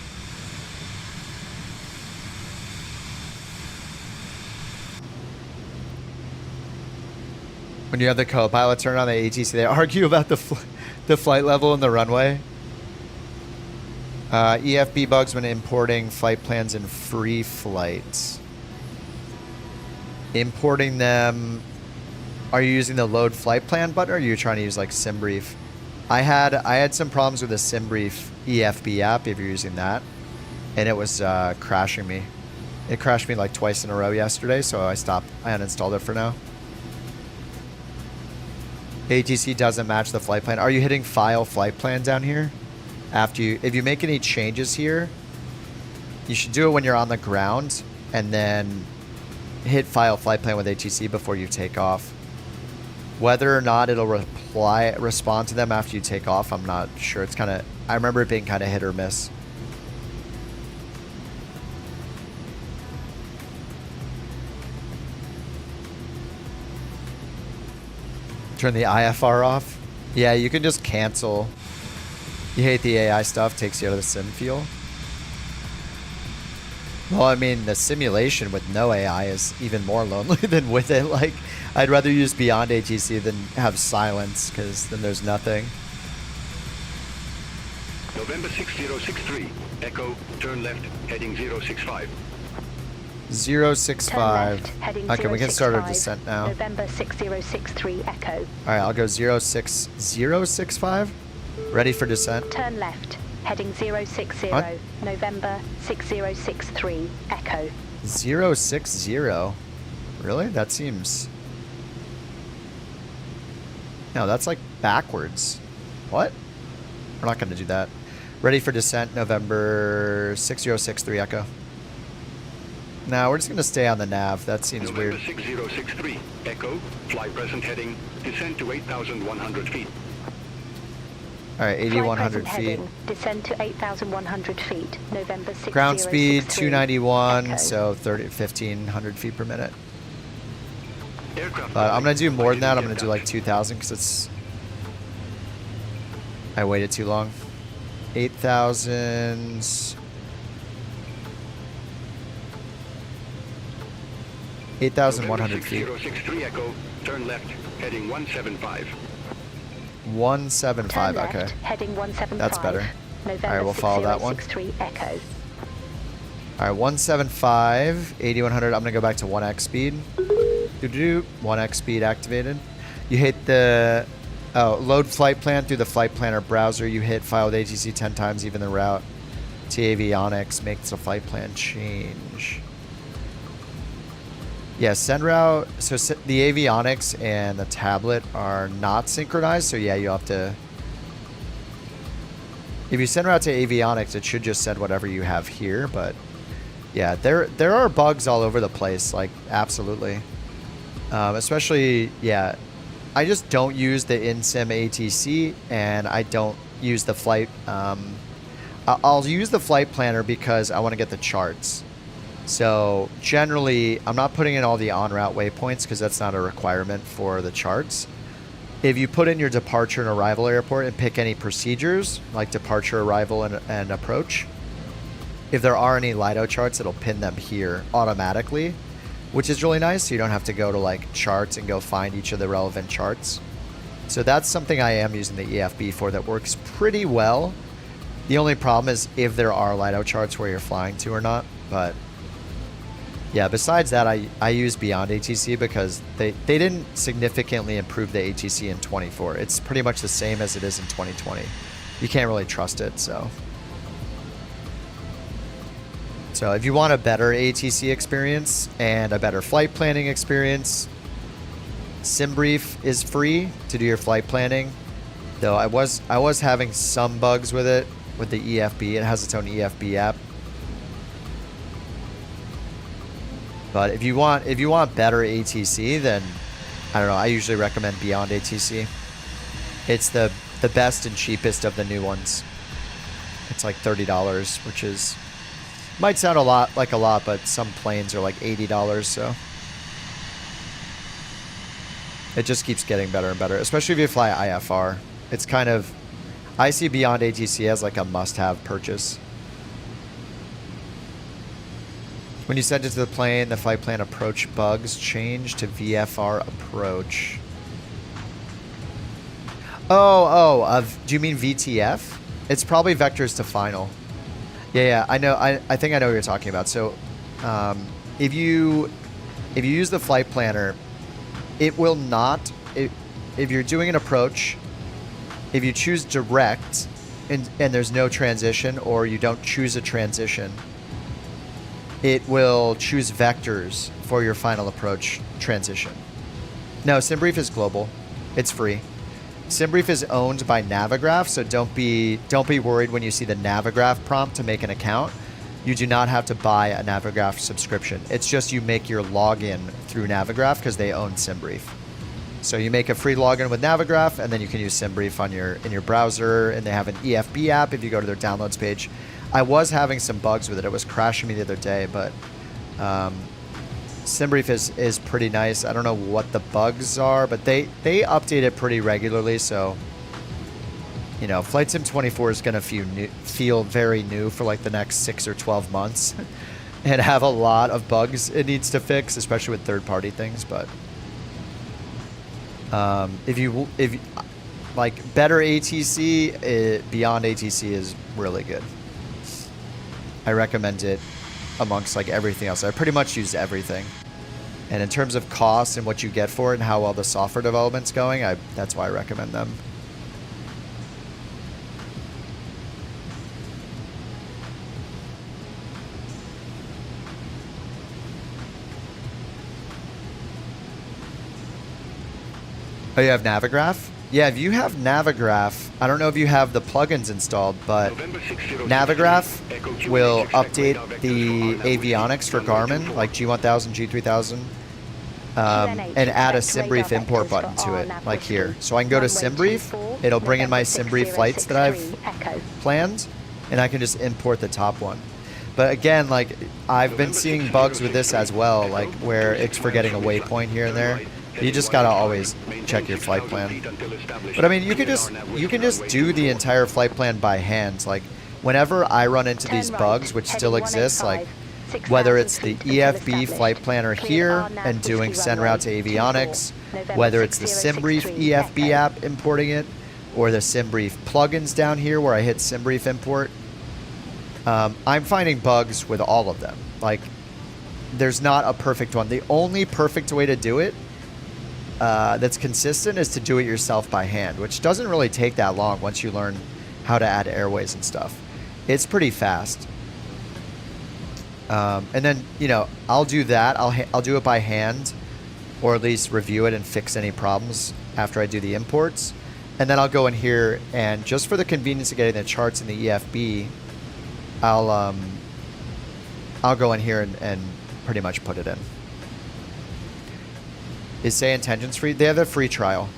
When you have the co-pilot turn on the ATC, they argue about the flight level in the runway. EFB bugs when importing flight plans in free flights. Importing them. Are you using the load flight plan button, or are you trying to use like SimBrief? I had some problems with the SimBrief EFB app if you're using that, and it was crashing me. It crashed me like twice in a row yesterday, so I uninstalled it for now. ATC doesn't match the flight plan. Are you hitting file flight plan down here? If you make any changes here, you should do it when you're on the ground and then hit file flight plan with ATC before you take off. Whether or not it'll respond to them after you take off, I'm not sure. It's kind of, I remember it being kind of hit or miss. Turn the IFR off. Yeah, you can just cancel. You hate the AI stuff, takes you out of the sim feel. Well, I mean, the simulation with no AI is even more lonely than with it. Like, I'd rather use beyond ATC than have silence, because then there's nothing. November 6063, Echo, turn left, heading 065. 065. Turn left, heading Okay, we can start our descent now. November 6063, Echo. All right, I'll go 06065. Ready for descent. Turn left, heading 060, What? November 6063, Echo. 060. Really? That seems... No, that's like backwards. What? We're not going to do that. Ready for descent, November 6063, Echo. Now we're just going to stay on the nav. That seems November weird. 6063, Echo, fly present heading, descend to 8,100 feet. All right, 8,100 Fly feet. present heading, descend to 8,100 feet, November 6063, Ground speed 291, Echo. so 1,500 feet per minute. Aircraft But I'm going to do more than that. I'm jet going to do like dash. 2,000 because it's... I waited too long. 8,000... 8,100 feet. 6063 Echo, turn left, heading 175. 175, Turn left, okay. heading 175. That's better. November Alright, we'll follow that one. 6063, Echo. All right, 175, 8,100. I'm going to go back to 1x speed. 1x speed activated. You hit the load flight plan through the flight planner browser. You hit file with ATC 10 times, even the route to Avionics makes the flight plan change. Yeah, send route. So the Avionics and the tablet are not synchronized. So yeah, you have to. If you send route to Avionics, it should just send whatever you have here. But yeah, there are bugs all over the place. Like absolutely, especially yeah. I just don't use the in-sim ATC, and I don't use the flight. I'll use the flight planner because I want to get the charts. So generally, I'm not putting in all the en route waypoints because that's not a requirement for the charts. if you put in your departure and arrival airport and pick any procedures, like departure, arrival, and approach, if there are any LIDO charts, it'll pin them here automatically, which is really nice. So you don't have to go to like charts and go find each of the relevant charts. So that's something I am using the EFB for that works pretty well. The only problem is if there are LIDO charts where you're flying to or not. But yeah, besides that, I use Beyond ATC because they didn't significantly improve the ATC in 24. It's pretty much the same as it is in 2020. You can't really trust it, so. So if you want a better ATC experience and a better flight planning experience, SimBrief is free to do your flight planning. Though I was having some bugs with it with the EFB. It has its own EFB app. But if you want better ATC, then I don't know. I usually recommend Beyond ATC. It's the best and cheapest of the new ones. It's like $30, which is might sound a lot, but some planes are like $80. So it just keeps getting better and better, especially if you fly IFR. It's kind of, I see Beyond ATC as like a must-have purchase. When you send it to the plane, the flight plan approach bugs change to VFR approach. Do you mean VTF? It's probably vectors to final. Yeah, I know. I think I know what you're talking about. So, if you use the flight planner, it will not. If you're doing an approach, if you choose direct, and there's no transition, or you don't choose a transition, it will choose vectors for your final approach transition. No, SimBrief is global. It's free. SimBrief is owned by Navigraph, so don't be worried when you see the Navigraph prompt to make an account. You do not have to buy a Navigraph subscription. It's just you make your login through Navigraph because they own SimBrief. So you make a free login with Navigraph, and then you can use SimBrief in your browser, and they have an EFB app if you go to their downloads page. I was having some bugs with it. It was crashing me the other day, but SimBrief is pretty nice. I don't know what the bugs are, but they update it pretty regularly. So, you know, Flight Sim 24 is going to feel very new for like the next 6 or 12 months and have a lot of bugs it needs to fix, especially with third-party things. But if you like better ATC, Beyond ATC is really good. I recommend it amongst like everything else. I pretty much use everything. And in terms of cost and what you get for it and how well the software development's going, that's why I recommend them. Oh, you have Navigraph? Yeah, if you have Navigraph, I don't know if you have the plugins installed, but Navigraph will update the avionics for Garmin, like G1000, G3000, and add a SimBrief import button to it, like here. So I can go to SimBrief, it'll bring in my SimBrief flights that I've planned, and I can just import the top one. But again, like, I've been seeing bugs with this as well, like where it's forgetting a waypoint here and there. You just gotta always check your flight plan. But I mean, you can just do the entire flight plan by hand. Like, whenever I run into these bugs, which still exist, like whether it's the EFB flight planner here and doing send route to Avionics, whether it's the SimBrief EFB app importing it, or the SimBrief plugins down here where I hit SimBrief import, I'm finding bugs with all of them. Like, there's not a perfect one. The only perfect way to do it that's consistent is to do it yourself by hand, which doesn't really take that long once you learn how to add airways and stuff. It's pretty fast. And then, you know, I'll do that. I'll do it by hand, or at least review it and fix any problems after I do the imports. And then I'll go in here, and just for the convenience of getting the charts in the EFB, I'll go in here and pretty much put it in. Is Say Intentions free? They have a free trial.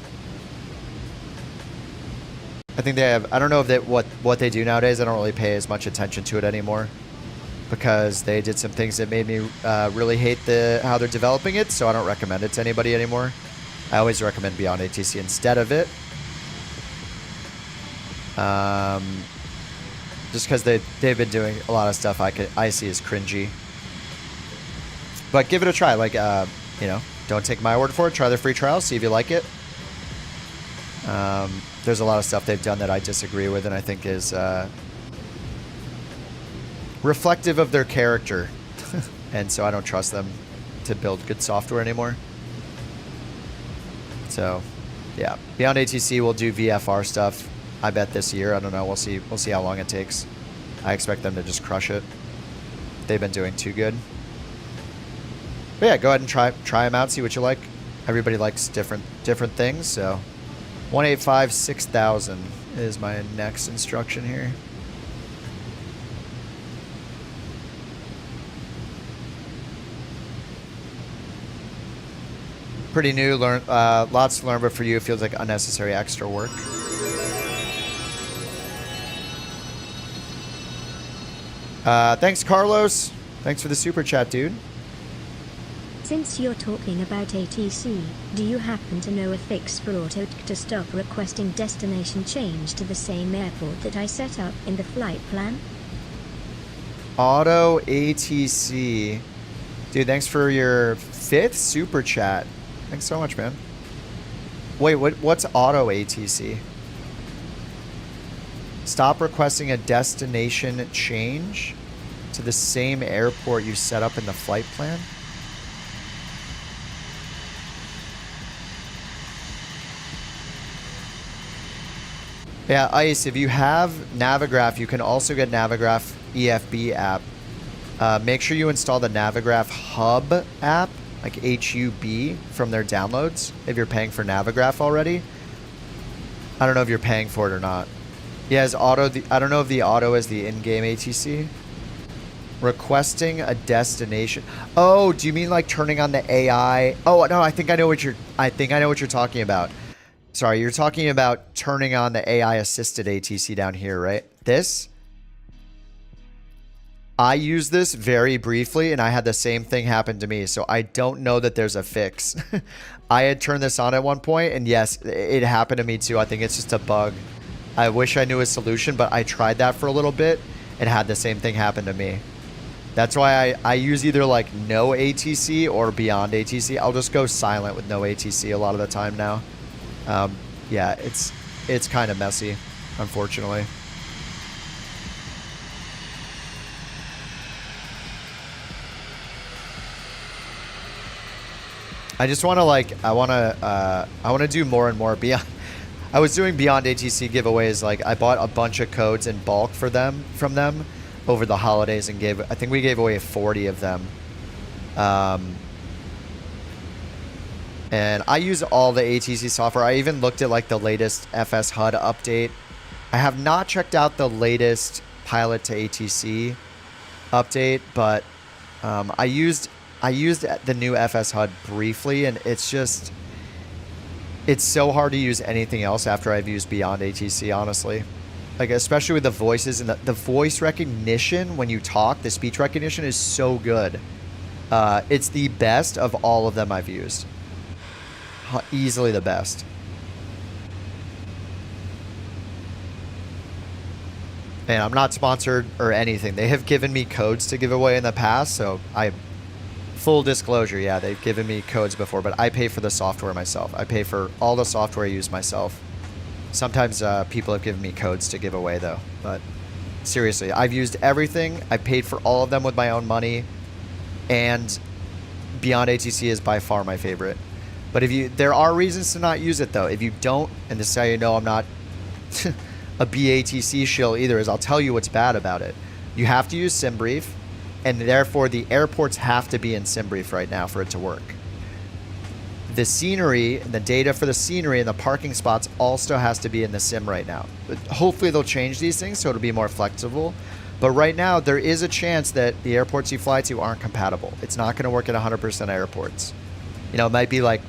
I think they have. I don't know if what they do nowadays. I don't really pay as much attention to it anymore because they did some things that made me really hate how they're developing it. So I don't recommend it to anybody anymore. I always recommend Beyond ATC instead of it. Just because they've been doing a lot of stuff I see as cringy. But give it a try. Like, you know, don't take my word for it. Try their free trial. See if you like it. There's a lot of stuff they've done that I disagree with and I think is reflective of their character. And so I don't trust them to build good software anymore. So, yeah. Beyond ATC will do VFR stuff, I bet, this year. I don't know. We'll see. We'll see how long it takes. I expect them to just crush it. They've been doing too good. But yeah, go ahead and try them out. See what you like. Everybody likes different things. So 185-6000 is my next instruction here. Pretty new, lots to learn, but for you it feels like unnecessary extra work. Thanks, Carlos. Thanks for the super chat, dude. Since you're talking about ATC, do you happen to know a fix for AutoTakeoff to stop requesting destination change to the same airport that I set up in the flight plan? Auto ATC. Dude, thanks for your 5th super chat. Thanks so much, man. Wait, what's auto ATC? Stop requesting a destination change to the same airport you set up in the flight plan? Yeah, Ice, if you have Navigraph, you can also get Navigraph EFB app. Make sure you install the Navigraph Hub app, like HUB, from their downloads if you're paying for Navigraph already. I don't know if you're paying for it or not. Yeah, is auto I don't know if the auto is the in-game ATC. Requesting a destination. Oh, do you mean like turning on the AI? Oh no, I think I know what you're talking about. Sorry, you're talking about turning on the AI assisted ATC down here, right? This? I used this very briefly and I had the same thing happen to me. So I don't know that there's a fix. I had turned this on at one point and yes, it happened to me too. I think it's just a bug. I wish I knew a solution, but I tried that for a little bit and had the same thing happen to me. That's why I use either like no ATC or beyond ATC. I'll just go silent with no ATC a lot of the time now. Yeah, it's kind of messy, unfortunately. I just want to I want to do more and more beyond. I was doing beyond ATC giveaways. Like I bought a bunch of codes in bulk from them over the holidays and I think we gave away 40 of them. And I use all the ATC software. I even looked at like the latest FS HUD update. I have not checked out the latest pilot to ATC update, but I used the new FS HUD briefly, and it's so hard to use anything else after I've used beyond ATC, honestly. Like especially with the voices and the voice recognition when you talk, the speech recognition is so good. It's the best of all of them I've used. Easily the best. And I'm not sponsored or anything. They have given me codes to give away in the past, so full disclosure, yeah, they've given me codes before, but I pay for the software myself. I pay for all the software I use myself. Sometimes people have given me codes to give away though, but seriously, I've used everything. I paid for all of them with my own money, and Beyond ATC is by far my favorite. But there are reasons to not use it though. If you don't, and this is how you know I'm not a BATC shill either, is I'll tell you what's bad about it. You have to use SimBrief, and therefore the airports have to be in SimBrief right now for it to work. The scenery, the data for the scenery and the parking spots also has to be in the sim right now. But hopefully they'll change these things so it'll be more flexible. But right now there is a chance that the airports you fly to aren't compatible. It's not going to work at 100% of airports. You know, it might be like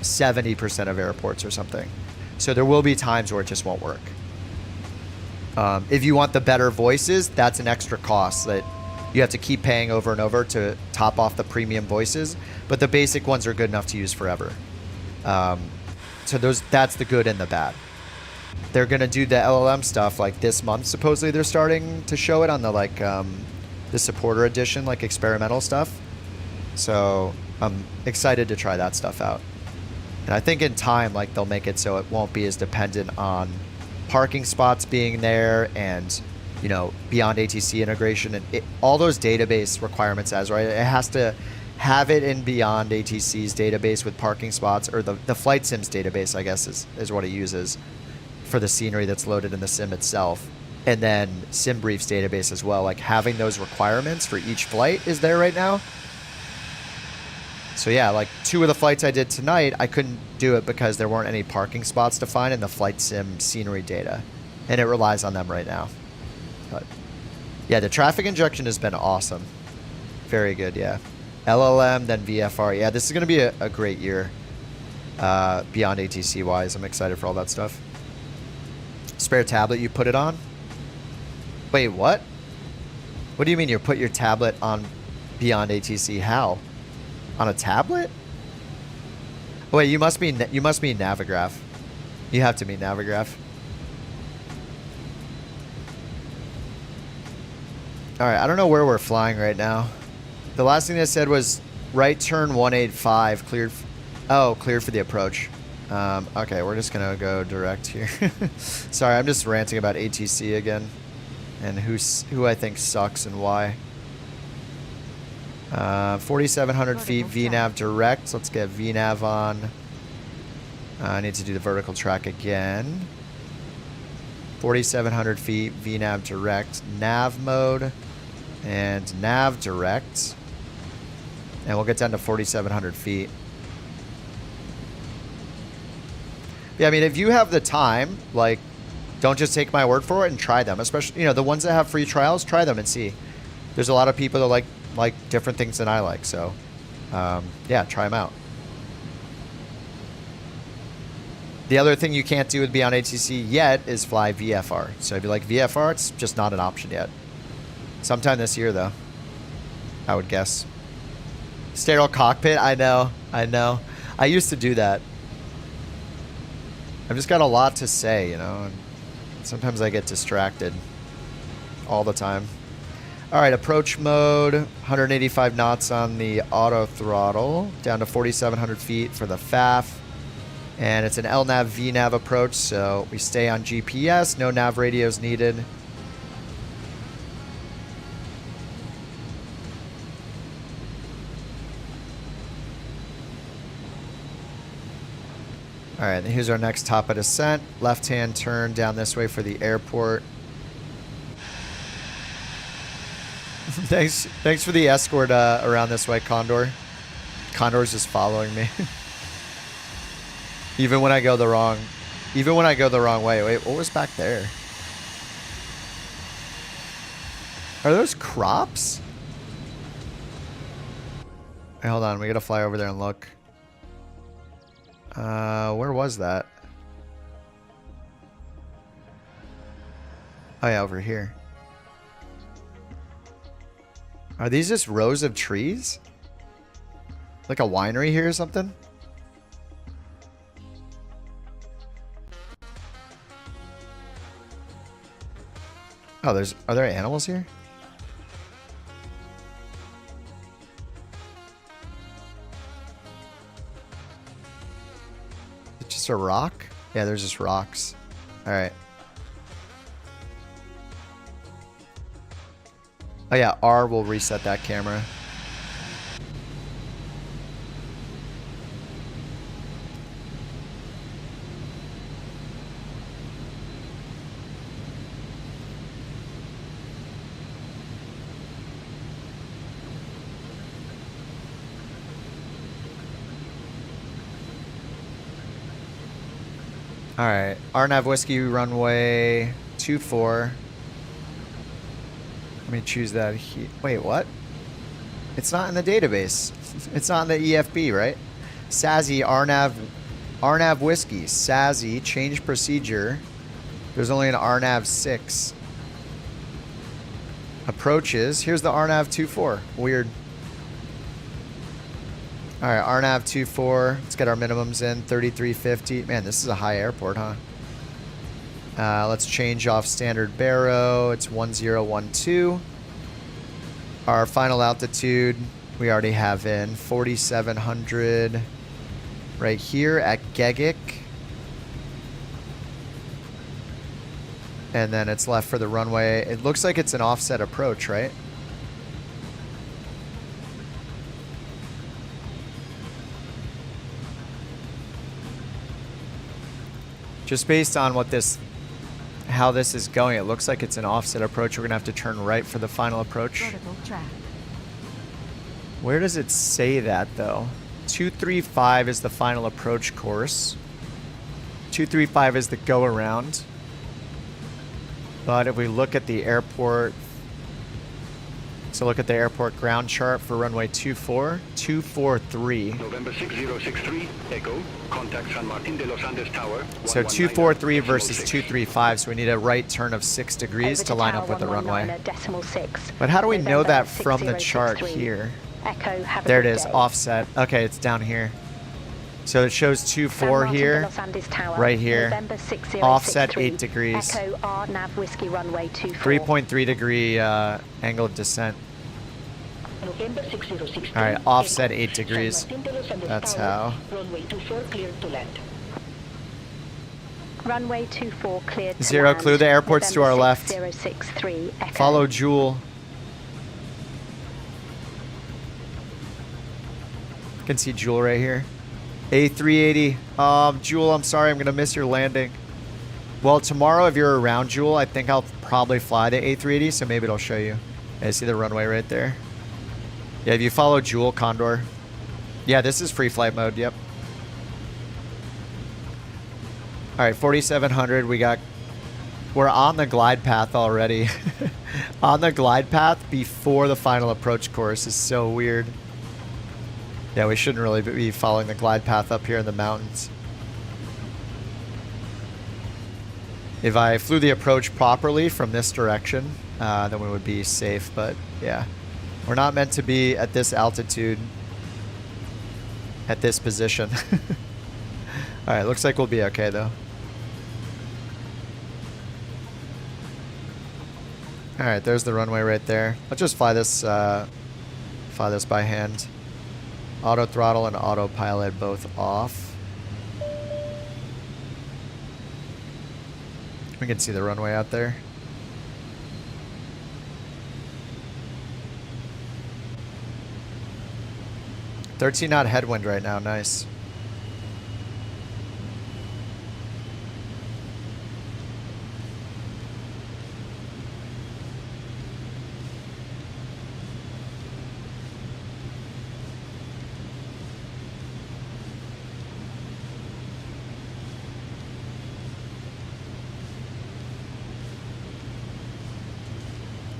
70% of airports or something. So there will be times where it just won't work. If you want the better voices, that's an extra cost that you have to keep paying over and over to top off the premium voices. But the basic ones are good enough to use forever. So that's the good and the bad. They're gonna do the LLM stuff like this month. Supposedly they're starting to show it on the like the supporter edition, like experimental stuff. So I'm excited to try that stuff out. And I think in time, like they'll make it so it won't be as dependent on parking spots being there and, you know, beyond ATC integration and all those database requirements as right. It has to have it in beyond ATC's database with parking spots, or the flight sims database, I guess is what it uses for the scenery that's loaded in the sim itself. And then SimBrief's database as well. Like having those requirements for each flight is there right now. So yeah, like 2 of the flights I did tonight, I couldn't do it because there weren't any parking spots defined in the flight sim scenery data. And it relies on them right now. But yeah, the traffic injection has been awesome. Very good, yeah. LLM, then VFR. Yeah, this is going to be a great year beyond ATC wise. I'm excited for all that stuff. Spare tablet, you put it on? Wait, what? What do you mean you put your tablet on beyond ATC? How? On a tablet? Wait, you must mean Navigraph. You have to mean Navigraph. All right, I don't know where we're flying right now. The last thing they said was right turn 185 cleared. Cleared for the approach. Okay, we're just gonna go direct here. Sorry, I'm just ranting about ATC again, and who I think sucks and why. 4,700 feet VNAV direct. Let's get VNAV on. I need to do the vertical track again. 4,700 feet VNAV direct. Nav mode and nav direct. And we'll get down to 4,700 feet. Yeah, I mean, if you have the time, like, don't just take my word for it and try them. Especially, you know, the ones that have free trials, try them and see. There's a lot of people that like different things than I like. So, yeah, try them out. The other thing you can't do with Beyond ATC yet is fly VFR. So if you like VFR, it's just not an option yet. Sometime this year, though, I would guess. Sterile cockpit, I know. I used to do that. I've just got a lot to say, you know, and sometimes I get distracted all the time. All right, approach mode, 185 knots on the auto throttle, down to 4,700 feet for the FAF. And it's an LNAV VNAV approach, so we stay on GPS, no nav radios needed. All right, here's our next top of descent. Left-hand turn down this way for the airport. Thanks for the escort around this way, Condor. Condor's just following me. Even when I go the wrong way. Wait, what was back there? Are those crops? Hey, hold on, we gotta fly over there and look. Where was that? Oh yeah, over here. Are these just rows of trees? Like a winery here or something? Oh, are there animals here? Is it just a rock? Yeah, there's just rocks. All right. Oh yeah, R will reset that camera. All right, RNAV Whiskey runway 24. Let me choose that here. Wait, what? It's not in the database. It's not in the EFB, right? SASI RNAV Whiskey. SASI change procedure. There's only an RNAV 6. Approaches. Here's the RNAV 24. Weird. All right, RNAV 24. Let's get our minimums in. 3350. Man, this is a high airport, huh? Let's change off standard baro. It's 1012. Our final altitude, we already have in 4,700 right here at Gegik. And then it's left for the runway. It looks like it's an offset approach, right? Just based on what this, how this is going, it looks like it's an offset approach. We're gonna have to turn right for the final approach. Vertical track. Where does it say that though? 235 is the final approach course. 235 is the go around. But if we look at the airport, so look at the airport ground chart for runway 24, 243. November 6063, Echo, contact San Martin de los Andes Tower. So 243 versus 235, so we need a right turn of 6 degrees to line up with the runway. But how do we know that from the chart here? Echo, have a There it good is, day. offset. Okay, it's down here. So it shows 24 here, right here. Offset 8 degrees. Echo RNAV Whiskey Runway 24. 3.3 degree angle of descent. November 6063. All right, offset 8 San degrees. Martin de los Andes That's Tower, how. Runway 24 cleared to land. Runway 24 cleared to Zero land. clue, the airport's to our November left. 6063, Echo. Follow Jewel. You can see Jewel right here. A380. Jewel, I'm sorry, I'm gonna miss your landing. Well, tomorrow if you're around Jewel, I think I'll probably fly the A380, so maybe it'll show you. Yeah, see the runway right there? Yeah, if you follow Jewel, Condor. Yeah, this is free flight mode, yep. All right, 4,700, we're on the glide path already. On the glide path before the final approach course is so weird. Yeah, we shouldn't really be following the glide path up here in the mountains. If I flew the approach properly from this direction, then we would be safe, but yeah. We're not meant to be at this altitude, at this position. All right, looks like we'll be okay though. All right, there's the runway right there. Let's just fly this by hand. Auto throttle and autopilot both off. We can see the runway out there. $13 knot headwind right now, nice.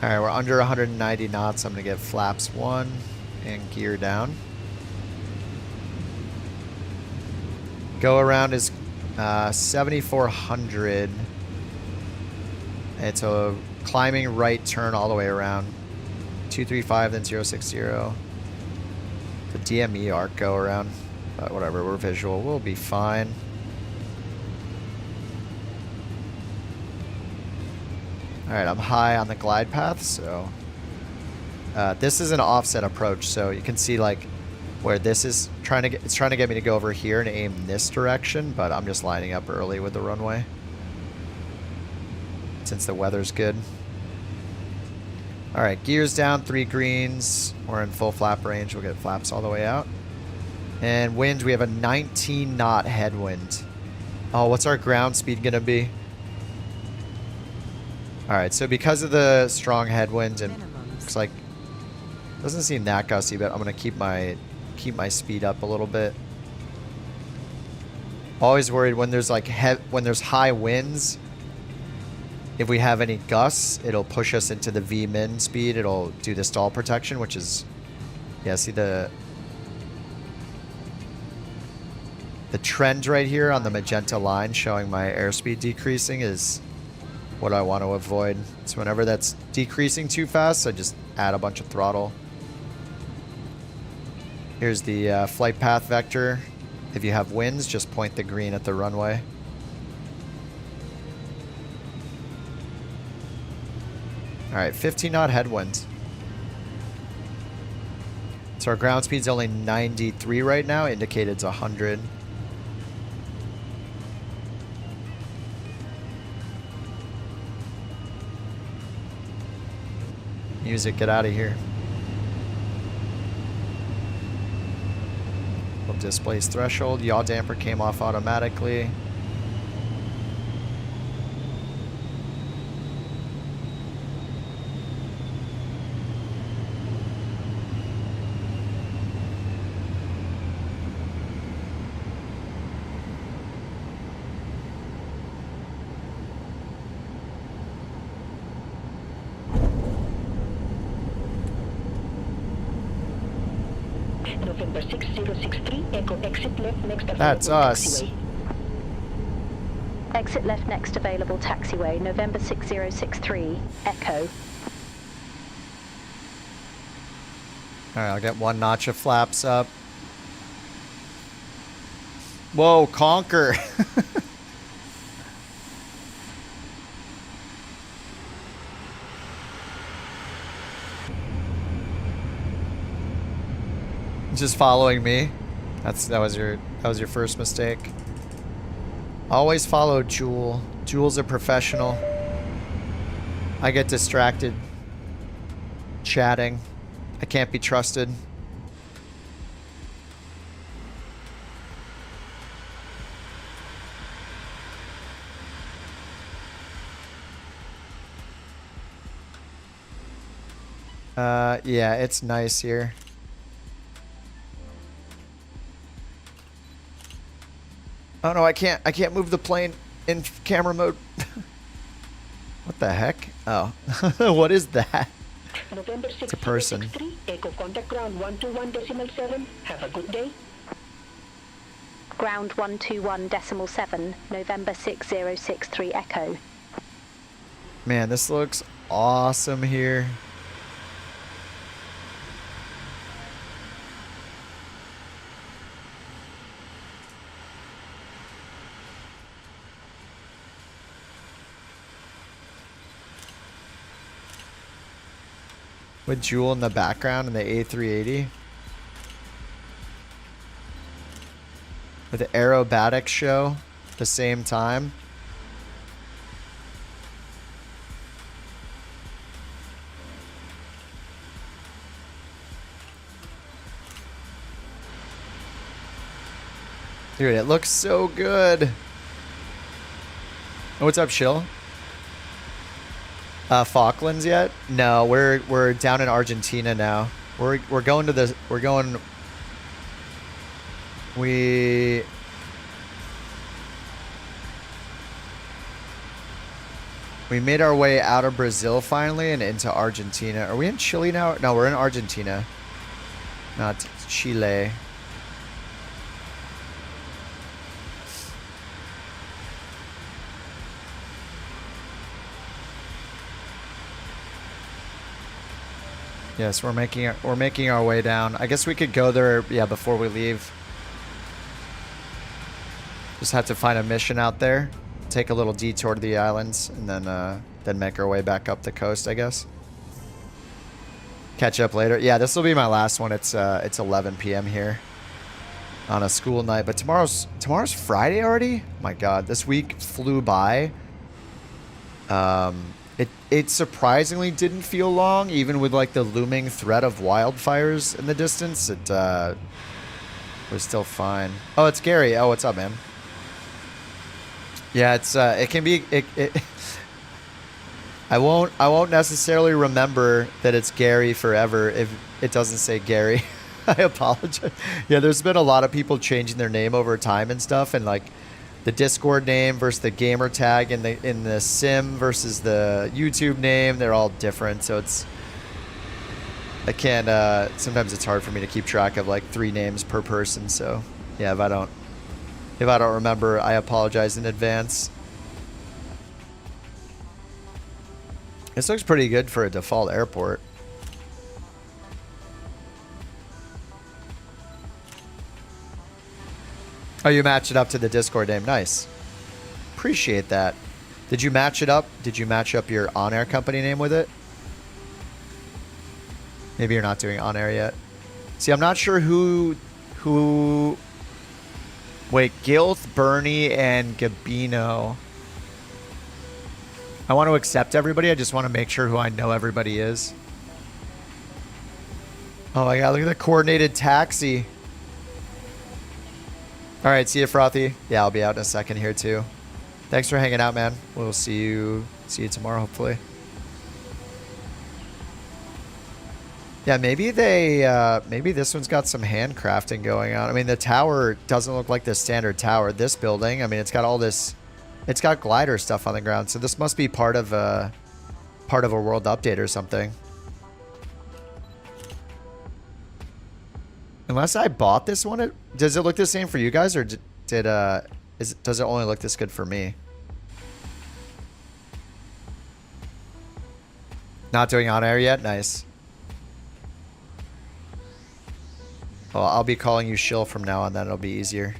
All right, we're under 190 knots. I'm gonna get flaps 1 and gear down. Go around is 7,400. It's a climbing right turn all the way around. 235, then 060. The DME arc go around, but whatever, we're visual. We'll be fine. All right, I'm high on the glide path, so this is an offset approach. So you can see like where this is it's trying to get me to go over here and aim this direction, but I'm just lining up early with the runway since the weather's good. All right, gears down, 3 greens. We're in full flap range. We'll get flaps all the way out. And wind, we have a 19 knot headwind. Oh, what's our ground speed gonna be? All right, so because of the strong headwind and looks like doesn't seem that gusty, but I'm gonna keep my speed up a little bit. Always worried when there's like when there's high winds. If we have any gusts, it'll push us into the V min speed. It'll do the stall protection, which is, yeah. See the trend right here on the magenta line showing my airspeed decreasing is what I want to avoid. So whenever that's decreasing too fast, I just add a bunch of throttle. Here's the flight path vector. If you have winds, just point the green at the runway. Alright, 15 knot headwinds. So our ground speed's only 93 right now, indicated it's 100. Music, get out of here. Displays threshold. Yaw damper came off automatically. November 6063, Echo exit left next available That's us. taxiway. Exit left next available taxiway, November 6063, Echo. Alright, I'll get one notch of flaps up. Whoa, conquer. Just following me. That was your first mistake. Always follow Jewel. Jewel's a professional. I get distracted chatting. I can't be trusted. Yeah, it's nice here. Oh no, I can't move the plane in camera mode. What the heck? Oh. What is that? November It's a person. 6063, Echo contact ground 121.7. Have a good day. Ground 121.7, November 6063, Echo. Man, this looks awesome here. With Jewel in the background in the A380. With the aerobatics show at the same time. Dude, it looks so good. Oh, what's up, Shill? Falklands yet? No, we're down in Argentina now. We're going to the we made our way out of Brazil finally and into Argentina. Are we in Chile now? No, we're in Argentina. Not Chile. Yes, we're making our way down. I guess we could go there, yeah, before we leave. Just have to find a mission out there, take a little detour to the islands, and then make our way back up the coast, I guess. Catch up later. Yeah, this will be my last one. It's 11 p.m. here on a school night, but tomorrow's Friday already. My God, this week flew by. It surprisingly didn't feel long, even with like the looming threat of wildfires in the distance. It was still fine. Oh, it's Gary. Oh, what's up, man? Yeah, it's it can be. I won't necessarily remember that it's Gary forever if it doesn't say Gary. I apologize. Yeah, there's been a lot of people changing their name over time and stuff, and like. The Discord name versus the gamer tag in the sim versus the YouTube name, they're all different. So I can't. Sometimes it's hard for me to keep track of like 3 names per person. So yeah, if I don't remember, I apologize in advance. This looks pretty good for a default airport. Oh, you matched it up to the Discord name. Nice. Appreciate that. Did you match it up? Did you match up your OnAir Company name with it? Maybe you're not doing OnAir yet. See, I'm not sure who... Wait, Gilth, Bernie, and Gabino. I want to accept everybody. I just want to make sure who I know everybody is. Oh my god, look at the coordinated taxi. Alright, see you, Frothy. Yeah, I'll be out in a second here too. Thanks for hanging out, man. We'll see you tomorrow, hopefully. Yeah, maybe maybe this one's got some handcrafting going on. I mean, the tower doesn't look like the standard tower. This building, I mean, it's got all this, it's got glider stuff on the ground. So this must be part of a world update or something. Unless I bought this one, does it look the same for you guys, or does it only look this good for me? Not doing on air yet? Nice. Well, I'll be calling you Shill from now on, then it'll be easier.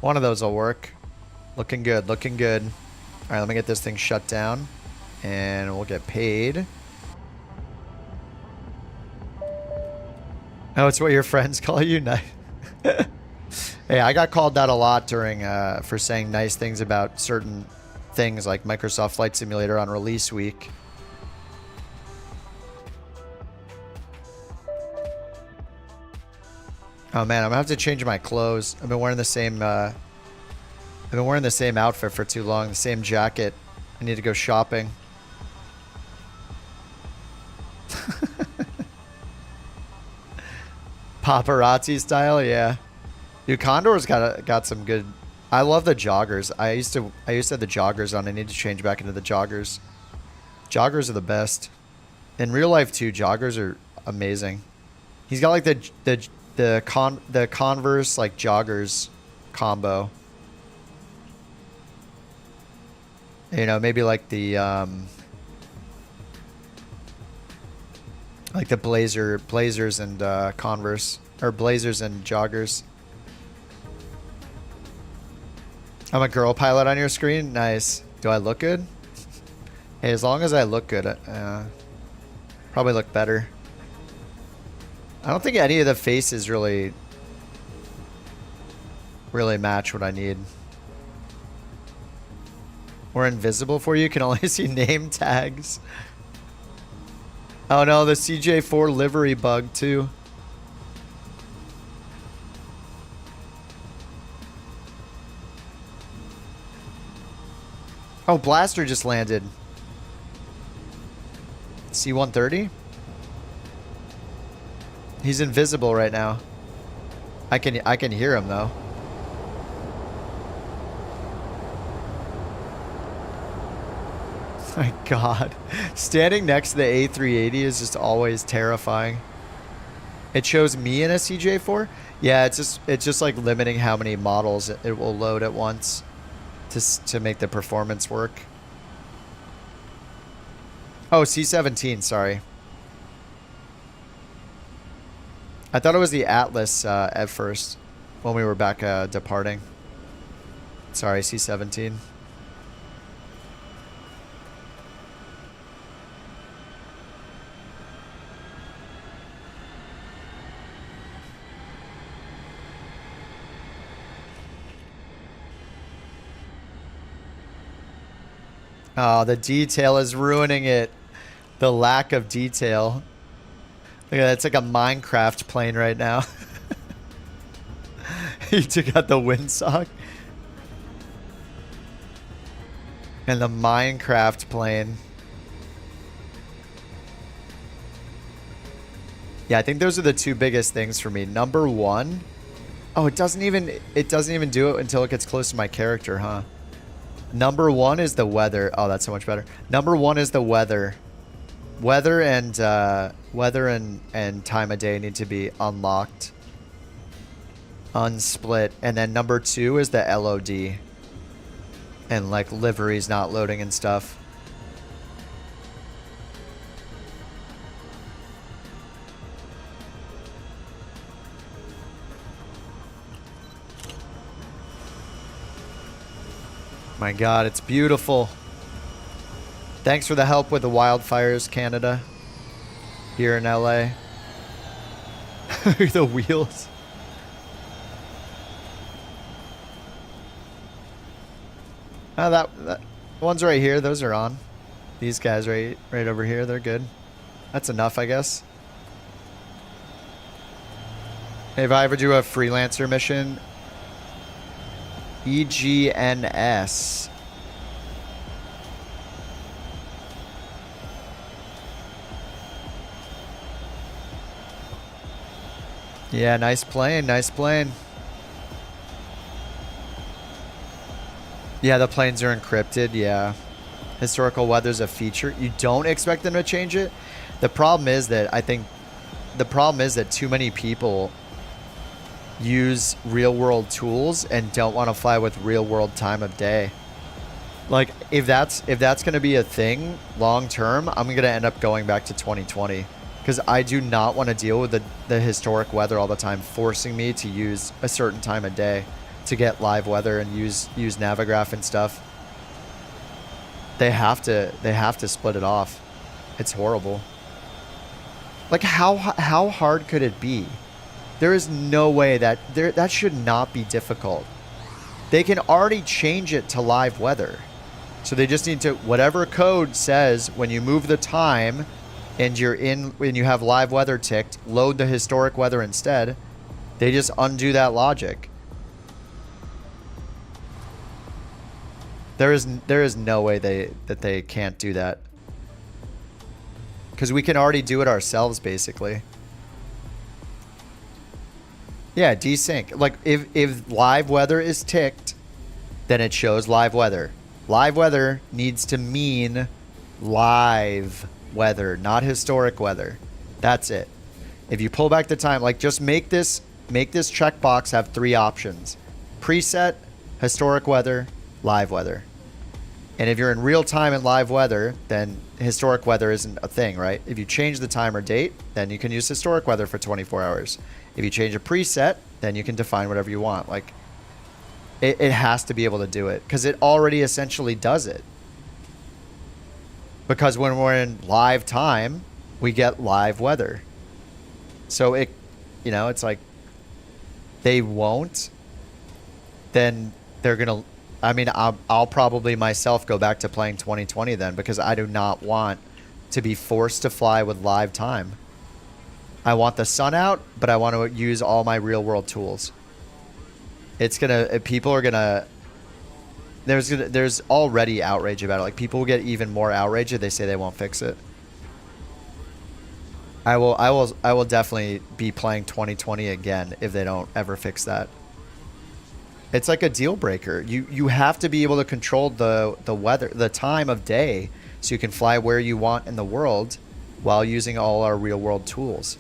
One of those will work. Looking good, looking good. Alright, let me get this thing shut down. And we'll get paid. Oh, it's what your friends call you? Nice. Hey, I got called that a lot during for saying nice things about certain things like Microsoft Flight Simulator on release week. Oh man, I'm gonna have to change my clothes. I've been wearing the same outfit for too long, the same jacket. I need to go shopping. Paparazzi style, yeah. Dude, Condor's got some good. I love the joggers. I used to have the joggers on. I need to change back into the joggers. Joggers are the best. In real life too, joggers are amazing. He's got like the Converse like joggers combo. You know, maybe like the blazers and Converse, or blazers and joggers. I'm a girl pilot on your screen. Nice. Do I look good? Hey, as long as I look good, probably look better. I don't think any of the faces really match what I need. We're invisible for you. Can only see name tags. Oh no, the CJ4 livery bug too. Oh, Blaster just landed. C-130? He's invisible right now. I can hear him though. My god. Standing next to the A380 is just always terrifying. It shows me in a CJ4? Yeah, it's just like limiting how many models it will load at once to make the performance work. Oh, C-17, sorry. I thought it was the Atlas at first when we were back departing. Sorry, C-17. Oh, the detail is ruining it. The lack of detail. Look at that. It's like a Minecraft plane right now. You took out the windsock. And the Minecraft plane. Yeah, I think those are the two biggest things for me. Number one. Oh, it doesn't even do it until it gets close to my character, huh? Number one is the weather. Oh, that's so much better. Number one is the weather. Weather and time of day need to be unlocked. unsplit, and then number 2 is the LOD. And like livery's not loading and stuff. My God, it's beautiful. Thanks for the help with the wildfires, Canada. Here in LA. The wheels. Oh, that one's right here. Those are on. These guys right over here, they're good. That's enough, I guess. If I ever do a freelancer mission, EGNS. Yeah, nice plane, nice plane. Yeah, the planes are encrypted, yeah. Historical weather's a feature. You don't expect them to change it? The problem is that too many people use real world tools and don't want to fly with real world time of day. Like if that's going to be a thing long term, I'm going to end up going back to 2020 because I do not want to deal with the historic weather all the time, forcing me to use a certain time of day to get live weather and use Navigraph and stuff. They have to split it off. It's horrible. Like how hard could it be? There is no way that should not be difficult. They can already change it to live weather. So they just need to, whatever code says when you move the time and when you have live weather ticked, load the historic weather instead. They just undo that logic. There is no way that they can't do that. Because we can already do it ourselves, basically. Yeah, desync. Like, if live weather is ticked, then it shows live weather. Live weather needs to mean live weather, not historic weather. That's it. If you pull back the time, like, just make this checkbox have 3 options. Preset, historic weather, live weather. And if you're in real time in live weather, then historic weather isn't a thing, right? If you change the time or date, then you can use historic weather for 24 hours. If you change a preset, then you can define whatever you want. Like, it has to be able to do it because it already essentially does it. Because when we're in live time, we get live weather. So it's like they won't, then they're going to, I mean, I'll probably myself go back to playing 2020 then because I do not want to be forced to fly with live time. I want the sun out, but I want to use all my real world tools. People are gonna, there's already outrage about it. Like people will get even more outrage if they say they won't fix it. I will definitely be playing 2020 again if they don't ever fix that. It's like a deal breaker. You have to be able to control the weather, the time of day, so you can fly where you want in the world while using all our real world tools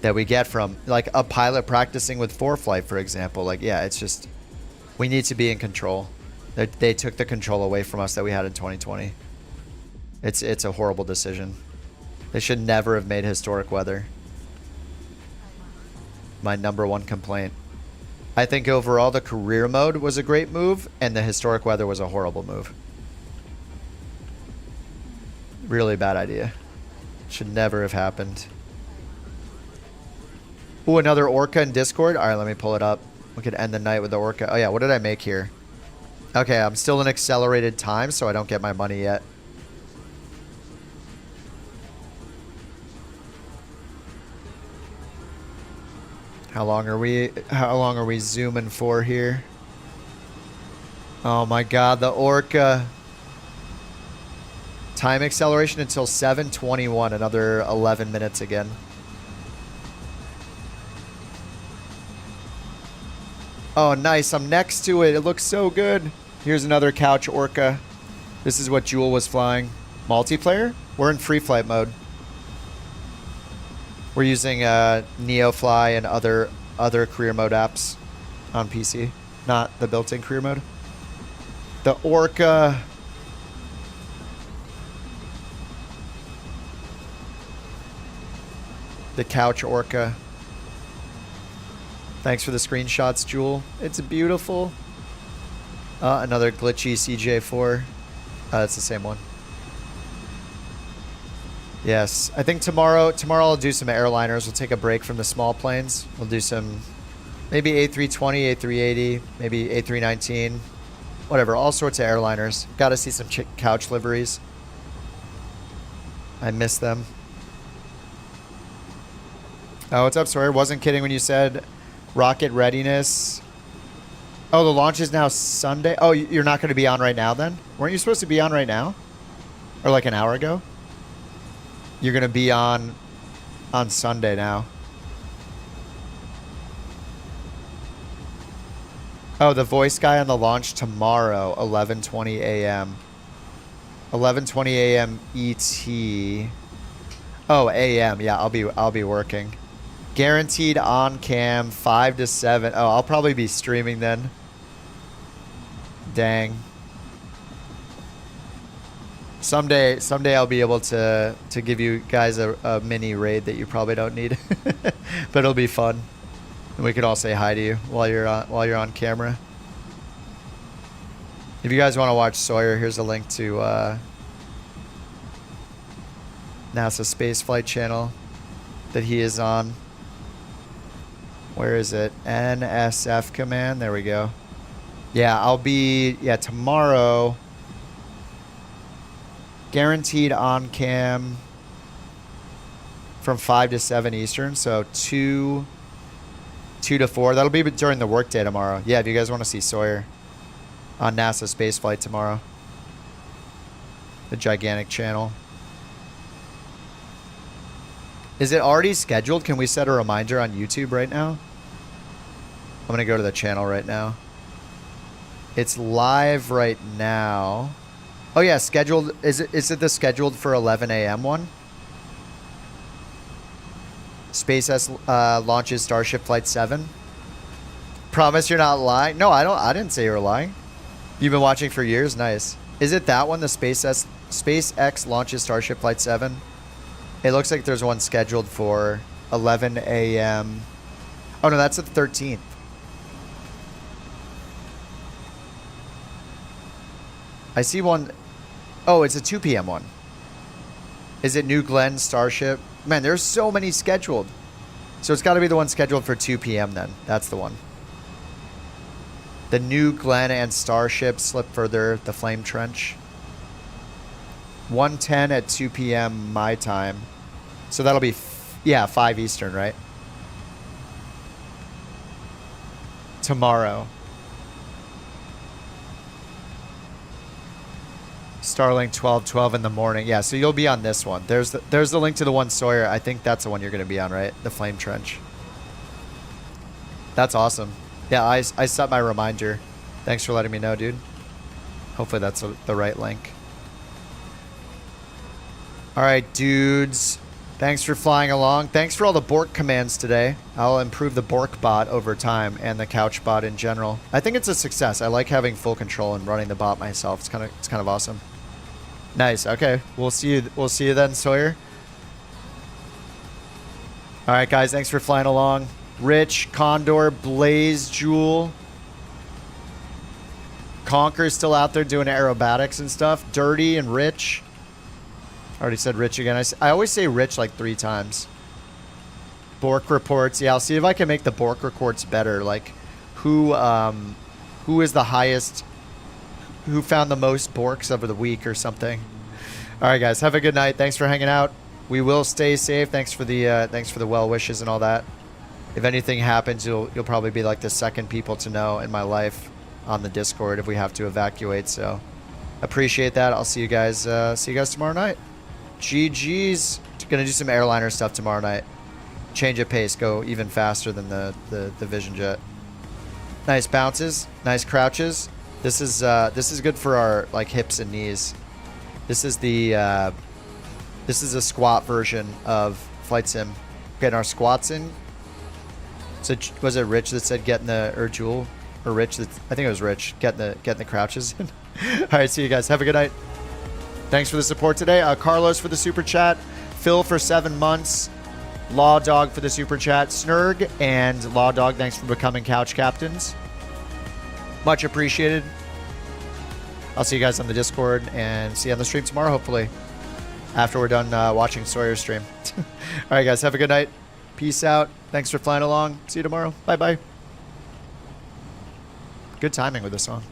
that we get from like a pilot practicing with ForeFlight, for example. Like, yeah, it's just, we need to be in control. They took the control away from us that we had in 2020. It's a horrible decision. They should never have made historic weather. My #1 complaint. I think overall the career mode was a great move and the historic weather was a horrible move. Really bad idea. Should never have happened. Ooh, another Orca in Discord. All right, let me pull it up. We could end the night with the Orca. Oh yeah, what did I make here? Okay, I'm still in accelerated time, so I don't get my money yet. How long are we zooming for here? Oh my god, the Orca. Time acceleration until 7:21, another 11 minutes again. Oh, nice. I'm next to it. It looks so good. Here's another couch Orca. This is what Jewel was flying. Multiplayer? We're in free flight mode. We're using NeoFly and other other career mode apps on PC, not the built-in career mode. The Orca. The Couch Orca. Thanks for the screenshots, Jewel. It's beautiful. Another glitchy CJ4. It's the same one. Yes, I think tomorrow I'll do some airliners. We'll take a break from the small planes. We'll do some, maybe A320, A380, maybe A319, whatever. All sorts of airliners. Got to see some couch liveries. I miss them. Oh, what's up, Sawyer? Wasn't kidding when you said rocket readiness. Oh, the launch is now Sunday. Oh, you're not going to be on right now then? Weren't you supposed to be on right now? Or like an hour ago? You're going to be on Sunday now. Oh, the voice guy on the launch tomorrow, 11:20 a.m. 11:20 a.m. ET. Oh, a.m. Yeah, I'll be working. Guaranteed on cam 5 to 7. Oh, I'll probably be streaming then. Dang. Someday I'll be able to give you guys a mini raid that you probably don't need, but it'll be fun, and we can all say hi to you while you're on camera. If you guys want to watch Sawyer, here's a link to NASA Spaceflight channel that he is on. Where is it? NSF command. There we go. Yeah, I'll be tomorrow. Guaranteed on cam from 5 to 7 Eastern, so 2 to 4. That'll be during the workday tomorrow. Yeah, if you guys want to see Sawyer on NASA Spaceflight tomorrow. The gigantic channel. Is it already scheduled? Can we set a reminder on YouTube right now? I'm going to go to the channel right now. It's live right now. Oh yeah, scheduled. Is it the scheduled for 11 a.m. one? SpaceX launches Starship Flight 7. Promise you're not lying? No, I didn't say you were lying. You've been watching for years? Nice. Is it that one, the SpaceX launches Starship Flight 7? It looks like there's one scheduled for 11 a.m. Oh no, that's the 13th. I see one. Oh, it's a 2 p.m. one. Is it New Glenn Starship? Man, there's so many scheduled. So it's got to be the one scheduled for 2 p.m. then. That's the one. The New Glenn and Starship slip further the flame trench. 1:10 at 2 p.m. my time. So that'll be, 5 Eastern, right? Tomorrow. Starlink 12:12 in the morning. Yeah, so you'll be on this one. There's the link to the one Sawyer. I think that's the one you're going to be on, right? The flame trench. That's awesome. Yeah, I set my reminder. Thanks for letting me know, dude. Hopefully that's the right link. All right, dudes. Thanks for flying along. Thanks for all the bork commands today. I'll improve the bork bot over time and the couch bot in general. I think it's a success. I like having full control and running the bot myself. It's kind of awesome. Nice. Okay, we'll see you then, Sawyer. All right, guys. Thanks for flying along. Rich, Condor, Blaze, Jewel. Conker's still out there doing aerobatics and stuff. Dirty and Rich. I already said Rich again. I always say Rich like 3 times. Bork reports. Yeah, I'll see if I can make the bork reports better. Like, who is the highest? Who found the most borks over the week or something? All right, guys. Have a good night. Thanks for hanging out. We will stay safe. Thanks for the well wishes and all that. If anything happens, you'll probably be like the second people to know in my life on the Discord if we have to evacuate. So appreciate that. I'll see you guys tomorrow night. GG's. Gonna do some airliner stuff tomorrow night. Change of pace. Go even faster than the Vision Jet. Nice bounces. Nice crouches. This is good for our like hips and knees. This is a squat version of Flight Sim. Getting our squats in. So was it Rich that said getting the, or Jewel, or Rich that, I think it was Rich, getting the crouches in. All right, see you guys. Have a good night. Thanks for the support today. Carlos for the super chat, Phil for 7 months, Law Dog for the super chat, Snurg and Law Dog, thanks for becoming couch captains. Much appreciated. I'll see you guys on the Discord and see you on the stream tomorrow, hopefully, after we're done watching Sawyer's stream. All right, guys, have a good night. Peace out. Thanks for flying along. See you tomorrow. Bye-bye. Good timing with this song.